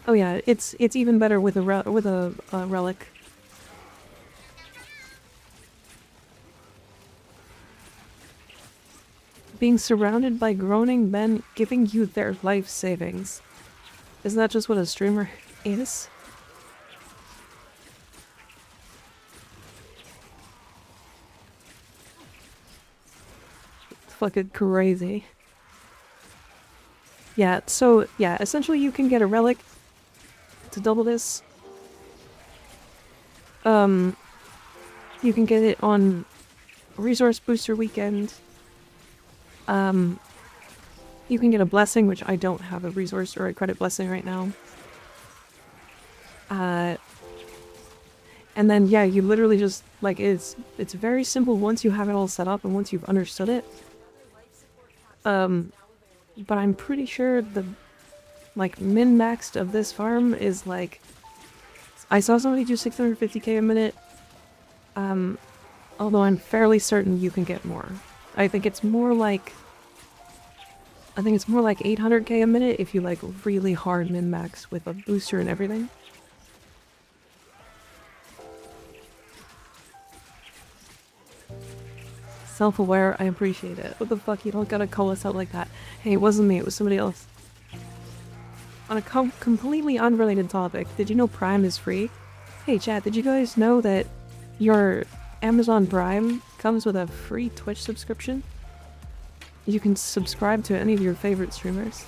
Oh yeah, it's even better with a relic. Being surrounded by groaning men giving you their life savings. Isn't that just what a streamer is? It's fucking crazy. Yeah, so yeah, essentially you can get a relic to double this. You can get it on Resource Booster Weekend. You can get a blessing, which I don't have a resource or a credit blessing right now. And then yeah, you literally just like it's very simple once you have it all set up and once you've understood it. But I'm pretty sure the like min-maxed of this farm is like I saw somebody do 650k a minute. Although I'm fairly certain you can get more. I think it's more like 800k a minute if you like really hard min-max with a booster and everything. Self-aware, I appreciate it. What the fuck, you don't gotta call us out like that. Hey, it wasn't me, it was somebody else. On a completely unrelated topic, did you know Prime is free? Hey chat, did you guys know that your Amazon Prime comes with a free Twitch subscription? You can subscribe to any of your favorite streamers.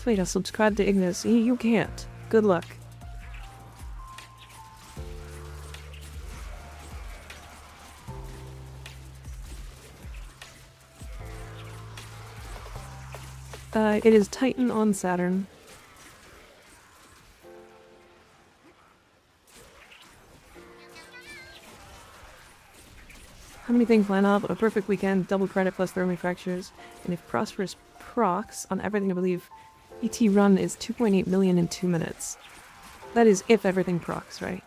Wait, I'll subscribe to Ignis. You can't. Good luck. It is Titan on Saturn. How many things line up? A perfect weekend, double credit plus thermofractures, and if prosperous procs on everything, I believe ET run is 2.8 million in 2 minutes. That is if everything procs, right?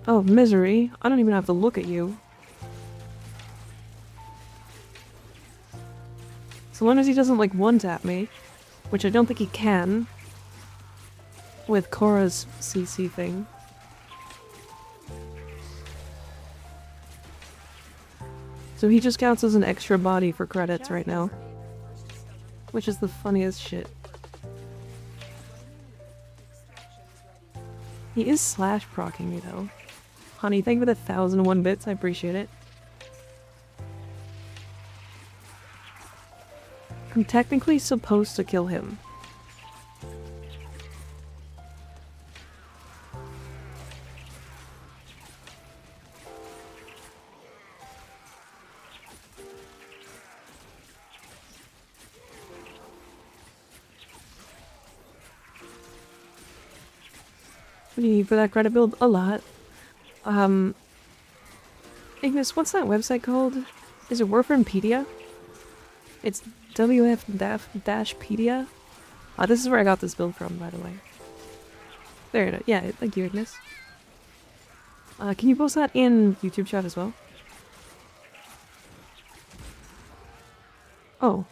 Oh, misery. I don't even have to look at you. So long as he doesn't like one-tap me, which I don't think he can, with Korra's CC thing. So he just counts as an extra body for credits right now. Which is the funniest shit. He is slash procking me though. Honey, thank you for the 1,001 bits, I appreciate it. I'm technically supposed to kill him. What do you need for that credit build? A lot. Ignis, what's that website called? Is it Warframepedia? It's WF-pedia? This is where I got this build from, by the way. There it is. Yeah, thank you, Ignis. Can you post that in YouTube chat as well? Oh.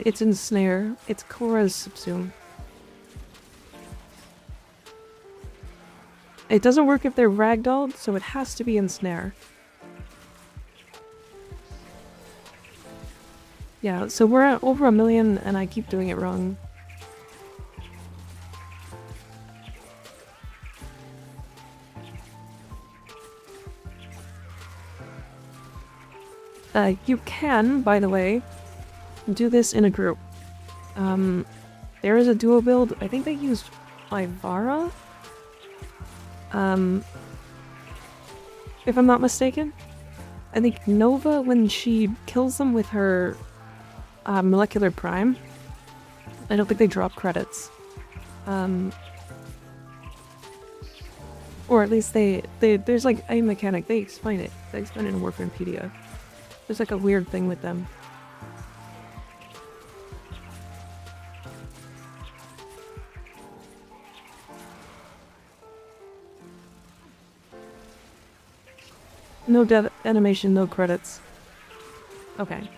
It's in Snare. It's Korra's subsume. It doesn't work if they're ragdolled, so it has to be in Snare. Yeah, so we're at over 1 million and I keep doing it wrong. You can, by the way, do this in a group. There is a duo build. I think they used Ivara? If I'm not mistaken. I think Nova, when she kills them with her molecular prime, I don't think they drop credits. Or at least there's like a mechanic, they explain it. They explain it in Warframepedia. There's like a weird thing with them. No dev animation, no credits. Okay.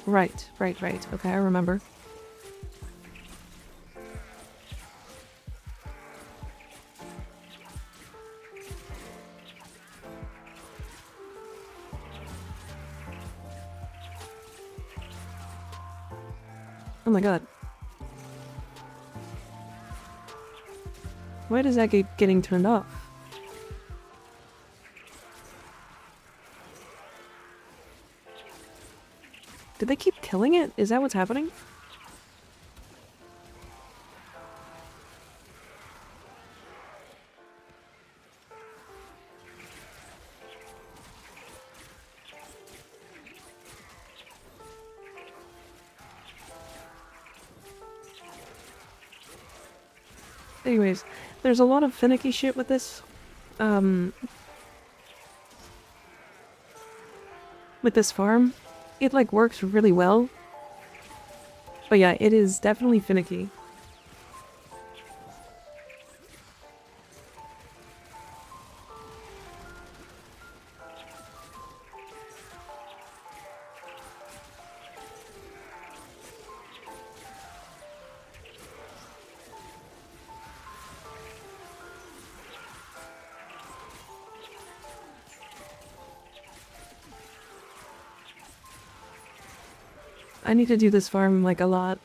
Right. Okay, I remember. Oh my god. Why does that keep getting turned off? Did they keep killing it? Is that what's happening? Anyways, there's a lot of finicky shit with this. With this farm. It, like, works really well. But yeah, it is definitely finicky. I need to do this farm, like, a lot.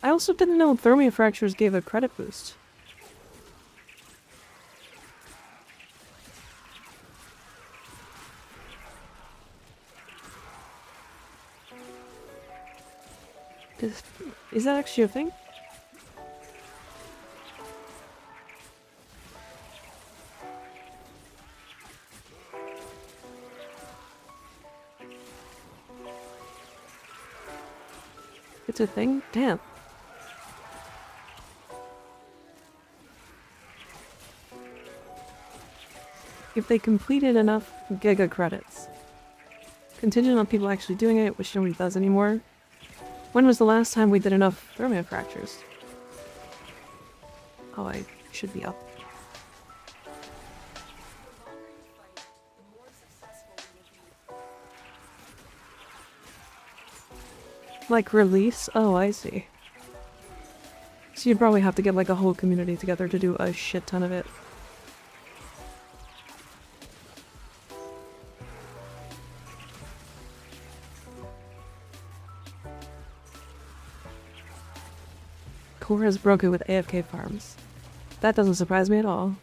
I also didn't know thermia fractures gave a credit boost. Is that actually a thing? It's a thing? Damn. If they completed enough Giga credits. Contingent on people actually doing it, which nobody does anymore. When was the last time we did enough thermia fractures? Oh, I should be up. Like release? Oh, I see. So you'd probably have to get like a whole community together to do a shit ton of it. Core is broken with AFK farms. That doesn't surprise me at all.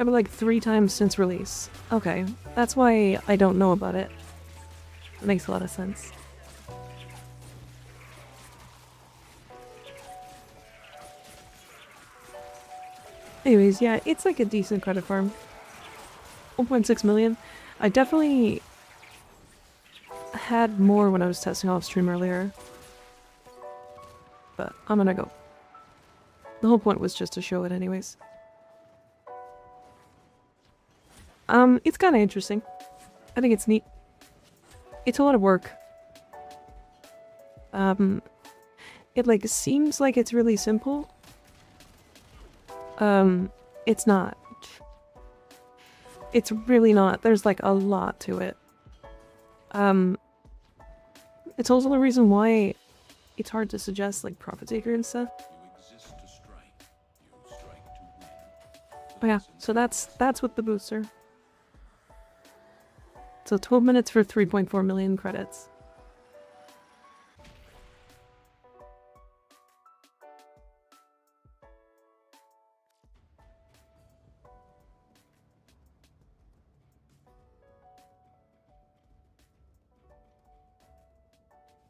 I've been like 3 times since release. Okay, that's why I don't know about it. It makes a lot of sense. Anyways, yeah, it's like a decent credit farm. 1.6 million. I definitely had more when I was testing off stream earlier. But I'm gonna go. The whole point was just to show it anyways. It's kind of interesting. I think it's neat. It's a lot of work. It like seems like it's really simple. It's not. It's really not. There's like a lot to it. It's also the reason why it's hard to suggest like Profit Taker and stuff. But yeah, so that's with the booster. So 12 minutes for 3.4 million credits.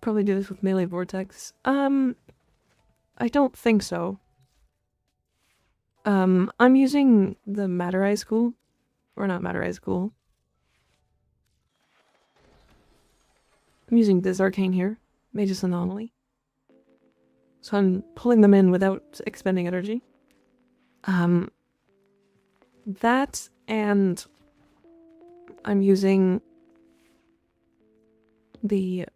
Probably do this with Melee Vortex. I don't think so. I'm using the Matterize School. Or not Matterize School. I'm using this arcane here. Mage's Anomaly. So I'm pulling them in without expending energy. That and I'm using the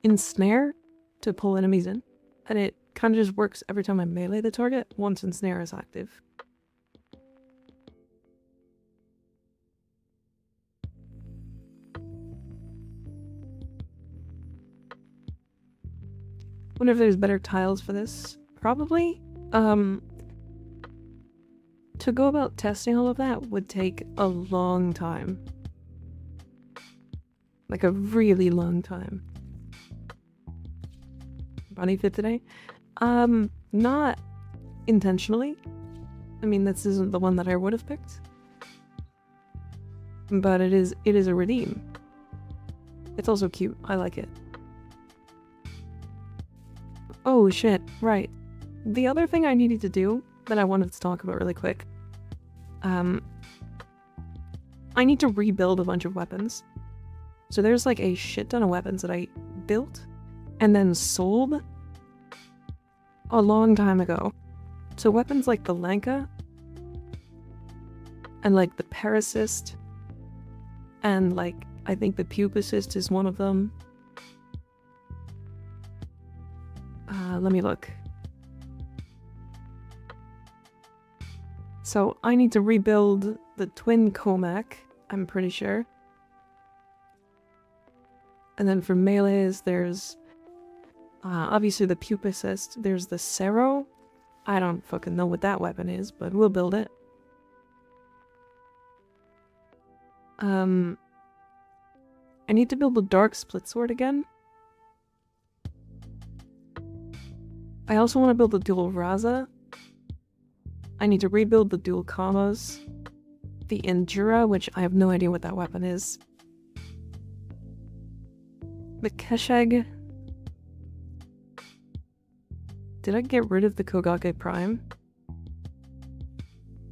Ensnare to pull enemies in. And it kind of just works every time I melee the target once Ensnare is active. wonder if there's better tiles for this. Probably. To go about testing all of that would take a long time. Like a really long time. Bunny fit today? Not intentionally. I mean, this isn't the one that I would have picked. But it is a redeem. It's also cute. I like it. Oh shit, right. The other thing I needed to do that I wanted to talk about really quick. I need to rebuild a bunch of weapons. So there's like a shit ton of weapons that I built and then sold a long time ago. So weapons like the Lanka and like the Parasist and like I think the Pupicist is one of them. Let me look. So I need to rebuild the Twin Comac, I'm pretty sure. And then for melees, there's obviously the Pupicist. There's the Cero. I don't fucking know what that weapon is, but we'll build it. I need to build the Dark Split Sword again. I also want to build the Dual Raza. I need to rebuild the Dual Kamas. The Endura, which I have no idea what that weapon is. The Keshag. Did I get rid of the Kogake Prime?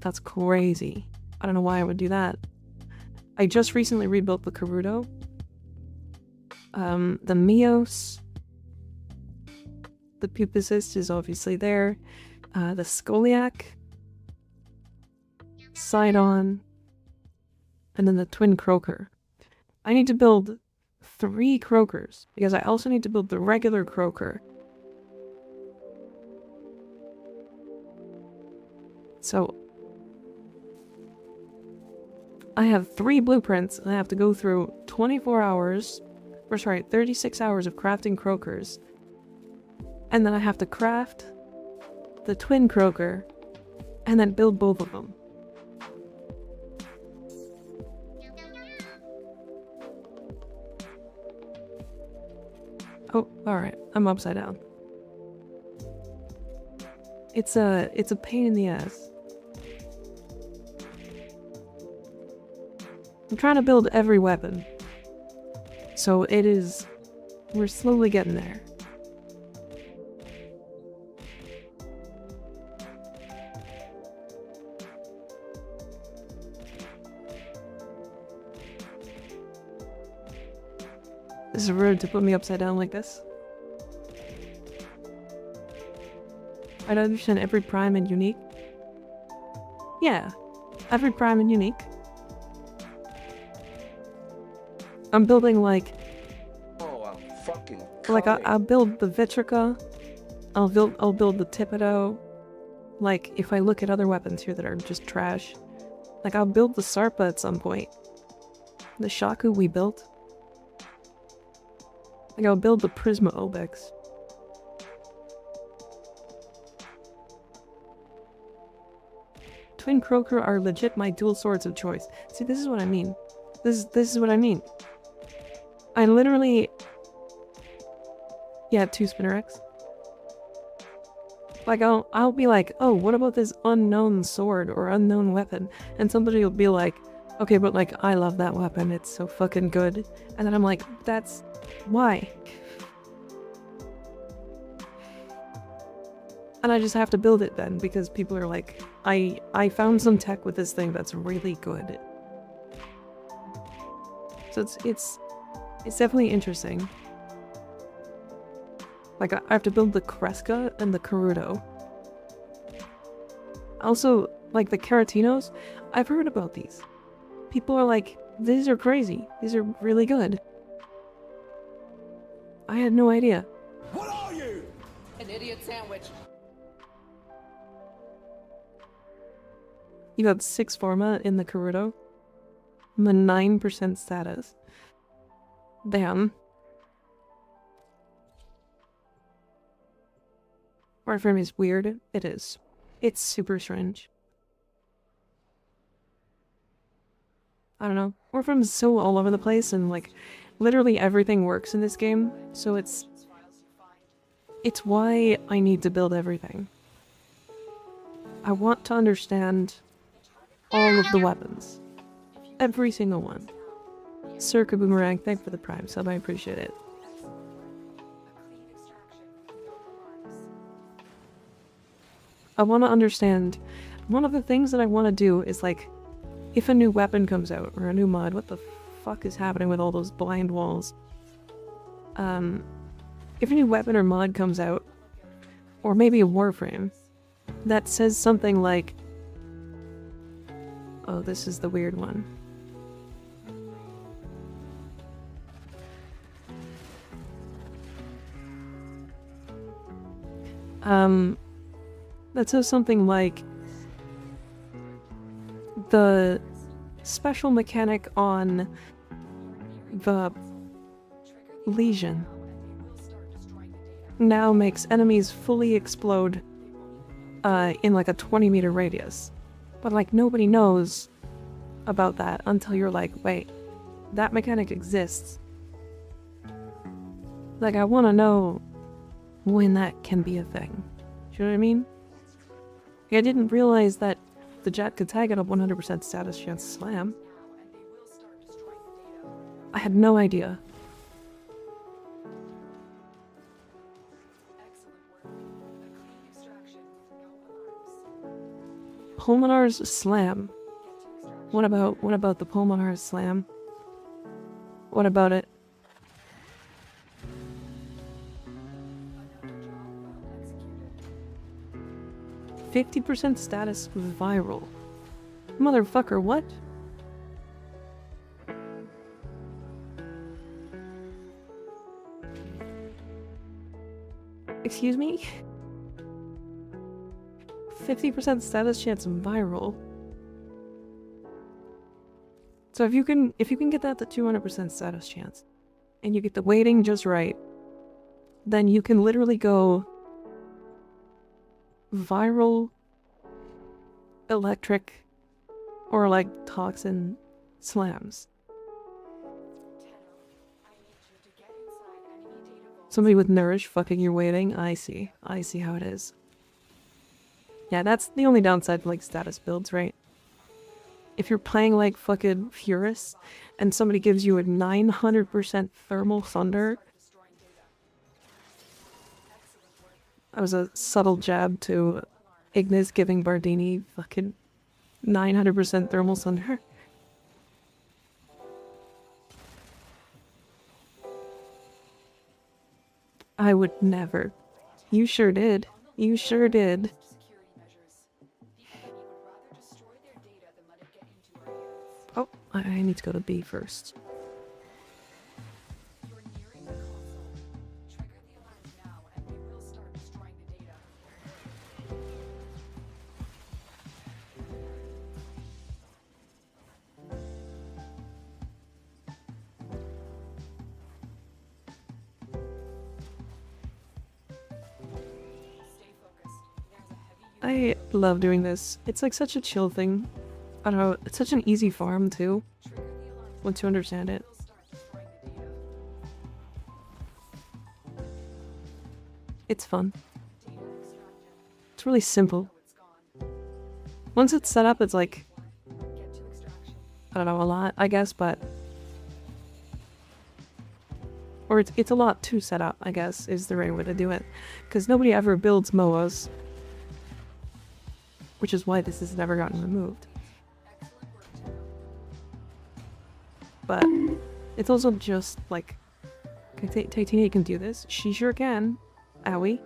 That's crazy. I don't know why I would do that. I just recently rebuilt the Karuto. The Mios. The Pupicist is obviously there. The Skoliak. Sidon. And then the Twin Croaker. I need to build 3 Croakers, because I also need to build the regular Croaker. So I have 3 blueprints, and I have to go through 24 hours, or sorry, 36 hours of crafting Croakers. And then I have to craft the Twin Croaker, and then build both of them. Oh, alright. I'm upside down. It's a pain in the ass. I'm trying to build every weapon. So it is... We're slowly getting there. This is rude to put me upside down like this. I'd understand every prime and unique. Yeah, every prime and unique. I'm building like... Oh, I'm fucking Like coming. I'll build the Vitrica. I'll build the Thibodeau. Like if I look at other weapons here that are just trash. Like I'll build the Sarpa at some point. The Shaku we built. Like I'll build the Prisma Obex. Twin Croaker are legit my dual swords of choice. See, this is what I mean. This is what I mean. I literally... Yeah, 2 Spinnerex. Like, I'll be like, oh, what about this unknown sword or unknown weapon? And somebody will be like, okay, but like, I love that weapon. It's so fucking good. And then I'm like, that's... why? And I just have to build it then, because people are like, I found some tech with this thing that's really good. So it's definitely interesting. Like, I have to build the Kreska and the Karuto. Also, like the Caratinos, I've heard about these. People are like, these are crazy. These are really good. I had no idea. What are you? An idiot sandwich. You got 6 Forma in the Karuto. I'm a 9% status. Damn. Warframe is weird. It is. It's super strange. I don't know. Warframe is so all over the place, and like literally everything works in this game, so it's why I need to build everything. I want to understand all of the weapons. Every single one. Circa Boomerang, thank for the Prime sub, I appreciate it. I want to understand. One of the things that I want to do is like, if a new weapon comes out, or a new mod, what the fuck is happening with all those blind walls? If a new weapon or mod comes out, or maybe a Warframe, that says something like, oh, this is the weird one. That says something like, the special mechanic on the Legion now makes enemies fully explode in like a 20-meter radius. But like nobody knows about that until you're like, wait, that mechanic exists. Like I want to know when that can be a thing. Do you know what I mean? Like, I didn't realize that the jet could tag at a 100% status chance slam. I had no idea. Pulmonar's slam. What about the Pulmonar's slam? What about it? "50% status viral." Motherfucker, what? Excuse me? 50% status chance viral. So if you can get that to 200% status chance, and you get the weighting just right, then you can literally go viral, electric, or like toxin slams. Somebody with nourish fucking your weighting. I see how it is. Yeah, that's the only downside to like status builds, right? If you're playing like fucking Furus and somebody gives you a 900% thermal thunder. That was a subtle jab to Ignis giving Bardini fucking 900% thermal thunder. I would never. You sure did. You sure did. Oh, I need to go to B first. I love doing this. It's like such a chill thing. I don't know, it's such an easy farm too, once you understand it. It's fun. It's really simple. Once it's set up, it's like, I don't know, a lot, I guess, but... Or it's a lot to set up, I guess, is the right way to do it. Because nobody ever builds MOAs. Which is why this has never gotten removed. But it's also just like, Titania can do this. She sure can. Owie.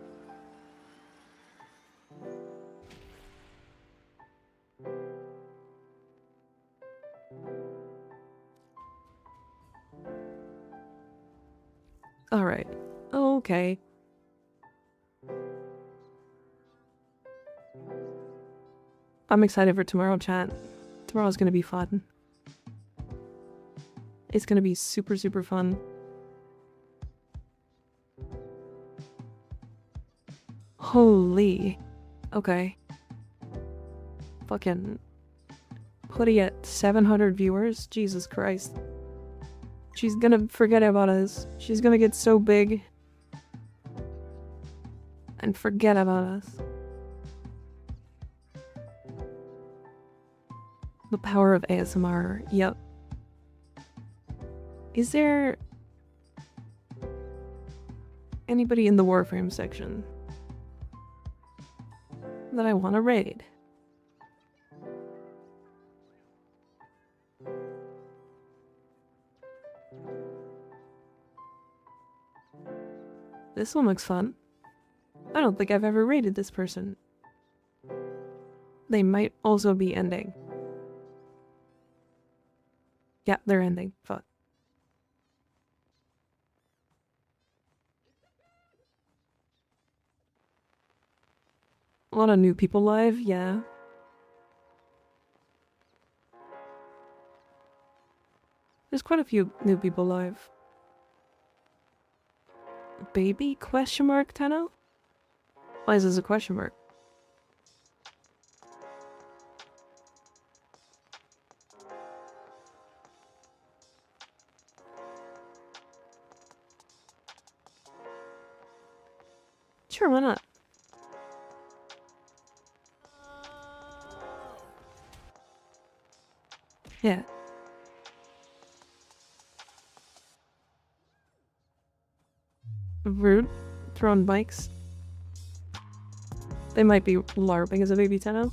Alright. Okay. I'm excited for tomorrow, chat. Tomorrow's gonna be fun. It's gonna be super, super fun. Holy. Okay. Fucking Hoodie at 700 viewers? Jesus Christ. She's gonna forget about us. She's gonna get so big and forget about us. The power of ASMR. Yep. Is there anybody in the Warframe section that I want to raid? This one looks fun. I don't think I've ever raided this person. They might also be ending. Yeah, they're ending. Fuck. A lot of new people live, yeah. There's quite a few new people live. Baby? Question mark, Tenno? Why is this a question mark? Sure, why not? Yeah. Rude. Throwing bikes. They might be LARPing as a baby Tenno.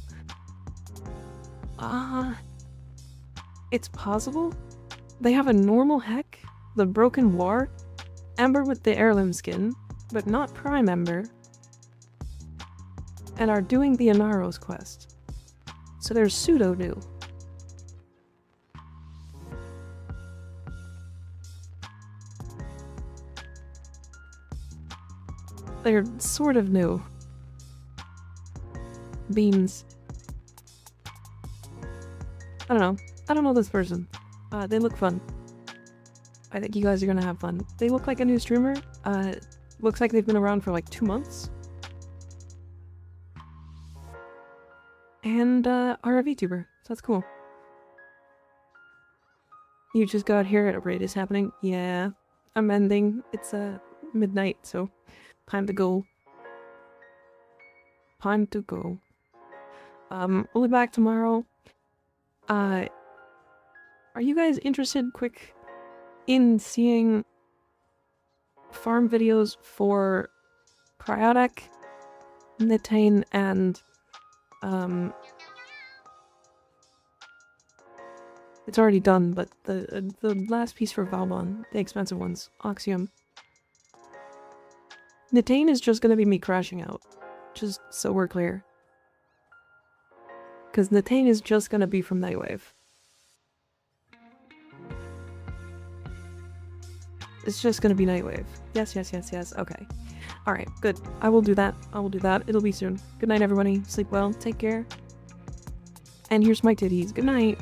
It's possible? They have a normal Heck, the Broken War, Ember with the heirloom skin, but not Prime Ember, and are doing the Inaros quest. So they're pseudo new. They're sort of new. Beans. I don't know. I don't know this person. They look fun. I think you guys are gonna have fun. They look like a new streamer. Looks like they've been around for like 2 months. And are a VTuber, so that's cool. You just got here at a raid is happening? Yeah. I'm ending. It's midnight, so time to go. Time to go. We'll be back tomorrow. Are you guys interested, quick, in seeing farm videos for Cryotic, Nitane, and it's already done, but the last piece for Valbon, the expensive ones, Oxium. Nitane is just gonna be me crashing out, just so we're clear. Because Nitane is just gonna be from Nightwave. It's just gonna be Nightwave. Yes, yes, yes, yes. Okay. Alright, good. I will do that. I will do that. It'll be soon. Good night, everybody. Sleep well. Take care. And here's my titties. Good night.